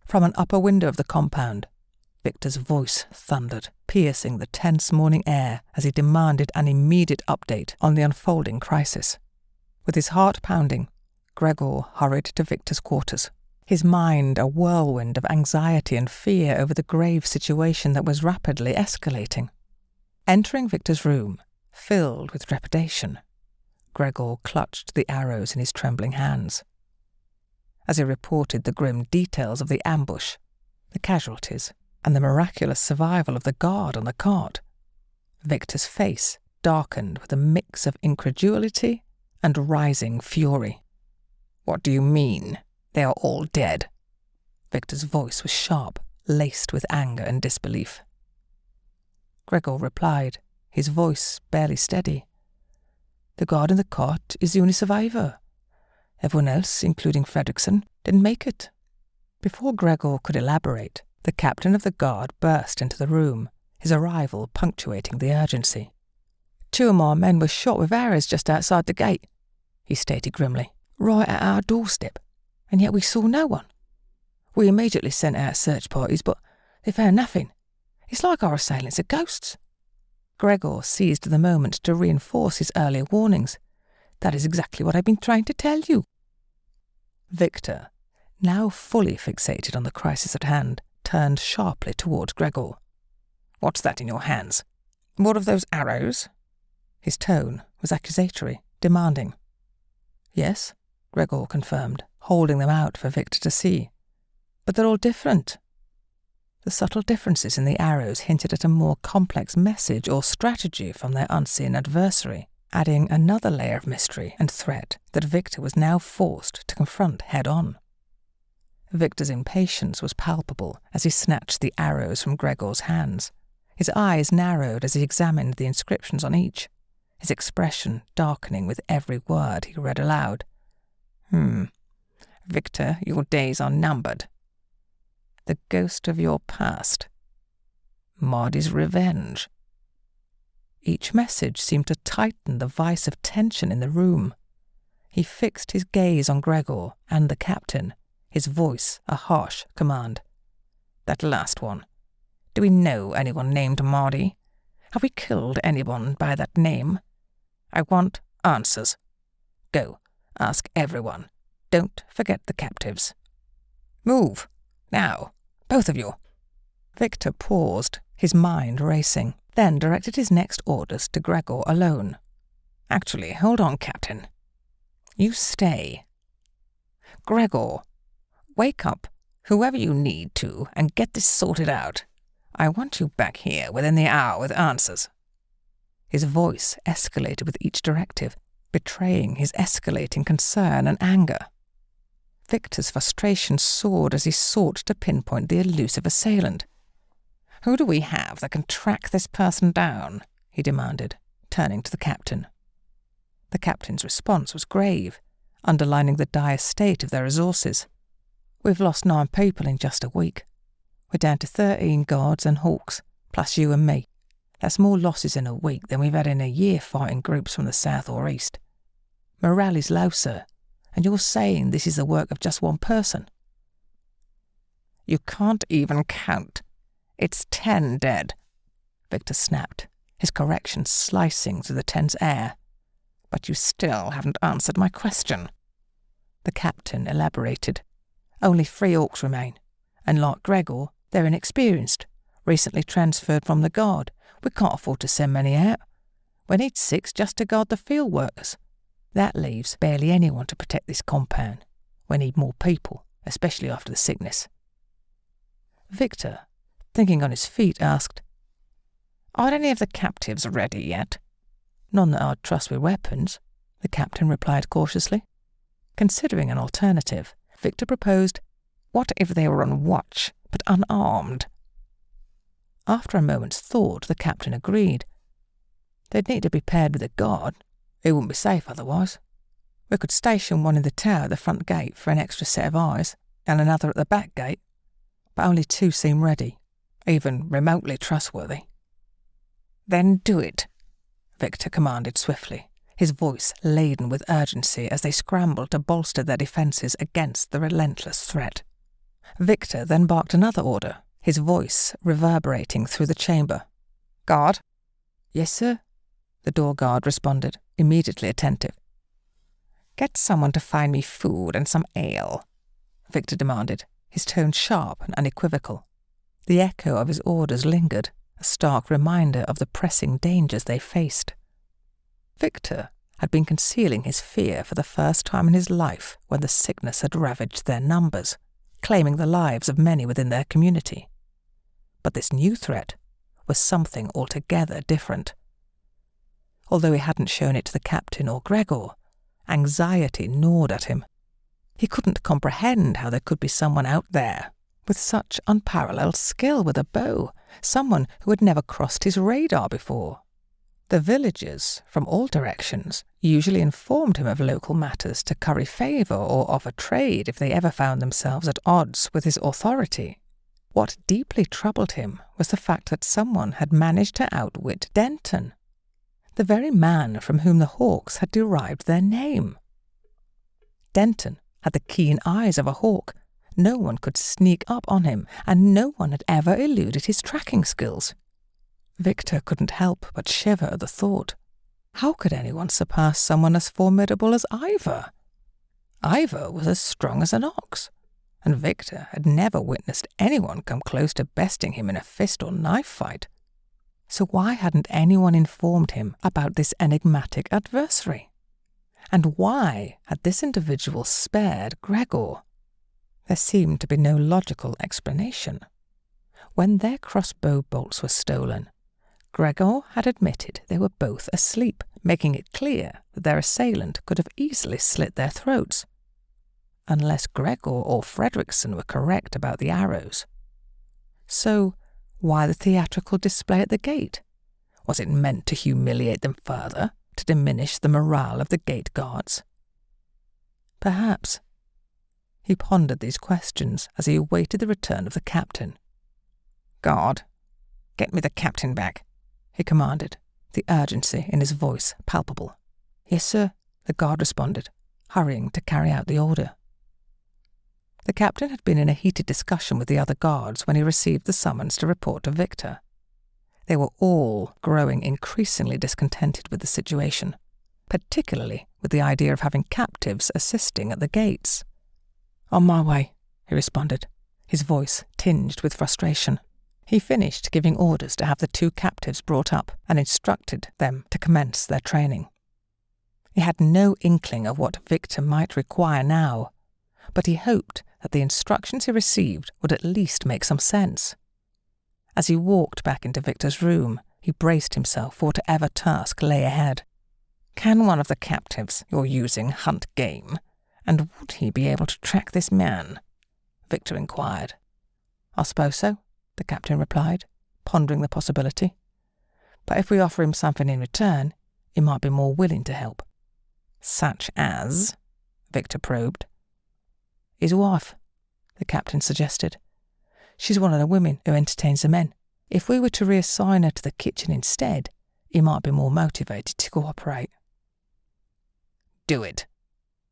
From an upper window of the compound, Victor's voice thundered, piercing the tense morning air as he demanded an immediate update on the unfolding crisis. With his heart pounding, Gregor hurried to Victor's quarters, his mind a whirlwind of anxiety and fear over the grave situation that was rapidly escalating. Entering Victor's room, filled with trepidation, Gregor clutched the arrows in his trembling hands. As he reported the grim details of the ambush, the casualties, and the miraculous survival of the guard on the cart, Victor's face darkened with a mix of incredulity and rising fury. "What do you mean? They are all dead?" Victor's voice was sharp, laced with anger and disbelief. Gregor replied, his voice barely steady. "The guard in the cart is the only survivor. Everyone else, including Fredrickson, didn't make it." Before Gregor could elaborate, the captain of the guard burst into the room, his arrival punctuating the urgency. "Two of my men were shot with arrows just outside the gate," he stated grimly, "right at our doorstep, and yet we saw no one. We immediately sent out search parties, but they found nothing. It's like our assailants are ghosts." Gregor seized the moment to reinforce his earlier warnings. "That is exactly what I've been trying to tell you." Victor, now fully fixated on the crisis at hand, turned sharply towards Gregor. "What's that in your hands? What of those arrows?" His tone was accusatory, demanding. "Yes," Gregor confirmed, holding them out for Victor to see. "But they're all different." The subtle differences in the arrows hinted at a more complex message or strategy from their unseen adversary, adding another layer of mystery and threat that Victor was now forced to confront head-on. Victor's impatience was palpable as he snatched the arrows from Gregor's hands. His eyes narrowed as he examined the inscriptions on each, his expression darkening with every word he read aloud. Victor, your days are numbered. The ghost of your past. Mardi's revenge." Each message seemed to tighten the vice of tension in the room. He fixed his gaze on Gregor and the captain, his voice a harsh command. "That last one. Do we know anyone named Mardi? Have we killed anyone by that name? I want answers. Go, ask everyone. Don't forget the captives. Move, now, both of you." Victor paused, his mind racing, then directed his next orders to Gregor alone. "Actually, hold on, Captain. You stay. Gregor, wake up whoever you need to and get this sorted out. I want you back here within the hour with answers." His voice escalated with each directive, betraying his escalating concern and anger. Victor's frustration soared as he sought to pinpoint the elusive assailant. "Who do we have that can track this person down?" he demanded, turning to the captain. The captain's response was grave, underlining the dire state of their resources. "We've lost 9 people in just a week. We're down to 13 guards and hawks, plus you and me. That's more losses in a week than we've had in a year fighting groups from the south or east. Morale is low, sir, and you're saying this is the work of just one person?" "You can't even count. It's 10 dead," Victor snapped, his correction slicing through the tense air. "But you still haven't answered my question." The captain elaborated. "Only 3 orcs remain, and like Gregor, they're inexperienced, recently transferred from the guard. We can't afford to send many out. We need 6 just to guard the field workers. That leaves barely anyone to protect this compound. We need more people, especially after the sickness." Victor, thinking on his feet, asked, Are any of the captives ready yet? None that I'd trust with weapons, the captain replied cautiously. Considering an alternative, Victor proposed, What if they were on watch, but unarmed? After a moment's thought, the captain agreed. They'd need to be paired with a guard. It wouldn't be safe otherwise. We could station one in the tower at the front gate for an extra set of eyes, and another at the back gate, but only 2 seem ready, even remotely trustworthy. Then do it, Victor commanded swiftly, his voice laden with urgency as they scrambled to bolster their defences against the relentless threat. Victor then barked another order, his voice reverberating through the chamber. Guard? Yes, sir, the door guard responded, immediately attentive. Get someone to find me food and some ale, Victor demanded, his tone sharp and unequivocal. The echo of his orders lingered, a stark reminder of the pressing dangers they faced. Victor had been concealing his fear for the first time in his life when the sickness had ravaged their numbers, claiming the lives of many within their community. But this new threat was something altogether different. Although he hadn't shown it to the captain or Gregor, anxiety gnawed at him. He couldn't comprehend how there could be someone out there with such unparalleled skill with a bow, someone who had never crossed his radar before. The villagers, from all directions, usually informed him of local matters to curry favour or offer trade if they ever found themselves at odds with his authority. What deeply troubled him was the fact that someone had managed to outwit Denton, the very man from whom the hawks had derived their name. Denton had the keen eyes of a hawk. No one could sneak up on him, and no one had ever eluded his tracking skills. Victor couldn't help but shiver at the thought. How could anyone surpass someone as formidable as Ivor? Ivor was as strong as an ox, and Victor had never witnessed anyone come close to besting him in a fist or knife fight. So why hadn't anyone informed him about this enigmatic adversary? And why had this individual spared Gregor? There seemed to be no logical explanation. When their crossbow bolts were stolen, Gregor had admitted they were both asleep, making it clear that their assailant could have easily slit their throats. Unless Gregor or Fredrickson were correct about the arrows. So, why the theatrical display at the gate? Was it meant to humiliate them further, to diminish the morale of the gate guards? Perhaps. He pondered these questions as he awaited the return of the captain. Guard, get me the captain back, he commanded, the urgency in his voice palpable. Yes, sir, the guard responded, hurrying to carry out the order. The captain had been in a heated discussion with the other guards when he received the summons to report to Victor. They were all growing increasingly discontented with the situation, particularly with the idea of having captives assisting at the gates. On my way, he responded, his voice tinged with frustration. He finished giving orders to have the 2 captives brought up and instructed them to commence their training. He had no inkling of what Victor might require now, but he hoped that the instructions he received would at least make some sense. As he walked back into Victor's room, he braced himself for whatever task lay ahead. Can one of the captives you're using hunt game? And would he be able to track this man? Victor inquired. I suppose so, the captain replied, pondering the possibility. But if we offer him something in return, he might be more willing to help. Such as? Victor probed. His wife, the captain suggested. She's one of the women who entertains the men. If we were to reassign her to the kitchen instead, he might be more motivated to cooperate. Do it,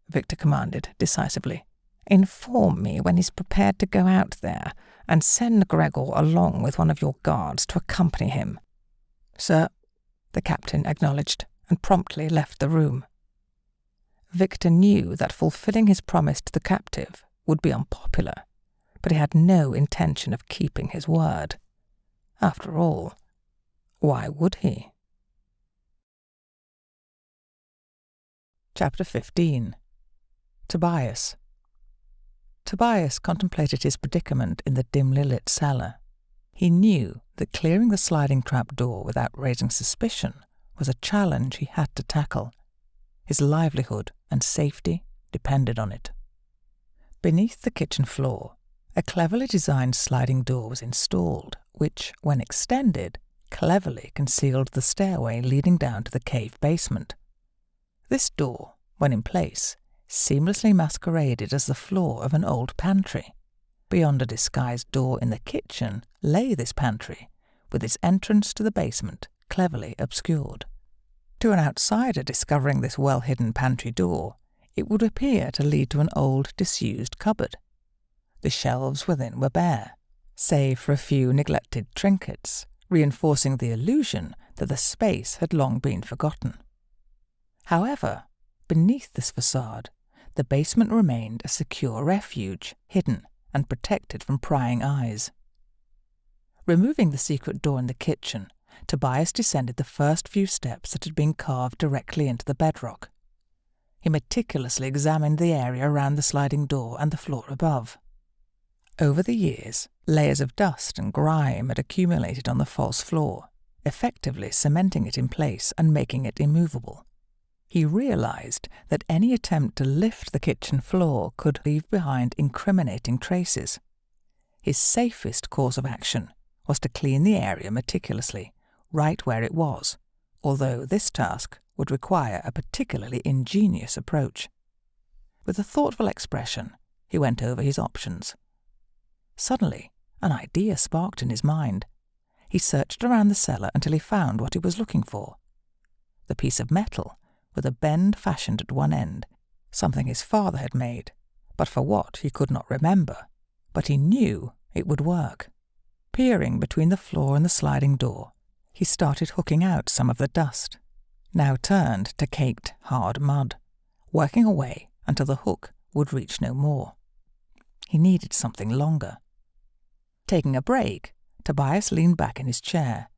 Victor commanded decisively. Inform me when he's prepared to go out there, and send Gregor along with one of your guards to accompany him. Sir, the captain acknowledged, and promptly left the room. Victor knew that fulfilling his promise to the captive would be unpopular, but he had no intention of keeping his word. After all, why would he? Chapter 15. Tobias. Tobias contemplated his predicament in the dimly lit cellar. He knew that clearing the sliding trap door without raising suspicion was a challenge he had to tackle. His livelihood and safety depended on it. Beneath the kitchen floor, a cleverly designed sliding door was installed, which, when extended, cleverly concealed the stairway leading down to the cave basement. This door, when in place, seamlessly masqueraded as the floor of an old pantry. Beyond a disguised door in the kitchen lay this pantry, with its entrance to the basement cleverly obscured. To an outsider discovering this well-hidden pantry door, it would appear to lead to an old, disused cupboard. The shelves within were bare, save for a few neglected trinkets, reinforcing the illusion that the space had long been forgotten. However, beneath this facade, the basement remained a secure refuge, hidden and protected from prying eyes. Removing the secret door in the kitchen, Tobias descended the first few steps that had been carved directly into the bedrock. He meticulously examined the area around the sliding door and the floor above. Over the years, layers of dust and grime had accumulated on the false floor, effectively cementing it in place and making it immovable. He realized that any attempt to lift the kitchen floor could leave behind incriminating traces. His safest course of action was to clean the area meticulously, right where it was, although this task would require a particularly ingenious approach. With a thoughtful expression, he went over his options. Suddenly, an idea sparked in his mind. He searched around the cellar until he found what he was looking for. The piece of metal, with a bend fashioned at one end, something his father had made, but for what he could not remember, but he knew it would work. Peering between the floor and the sliding door, he started hooking out some of the dust, now turned to caked, hard mud, working away until the hook would reach no more. He needed something longer. Taking a break, Tobias leaned back in his chair,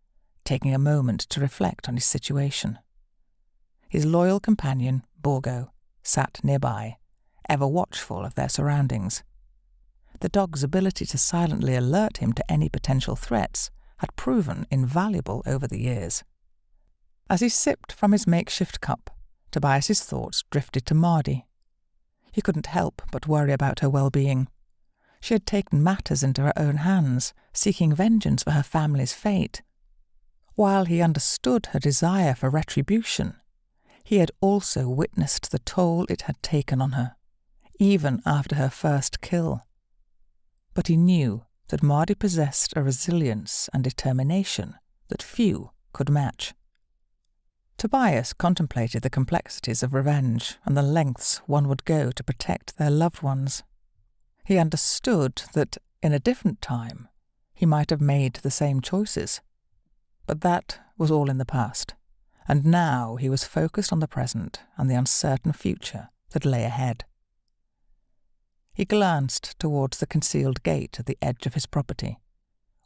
taking a moment to reflect on his situation. His loyal companion, Borgo, sat nearby, ever watchful of their surroundings. The dog's ability to silently alert him to any potential threats had proven invaluable over the years. As he sipped from his makeshift cup, Tobias's thoughts drifted to Mardi. He couldn't help but worry about her well-being. She had taken matters into her own hands, seeking vengeance for her family's fate. While he understood her desire for retribution, he had also witnessed the toll it had taken on her, even after her first kill. But he knew that Mardi possessed a resilience and determination that few could match. Tobias contemplated the complexities of revenge and the lengths one would go to protect their loved ones. He understood that, in a different time, he might have made the same choices. But that was all in the past, and now he was focused on the present and the uncertain future that lay ahead. He glanced towards the concealed gate at the edge of his property,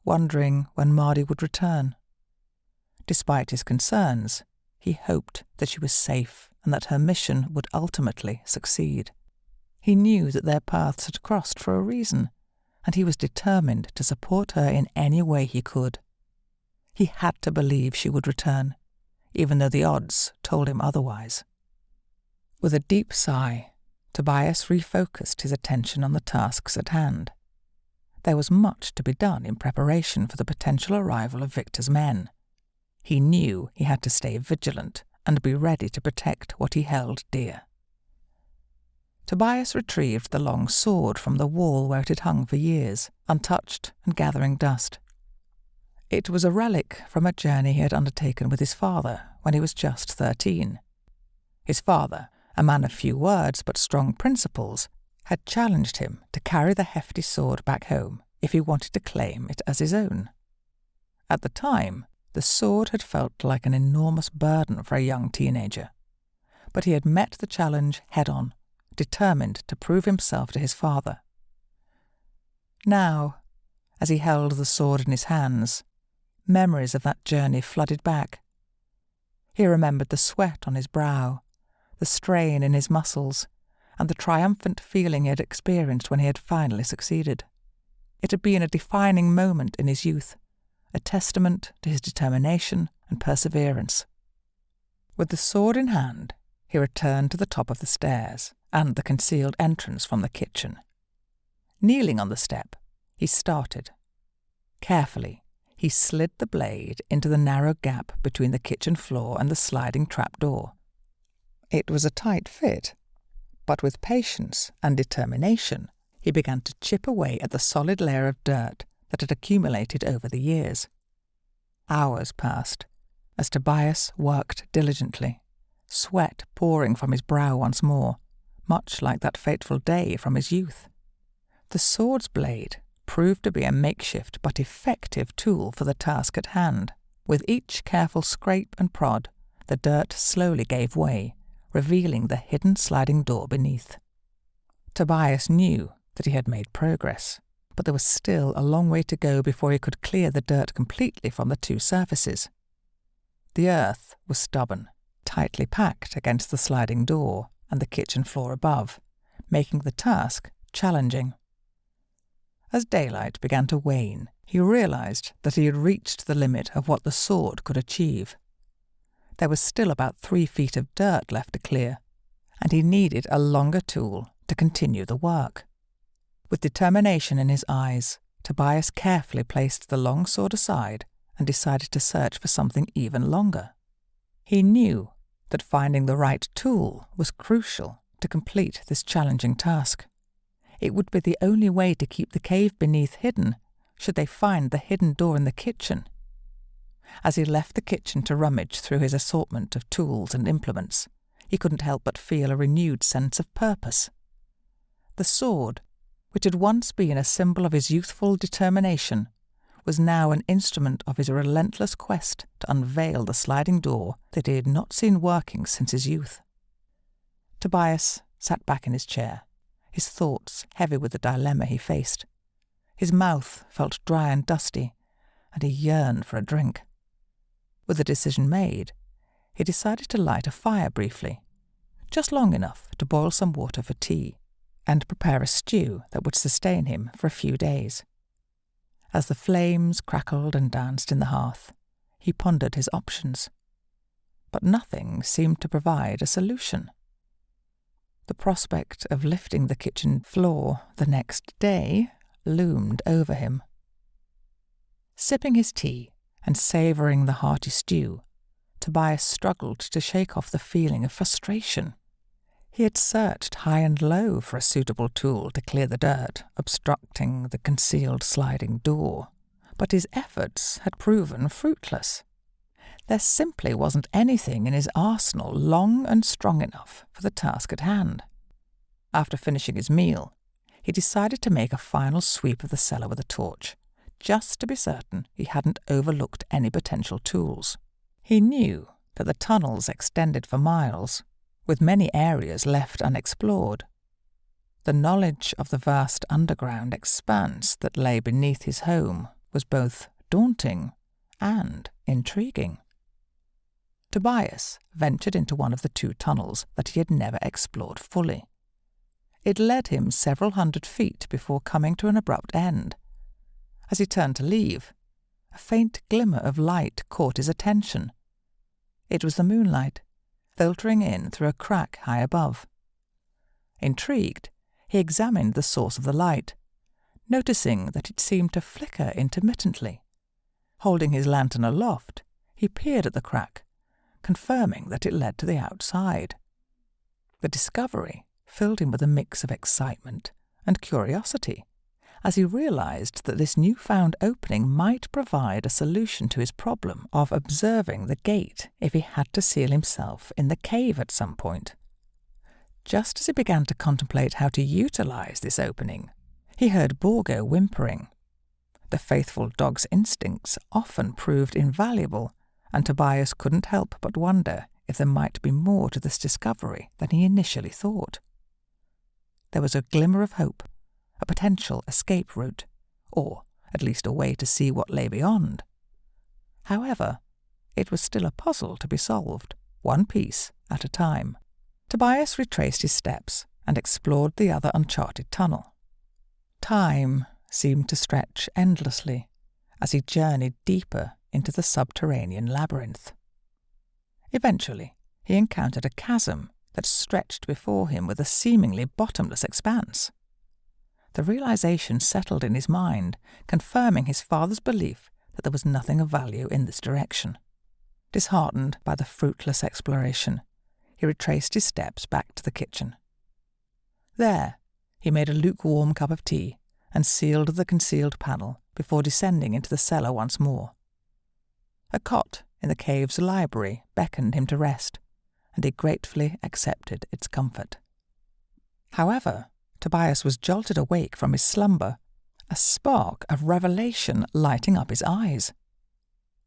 wondering when Mardi would return. Despite his concerns, he hoped that she was safe and that her mission would ultimately succeed. He knew that their paths had crossed for a reason, and he was determined to support her in any way he could. He had to believe she would return, even though the odds told him otherwise. With a deep sigh, Tobias refocused his attention on the tasks at hand. There was much to be done in preparation for the potential arrival of Victor's men. He knew he had to stay vigilant and be ready to protect what he held dear. Tobias retrieved the long sword from the wall where it had hung for years, untouched and gathering dust. It was a relic from a journey he had undertaken with his father when he was just 13. His father, a man of few words but strong principles, had challenged him to carry the hefty sword back home if he wanted to claim it as his own. At the time, the sword had felt like an enormous burden for a young teenager, but he had met the challenge head-on, determined to prove himself to his father. Now, as he held the sword in his hands, memories of that journey flooded back. He remembered the sweat on his brow, the strain in his muscles, and the triumphant feeling he had experienced when he had finally succeeded. It had been a defining moment in his youth, a testament to his determination and perseverance. With the sword in hand, he returned to the top of the stairs and the concealed entrance from the kitchen. Kneeling on the step, he started. Carefully, he slid the blade into the narrow gap between the kitchen floor and the sliding trapdoor. It was a tight fit, but with patience and determination, he began to chip away at the solid layer of dirt that had accumulated over the years. Hours passed as Tobias worked diligently, sweat pouring from his brow once more, much like that fateful day from his youth. The sword's blade proved to be a makeshift but effective tool for the task at hand. With each careful scrape and prod, the dirt slowly gave way, revealing the hidden sliding door beneath. Tobias knew that he had made progress, but there was still a long way to go before he could clear the dirt completely from the two surfaces. The earth was stubborn, tightly packed against the sliding door and the kitchen floor above, making the task challenging. As daylight began to wane, he realized that he had reached the limit of what the sword could achieve. There was still about 3 feet of dirt left to clear, and he needed a longer tool to continue the work. With determination in his eyes, Tobias carefully placed the long sword aside and decided to search for something even longer. He knew that finding the right tool was crucial to complete this challenging task. It would be the only way to keep the cave beneath hidden, should they find the hidden door in the kitchen. As he left the kitchen to rummage through his assortment of tools and implements, he couldn't help but feel a renewed sense of purpose. The sword, which had once been a symbol of his youthful determination, was now an instrument of his relentless quest to unveil the sliding door that he had not seen working since his youth. Tobias sat back in his chair, his thoughts heavy with the dilemma he faced. His mouth felt dry and dusty, and he yearned for a drink. With the decision made, he decided to light a fire briefly, just long enough to boil some water for tea, and prepare a stew that would sustain him for a few days. As the flames crackled and danced in the hearth, he pondered his options. But nothing seemed to provide a solution. The prospect of lifting the kitchen floor the next day loomed over him. Sipping his tea and savouring the hearty stew, Tobias struggled to shake off the feeling of frustration. He had searched high and low for a suitable tool to clear the dirt obstructing the concealed sliding door, but his efforts had proven fruitless. There simply wasn't anything in his arsenal long and strong enough for the task at hand. After finishing his meal, he decided to make a final sweep of the cellar with a torch, just to be certain he hadn't overlooked any potential tools. He knew that the tunnels extended for miles, with many areas left unexplored. The knowledge of the vast underground expanse that lay beneath his home was both daunting and intriguing. Tobias ventured into one of the 2 tunnels that he had never explored fully. It led him several hundred feet before coming to an abrupt end. As he turned to leave, a faint glimmer of light caught his attention. It was the moonlight, filtering in through a crack high above. Intrigued, he examined the source of the light, noticing that it seemed to flicker intermittently. Holding his lantern aloft, he peered at the crack, confirming that it led to the outside. The discovery filled him with a mix of excitement and curiosity, as he realized that this newfound opening might provide a solution to his problem of observing the gate if he had to seal himself in the cave at some point. Just as he began to contemplate how to utilize this opening, he heard Borgo whimpering. The faithful dog's instincts often proved invaluable, and Tobias couldn't help but wonder if there might be more to this discovery than he initially thought. There was a glimmer of hope, a potential escape route, or at least a way to see what lay beyond. However, it was still a puzzle to be solved, one piece at a time. Tobias retraced his steps and explored the other uncharted tunnel. Time seemed to stretch endlessly as he journeyed deeper into the subterranean labyrinth. Eventually, he encountered a chasm that stretched before him with a seemingly bottomless expanse. The realization settled in his mind, confirming his father's belief that there was nothing of value in this direction. Disheartened by the fruitless exploration, he retraced his steps back to the kitchen. There, he made a lukewarm cup of tea and sealed the concealed panel before descending into the cellar once more. A cot in the cave's library beckoned him to rest, and he gratefully accepted its comfort. However, Tobias was jolted awake from his slumber, a spark of revelation lighting up his eyes.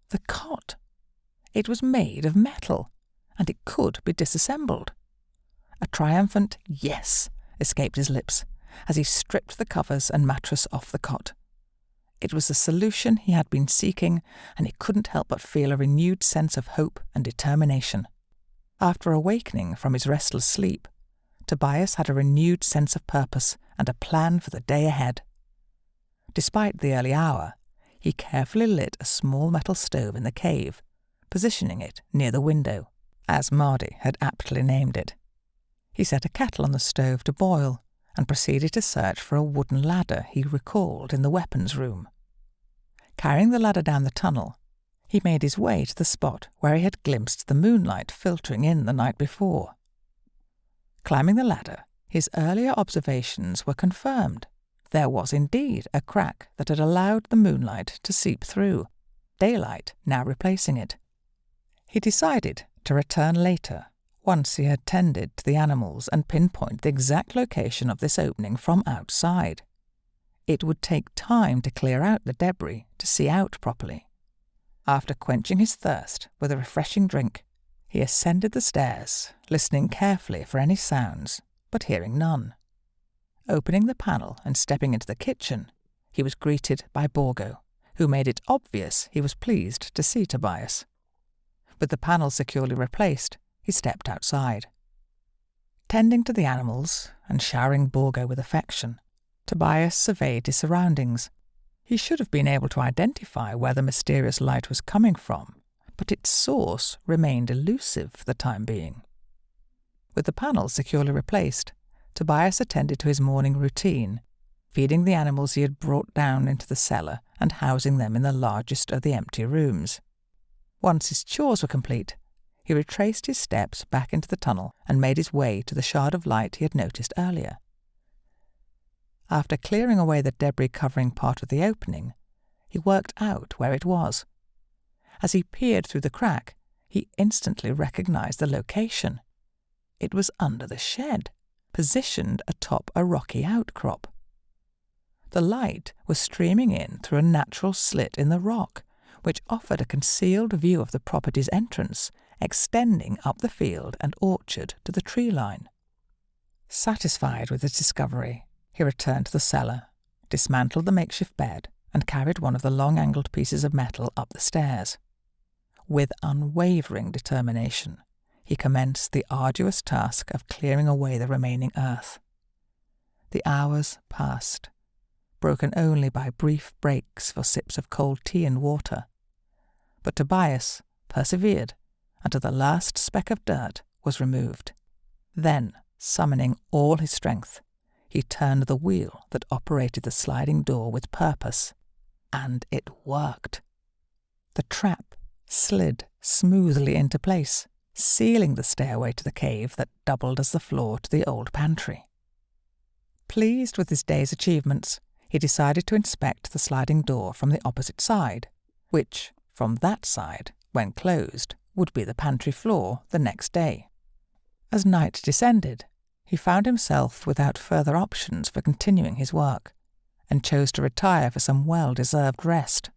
The cot! It was made of metal, and it could be disassembled. A triumphant yes escaped his lips as he stripped the covers and mattress off the cot. It was the solution he had been seeking, and he couldn't help but feel a renewed sense of hope and determination. After awakening from his restless sleep, Tobias had a renewed sense of purpose and a plan for the day ahead. Despite the early hour, he carefully lit a small metal stove in the cave, positioning it near the window, as Mardi had aptly named it. He set a kettle on the stove to boil and proceeded to search for a wooden ladder he recalled in the weapons room. Carrying the ladder down the tunnel, he made his way to the spot where he had glimpsed the moonlight filtering in the night before. Climbing the ladder, his earlier observations were confirmed. There was indeed a crack that had allowed the moonlight to seep through, daylight now replacing it. He decided to return later, once he had tended to the animals, and pinpoint the exact location of this opening from outside. It would take time to clear out the debris to see out properly. After quenching his thirst with a refreshing drink, he ascended the stairs, listening carefully for any sounds, but hearing none. Opening the panel and stepping into the kitchen, he was greeted by Borgo, who made it obvious he was pleased to see Tobias. With the panel securely replaced, he stepped outside. Tending to the animals and showering Borgo with affection, Tobias surveyed his surroundings. He should have been able to identify where the mysterious light was coming from, but its source remained elusive for the time being. With the panel securely replaced, Tobias attended to his morning routine, feeding the animals he had brought down into the cellar and housing them in the largest of the empty rooms. Once his chores were complete, he retraced his steps back into the tunnel and made his way to the shard of light he had noticed earlier. After clearing away the debris covering part of the opening, he worked out where it was. As he peered through the crack, he instantly recognized the location. It was under the shed, positioned atop a rocky outcrop. The light was streaming in through a natural slit in the rock, which offered a concealed view of the property's entrance, extending up the field and orchard to the tree line. Satisfied with his discovery, he returned to the cellar, dismantled the makeshift bed, and carried one of the long-angled pieces of metal up the stairs. With unwavering determination, he commenced the arduous task of clearing away the remaining earth. The hours passed, broken only by brief breaks for sips of cold tea and water. But Tobias persevered until the last speck of dirt was removed. Then, summoning all his strength, he turned the wheel that operated the sliding door with purpose, and it worked. The trap slid smoothly into place, sealing the stairway to the cave that doubled as the floor to the old pantry. Pleased with his day's achievements, he decided to inspect the sliding door from the opposite side, which, from that side, when closed, would be the pantry floor the next day. As night descended, he found himself without further options for continuing his work, and chose to retire for some well-deserved rest.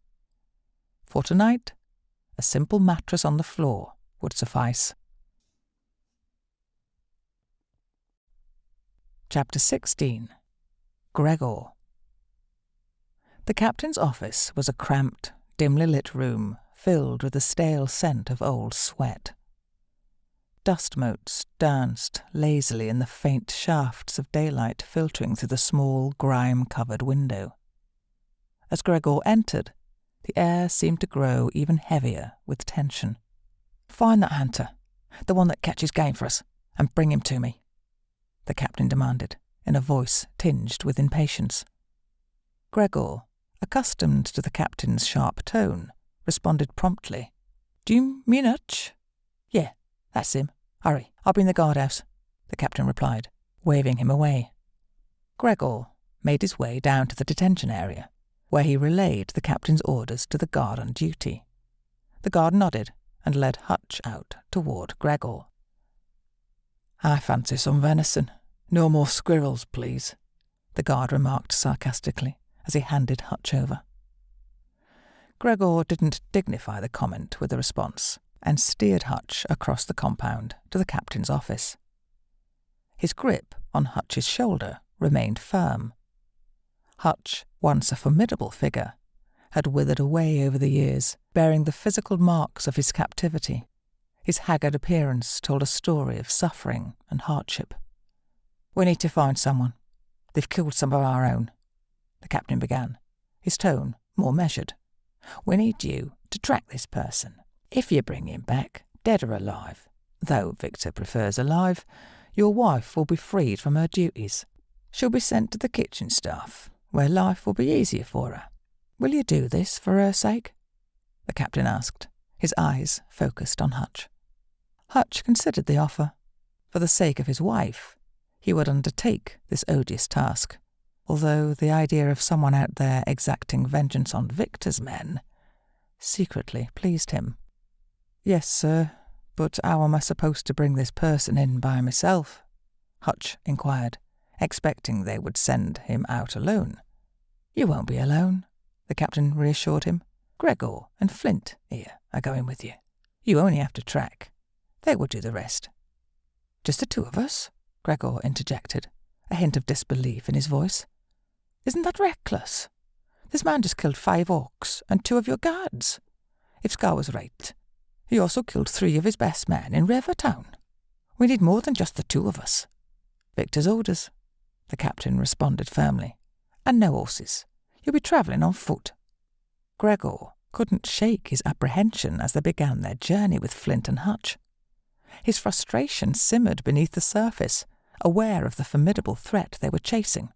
For tonight, a simple mattress on the floor would suffice. Chapter 16. Gregor. The captain's office was a cramped, dimly lit room filled with the stale scent of old sweat. Dust motes danced lazily in the faint shafts of daylight filtering through the small, grime-covered window. As Gregor entered, the air seemed to grow even heavier with tension. "Find that hunter, the one that catches game for us, and bring him to me," the captain demanded, in a voice tinged with impatience. Gregor, accustomed to the captain's sharp tone, responded promptly. "Do you mean Hutch?" "Yeah, that's him. Hurry, I'll be in the guardhouse," the captain replied, waving him away. Gregor made his way down to the detention area, where he relayed the captain's orders to the guard on duty. The guard nodded and led Hutch out toward Gregor. "I fancy some venison. No more squirrels, please," the guard remarked sarcastically as he handed Hutch over. Gregor didn't dignify the comment with a response and steered Hutch across the compound to the captain's office. His grip on Hutch's shoulder remained firm. Hutch, once a formidable figure, had withered away over the years, bearing the physical marks of his captivity. His haggard appearance told a story of suffering and hardship. "We need to find someone. They've killed some of our own," the captain began, his tone more measured. "We need you to track this person. If you bring him back, dead or alive, though Victor prefers alive, your wife will be freed from her duties. She'll be sent to the kitchen staff, where life will be easier for her. Will you do this for her sake?" the captain asked, his eyes focused on Hutch. Hutch considered the offer. For the sake of his wife, he would undertake this odious task, although the idea of someone out there exacting vengeance on Victor's men secretly pleased him. "Yes, sir, but how am I supposed to bring this person in by myself?" Hutch inquired, expecting they would send him out alone. "You won't be alone," the captain reassured him. "Gregor and Flint here are going with you. You only have to track. They will do the rest." "Just the two of us?" Gregor interjected, a hint of disbelief in his voice. "Isn't that reckless? This man just killed 5 orcs and 2 of your guards. If Scar was right, he also killed 3 of his best men in Rivertown. We need more than just the 2 of us." "Victor's orders," the captain responded firmly. "And no horses. You'll be travelling on foot." Gregor couldn't shake his apprehension as they began their journey with Flint and Hutch. His frustration simmered beneath the surface, aware of the formidable threat they were chasing.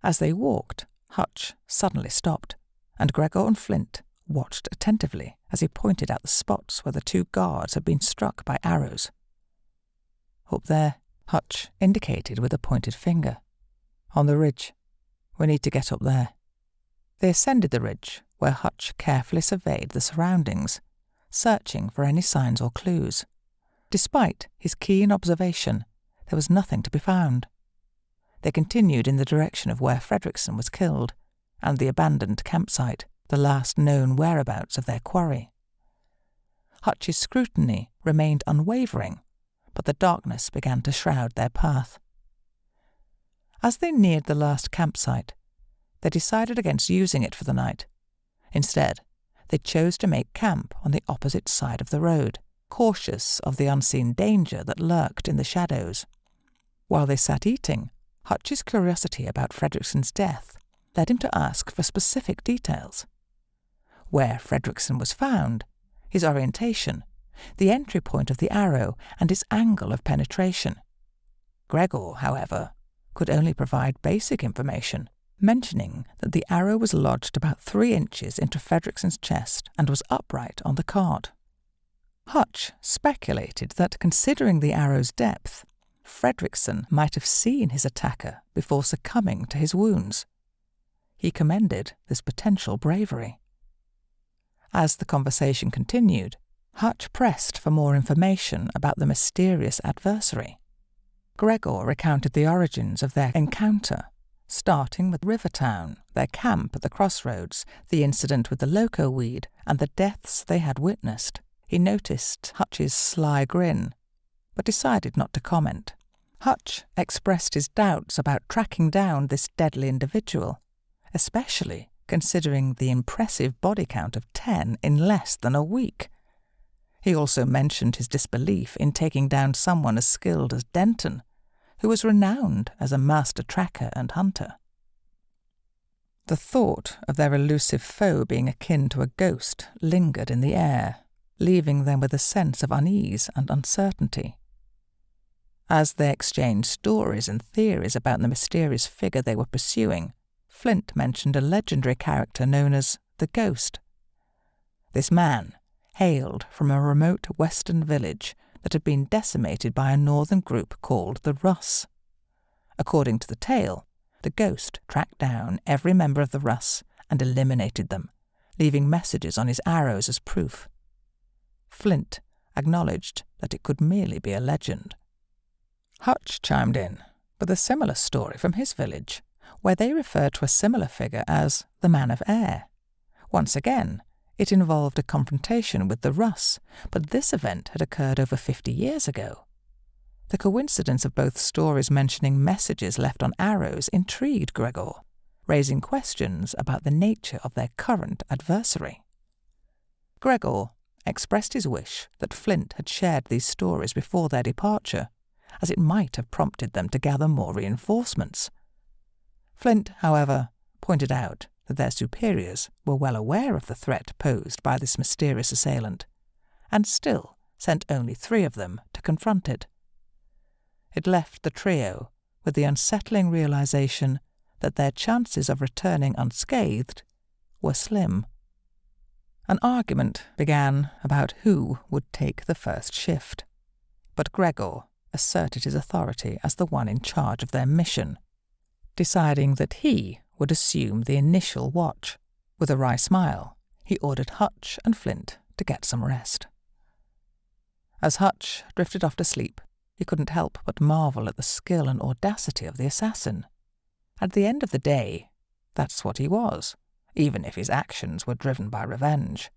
As they walked, Hutch suddenly stopped, and Gregor and Flint watched attentively as he pointed out the spots where the 2 guards had been struck by arrows. "Up there," Hutch indicated with a pointed finger. "On the ridge. We need to get up there." They ascended the ridge, where Hutch carefully surveyed the surroundings, searching for any signs or clues. Despite his keen observation, there was nothing to be found. They continued in the direction of where Fredrickson was killed, and the abandoned campsite, the last known whereabouts of their quarry. Hutch's scrutiny remained unwavering, but the darkness began to shroud their path. As they neared the last campsite, they decided against using it for the night. Instead, they chose to make camp on the opposite side of the road, cautious of the unseen danger that lurked in the shadows. While they sat eating, Hutch's curiosity about Fredrickson's death led him to ask for specific details. Where Fredrickson was found, his orientation, the entry point of the arrow, and its angle of penetration. Gregor, however, could only provide basic information, mentioning that the arrow was lodged about 3 inches into Fredrickson's chest and was upright on the cart. Hutch speculated that, considering the arrow's depth, Fredrickson might have seen his attacker before succumbing to his wounds. He commended this potential bravery. As the conversation continued, Hutch pressed for more information about the mysterious adversary. Gregor recounted the origins of their encounter, starting with Rivertown, their camp at the crossroads, the incident with the loco weed, and the deaths they had witnessed. He noticed Hutch's sly grin, but decided not to comment. Hutch expressed his doubts about tracking down this deadly individual, especially considering the impressive body count of 10 in less than a week. He also mentioned his disbelief in taking down someone as skilled as Denton, who was renowned as a master tracker and hunter. The thought of their elusive foe being akin to a ghost lingered in the air, leaving them with a sense of unease and uncertainty. As they exchanged stories and theories about the mysterious figure they were pursuing, Flint mentioned a legendary character known as the Ghost. This man hailed from a remote western village that had been decimated by a northern group called the Russ. According to the tale, the Ghost tracked down every member of the Russ and eliminated them, leaving messages on his arrows as proof. Flint acknowledged that it could merely be a legend. Hutch chimed in with a similar story from his village, where they referred to a similar figure as the Man of Air. Once again, it involved a confrontation with the Russ, but this event had occurred over 50 years ago. The coincidence of both stories mentioning messages left on arrows intrigued Gregor, raising questions about the nature of their current adversary. Gregor expressed his wish that Flint had shared these stories before their departure, as it might have prompted them to gather more reinforcements. Flint, however, pointed out that their superiors were well aware of the threat posed by this mysterious assailant, and still sent only 3 of them to confront it. It left the trio with the unsettling realization that their chances of returning unscathed were slim. An argument began about who would take the first shift, but Gregor asserted his authority as the one in charge of their mission, deciding that he would assume the initial watch. With a wry smile, he ordered Hutch and Flint to get some rest. As Hutch drifted off to sleep, he couldn't help but marvel at the skill and audacity of the assassin. At the end of the day, that's what he was, even if his actions were driven by revenge.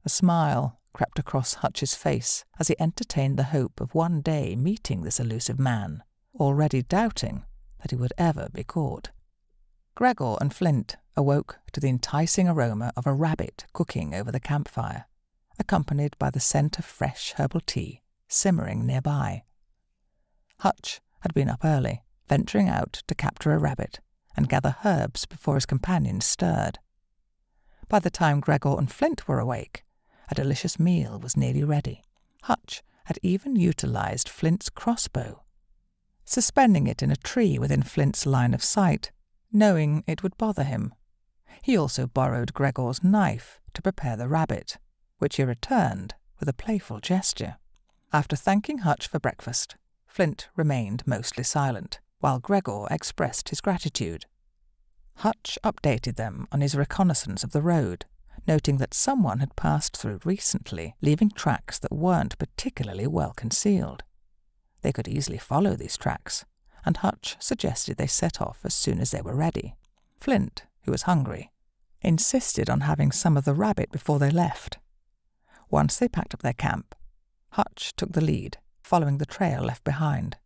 A smile crept across Hutch's face as he entertained the hope of one day meeting this elusive man, already doubting that he would ever be caught. Gregor and Flint awoke to the enticing aroma of a rabbit cooking over the campfire, accompanied by the scent of fresh herbal tea simmering nearby. Hutch had been up early, venturing out to capture a rabbit and gather herbs before his companions stirred. By the time Gregor and Flint were awake, a delicious meal was nearly ready. Hutch had even utilized Flint's crossbow, suspending it in a tree within Flint's line of sight, knowing it would bother him. He also borrowed Gregor's knife to prepare the rabbit, which he returned with a playful gesture. After thanking Hutch for breakfast, Flint remained mostly silent, while Gregor expressed his gratitude. Hutch updated them on his reconnaissance of the road, noting that someone had passed through recently, leaving tracks that weren't particularly well concealed. They could easily follow these tracks, and Hutch suggested they set off as soon as they were ready. Flint, who was hungry, insisted on having some of the rabbit before they left. Once they packed up their camp, Hutch took the lead, following the trail left behind.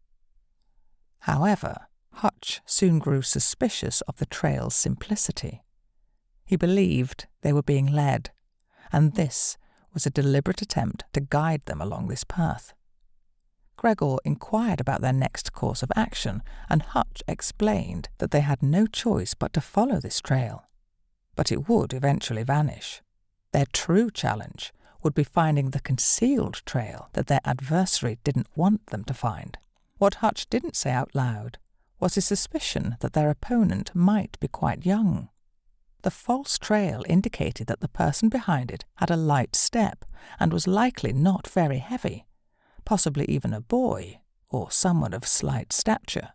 However, Hutch soon grew suspicious of the trail's simplicity. He believed they were being led, and this was a deliberate attempt to guide them along this path. Gregor inquired about their next course of action, and Hutch explained that they had no choice but to follow this trail. But it would eventually vanish. Their true challenge would be finding the concealed trail that their adversary didn't want them to find. What Hutch didn't say out loud was his suspicion that their opponent might be quite young. The false trail indicated that the person behind it had a light step and was likely not very heavy, possibly even a boy or someone of slight stature.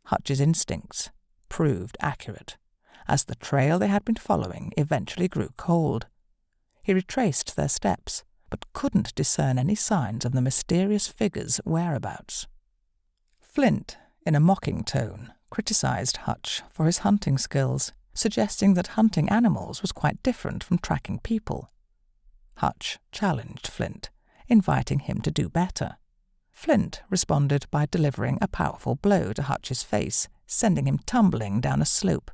Hutch's instincts proved accurate, as the trail they had been following eventually grew cold. He retraced their steps, but couldn't discern any signs of the mysterious figure's whereabouts. Flint, in a mocking tone, criticized Hutch for his hunting skills, suggesting that hunting animals was quite different from tracking people. Hutch challenged Flint, inviting him to do better. Flint responded by delivering a powerful blow to Hutch's face, sending him tumbling down a slope.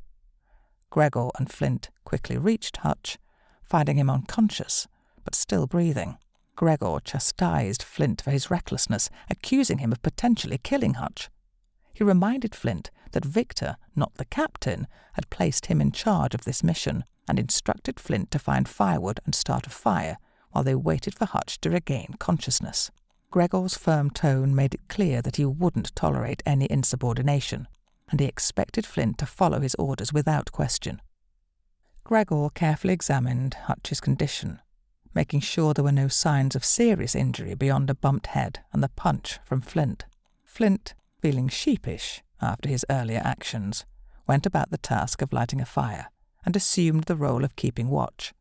Gregor and Flint quickly reached Hutch, finding him unconscious, but still breathing. Gregor chastised Flint for his recklessness, accusing him of potentially killing Hutch. He reminded Flint that Victor, not the captain, had placed him in charge of this mission and instructed Flint to find firewood and start a fire while they waited for Hutch to regain consciousness. Gregor's firm tone made it clear that he wouldn't tolerate any insubordination, and he expected Flint to follow his orders without question. Gregor carefully examined Hutch's condition, making sure there were no signs of serious injury beyond a bumped head and the punch from Flint. Flint, feeling sheepish after his earlier actions, went about the task of lighting a fire and assumed the role of keeping watch,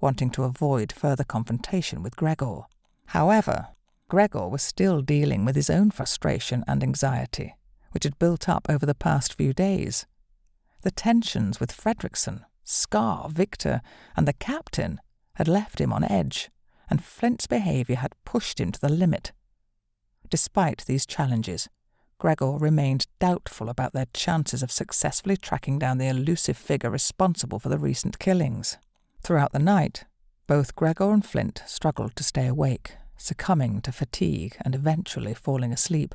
wanting to avoid further confrontation with Gregor. However, Gregor was still dealing with his own frustration and anxiety, which had built up over the past few days. The tensions with Fredrickson, Scar, Victor, and the captain had left him on edge, and Flint's behaviour had pushed him to the limit. Despite these challenges, Gregor remained doubtful about their chances of successfully tracking down the elusive figure responsible for the recent killings. Throughout the night, both Gregor and Flint struggled to stay awake, succumbing to fatigue and eventually falling asleep.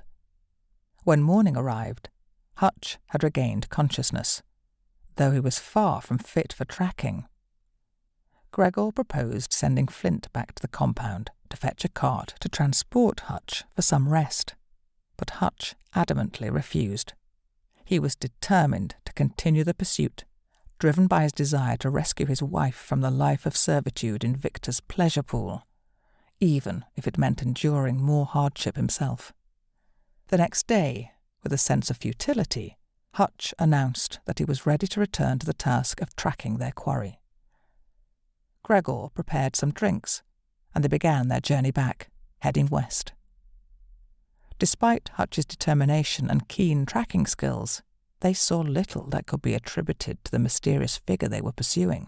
When morning arrived, Hutch had regained consciousness, though he was far from fit for tracking. Gregor proposed sending Flint back to the compound to fetch a cart to transport Hutch for some rest, but Hutch adamantly refused. He was determined to continue the pursuit, driven by his desire to rescue his wife from the life of servitude in Victor's pleasure pool, even if it meant enduring more hardship himself. The next day, with a sense of futility, Hutch announced that he was ready to return to the task of tracking their quarry. Gregor prepared some drinks, and they began their journey back, heading west. Despite Hutch's determination and keen tracking skills, they saw little that could be attributed to the mysterious figure they were pursuing.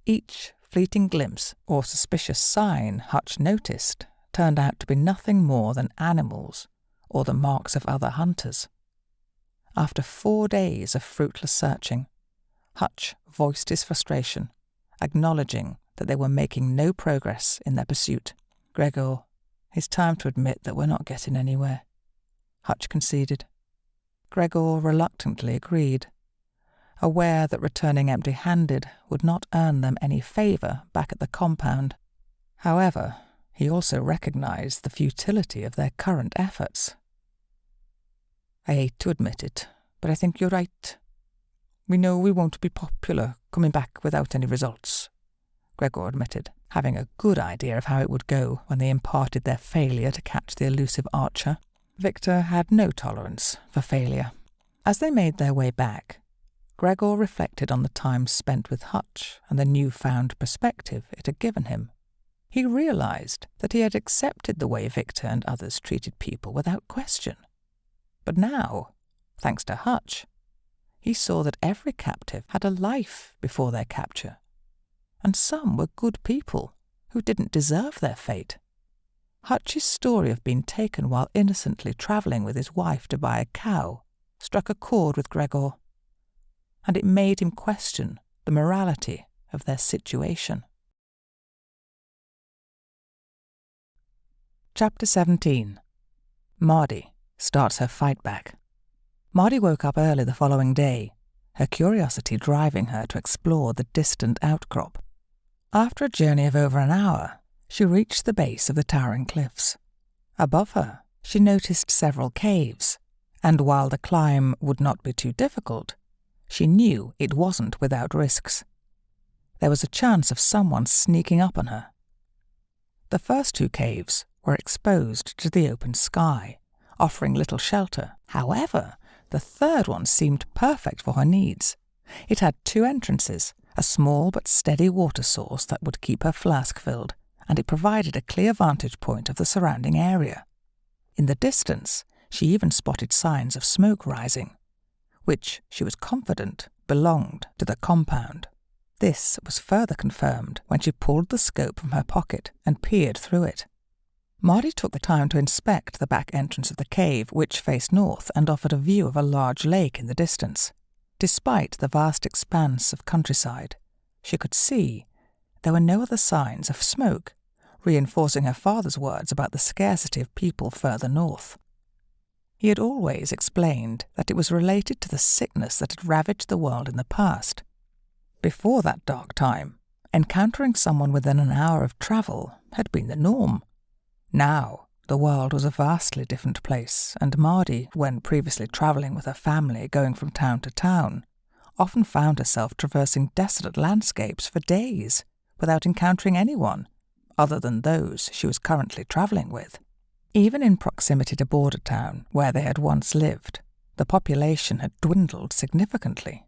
Each fleeting glimpse or suspicious sign Hutch noticed turned out to be nothing more than animals or the marks of other hunters. After 4 days of fruitless searching, Hutch voiced his frustration, acknowledging that they were making no progress in their pursuit. "Gregor, it's time to admit that we're not getting anywhere," Hutch conceded. Gregor reluctantly agreed, aware that returning empty-handed would not earn them any favour back at the compound. However, he also recognised the futility of their current efforts. "I hate to admit it, but I think you're right. We know we won't be popular coming back without any results," Gregor admitted, having a good idea of how it would go when they imparted their failure to catch the elusive archer. Victor had no tolerance for failure. As they made their way back, Gregor reflected on the time spent with Hutch and the newfound perspective it had given him. He realised that he had accepted the way Victor and others treated people without question. But now, thanks to Hutch, he saw that every captive had a life before their capture, and some were good people who didn't deserve their fate. Hutch's story of being taken while innocently travelling with his wife to buy a cow struck a chord with Gregor, and it made him question the morality of their situation. Chapter 17. Mardi starts her fight back. Mardi woke up early the following day, her curiosity driving her to explore the distant outcrop. After a journey of over an hour, she reached the base of the towering cliffs. Above her, she noticed several caves, and while the climb would not be too difficult, she knew it wasn't without risks. There was a chance of someone sneaking up on her. The first 2 caves were exposed to the open sky, offering little shelter. However, the third one seemed perfect for her needs. It had 2 entrances, a small but steady water source that would keep her flask filled, and it provided a clear vantage point of the surrounding area. In the distance, she even spotted signs of smoke rising, which she was confident belonged to the compound. This was further confirmed when she pulled the scope from her pocket and peered through it. Mardi took the time to inspect the back entrance of the cave, which faced north and offered a view of a large lake in the distance. Despite the vast expanse of countryside, she could see there were no other signs of smoke, reinforcing her father's words about the scarcity of people further north. He had always explained that it was related to the sickness that had ravaged the world in the past. Before that dark time, encountering someone within an hour of travel had been the norm. Now, the world was a vastly different place, and Mardi, when previously travelling with her family going from town to town, often found herself traversing desolate landscapes for days without encountering anyone other than those she was currently travelling with. Even in proximity to Border Town, where they had once lived, the population had dwindled significantly.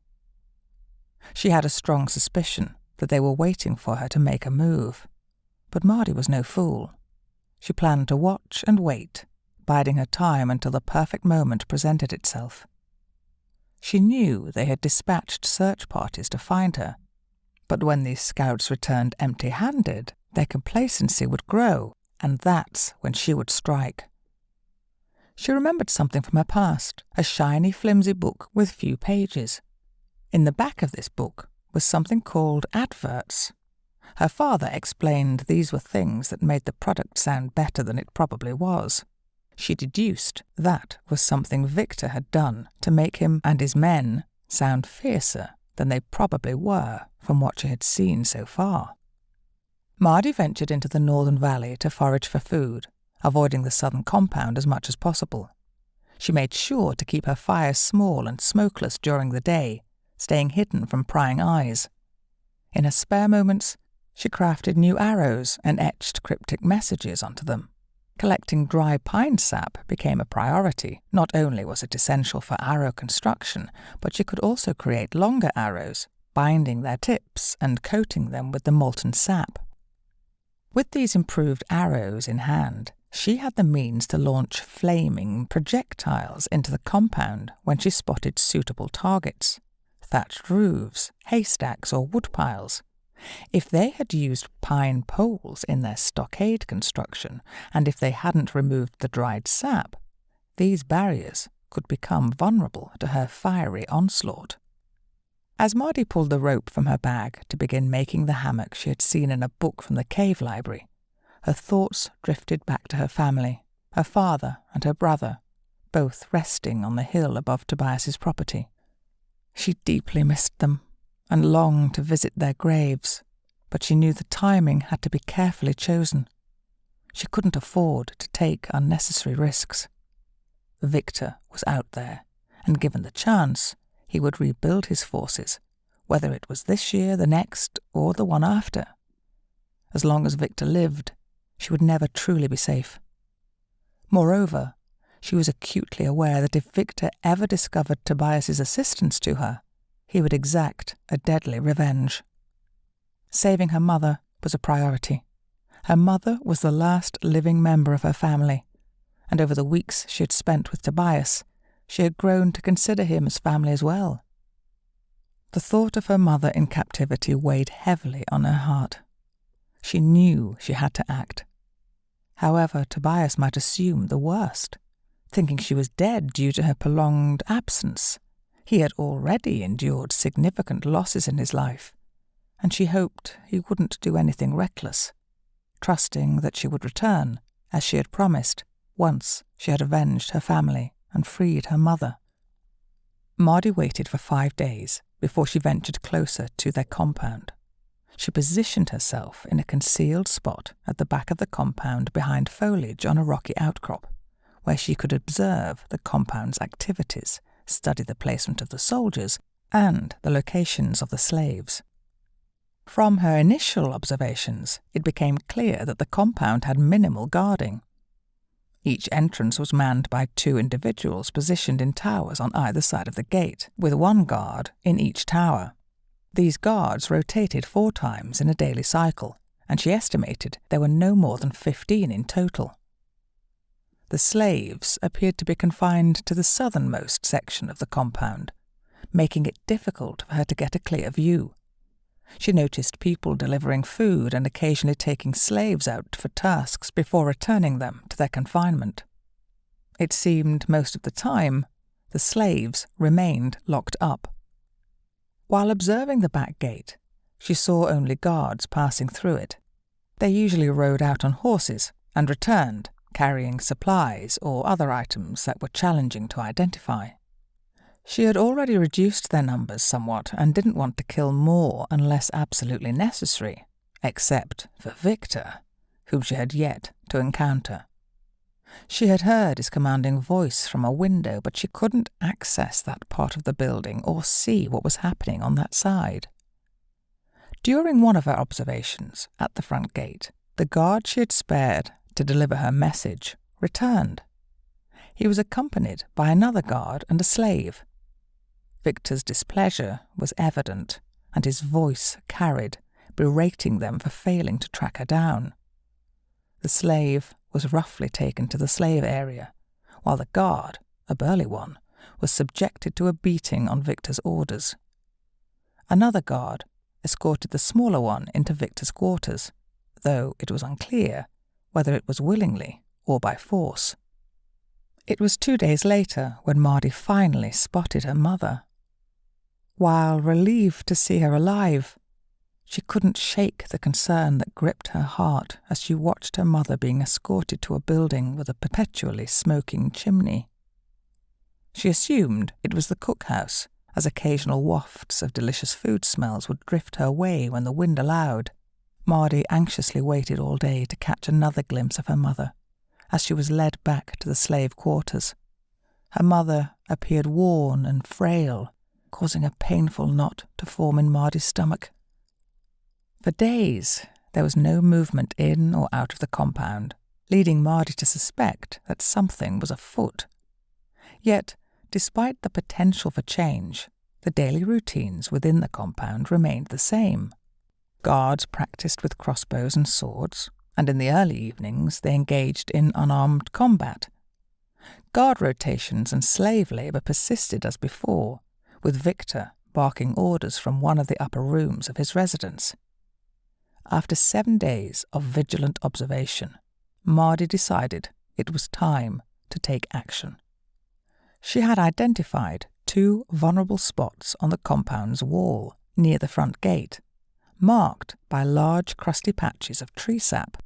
She had a strong suspicion that they were waiting for her to make a move, but Mardi was no fool. She planned to watch and wait, biding her time until the perfect moment presented itself. She knew they had dispatched search parties to find her, but when these scouts returned empty-handed, their complacency would grow, and that's when she would strike. She remembered something from her past, a shiny, flimsy book with few pages. In the back of this book was something called adverts. Her father explained these were things that made the product sound better than it probably was. She deduced that was something Victor had done to make him and his men sound fiercer than they probably were from what she had seen so far. Mardi ventured into the northern valley to forage for food, avoiding the southern compound as much as possible. She made sure to keep her fires small and smokeless during the day, staying hidden from prying eyes. In her spare moments, she crafted new arrows and etched cryptic messages onto them. Collecting dry pine sap became a priority. Not only was it essential for arrow construction, but she could also create longer arrows, binding their tips and coating them with the molten sap. With these improved arrows in hand, she had the means to launch flaming projectiles into the compound when she spotted suitable targets: thatched roofs, haystacks, or woodpiles. If they had used pine poles in their stockade construction, and if they hadn't removed the dried sap, these barriers could become vulnerable to her fiery onslaught. As Mardi pulled the rope from her bag to begin making the hammock she had seen in a book from the cave library, her thoughts drifted back to her family, her father and her brother, both resting on the hill above Tobias's property. She deeply missed them and longed to visit their graves, but she knew the timing had to be carefully chosen. She couldn't afford to take unnecessary risks. Victor was out there, and given the chance, he would rebuild his forces, whether it was this year, the next, or the one after. As long as Victor lived, she would never truly be safe. Moreover, she was acutely aware that if Victor ever discovered Tobias's assistance to her, he would exact a deadly revenge. Saving her mother was a priority. Her mother was the last living member of her family, and over the weeks she had spent with Tobias, she had grown to consider him as family as well. The thought of her mother in captivity weighed heavily on her heart. She knew she had to act. However, Tobias might assume the worst, thinking she was dead due to her prolonged absence. He had already endured significant losses in his life, and she hoped he wouldn't do anything reckless, trusting that she would return, as she had promised, once she had avenged her family and freed her mother. Mardi waited for 5 days before she ventured closer to their compound. She positioned herself in a concealed spot at the back of the compound behind foliage on a rocky outcrop, where she could observe the compound's activities, study the placement of the soldiers, and the locations of the slaves. From her initial observations, it became clear that the compound had minimal guarding. Each entrance was manned by 2 individuals positioned in towers on either side of the gate, with 1 guard in each tower. These guards rotated 4 times in a daily cycle, and she estimated there were no more than 15 in total. The slaves appeared to be confined to the southernmost section of the compound, making it difficult for her to get a clear view. She noticed people delivering food and occasionally taking slaves out for tasks before returning them to their confinement. It seemed most of the time the slaves remained locked up. While observing the back gate, she saw only guards passing through it. They usually rode out on horses and returned, carrying supplies or other items that were challenging to identify. She had already reduced their numbers somewhat and didn't want to kill more unless absolutely necessary, except for Victor, whom she had yet to encounter. She had heard his commanding voice from a window, but she couldn't access that part of the building or see what was happening on that side. During one of her observations at the front gate, the guard she had spared to deliver her message returned. He was accompanied by another guard and a slave. Victor's displeasure was evident, and his voice carried, berating them for failing to track her down. The slave was roughly taken to the slave area, while the guard, a burly one, was subjected to a beating on Victor's orders. Another guard escorted the smaller one into Victor's quarters, though it was unclear whether it was willingly or by force. It was 2 days later when Mardi finally spotted her mother. While relieved to see her alive, she couldn't shake the concern that gripped her heart as she watched her mother being escorted to a building with a perpetually smoking chimney. She assumed it was the cookhouse, as occasional wafts of delicious food smells would drift her way when the wind allowed. Mardi anxiously waited all day to catch another glimpse of her mother, as she was led back to the slave quarters. Her mother appeared worn and frail, causing a painful knot to form in Mardi's stomach. For days, there was no movement in or out of the compound, leading Mardi to suspect that something was afoot. Yet, despite the potential for change, the daily routines within the compound remained the same. Guards practiced with crossbows and swords, and in the early evenings they engaged in unarmed combat. Guard rotations and slave labour persisted as before, with Victor barking orders from one of the upper rooms of his residence. After 7 days of vigilant observation, Mardi decided it was time to take action. She had identified 2 vulnerable spots on the compound's wall near the front gate, marked by large crusty patches of tree sap.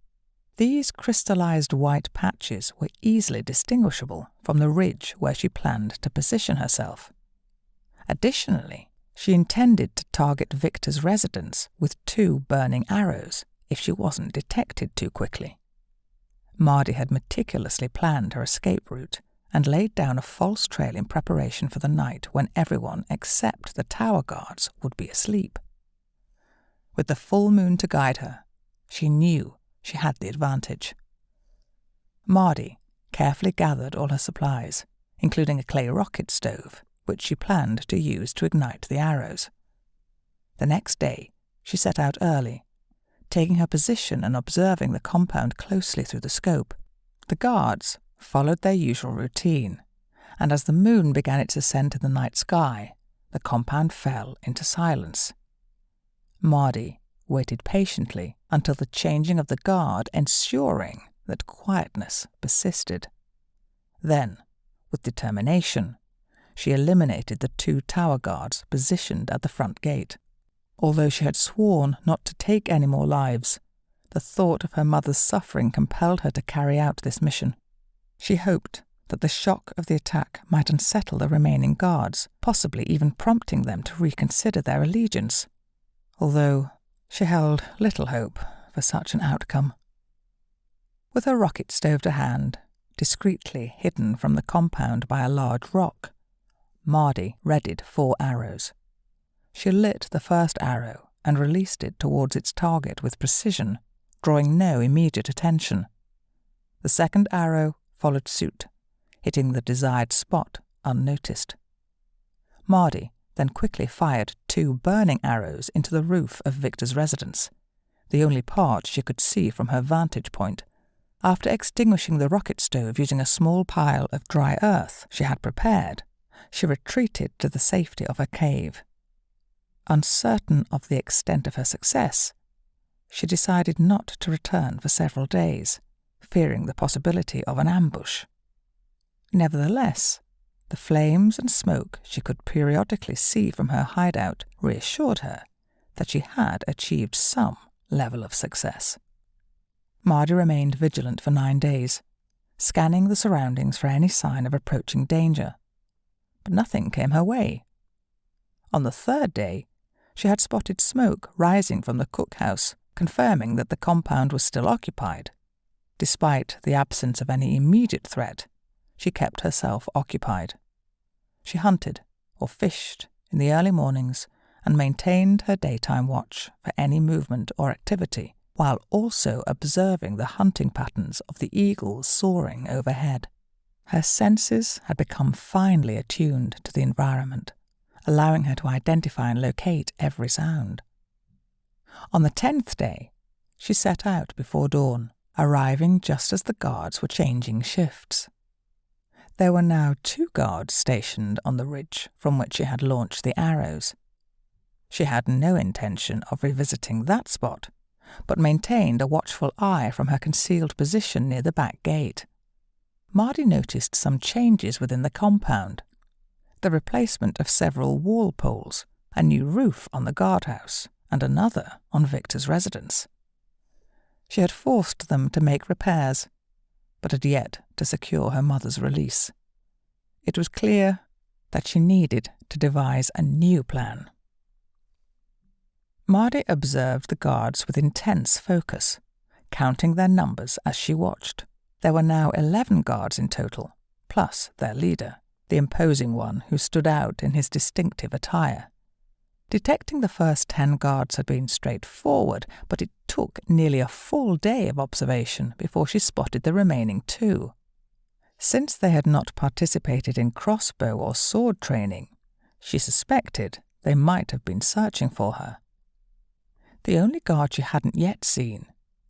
These crystallized white patches were easily distinguishable from the ridge where she planned to position herself. Additionally, she intended to target Victor's residence with 2 burning arrows if she wasn't detected too quickly. Mardi had meticulously planned her escape route and laid down a false trail in preparation for the night when everyone except the tower guards would be asleep. With the full moon to guide her, she knew she had the advantage. Mardi carefully gathered all her supplies, including a clay rocket stove, which she planned to use to ignite the arrows. The next day, she set out early, taking her position and observing the compound closely through the scope. The guards followed their usual routine, and as the moon began its ascent in the night sky, the compound fell into silence. Mardi waited patiently until the changing of the guard, ensuring that quietness persisted. Then, with determination, she eliminated the 2 tower guards positioned at the front gate. Although she had sworn not to take any more lives, the thought of her mother's suffering compelled her to carry out this mission. She hoped that the shock of the attack might unsettle the remaining guards, possibly even prompting them to reconsider their allegiance, although she held little hope for such an outcome. With her rocket stove to hand, discreetly hidden from the compound by a large rock, Mardi readied 4 arrows. She lit the first arrow and released it towards its target with precision, drawing no immediate attention. The second arrow followed suit, hitting the desired spot unnoticed. Mardi then quickly fired 2 burning arrows into the roof of Victor's residence, the only part she could see from her vantage point. After extinguishing the rocket stove using a small pile of dry earth she had prepared, she retreated to the safety of her cave. Uncertain of the extent of her success, she decided not to return for several days, fearing the possibility of an ambush. Nevertheless, the flames and smoke she could periodically see from her hideout reassured her that she had achieved some level of success. Mardi remained vigilant for 9 days, scanning the surroundings for any sign of approaching danger. But nothing came her way. On the third day, she had spotted smoke rising from the cookhouse, confirming that the compound was still occupied. Despite the absence of any immediate threat, she kept herself occupied. She hunted or fished in the early mornings and maintained her daytime watch for any movement or activity, while also observing the hunting patterns of the eagles soaring overhead. Her senses had become finely attuned to the environment, allowing her to identify and locate every sound. On the 10th day, she set out before dawn, arriving just as the guards were changing shifts. There were now 2 guards stationed on the ridge from which she had launched the arrows. She had no intention of revisiting that spot, but maintained a watchful eye from her concealed position near the back gate. Mardi noticed some changes within the compound: the replacement of several wall poles, a new roof on the guardhouse, and another on Victor's residence. She had forced them to make repairs, but had yet to secure her mother's release. It was clear that she needed to devise a new plan. Mardi observed the guards with intense focus, counting their numbers as she watched. There were now 11 guards in total, plus their leader, the imposing one who stood out in his distinctive attire. Detecting the first 10 guards had been straightforward, but it took nearly a full day of observation before she spotted the remaining 2. Since they had not participated in crossbow or sword training, she suspected they might have been searching for her. The only guard she hadn't yet seen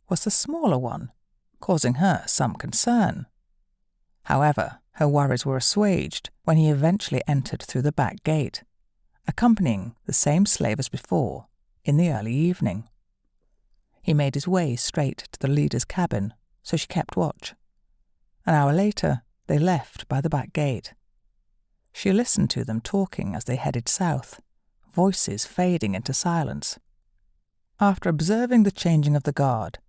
was the smaller one, causing her some concern. However, her worries were assuaged when he eventually entered through the back gate, accompanying the same slave as before in the early evening. He made his way straight to the leader's cabin, so she kept watch. An hour later, they left by the back gate. She listened to them talking as they headed south, voices fading into silence. After observing the changing of the guard,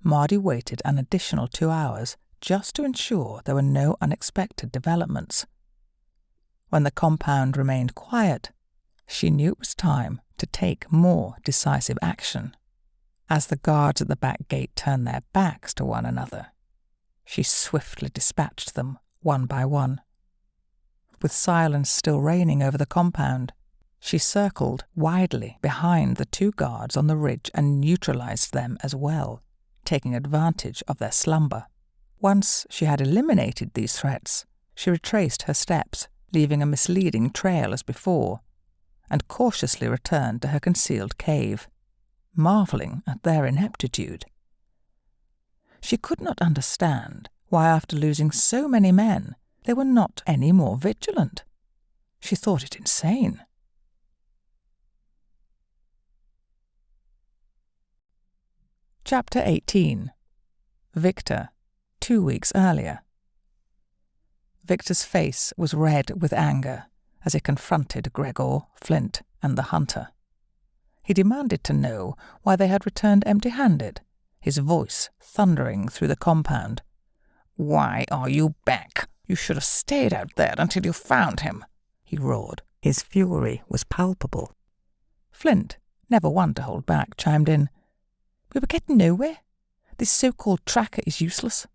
Mardi waited an additional 2 hours just to ensure there were no unexpected developments. When the compound remained quiet, she knew it was time to take more decisive action. As the guards at the back gate turned their backs to one another, she swiftly dispatched them one by one. With silence still reigning over the compound, she circled widely behind the 2 guards on the ridge and neutralized them as well, taking advantage of their slumber. Once she had eliminated these threats, she retraced her steps, leaving a misleading trail as before, and cautiously returned to her concealed cave, marvelling at their ineptitude. She could not understand why, after losing so many men, they were not any more vigilant. She thought it insane. Chapter 18. Victor, 2 weeks earlier. Victor's face was red with anger as he confronted Gregor, Flint, and the hunter. He demanded to know why they had returned empty-handed, his voice thundering through the compound. "Why are you back? You should have stayed out there until you found him," he roared. His fury was palpable. Flint, never one to hold back, chimed in. "We were getting nowhere. This so-called tracker is useless."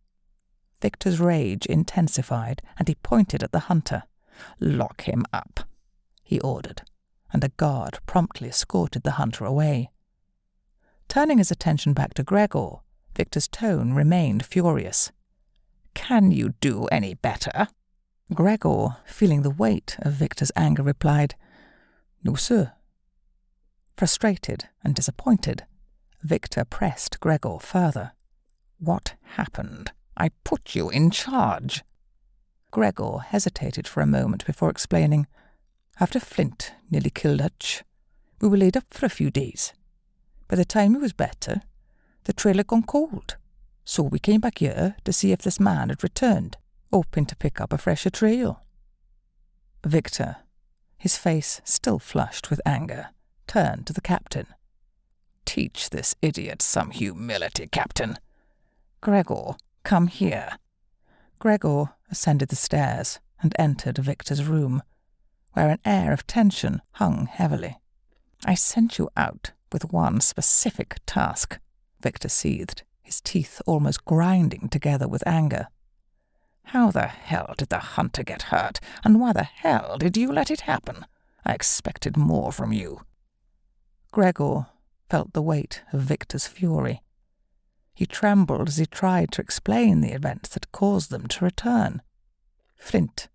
Victor's rage intensified, and he pointed at the hunter. "Lock him up," he ordered, and a guard promptly escorted the hunter away. Turning his attention back to Gregor, Victor's tone remained furious. "Can you do any better?" Gregor, feeling the weight of Victor's anger, replied, "No, sir." Frustrated and disappointed, Victor pressed Gregor further. "What happened? I put you in charge." Gregor hesitated for a moment before explaining. "After Flint nearly killed Hutch, we were laid up for a few days. By the time he was better, the trail had gone cold, so we came back here to see if this man had returned, hoping to pick up a fresher trail." Victor, his face still flushed with anger, turned to the captain. "Teach this idiot some humility, Captain. Gregor, come here." Gregor ascended the stairs and entered Victor's room, where an air of tension hung heavily. "I sent you out with one specific task," Victor seethed, his teeth almost grinding together with anger. "How the hell did the hunter get hurt, and why the hell did you let it happen? I expected more from you." Gregor felt the weight of Victor's fury. He trembled as he tried to explain the events that caused them to return. Flint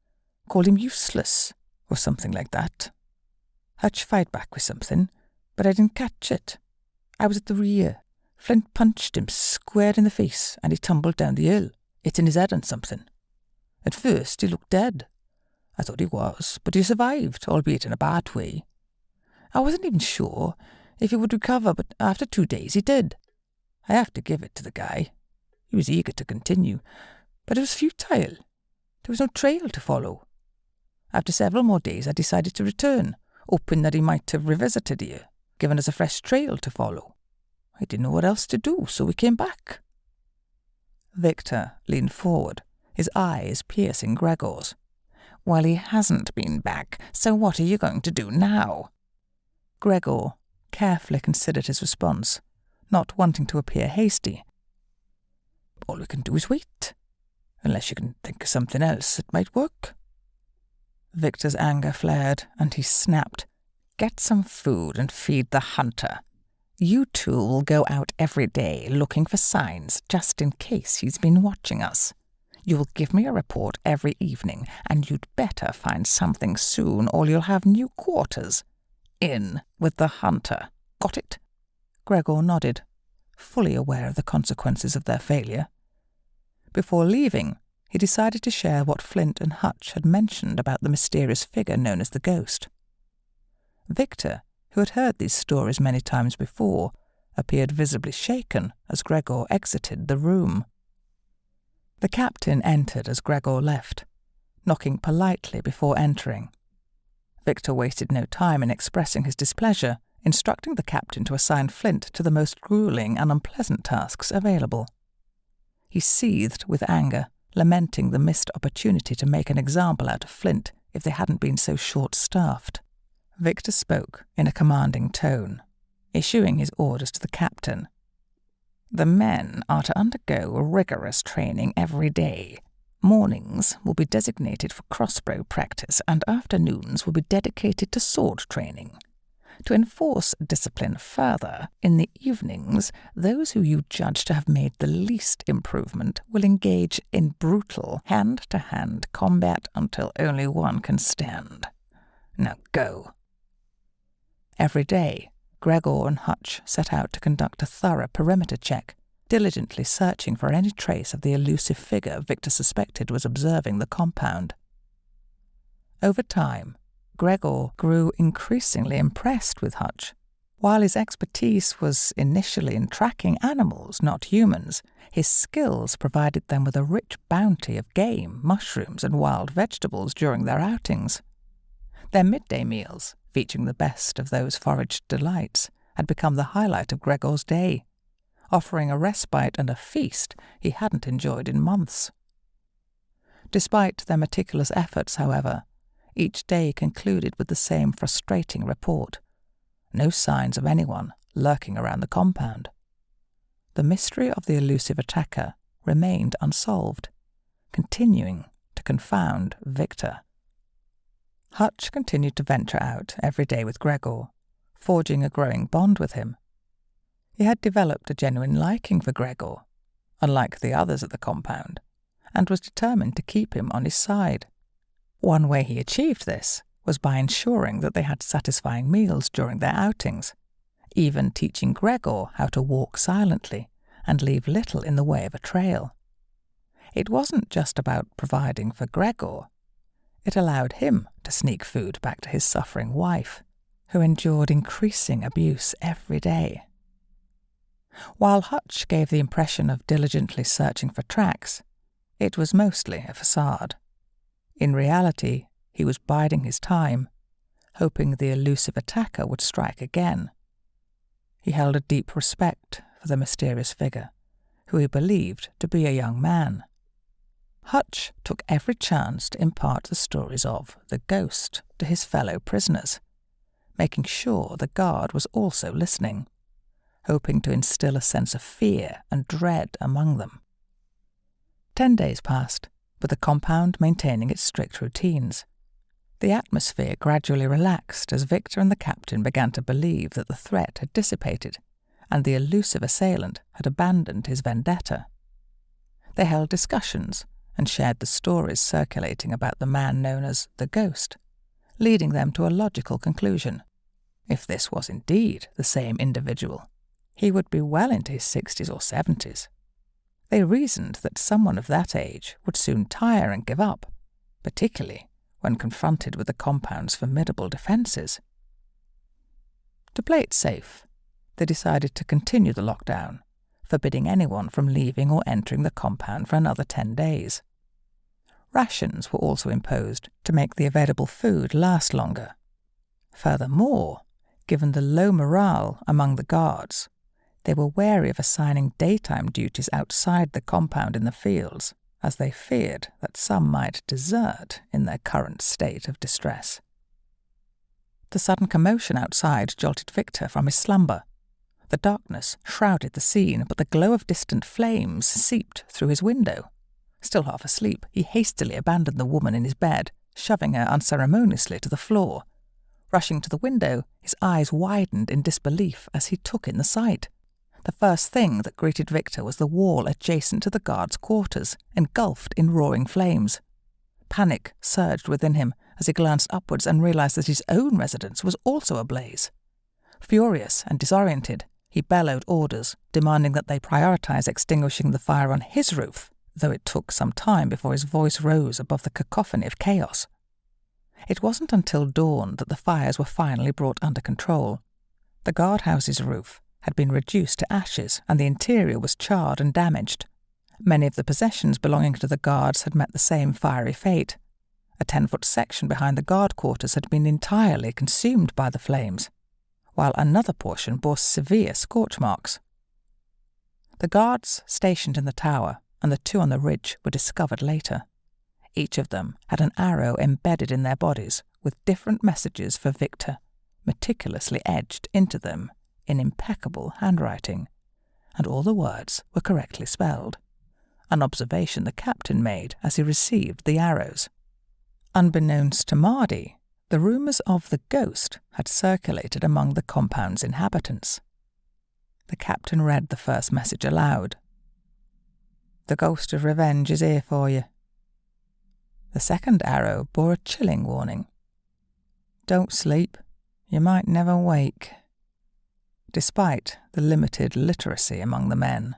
called him useless, or something like that. Hutch fight back with something, but I didn't catch it. I was at the rear. Flint punched him square in the face, and he tumbled down the hill, hitting his head on something. At first he looked dead. I thought he was, but he survived, albeit in a bad way. I wasn't even sure if he would recover, but after 2 days he did. I have to give it to the guy. He was eager to continue, but it was futile. There was no trail to follow. After several more days I decided to return, hoping that he might have revisited here, given us a fresh trail to follow. I didn't know what else to do, so we came back." Victor leaned forward, his eyes piercing Gregor's. "Well, he hasn't been back, so what are you going to do now?" Gregor carefully considered his response, not wanting to appear hasty. "All we can do is wait. Unless you can think of something else that might work." Victor's anger flared, and he snapped, "Get some food and feed the hunter. You two will go out every day looking for signs, just in case he's been watching us. You will give me a report every evening, and you'd better find something soon, or you'll have new quarters. In with the hunter. Got it?" Gregor nodded, fully aware of the consequences of their failure. Before leaving, he decided to share what Flint and Hutch had mentioned about the mysterious figure known as the Ghost. Victor, who had heard these stories many times before, appeared visibly shaken as Gregor exited the room. The captain entered as Gregor left, knocking politely before entering. Victor wasted no time in expressing his displeasure, instructing the captain to assign Flint to the most grueling and unpleasant tasks available. He seethed with anger, lamenting the missed opportunity to make an example out of Flint if they hadn't been so short-staffed. Victor spoke in a commanding tone, issuing his orders to the captain. "The men are to undergo rigorous training every day. Mornings will be designated for crossbow practice, and afternoons will be dedicated to sword training. To enforce discipline further, in the evenings, those who you judge to have made the least improvement will engage in brutal hand-to-hand combat until only one can stand. Now go." Every day, Gregor and Hutch set out to conduct a thorough perimeter check, diligently searching for any trace of the elusive figure Victor suspected was observing the compound. Over time, Gregor grew increasingly impressed with Hutch. While his expertise was initially in tracking animals, not humans, his skills provided them with a rich bounty of game, mushrooms, and wild vegetables during their outings. Their midday meals, featuring the best of those foraged delights, had become the highlight of Gregor's day, offering a respite and a feast he hadn't enjoyed in months. Despite their meticulous efforts, however, each day concluded with the same frustrating report: no signs of anyone lurking around the compound. The mystery of the elusive attacker remained unsolved, continuing to confound Victor. Hutch continued to venture out every day with Gregor, forging a growing bond with him. He had developed a genuine liking for Gregor, unlike the others at the compound, and was determined to keep him on his side. One way he achieved this was by ensuring that they had satisfying meals during their outings, even teaching Gregor how to walk silently and leave little in the way of a trail. It wasn't just about providing for Gregor. It allowed him to sneak food back to his suffering wife, who endured increasing abuse every day. While Hutch gave the impression of diligently searching for tracks, it was mostly a facade. In reality, he was biding his time, hoping the elusive attacker would strike again. He held a deep respect for the mysterious figure, who he believed to be a young man. Hutch took every chance to impart the stories of the ghost to his fellow prisoners, making sure the guard was also listening, hoping to instill a sense of fear and dread among them. 10 days passed, with the compound maintaining its strict routines. The atmosphere gradually relaxed as Victor and the captain began to believe that the threat had dissipated and the elusive assailant had abandoned his vendetta. They held discussions and shared the stories circulating about the man known as the Ghost, leading them to a logical conclusion. If this was indeed the same individual, he would be well into his 60s or 70s. They reasoned that someone of that age would soon tire and give up, particularly when confronted with the compound's formidable defences. To play it safe, they decided to continue the lockdown, forbidding anyone from leaving or entering the compound for another 10 days. Rations were also imposed to make the available food last longer. Furthermore, given the low morale among the guards, they were wary of assigning daytime duties outside the compound in the fields, as they feared that some might desert in their current state of distress. The sudden commotion outside jolted Victor from his slumber. The darkness shrouded the scene, but the glow of distant flames seeped through his window. Still half asleep, he hastily abandoned the woman in his bed, shoving her unceremoniously to the floor. Rushing to the window, his eyes widened in disbelief as he took in the sight. The first thing that greeted Victor was the wall adjacent to the guards' quarters, engulfed in roaring flames. Panic surged within him as he glanced upwards and realized that his own residence was also ablaze. Furious and disoriented, he bellowed orders, demanding that they prioritize extinguishing the fire on his roof, though it took some time before his voice rose above the cacophony of chaos. It wasn't until dawn that the fires were finally brought under control. The guardhouse's roof had been reduced to ashes and the interior was charred and damaged. Many of the possessions belonging to the guards had met the same fiery fate. A 10-foot section behind the guard quarters had been entirely consumed by the flames, while another portion bore severe scorch marks. The guards stationed in the tower and the 2 on the ridge were discovered later. Each of them had an arrow embedded in their bodies with different messages for Victor, meticulously etched into them in impeccable handwriting, and all the words were correctly spelled, an observation the captain made as he received the arrows. Unbeknownst to Mardi, the rumours of the ghost had circulated among the compound's inhabitants. The captain read the first message aloud. "The ghost of revenge is here for you." The second arrow bore a chilling warning. "Don't sleep, you might never wake." Despite the limited literacy among the men,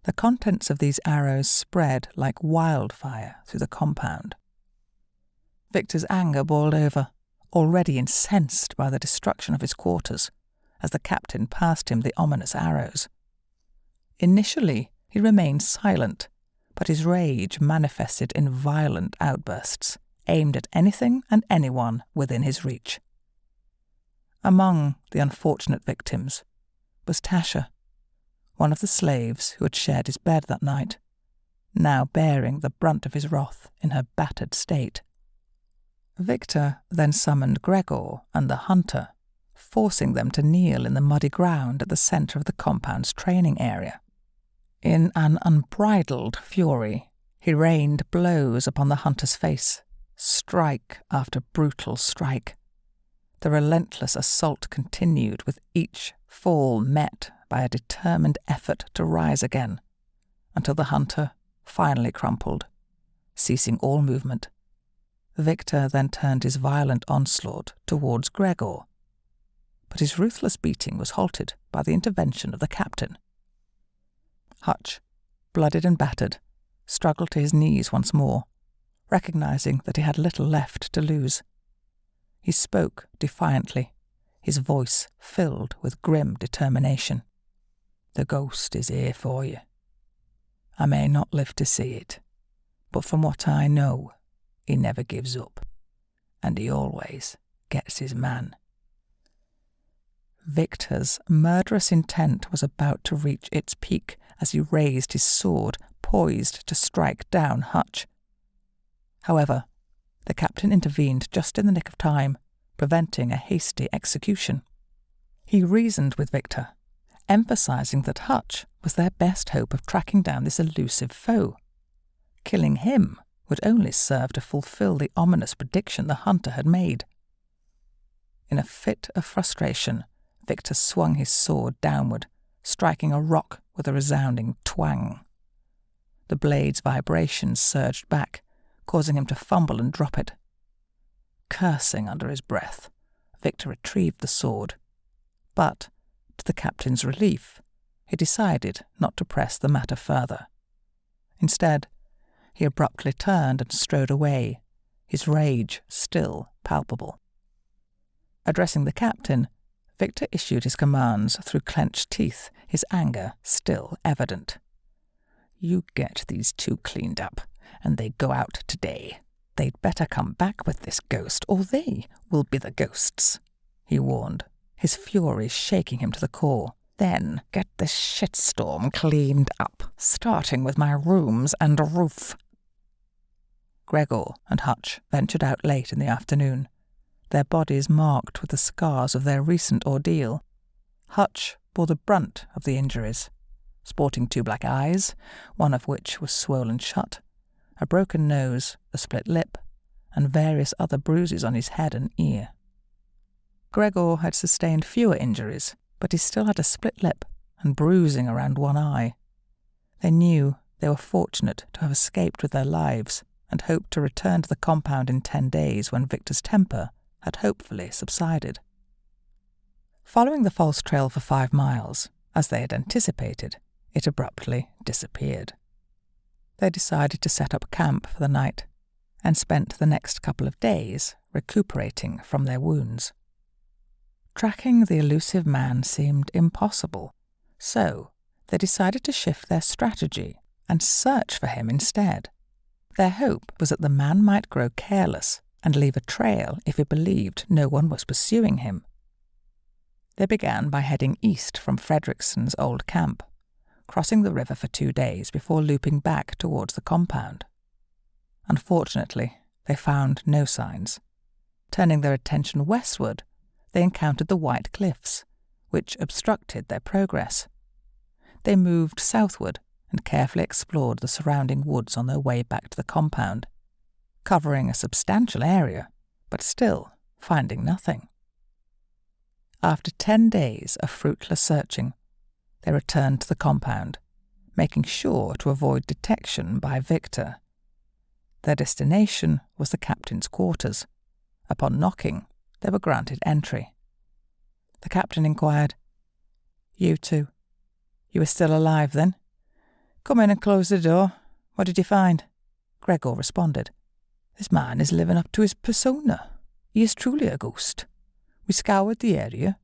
the contents of these arrows spread like wildfire through the compound. Victor's anger boiled over, already incensed by the destruction of his quarters, as the captain passed him the ominous arrows. Initially, he remained silent, but his rage manifested in violent outbursts, aimed at anything and anyone within his reach. Among the unfortunate victims was Tasha, one of the slaves who had shared his bed that night, now bearing the brunt of his wrath in her battered state. Victor then summoned Gregor and the hunter, forcing them to kneel in the muddy ground at the centre of the compound's training area. In an unbridled fury, he rained blows upon the hunter's face, strike after brutal strike. The relentless assault continued, with each fall met by a determined effort to rise again, until the hunter finally crumpled, ceasing all movement. Victor then turned his violent onslaught towards Gregor, but his ruthless beating was halted by the intervention of the captain. Hutch, blooded and battered, struggled to his knees once more, recognizing that he had little left to lose. He spoke defiantly, his voice filled with grim determination. "The ghost is here for you. I may not live to see it, but from what I know, he never gives up, and he always gets his man." Victor's murderous intent was about to reach its peak as he raised his sword, poised to strike down Hutch. However, the captain intervened just in the nick of time, preventing a hasty execution. He reasoned with Victor, emphasizing that Hutch was their best hope of tracking down this elusive foe. Killing him would only serve to fulfill the ominous prediction the hunter had made. In a fit of frustration, Victor swung his sword downward, striking a rock with a resounding twang. The blade's vibrations surged back, causing him to fumble and drop it. Cursing under his breath, Victor retrieved the sword, but, to the captain's relief, he decided not to press the matter further. Instead, he abruptly turned and strode away, his rage still palpable. Addressing the captain, Victor issued his commands through clenched teeth, his anger still evident. "You get these two cleaned up, and they go out today. They'd better come back with this ghost, or they will be the ghosts," he warned, his fury shaking him to the core. "Then get this shitstorm cleaned up, starting with my rooms and roof." Gregor and Hutch ventured out late in the afternoon, their bodies marked with the scars of their recent ordeal. Hutch bore the brunt of the injuries, sporting 2 black eyes, one of which was swollen shut, a broken nose, a split lip, and various other bruises on his head and ear. Gregor had sustained fewer injuries, but he still had a split lip and bruising around one eye. They knew they were fortunate to have escaped with their lives and hoped to return to the compound in 10 days when Victor's temper had hopefully subsided. Following the false trail for 5 miles, as they had anticipated, it abruptly disappeared. They decided to set up camp for the night and spent the next couple of days recuperating from their wounds. Tracking the elusive man seemed impossible, so they decided to shift their strategy and search for him instead. Their hope was that the man might grow careless and leave a trail if he believed no one was pursuing him. They began by heading east from Fredrickson's old camp, crossing the river for 2 days before looping back towards the compound. Unfortunately, they found no signs. Turning their attention westward, they encountered the White Cliffs, which obstructed their progress. They moved southward and carefully explored the surrounding woods on their way back to the compound, covering a substantial area, but still finding nothing. After 10 days of fruitless searching, they returned to the compound, making sure to avoid detection by Victor. Their destination was the captain's quarters. Upon knocking, they were granted entry. The captain inquired, "You two, you were still alive then? Come in and close the door. What did you find?" Gregor responded, "This man is living up to his persona. He is truly a ghost. We scoured the area,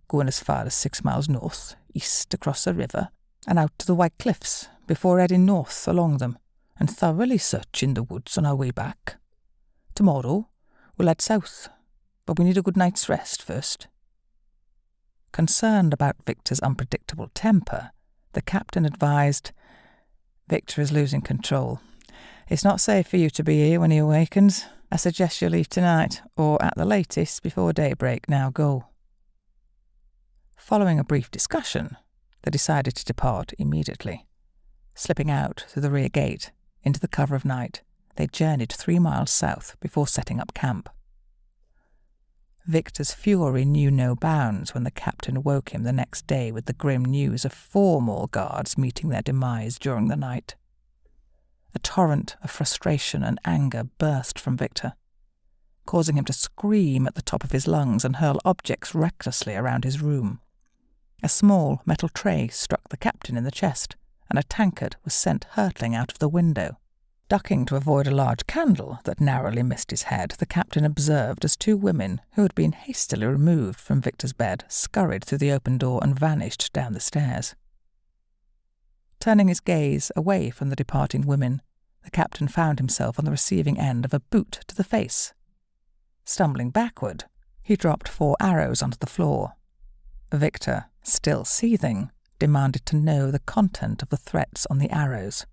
going as far as 6 miles north, east across the river, and out to the White Cliffs before heading north along them and thoroughly searching the woods on our way back. Tomorrow we'll head south, but we need a good night's rest first." Concerned about Victor's unpredictable temper, the captain advised, "Victor is losing control. It's not safe for you to be here when he awakens. I suggest you leave tonight, or at the latest before daybreak. Now go." Following a brief discussion, they decided to depart immediately. Slipping out through the rear gate into the cover of night, they journeyed 3 miles south before setting up camp. Victor's fury knew no bounds when the captain woke him the next day with the grim news of 4 more guards meeting their demise during the night. A torrent of frustration and anger burst from Victor, causing him to scream at the top of his lungs and hurl objects recklessly around his room. A small metal tray struck the captain in the chest, and a tankard was sent hurtling out of the window. Ducking to avoid a large candle that narrowly missed his head, the captain observed as 2 women who had been hastily removed from Victor's bed scurried through the open door and vanished down the stairs. Turning his gaze away from the departing women, the captain found himself on the receiving end of a boot to the face. Stumbling backward, he dropped 4 arrows onto the floor. Victor, still seething, demanded to know the content of the threats on the arrows.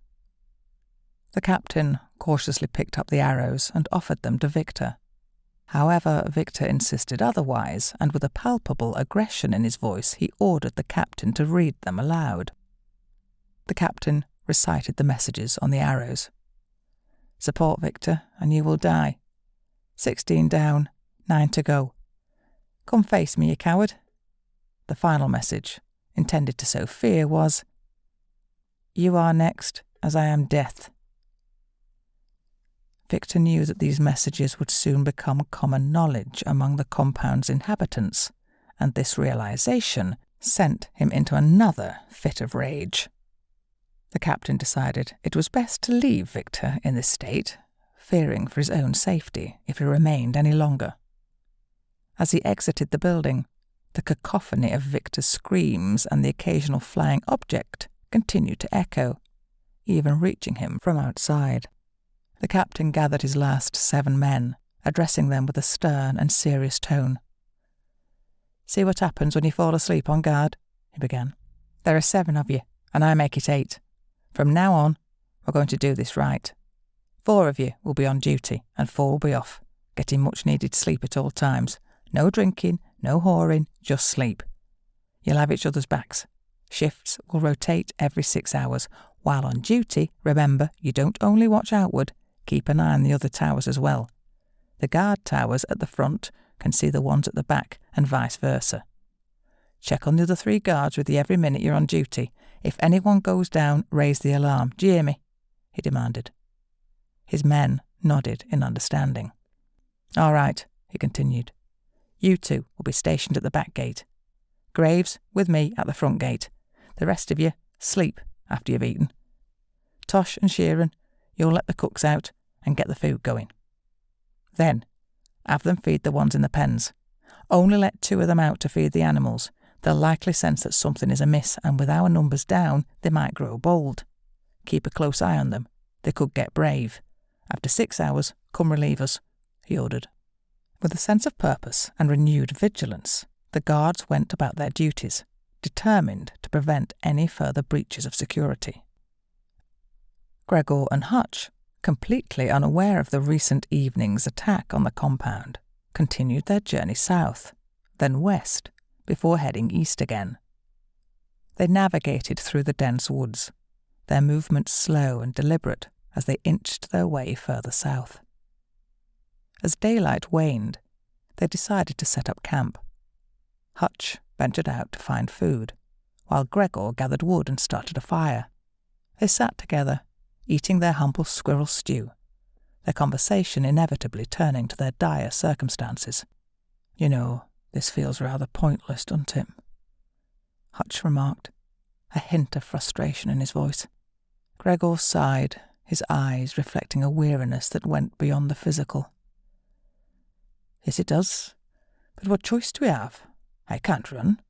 The captain cautiously picked up the arrows and offered them to Victor. However, Victor insisted otherwise, and with a palpable aggression in his voice, he ordered the captain to read them aloud. The captain recited the messages on the arrows. "Support, Victor, and you will die. 16 down, 9 to go. Come face me, you coward." The final message, intended to sow fear, was, "You are next, as I am death." Victor knew that these messages would soon become common knowledge among the compound's inhabitants, and this realization sent him into another fit of rage. The captain decided it was best to leave Victor in this state, fearing for his own safety if he remained any longer. As he exited the building, the cacophony of Victor's screams and the occasional flying object continued to echo, even reaching him from outside. The captain gathered his last 7 men, addressing them with a stern and serious tone. "See what happens when you fall asleep on guard," he began. "There are 7 of you, and I make it 8. From now on, we're going to do this right. 4 of you will be on duty, and 4 will be off, getting much-needed sleep at all times. No drinking, no whoring, just sleep. You'll have each other's backs. Shifts will rotate every 6 hours. While on duty, remember, you don't only watch outward, keep an eye on the other towers as well. The guard towers at the front can see the ones at the back, and vice versa. Check on the other 3 guards with you every minute you're on duty. If anyone goes down, raise the alarm. Do you hear me?" he demanded. His men nodded in understanding. "All right," he continued. "You 2 will be stationed at the back gate. Graves, with me at the front gate. The rest of you, sleep after you've eaten. Tosh and Sheeran, you'll let the cooks out and get the food going. Then, have them feed the ones in the pens. Only let 2 of them out to feed the animals. They'll likely sense that something is amiss, and with our numbers down, they might grow bold. Keep a close eye on them. They could get brave. After 6 hours, come relieve us," he ordered. With a sense of purpose and renewed vigilance, the guards went about their duties, determined to prevent any further breaches of security. Gregor and Hutch, completely unaware of the recent evening's attack on the compound, continued their journey south, then west, before heading east again. They navigated through the dense woods, their movements slow and deliberate as they inched their way further south. As daylight waned, they decided to set up camp. Hutch ventured out to find food, while Gregor gathered wood and started a fire. They sat together, eating their humble squirrel stew, their conversation inevitably turning to their dire circumstances. "You know, this feels rather pointless, doesn't it?" Hutch remarked, a hint of frustration in his voice. Gregor sighed, his eyes reflecting a weariness that went beyond the physical. "Yes, it does. But what choice do we have? I can't run.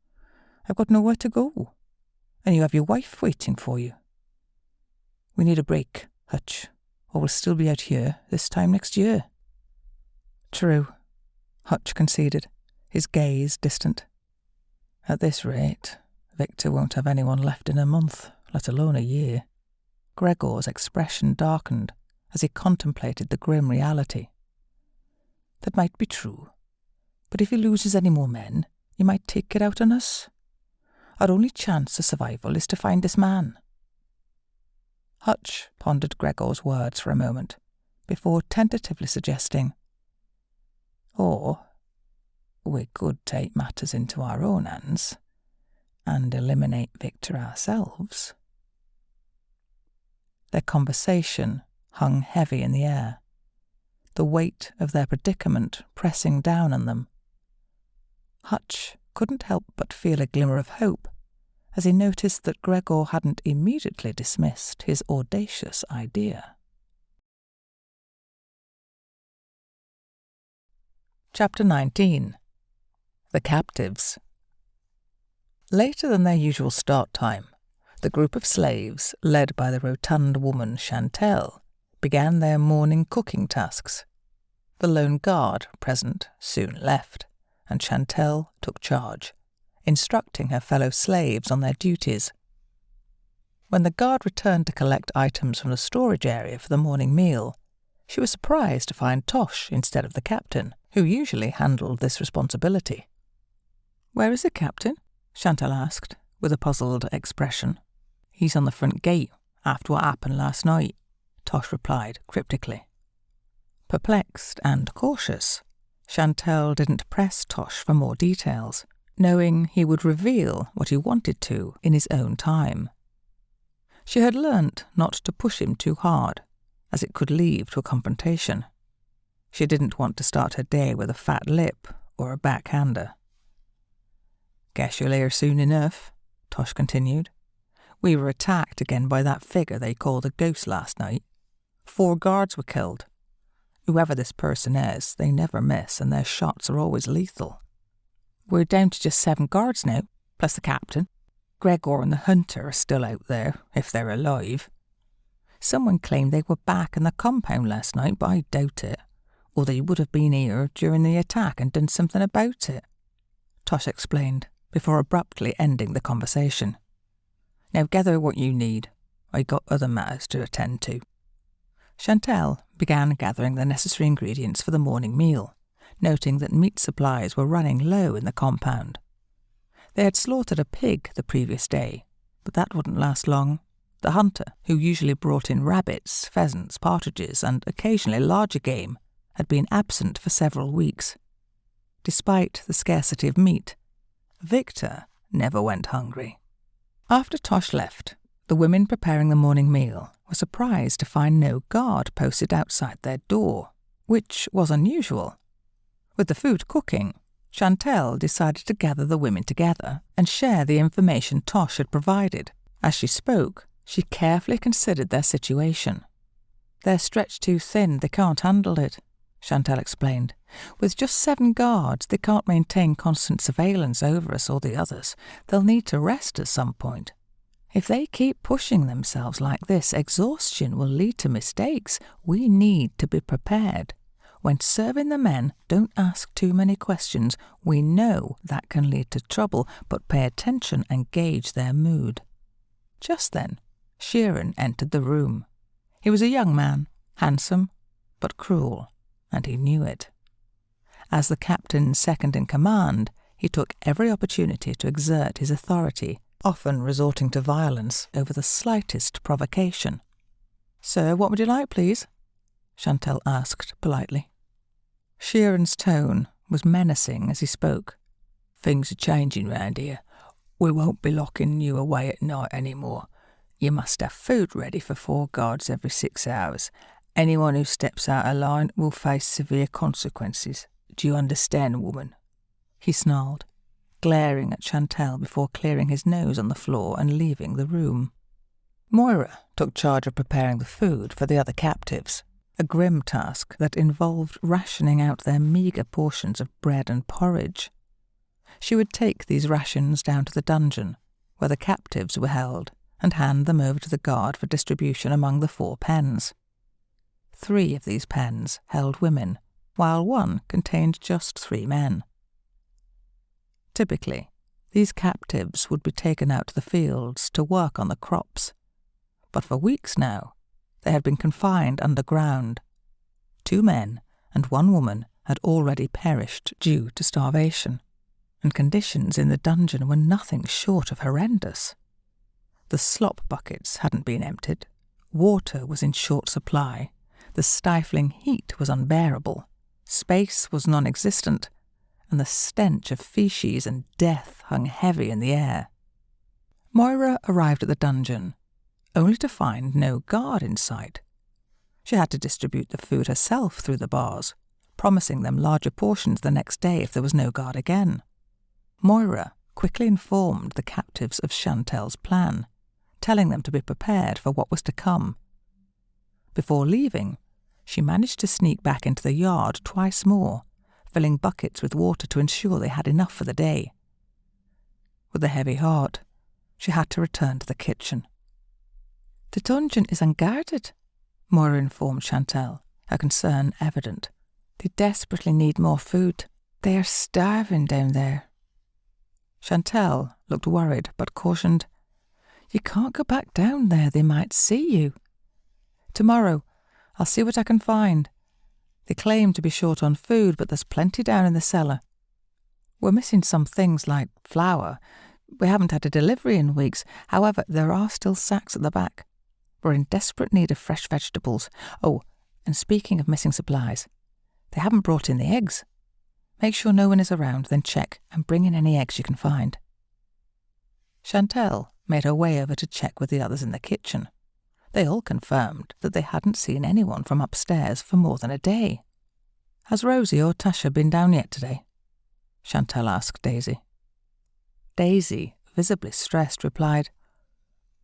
I've got nowhere to go. And you have your wife waiting for you. We need a break, Hutch, or we'll still be out here this time next year." "True," Hutch conceded, his gaze distant. "At this rate, Victor won't have anyone left in a month, let alone a year." Gregor's expression darkened as he contemplated the grim reality. "That might be true, but if he loses any more men, he might take it out on us. Our only chance of survival is to find this man." Hutch pondered Gregor's words for a moment, before tentatively suggesting, "Or we could take matters into our own hands and eliminate Victor ourselves." Their conversation hung heavy in the air, the weight of their predicament pressing down on them. Hutch couldn't help but feel a glimmer of hope as he noticed that Gregor hadn't immediately dismissed his audacious idea. Chapter 19. The Captives. Later than their usual start time, the group of slaves, led by the rotund woman Chantel, began their morning cooking tasks. The lone guard present soon left, and Chantel took charge, instructing her fellow slaves on their duties. When the guard returned to collect items from the storage area for the morning meal, She was surprised to find Tosh instead of the captain, who usually handled this responsibility. "Where is the captain?" Chantal asked, with a puzzled expression. "He's on the front gate, after what happened last night," Tosh replied cryptically. Perplexed and cautious, Chantal didn't press Tosh for more details, knowing he would reveal what he wanted to in his own time. She had learnt not to push him too hard, as it could lead to a confrontation. She didn't want to start her day with a fat lip or a backhander. "Guess you'll hear soon enough," Tosh continued. "We were attacked again by that figure they called a ghost last night. 4 guards were killed. Whoever this person is, they never miss and their shots are always lethal. We're down to just 7 guards now, plus the captain. Gregor and the hunter are still out there, if they're alive. Someone claimed they were back in the compound last night, but I doubt it, or they would have been here during the attack and done something about it," Tosh explained, before abruptly ending the conversation. "Now gather what you need. I got other matters to attend to." Chantal began gathering the necessary ingredients for the morning meal, noting that meat supplies were running low in the compound. They had slaughtered a pig the previous day, but that wouldn't last long. The hunter, who usually brought in rabbits, pheasants, partridges, and occasionally larger game, had been absent for several weeks. Despite the scarcity of meat, Victor never went hungry. After Tosh left, the women preparing the morning meal were surprised to find no guard posted outside their door, which was unusual. With the food cooking, Chantal decided to gather the women together and share the information Tosh had provided. As she spoke, she carefully considered their situation. "They're stretched too thin, they can't handle it," Chantal explained. "With just 7 guards, they can't maintain constant surveillance over us or the others. They'll need to rest at some point. If they keep pushing themselves like this, exhaustion will lead to mistakes. We need to be prepared. When serving the men, don't ask too many questions. We know that can lead to trouble, but pay attention and gauge their mood." Just then, Sheeran entered the room. He was a young man, handsome but cruel, and he knew it. As the captain's second in command, he took every opportunity to exert his authority, often resorting to violence over the slightest provocation. "Sir, what would you like, please?" Chantal asked politely. Sheeran's tone was menacing as he spoke. "Things are changing round here. We won't be locking you away at night anymore. You must have food ready for 4 guards every 6 hours. Anyone who steps out of line will face severe consequences. Do you understand, woman?" he snarled, glaring at Chantal before clearing his nose on the floor and leaving the room. Moira took charge of preparing the food for the other captives, a grim task that involved rationing out their meagre portions of bread and porridge. She would take these rations down to the dungeon, where the captives were held, and hand them over to the guard for distribution among the 4 pens. 3 of these pens held women, while 1 contained just 3 men. Typically, these captives would be taken out to the fields to work on the crops, but for weeks now, they had been confined underground. 2 men and 1 woman had already perished due to starvation, and conditions in the dungeon were nothing short of horrendous. The slop buckets hadn't been emptied, water was in short supply, the stifling heat was unbearable, space was non-existent, and the stench of feces and death hung heavy in the air. Moira arrived at the dungeon, only to find no guard in sight. She had to distribute the food herself through the bars, promising them larger portions the next day if there was no guard again. Moira quickly informed the captives of Chantal's plan, telling them to be prepared for what was to come. Before leaving, she managed to sneak back into the yard twice more, filling buckets with water to ensure they had enough for the day. With a heavy heart, she had to return to the kitchen. "The dungeon is unguarded," Moira informed Chantal, her concern evident. "They desperately need more food. They are starving down there." Chantal looked worried but cautioned, "You can't go back down there, they might see you. Tomorrow, I'll see what I can find. They claim to be short on food, but there's plenty down in the cellar. We're missing some things like flour. We haven't had a delivery in weeks. However, there are still sacks at the back. We're in desperate need of fresh vegetables. Oh, and speaking of missing supplies, they haven't brought in the eggs. Make sure no one is around, then check and bring in any eggs you can find. Chantelle made her way over to check with the others in the kitchen. They all confirmed that they hadn't seen anyone from upstairs for more than a day. Has Rosie or Tasha been down yet today? Chantelle asked Daisy. Daisy, visibly stressed, replied,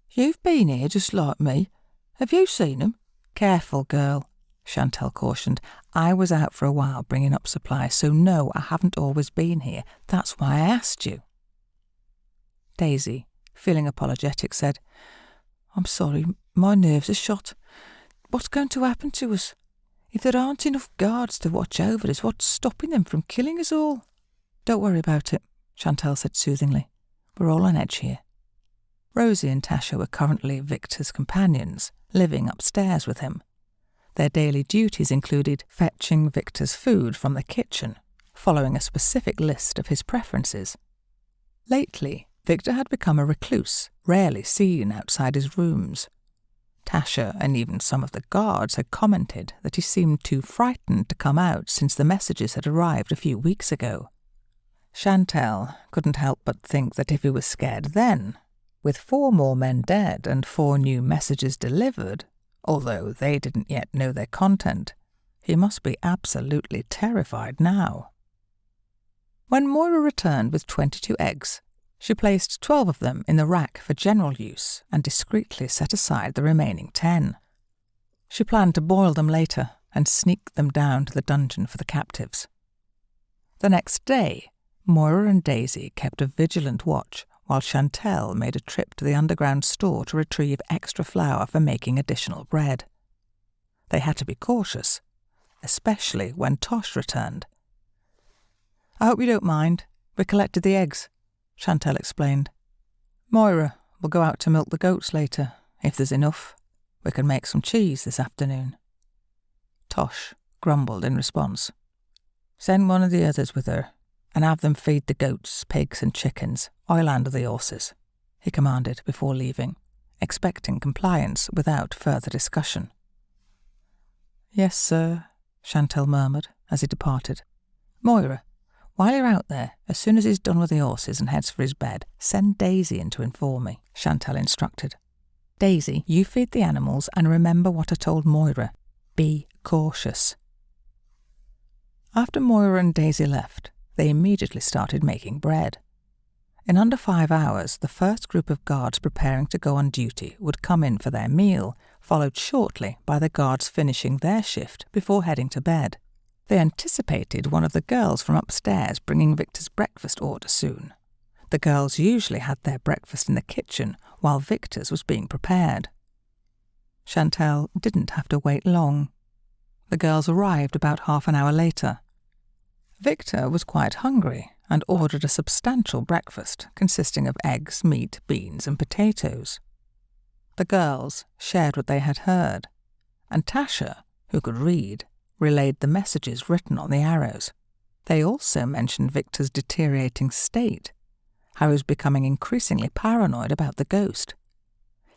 You've been here just like me. Have you seen them? Careful, girl, Chantelle cautioned. I was out for a while bringing up supplies, so no, I haven't always been here. That's why I asked you. Daisy, feeling apologetic, said, I'm sorry, my nerves are shot. What's going to happen to us? If there aren't enough guards to watch over us, what's stopping them from killing us all? Don't worry about it, Chantelle said soothingly. We're all on edge here. Rosie and Tasha were currently Victor's companions, living upstairs with him. Their daily duties included fetching Victor's food from the kitchen, following a specific list of his preferences. Lately, Victor had become a recluse, rarely seen outside his rooms. Tasha and even some of the guards had commented that he seemed too frightened to come out since the messages had arrived a few weeks ago. Chantelle couldn't help but think that if he was scared then, with 4 more men dead and 4 new messages delivered, although they didn't yet know their content, he must be absolutely terrified now. When Moira returned with 22 eggs, she placed 12 of them in the rack for general use and discreetly set aside the remaining 10. She planned to boil them later and sneak them down to the dungeon for the captives. The next day, Moira and Daisy kept a vigilant watch while Chantelle made a trip to the underground store to retrieve extra flour for making additional bread. They had to be cautious, especially when Tosh returned. I hope you don't mind. We collected the eggs, Chantelle explained. Moira will go out to milk the goats later. If there's enough, we can make some cheese this afternoon. Tosh grumbled in response. Send one of the others with her and have them feed the goats, pigs and chickens. I'll handle the horses, he commanded before leaving, expecting compliance without further discussion. Yes, sir, Chantelle murmured as he departed. Moira, while you're out there, as soon as he's done with the horses and heads for his bed, send Daisy in to inform me, Chantelle instructed. Daisy, you feed the animals and remember what I told Moira. Be cautious. After Moira and Daisy left, they immediately started making bread. In under 5 hours, the first group of guards preparing to go on duty would come in for their meal, followed shortly by the guards finishing their shift before heading to bed. They anticipated one of the girls from upstairs bringing Victor's breakfast order soon. The girls usually had their breakfast in the kitchen while Victor's was being prepared. Chantelle didn't have to wait long. The girls arrived about half an hour later. Victor was quite hungry and ordered a substantial breakfast consisting of eggs, meat, beans and potatoes. The girls shared what they had heard, and Tasha, who could read, relayed the messages written on the arrows. They also mentioned Victor's deteriorating state, how he was becoming increasingly paranoid about the ghost.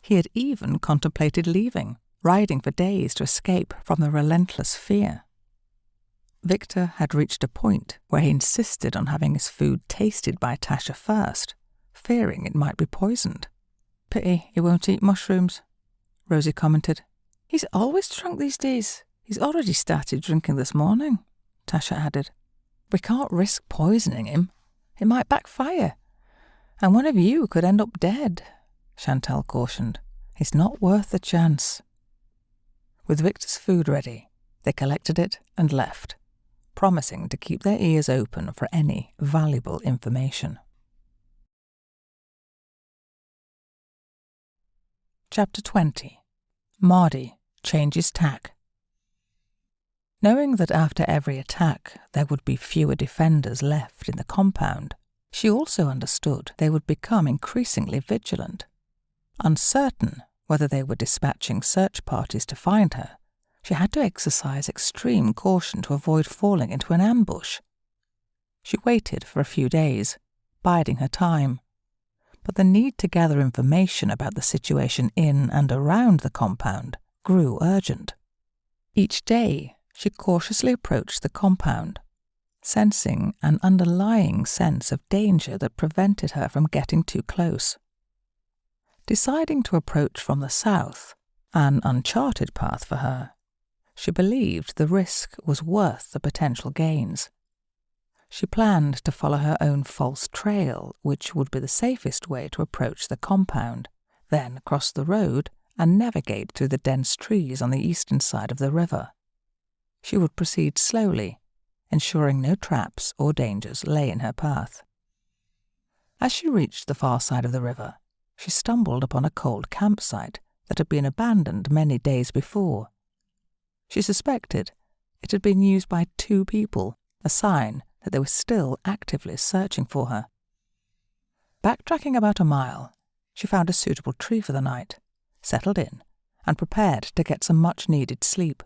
He had even contemplated leaving, riding for days to escape from the relentless fear. Victor had reached a point where he insisted on having his food tasted by Tasha first, fearing it might be poisoned. Pity he won't eat mushrooms, Rosie commented. He's always drunk these days. He's already started drinking this morning, Tasha added. We can't risk poisoning him. It might backfire. And one of you could end up dead, Chantelle cautioned. It's not worth the chance. With Victor's food ready, they collected it and left, promising to keep their ears open for any valuable information. Chapter 20. Mardi changes tack. Knowing that after every attack there would be fewer defenders left in the compound, she also understood they would become increasingly vigilant. Uncertain whether they were dispatching search parties to find her, she had to exercise extreme caution to avoid falling into an ambush. She waited for a few days, biding her time, but the need to gather information about the situation in and around the compound grew urgent. Each day, she cautiously approached the compound, sensing an underlying sense of danger that prevented her from getting too close. Deciding to approach from the south, an uncharted path for her, she believed the risk was worth the potential gains. She planned to follow her own false trail, which would be the safest way to approach the compound, then cross the road and navigate through the dense trees on the eastern side of the river. She would proceed slowly, ensuring no traps or dangers lay in her path. As she reached the far side of the river, she stumbled upon a cold campsite that had been abandoned many days before. She suspected it had been used by 2 people, a sign that they were still actively searching for her. Backtracking about a mile, she found a suitable tree for the night, settled in, and prepared to get some much-needed sleep.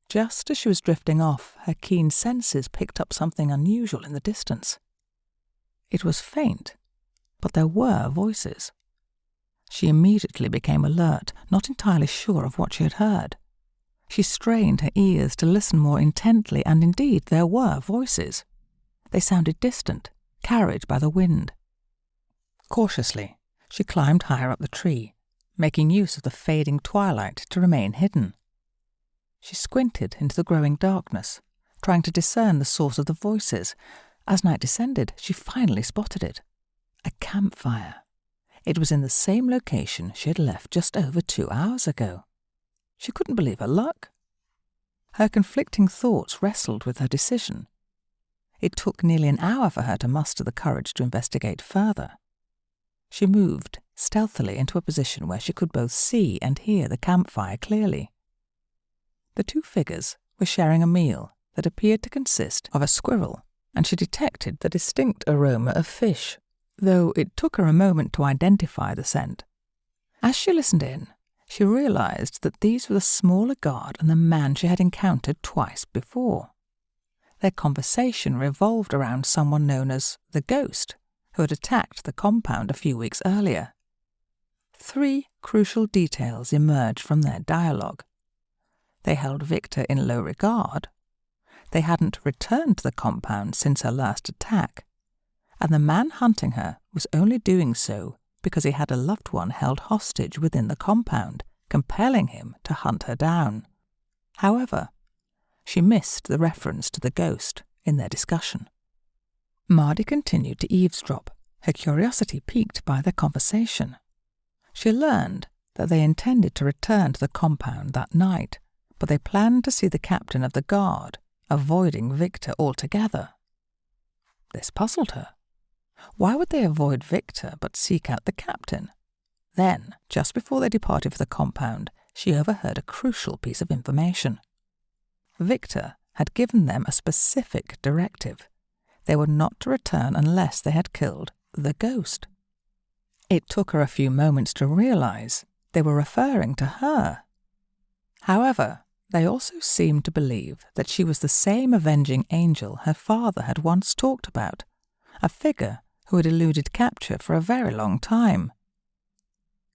Just as she was drifting off, her keen senses picked up something unusual in the distance. It was faint, but there were voices. She immediately became alert, not entirely sure of what she had heard. She strained her ears to listen more intently, and indeed there were voices. They sounded distant, carried by the wind. Cautiously, she climbed higher up the tree, making use of the fading twilight to remain hidden. She squinted into the growing darkness, trying to discern the source of the voices. As night descended, she finally spotted it. A campfire. It was in the same location she had left just over 2 hours ago. She couldn't believe her luck. Her conflicting thoughts wrestled with her decision. It took nearly an hour for her to muster the courage to investigate further. She moved stealthily into a position where she could both see and hear the campfire clearly. The 2 figures were sharing a meal that appeared to consist of a squirrel, and she detected the distinct aroma of fish, though it took her a moment to identify the scent. As she listened in, she realized that these were the smaller guard and the man she had encountered twice before. Their conversation revolved around someone known as the Ghost, who had attacked the compound a few weeks earlier. 3 crucial details emerged from their dialogue. They held Victor in low regard. They hadn't returned to the compound since her last attack, and the man hunting her was only doing so because he had a loved one held hostage within the compound, compelling him to hunt her down. However, she missed the reference to the Ghost in their discussion. Mardi continued to eavesdrop, her curiosity piqued by their conversation. She learned that they intended to return to the compound that night, but they planned to see the captain of the guard, avoiding Victor altogether. This puzzled her. Why would they avoid Victor but seek out the captain? Then, just before they departed for the compound, she overheard a crucial piece of information. Victor had given them a specific directive. They were not to return unless they had killed the Ghost. It took her a few moments to realize they were referring to her. However, they also seemed to believe that she was the same avenging angel her father had once talked about, a figure who had eluded capture for a very long time.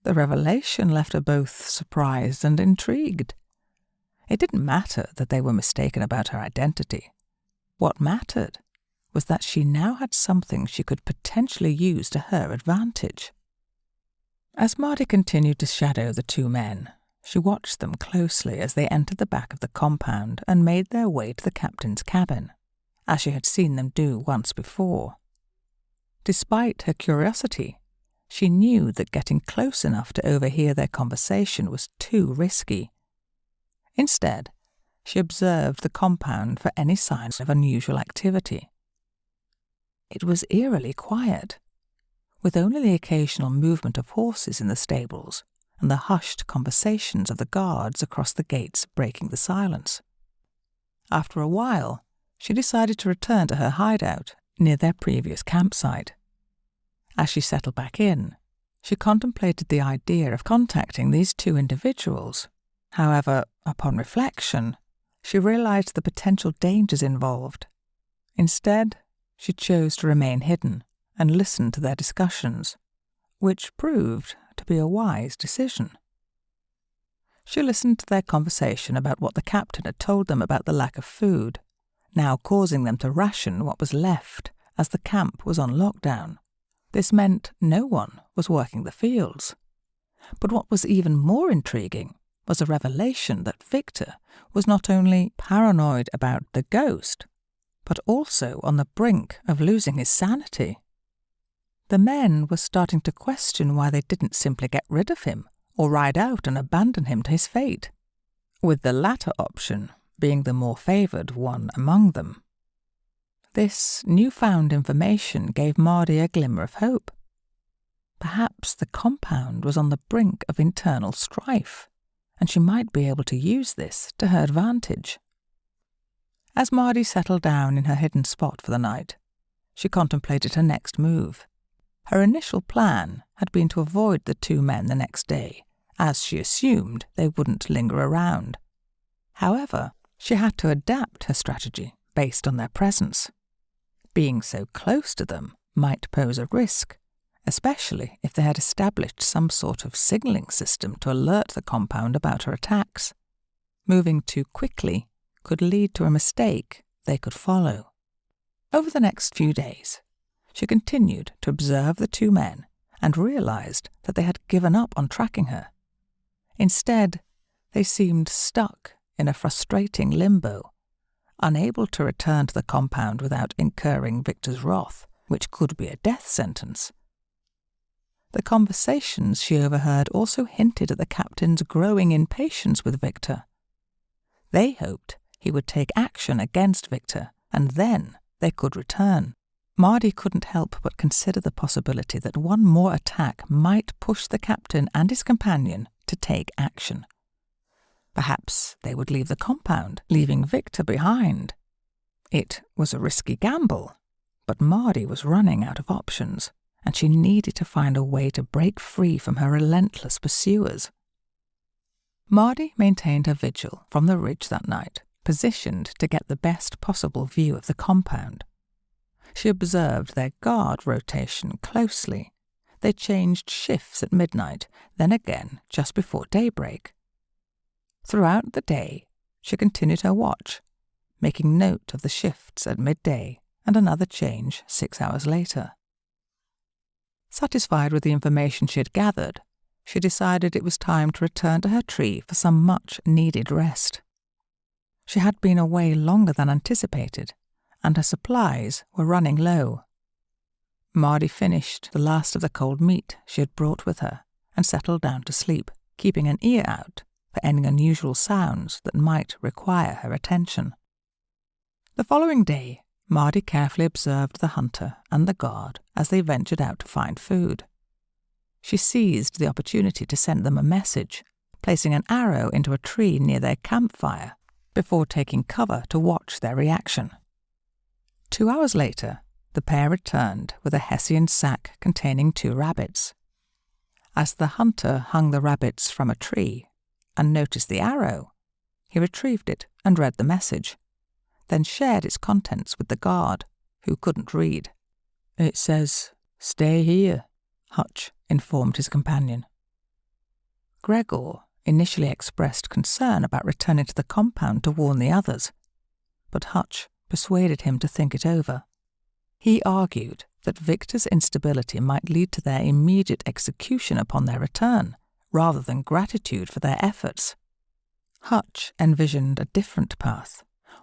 The revelation left her both surprised and intrigued. It didn't matter that they were mistaken about her identity. What mattered was that she now had something she could potentially use to her advantage. As Mardi continued to shadow the 2 men, she watched them closely as they entered the back of the compound and made their way to the captain's cabin, as she had seen them do once before. Despite her curiosity, she knew that getting close enough to overhear their conversation was too risky. Instead, she observed the compound for any signs of unusual activity. It was eerily quiet, with only the occasional movement of horses in the stables and the hushed conversations of the guards across the gates breaking the silence. After a while, she decided to return to her hideout near their previous campsite. As she settled back in, she contemplated the idea of contacting these 2 individuals, However, upon reflection, she realized the potential dangers involved. Instead, she chose to remain hidden and listen to their discussions, which proved to be a wise decision. She listened to their conversation about what the captain had told them about the lack of food, now causing them to ration what was left as the camp was on lockdown. This meant no one was working the fields. But what was even more intriguing was a revelation that Victor was not only paranoid about the ghost, but also on the brink of losing his sanity. The men were starting to question why they didn't simply get rid of him or ride out and abandon him to his fate, with the latter option being the more favoured one among them. This newfound information gave Mardi a glimmer of hope. Perhaps the compound was on the brink of internal strife, and she might be able to use this to her advantage. As Mardi settled down in her hidden spot for the night, she contemplated her next move. Her initial plan had been to avoid the two men the next day, as she assumed they wouldn't linger around. However, she had to adapt her strategy based on their presence. Being so close to them might pose a risk, especially if they had established some sort of signalling system to alert the compound about her attacks. Moving too quickly could lead to a mistake they could follow. Over the next few days, she continued to observe the two men and realized that they had given up on tracking her. Instead, they seemed stuck in a frustrating limbo, unable to return to the compound without incurring Victor's wrath, which could be a death sentence. The conversations she overheard also hinted at the captain's growing impatience with Victor. They hoped he would take action against Victor, and then they could return. Mardi couldn't help but consider the possibility that one more attack might push the captain and his companion to take action. Perhaps they would leave the compound, leaving Victor behind. It was a risky gamble, but Mardi was running out of options, and she needed to find a way to break free from her relentless pursuers. Mardi maintained her vigil from the ridge that night, positioned to get the best possible view of the compound. She observed their guard rotation closely. They changed shifts at midnight, then again just before daybreak. Throughout the day, she continued her watch, making note of the shifts at midday and another change 6 hours later. Satisfied with the information she had gathered, she decided it was time to return to her tree for some much-needed rest. She had been away longer than anticipated, and her supplies were running low. Mardi finished the last of the cold meat she had brought with her and settled down to sleep, keeping an ear out for any unusual sounds that might require her attention. The following day, Mardi carefully observed the hunter and the guard as they ventured out to find food. She seized the opportunity to send them a message, placing an arrow into a tree near their campfire before taking cover to watch their reaction. 2 hours later, the pair returned with a Hessian sack containing 2 rabbits. As the hunter hung the rabbits from a tree and noticed the arrow, he retrieved it and read the message, then shared its contents with the guard, who couldn't read. "It says, 'Stay here,'" Hutch informed his companion. Gregor initially expressed concern about returning to the compound to warn the others, but Hutch persuaded him to think it over. He argued that Victor's instability might lead to their immediate execution upon their return, rather than gratitude for their efforts. Hutch envisioned a different path,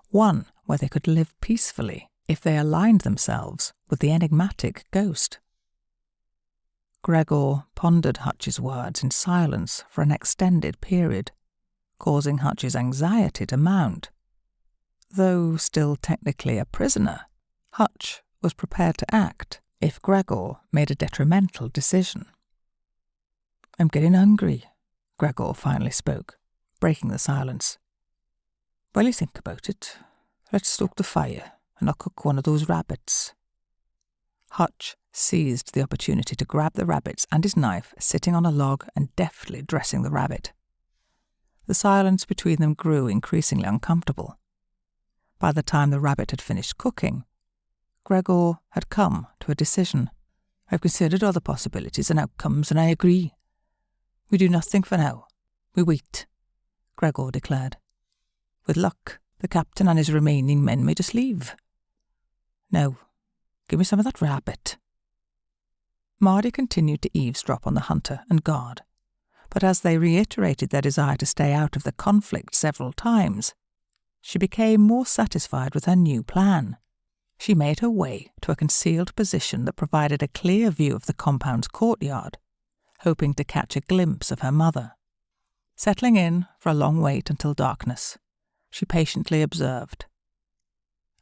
one where they could live peacefully if they aligned themselves with the enigmatic ghost. Gregor pondered Hutch's words in silence for an extended period, causing Hutch's anxiety to mount. Though still technically a prisoner, Hutch was prepared to act if Gregor made a detrimental decision. "I'm getting hungry," Gregor finally spoke, breaking the silence. "While you think about it, let's stoke the fire and I'll cook one of those rabbits." Hutch seized the opportunity to grab the rabbits and his knife, sitting on a log and deftly dressing the rabbit. the silence between them grew increasingly uncomfortable. By the time the rabbit had finished cooking, Gregor had come to a decision. "I've considered all the possibilities and outcomes, and I agree. We do nothing for now. We wait," Gregor declared. "With luck, the captain and his remaining men may just leave. Now, give me some of that rabbit." Mardi continued to eavesdrop on the hunter and guard, but as they reiterated their desire to stay out of the conflict several times, she became more satisfied with her new plan. She made her way to a concealed position that provided a clear view of the compound's courtyard, hoping to catch a glimpse of her mother. Settling in for a long wait until darkness, she patiently observed.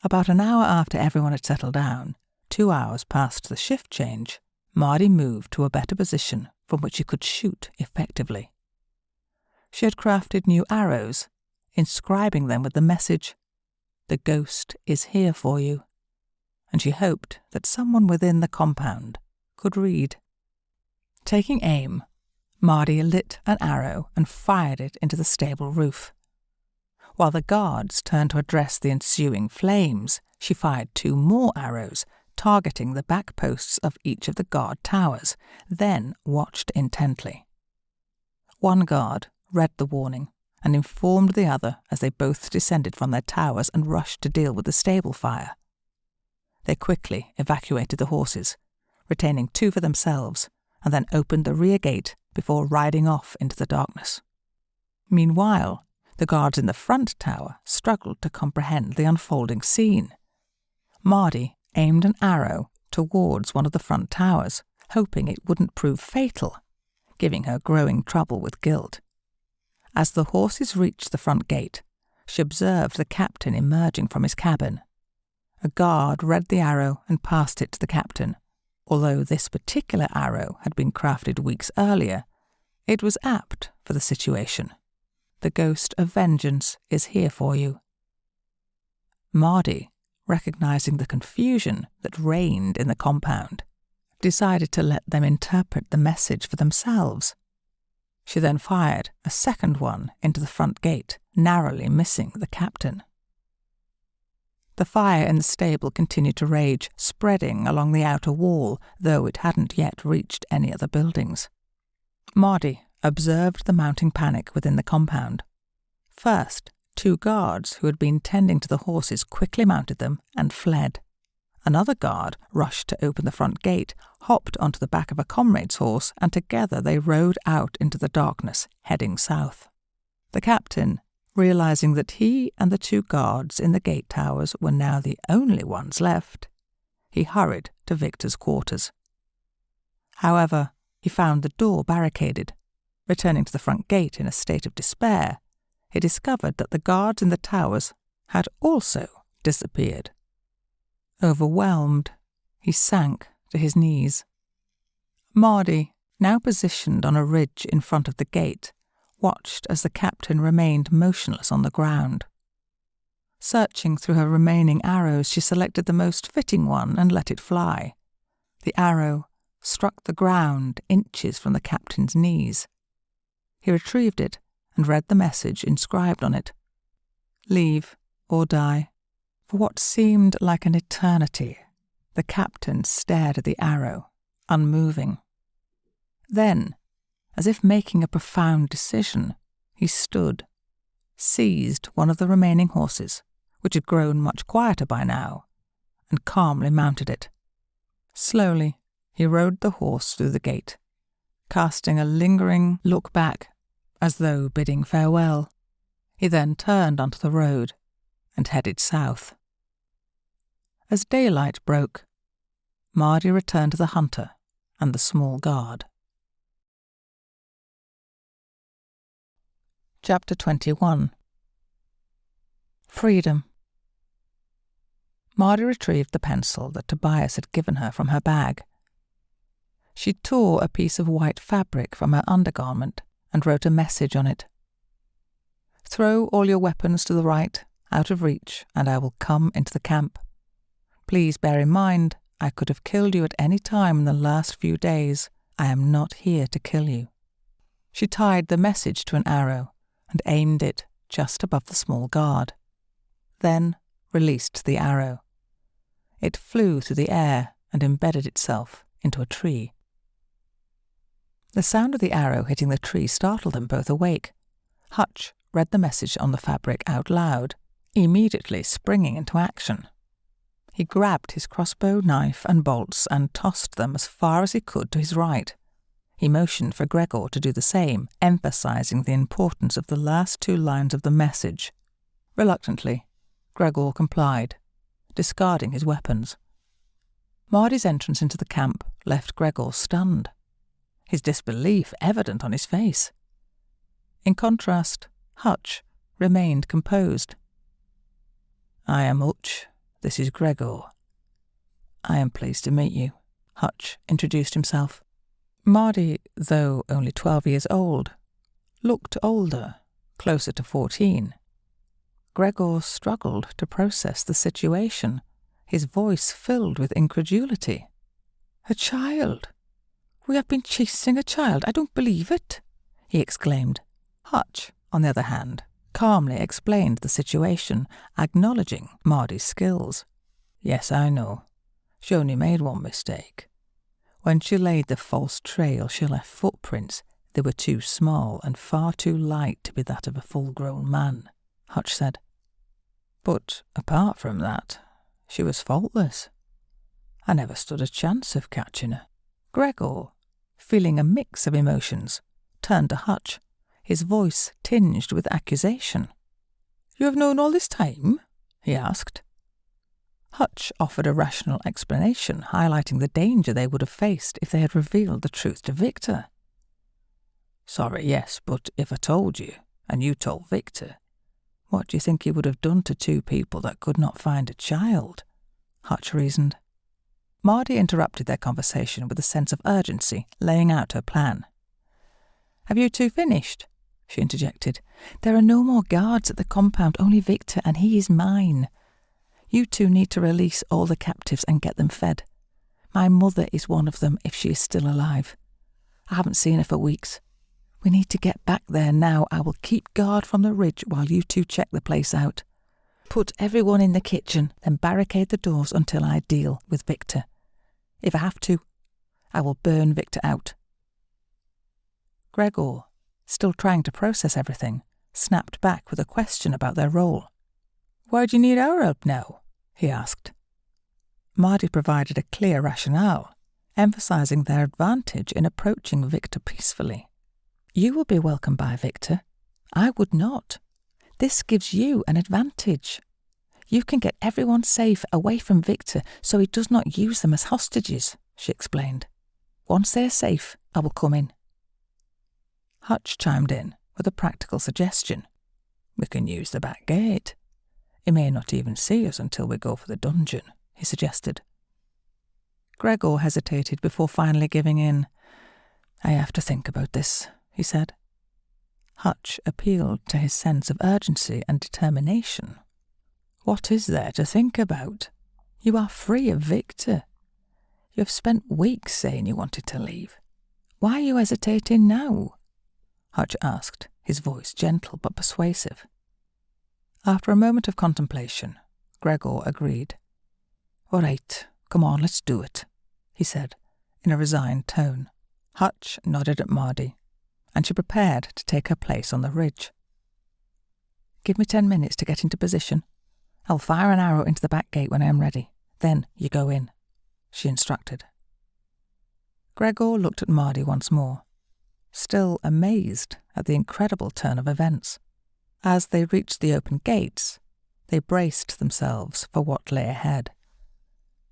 About an hour after everyone had settled down, 2 hours past the shift change, Mardi moved to a better position from which she could shoot effectively. She had crafted new arrows, inscribing them with the message, "The ghost is here for you," and she hoped that someone within the compound could read. Taking aim, Mardi lit an arrow and fired it into the stable roof. While the guards turned to address the ensuing flames, she fired 2 more arrows, targeting the back posts of each of the guard towers, then watched intently. One guard read the warning and informed the other as they both descended from their towers and rushed to deal with the stable fire. They quickly evacuated the horses, retaining 2 for themselves, and then opened the rear gate before riding off into the darkness. Meanwhile, the guards in the front tower struggled to comprehend the unfolding scene. Mardi aimed an arrow towards one of the front towers, hoping it wouldn't prove fatal, giving her growing trouble with guilt. As the horses reached the front gate, she observed the captain emerging from his cabin. A guard read the arrow and passed it to the captain. Although this particular arrow had been crafted weeks earlier, it was apt for the situation. "The ghost of vengeance is here for you." Mardi, recognizing the confusion that reigned in the compound, decided to let them interpret the message for themselves. She then fired a second one into the front gate, narrowly missing the captain. The fire in the stable continued to rage, spreading along the outer wall, though it hadn't yet reached any other buildings. Mardi observed the mounting panic within the compound. First, 2 guards who had been tending to the horses quickly mounted them and fled. Another guard rushed to open the front gate, hopped onto the back of a comrade's horse, and together they rode out into the darkness, heading south. The captain, realizing that he and the 2 guards in the gate towers were now the only ones left, he hurried to Victor's quarters. However, he found the door barricaded. Returning to the front gate in a state of despair, he discovered that the guards in the towers had also disappeared. Overwhelmed, he sank to his knees. Mardi, now positioned on a ridge in front of the gate, watched as the captain remained motionless on the ground. Searching through her remaining arrows, she selected the most fitting one and let it fly. The arrow struck the ground inches from the captain's knees. He retrieved it and read the message inscribed on it. "Leave or die." For what seemed like an eternity, the captain stared at the arrow, unmoving. Then, as if making a profound decision, he stood, seized one of the remaining horses, which had grown much quieter by now, and calmly mounted it. Slowly, he rode the horse through the gate, casting a lingering look back, as though bidding farewell. He then turned onto the road and headed south. As daylight broke, Mardi returned to the hunter and the small guard. Chapter 21. Freedom. Mardi retrieved the pencil that Tobias had given her from her bag. She tore a piece of white fabric from her undergarment and wrote a message on it. "Throw all your weapons to the right, out of reach, and I will come into the camp. Please bear in mind, I could have killed you at any time in the last few days. I am not here to kill you." She tied the message to an arrow and aimed it just above the small guard, then released the arrow. It flew through the air and embedded itself into a tree. The sound of the arrow hitting the tree startled them both awake. Hutch read the message on the fabric out loud, immediately springing into action. He grabbed his crossbow, knife and bolts and tossed them as far as he could to his right. He motioned for Gregor to do the same, emphasizing the importance of the last 2 lines of the message. Reluctantly, Gregor complied, discarding his weapons. Mardi's entrance into the camp left Gregor stunned, his disbelief evident on his face. In contrast, Hutch remained composed. "I am Hutch. This is Gregor." "I am pleased to meet you," Hutch introduced himself. Mardi, though only 12 years old, looked older, closer to 14. Gregor struggled to process the situation, his voice filled with incredulity. "A child? We have been chasing a child. I don't believe it," he exclaimed. Hutch, on the other hand, calmly explained the situation, acknowledging Mardi's skills. "Yes, I know. She only made one mistake. When she laid the false trail, she left footprints. They were too small and far too light to be that of a full-grown man," Hutch said. "But apart from that, she was faultless. I never stood a chance of catching her." Gregor, feeling a mix of emotions, turned to Hutch, his voice tinged with accusation. "You have known all this time?" he asked. Hutch offered a rational explanation, highlighting the danger they would have faced if they had revealed the truth to Victor. "Sorry, yes, but if I told you, and you told Victor, what do you think he would have done to 2 people that could not find a child?" Hutch reasoned. Mardi interrupted their conversation with a sense of urgency, laying out her plan. "Have you 2 finished?" she interjected. "There are no more guards at the compound, only Victor, and he is mine. You 2 need to release all the captives and get them fed. My mother is one of them if she is still alive. I haven't seen her for weeks. We need to get back there now. I will keep guard from the ridge while you 2 check the place out. Put everyone in the kitchen, then barricade the doors until I deal with Victor. If I have to, I will burn Victor out." Gregor, still trying to process everything, snapped back with a question about their role. "Why do you need our help now?" he asked. Mardi provided a clear rationale, emphasizing their advantage in approaching Victor peacefully. "You will be welcomed by Victor. I would not. This gives you an advantage. You can get everyone safe away from Victor so he does not use them as hostages," she explained. "Once they are safe, I will come in." Hutch chimed in with a practical suggestion. "We can use the back gate. He may not even see us until we go for the dungeon," he suggested. Gregor hesitated before finally giving in. "I have to think about this," he said. Hutch appealed to his sense of urgency and determination. "What is there to think about? You are free of Victor. You have spent weeks saying you wanted to leave. Why are you hesitating now?" Hutch asked, his voice gentle but persuasive. After a moment of contemplation, Gregor agreed. "All right, come on, let's do it," he said, in a resigned tone. Hutch nodded at Mardi, and she prepared to take her place on the ridge. "Give me 10 minutes to get into position. I'll fire an arrow into the back gate when I am ready. Then you go in," she instructed. Gregor looked at Mardi once more, still amazed at the incredible turn of events. As they reached the open gates, they braced themselves for what lay ahead.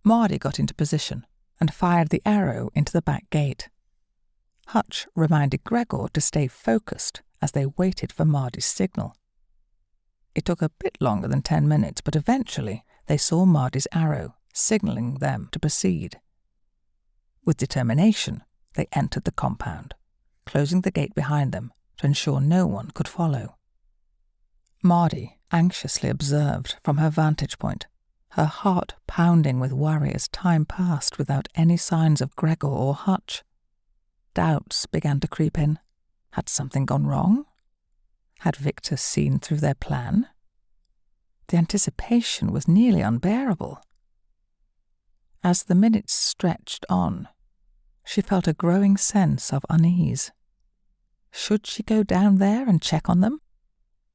Mardi got into position and fired the arrow into the back gate. Hutch reminded Gregor to stay focused as they waited for Mardi's signal. It took a bit longer than 10 minutes, but eventually they saw Mardi's arrow, signalling them to proceed. With determination, they entered the compound, closing the gate behind them to ensure no one could follow. Mardi anxiously observed from her vantage point, her heart pounding with worry as time passed without any signs of Gregor or Hutch. Doubts began to creep in. Had something gone wrong? Had Victor seen through their plan? The anticipation was nearly unbearable. As the minutes stretched on, she felt a growing sense of unease. Should she go down there and check on them?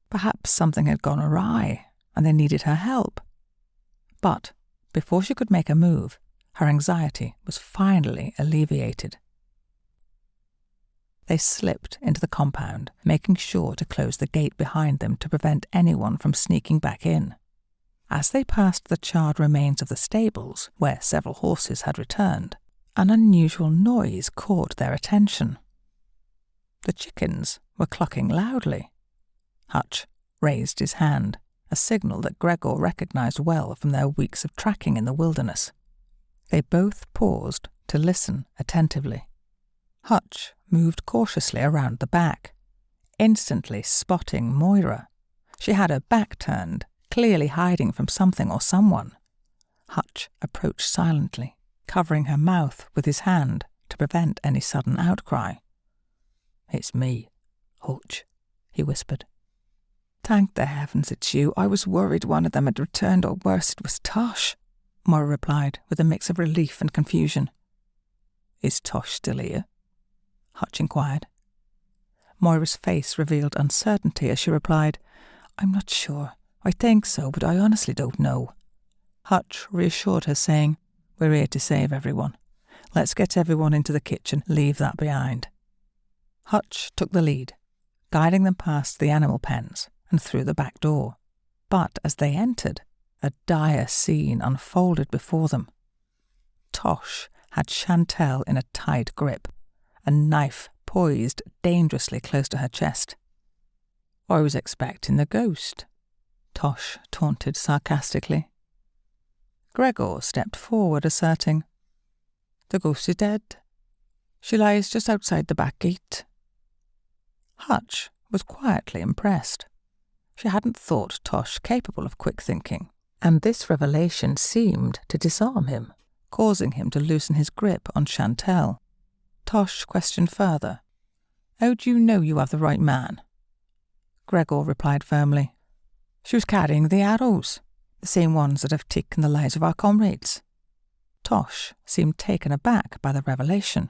Perhaps something had gone awry and they needed her help. But before she could make a move, her anxiety was finally alleviated. They slipped into the compound, making sure to close the gate behind them to prevent anyone from sneaking back in. As they passed the charred remains of the stables, where several horses had returned, an unusual noise caught their attention. The chickens were clucking loudly. Hutch raised his hand, a signal that Gregor recognized well from their weeks of tracking in the wilderness. They both paused to listen attentively. Hutch moved cautiously around the back, instantly spotting Moira. She had her back turned, clearly hiding from something or someone. Hutch approached silently, covering her mouth with his hand to prevent any sudden outcry. "It's me, Hutch," he whispered. "Thank the heavens it's you. I was worried one of them had returned, or worse, it was Tosh," Moira replied with a mix of relief and confusion. "Is Tosh still here?" Hutch inquired. Moira's face revealed uncertainty as she replied, "I'm not sure. I think so, but I honestly don't know." Hutch reassured her, saying, "We're here to save everyone. Let's get everyone into the kitchen, leave that behind." Hutch took the lead, guiding them past the animal pens and through the back door. But as they entered, a dire scene unfolded before them. Tosh had Chantel in a tight grip, a knife poised dangerously close to her chest. "I was expecting the ghost," Tosh taunted sarcastically. Gregor stepped forward, asserting, "The ghost is dead. She lies just outside the back gate." Hutch was quietly impressed. She hadn't thought Tosh capable of quick thinking, and this revelation seemed to disarm him, causing him to loosen his grip on Chantel. Tosh questioned further, "How do you know you have the right man?" Gregor replied firmly, "She was carrying the arrows, the same ones that have taken the lives of our comrades." Tosh seemed taken aback by the revelation.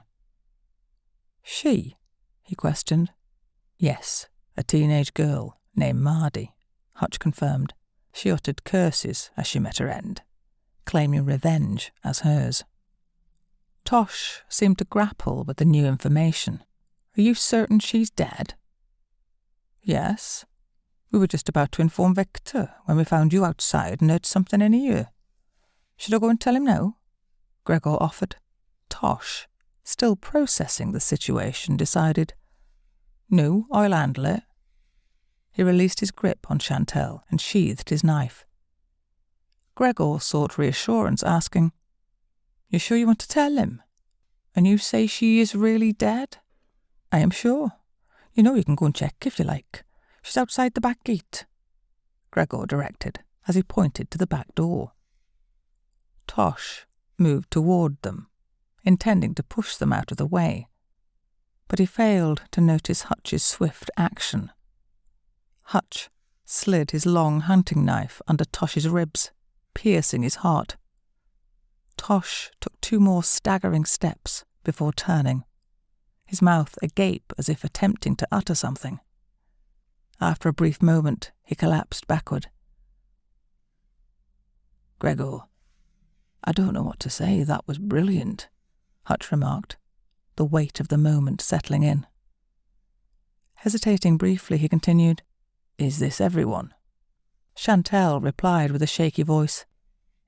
"She?" he questioned. "Yes, a teenage girl named Mardi," Hutch confirmed. "She uttered curses as she met her end, claiming revenge as hers." Tosh seemed to grapple with the new information. "Are you certain she's dead?" "Yes. We were just about to inform Victor when we found you outside and heard something in here. Should I go and tell him now?" Gregor offered. Tosh, still processing the situation, decided, "No, I'll handle it." He released his grip on Chantel and sheathed his knife. Gregor sought reassurance, asking, "You sure you want to tell him? And you say she is really dead?" "I am sure. You know you can go and check if you like. She's outside the back gate," Gregor directed as he pointed to the back door. Tosh moved toward them, intending to push them out of the way, but he failed to notice Hutch's swift action. Hutch slid his long hunting knife under Tosh's ribs, piercing his heart. Tosh took 2 more staggering steps before turning, his mouth agape as if attempting to utter something. After a brief moment, he collapsed backward. "Gregor, I don't know what to say. That was brilliant," Hutch remarked, the weight of the moment settling in. Hesitating briefly, he continued, "Is this everyone?" Chantel replied with a shaky voice,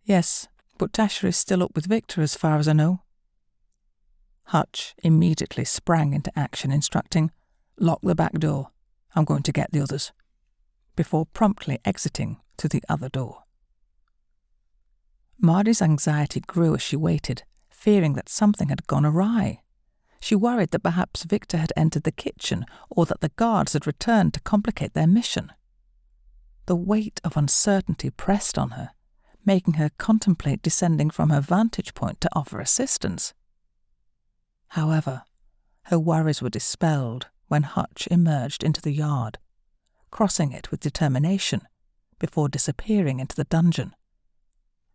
"Yes, but Tasha is still up with Victor as far as I know." Hutch immediately sprang into action, instructing, "Lock the back door. I'm going to get the others," before promptly exiting to the other door. Mardi's anxiety grew as she waited, fearing that something had gone awry. She worried that perhaps Victor had entered the kitchen or that the guards had returned to complicate their mission. The weight of uncertainty pressed on her, making her contemplate descending from her vantage point to offer assistance. However, her worries were dispelled when Hutch emerged into the yard, crossing it with determination before disappearing into the dungeon.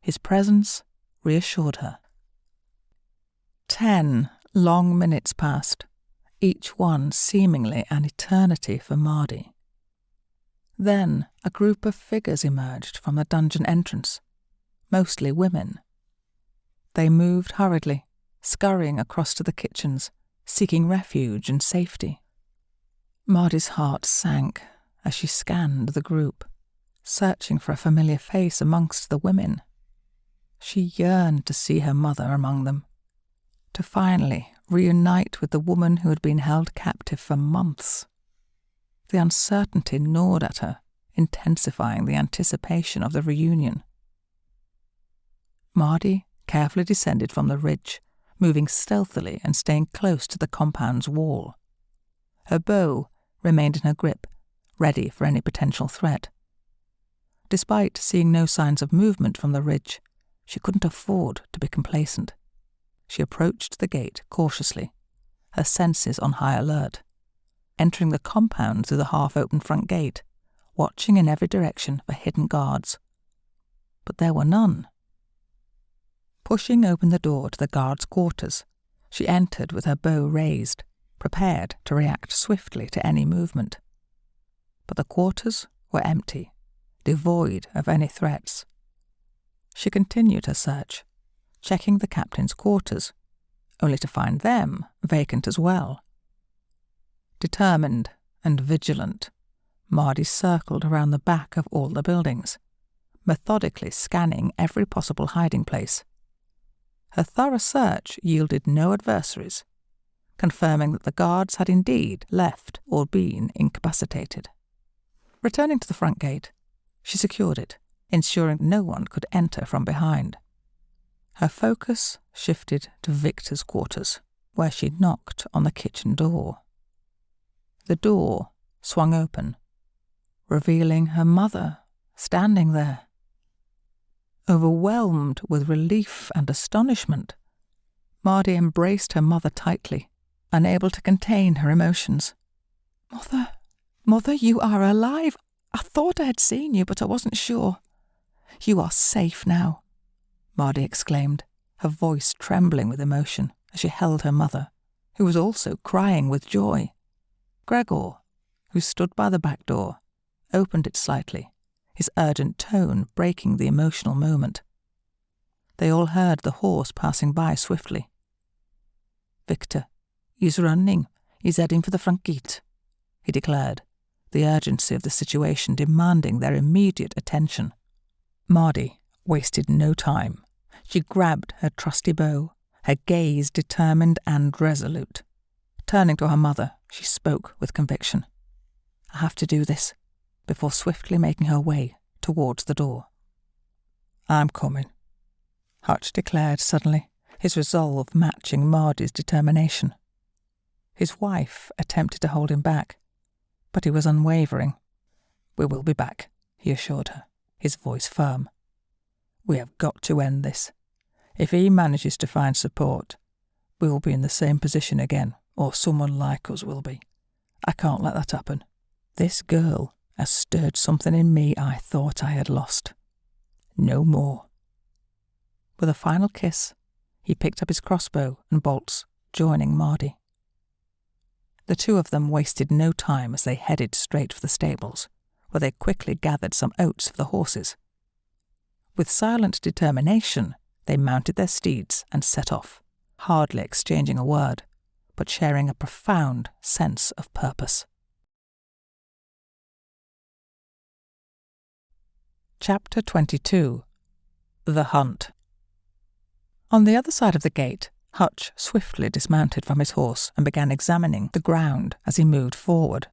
His presence reassured her. 10 long minutes passed, each one seemingly an eternity for Mardi. Then a group of figures emerged from the dungeon entrance, mostly women. They moved hurriedly, scurrying across to the kitchens, seeking refuge and safety. Mardi's heart sank as she scanned the group, searching for a familiar face amongst the women. She yearned to see her mother among them, to finally reunite with the woman who had been held captive for months. The uncertainty gnawed at her, intensifying the anticipation of the reunion. Mardi carefully descended from the ridge, moving stealthily and staying close to the compound's wall. Her bow remained in her grip, ready for any potential threat. Despite seeing no signs of movement from the ridge, she couldn't afford to be complacent. She approached the gate cautiously, her senses on high alert, entering the compound through the half-open front gate, watching in every direction for hidden guards. But there were none. Pushing open the door to the guards' quarters, she entered with her bow raised, prepared to react swiftly to any movement. But the quarters were empty, devoid of any threats. She continued her search, checking the captain's quarters, only to find them vacant as well. Determined and vigilant, Mardi circled around the back of all the buildings, methodically scanning every possible hiding place. Her thorough search yielded no adversaries, confirming that the guards had indeed left or been incapacitated. Returning to the front gate, she secured it, ensuring no one could enter from behind. Her focus shifted to Victor's quarters, where she knocked on the kitchen door. The door swung open, revealing her mother standing there. Overwhelmed with relief and astonishment, Mardi embraced her mother tightly, unable to contain her emotions. Mother, you are alive. I thought I had seen you, but I wasn't sure. You are safe now, Mardi exclaimed, her voice trembling with emotion as she held her mother, who was also crying with joy. Gregor, who stood by the back door, opened it slightly, his urgent tone breaking the emotional moment. They all heard the horse passing by swiftly. "Victor, he's running. He's heading for the front gate," he declared, the urgency of the situation demanding their immediate attention. Mardi wasted no time. She grabbed her trusty bow, her gaze determined and resolute. Turning to her mother, she spoke with conviction. "I have to do this," before swiftly making her way towards the door. "I'm coming," Hutch declared suddenly, his resolve matching Mardi's determination. His wife attempted to hold him back, but he was unwavering. "We will be back," he assured her, his voice firm. "We have got to end this. If he manages to find support, we will be in the same position again, or someone like us will be. I can't let that happen. This girl has stirred something in me I thought I had lost. No more." With a final kiss, he picked up his crossbow and bolts, joining Mardi. The two of them wasted no time as they headed straight for the stables, where they quickly gathered some oats for the horses. With silent determination, they mounted their steeds and set off, hardly exchanging a word, but sharing a profound sense of purpose. Chapter 22. The Hunt. On the other side of the gate, Hutch swiftly dismounted from his horse and began examining the ground as he moved forward.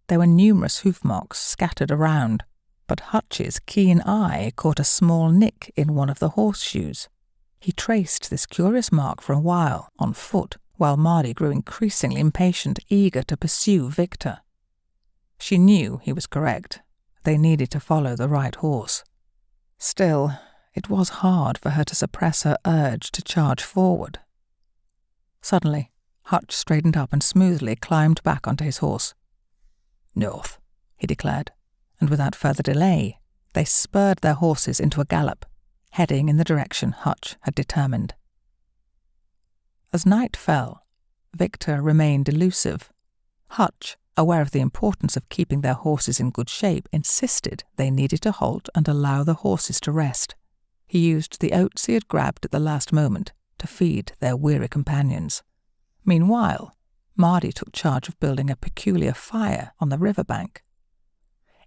There were numerous hoof marks scattered around, but Hutch's keen eye caught a small nick in one of the horseshoes. He traced this curious mark for a while, on foot, while Mardi grew increasingly impatient, eager to pursue Victor. She knew he was correct. They needed to follow the right horse. Still, it was hard for her to suppress her urge to charge forward. Suddenly, Hutch straightened up and smoothly climbed back onto his horse. "North," he declared, and without further delay, they spurred their horses into a gallop, heading in the direction Hutch had determined. As night fell, Victor remained elusive. Hutch, aware of the importance of keeping their horses in good shape, insisted they needed to halt and allow the horses to rest. He used the oats he had grabbed at the last moment to feed their weary companions. Meanwhile, Mardi took charge of building a peculiar fire on the riverbank.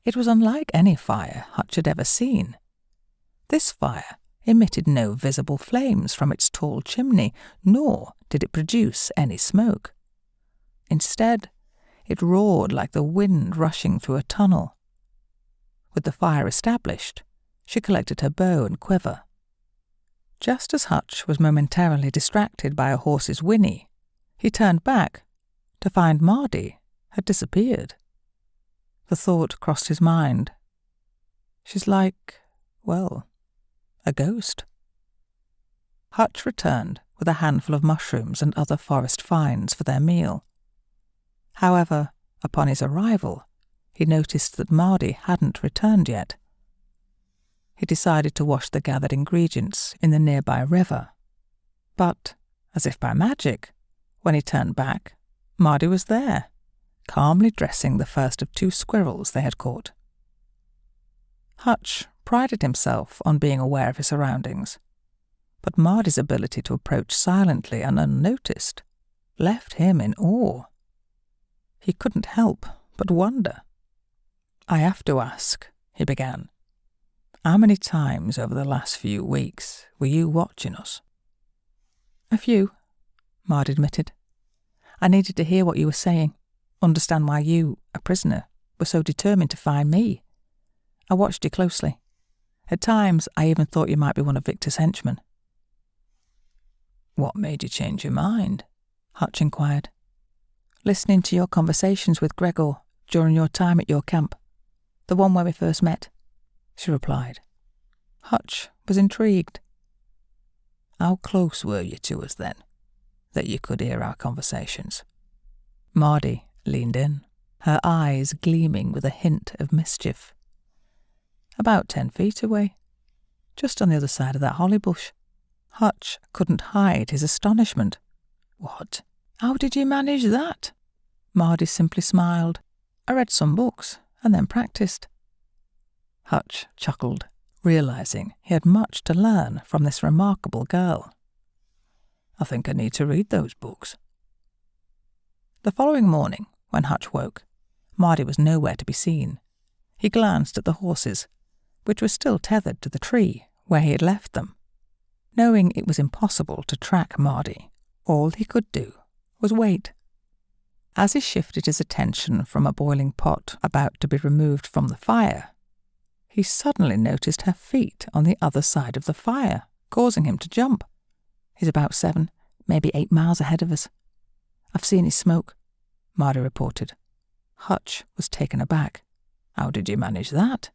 It was unlike any fire Hutch had ever seen. This fire emitted no visible flames from its tall chimney, nor did it produce any smoke. Instead, it roared like the wind rushing through a tunnel. With the fire established, she collected her bow and quiver. Just as Hutch was momentarily distracted by a horse's whinny, he turned back to find Mardi had disappeared. The thought crossed his mind. She's like, well, a ghost. Hutch returned with a handful of mushrooms and other forest finds for their meal. However, upon his arrival, he noticed that Mardi hadn't returned yet. He decided to wash the gathered ingredients in the nearby river. But, as if by magic, when he turned back, Mardi was there, calmly dressing the first of 2 squirrels they had caught. Hutch prided himself on being aware of his surroundings, but Mardi's ability to approach silently and unnoticed left him in awe. He couldn't help but wonder. "I have to ask," he began, "how many times over the last few weeks were you watching us?" "A few," Mardi admitted. "I needed to hear what you were saying, understand why you, a prisoner, were so determined to find me. I watched you closely. At times, I even thought you might be one of Victor's henchmen." "What made you change your mind?" Hutch inquired. "Listening to your conversations with Gregor during your time at your camp, the one where we first met," she replied. Hutch was intrigued. "How close were you to us then, that you could hear our conversations?" Mardi leaned in, her eyes gleaming with a hint of mischief. "About 10 feet away, just on the other side of that holly bush." Hutch couldn't hide his astonishment. "What? How did you manage that?" Mardi simply smiled. "I read some books and then practiced." Hutch chuckled, realizing he had much to learn from this remarkable girl. "I think I need to read those books." The following morning, when Hutch woke, Mardi was nowhere to be seen. He glanced at the horses, which were still tethered to the tree where he had left them. Knowing it was impossible to track Mardi, all he could do was wait. As he shifted his attention from a boiling pot about to be removed from the fire, he suddenly noticed her feet on the other side of the fire, causing him to jump. "He's about 7, maybe 8 miles ahead of us. I've seen his smoke," Mardi reported. Hutch was taken aback. "How did you manage that?"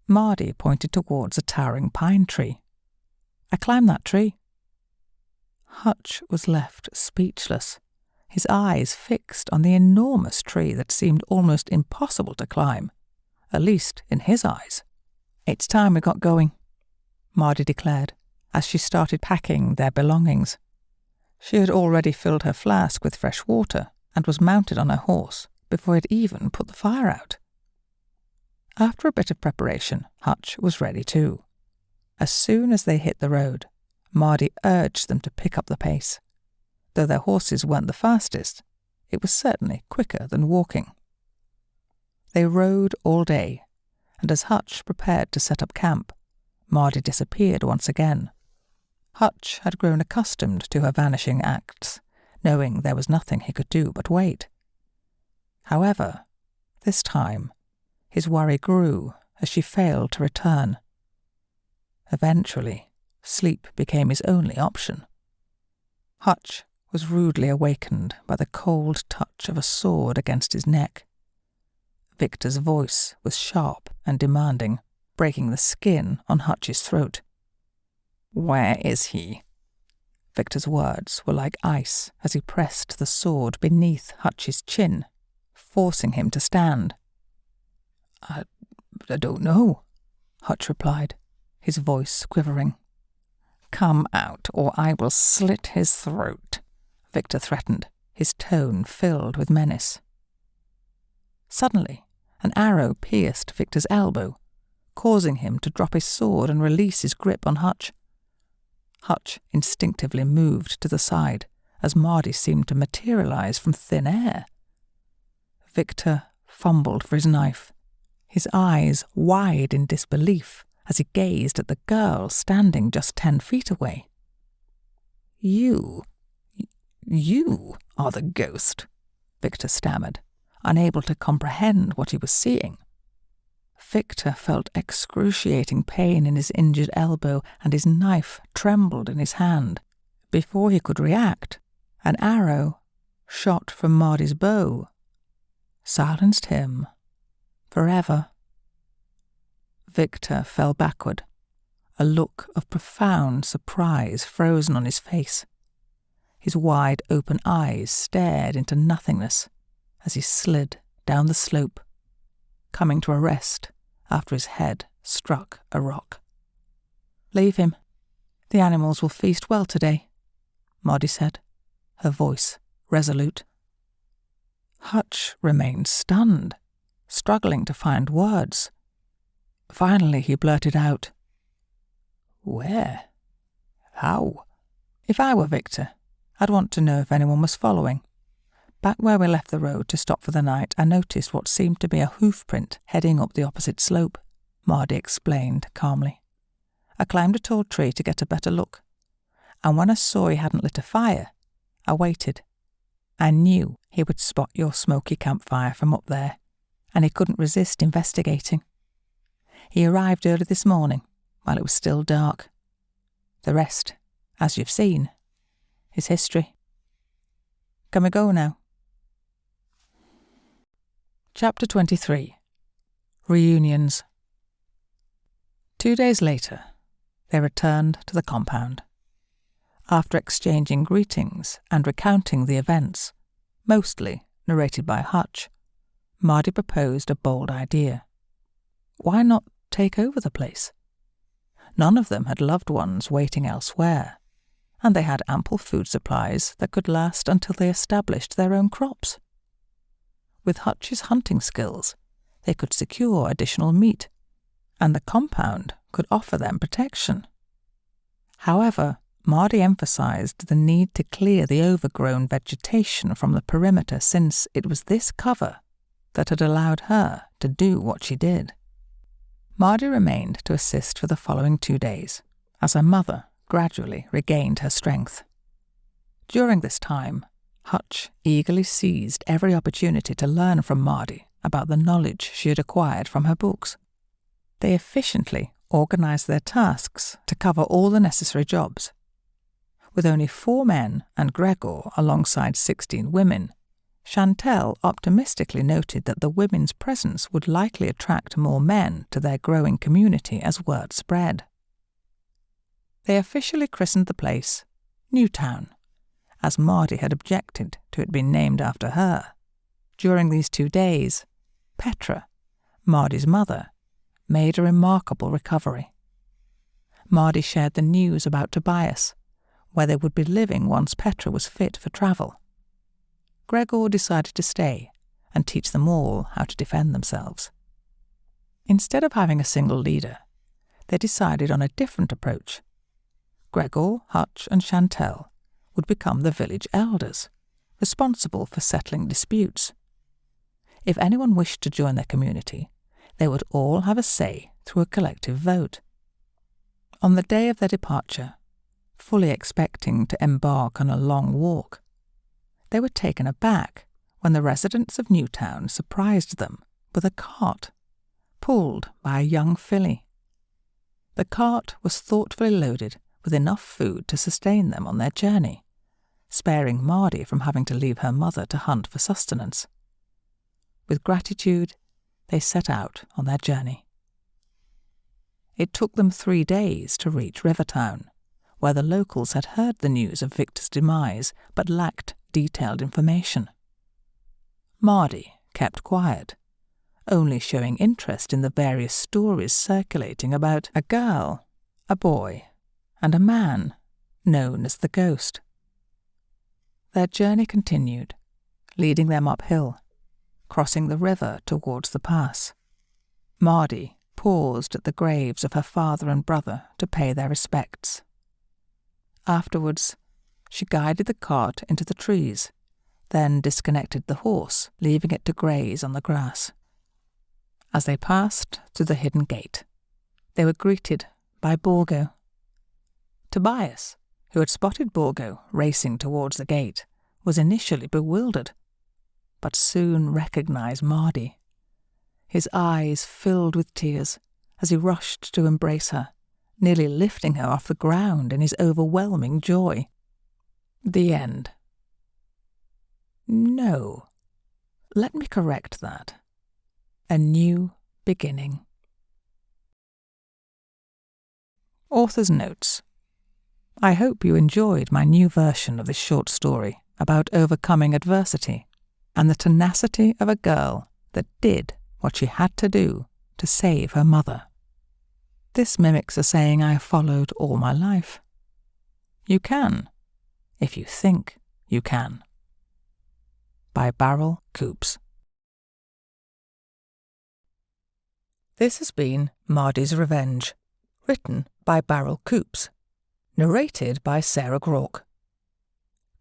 Mardi pointed towards a towering pine tree. "I climbed that tree." Hutch was left speechless, his eyes fixed on the enormous tree that seemed almost impossible to climb, at least in his eyes. "It's time we got going," Mardi declared, as she started packing their belongings. She had already filled her flask with fresh water and was mounted on her horse before it even put the fire out. After a bit of preparation, Hutch was ready too. As soon as they hit the road, Mardi urged them to pick up the pace. Though their horses weren't the fastest, it was certainly quicker than walking. They rode all day, and as Hutch prepared to set up camp, Mardi disappeared once again. Hutch had grown accustomed to her vanishing acts, knowing there was nothing he could do but wait. However, this time, his worry grew as she failed to return. Eventually, sleep became his only option. Hutch was rudely awakened by the cold touch of a sword against his neck. Victor's voice was sharp and demanding, breaking the skin on Hutch's throat. "Where is he?" Victor's words were like ice as he pressed the sword beneath Hutch's chin, forcing him to stand. I don't know, Hutch replied, his voice quivering. Come out, or I will slit his throat, Victor threatened, his tone filled with menace. Suddenly, an arrow pierced Victor's elbow, causing him to drop his sword and release his grip on Hutch. Hutch instinctively moved to the side as Mardi seemed to materialize from thin air. Victor fumbled for his knife, his eyes wide in disbelief as he gazed at the girl standing just 10 feet away. You are the ghost, Victor stammered, unable to comprehend what he was seeing. Victor felt excruciating pain in his injured elbow and his knife trembled in his hand. Before he could react, an arrow, shot from Mardi's bow, silenced him forever. Victor fell backward, a look of profound surprise frozen on his face. His wide open eyes stared into nothingness as he slid down the slope, coming to a rest after his head struck a rock. Leave him. The animals will feast well today, Mardi said, her voice resolute. Hutch remained stunned, struggling to find words. Finally he blurted out, "Where? How?" If I were Victor, I'd want to know if anyone was following. Back where we left the road to stop for the night, I noticed what seemed to be a hoof print heading up the opposite slope, Mardi explained calmly. I climbed a tall tree to get a better look, and when I saw he hadn't lit a fire, I waited. I knew he would spot your smoky campfire from up there, and he couldn't resist investigating. He arrived early this morning, while it was still dark. The rest, as you've seen, is history. Can we go now? Chapter 23. Reunions. 2 days later, they returned to the compound. After exchanging greetings and recounting the events, mostly narrated by Hutch, Mardi proposed a bold idea. Why not take over the place? None of them had loved ones waiting elsewhere, and they had ample food supplies that could last until they established their own crops. With Hutch's hunting skills, they could secure additional meat, and the compound could offer them protection. However, Mardi emphasized the need to clear the overgrown vegetation from the perimeter, since it was this cover that had allowed her to do what she did. Mardi remained to assist for the following 2 days, as her mother gradually regained her strength. During this time, Hutch eagerly seized every opportunity to learn from Mardi about the knowledge she had acquired from her books. They efficiently organized their tasks to cover all the necessary jobs. With only 4 men and Gregor alongside 16 women, Chantel optimistically noted that the women's presence would likely attract more men to their growing community as word spread. They officially christened the place Newtown, as Mardi had objected to it being named after her. During these 2 days, Petra, Mardi's mother, made a remarkable recovery. Mardi shared the news about Tobias, where they would be living once Petra was fit for travel. Gregor decided to stay and teach them all how to defend themselves. Instead of having a single leader, they decided on a different approach. Gregor, Hutch and Chantel would become the village elders, responsible for settling disputes. If anyone wished to join their community, they would all have a say through a collective vote. On the day of their departure, fully expecting to embark on a long walk, they were taken aback when the residents of Newtown surprised them with a cart, pulled by a young filly. The cart was thoughtfully loaded with enough food to sustain them on their journey, sparing Mardi from having to leave her mother to hunt for sustenance. With gratitude, they set out on their journey. It took them 3 days to reach Rivertown, where the locals had heard the news of Victor's demise but lacked detailed information. Mardi kept quiet, only showing interest in the various stories circulating about a girl, a boy, and a man known as the Ghost. Their journey continued, leading them uphill, crossing the river towards the pass. Mardi paused at the graves of her father and brother to pay their respects. Afterwards, she guided the cart into the trees, then disconnected the horse, leaving it to graze on the grass. As they passed through the hidden gate, they were greeted by Borgo. Tobias, who had spotted Borgo racing towards the gate, was initially bewildered, but soon recognized Mardi. His eyes filled with tears as he rushed to embrace her, nearly lifting her off the ground in his overwhelming joy. The end. No, let me correct that. A new beginning. Author's notes. I hope you enjoyed my new version of this short story about overcoming adversity and the tenacity of a girl that did what she had to do to save her mother. This mimics a saying I have followed all my life. You can, if you think you can. By Barrel Coops. This has been Mardi's Revenge, written by Barrel Coops, narrated by Sarah Grauke.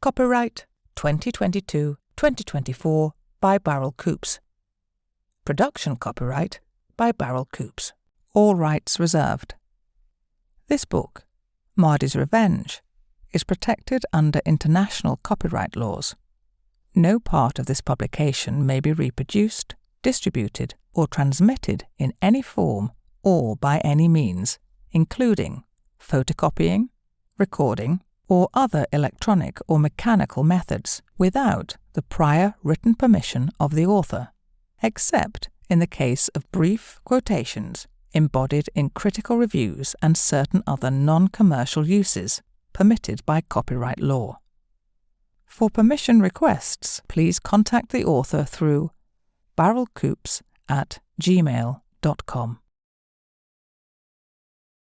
Copyright 2022-2024 by Barrel Coops. Production copyright by Barrel Coops. All rights reserved. This book, Mardi's Revenge, is protected under international copyright laws. No part of this publication may be reproduced, distributed, or transmitted in any form or by any means, including photocopying, recording, or other electronic or mechanical methods without the prior written permission of the author, except in the case of brief quotations embodied in critical reviews and certain other non-commercial uses permitted by copyright law. For permission requests, please contact the author through barrelcoops@gmail.com.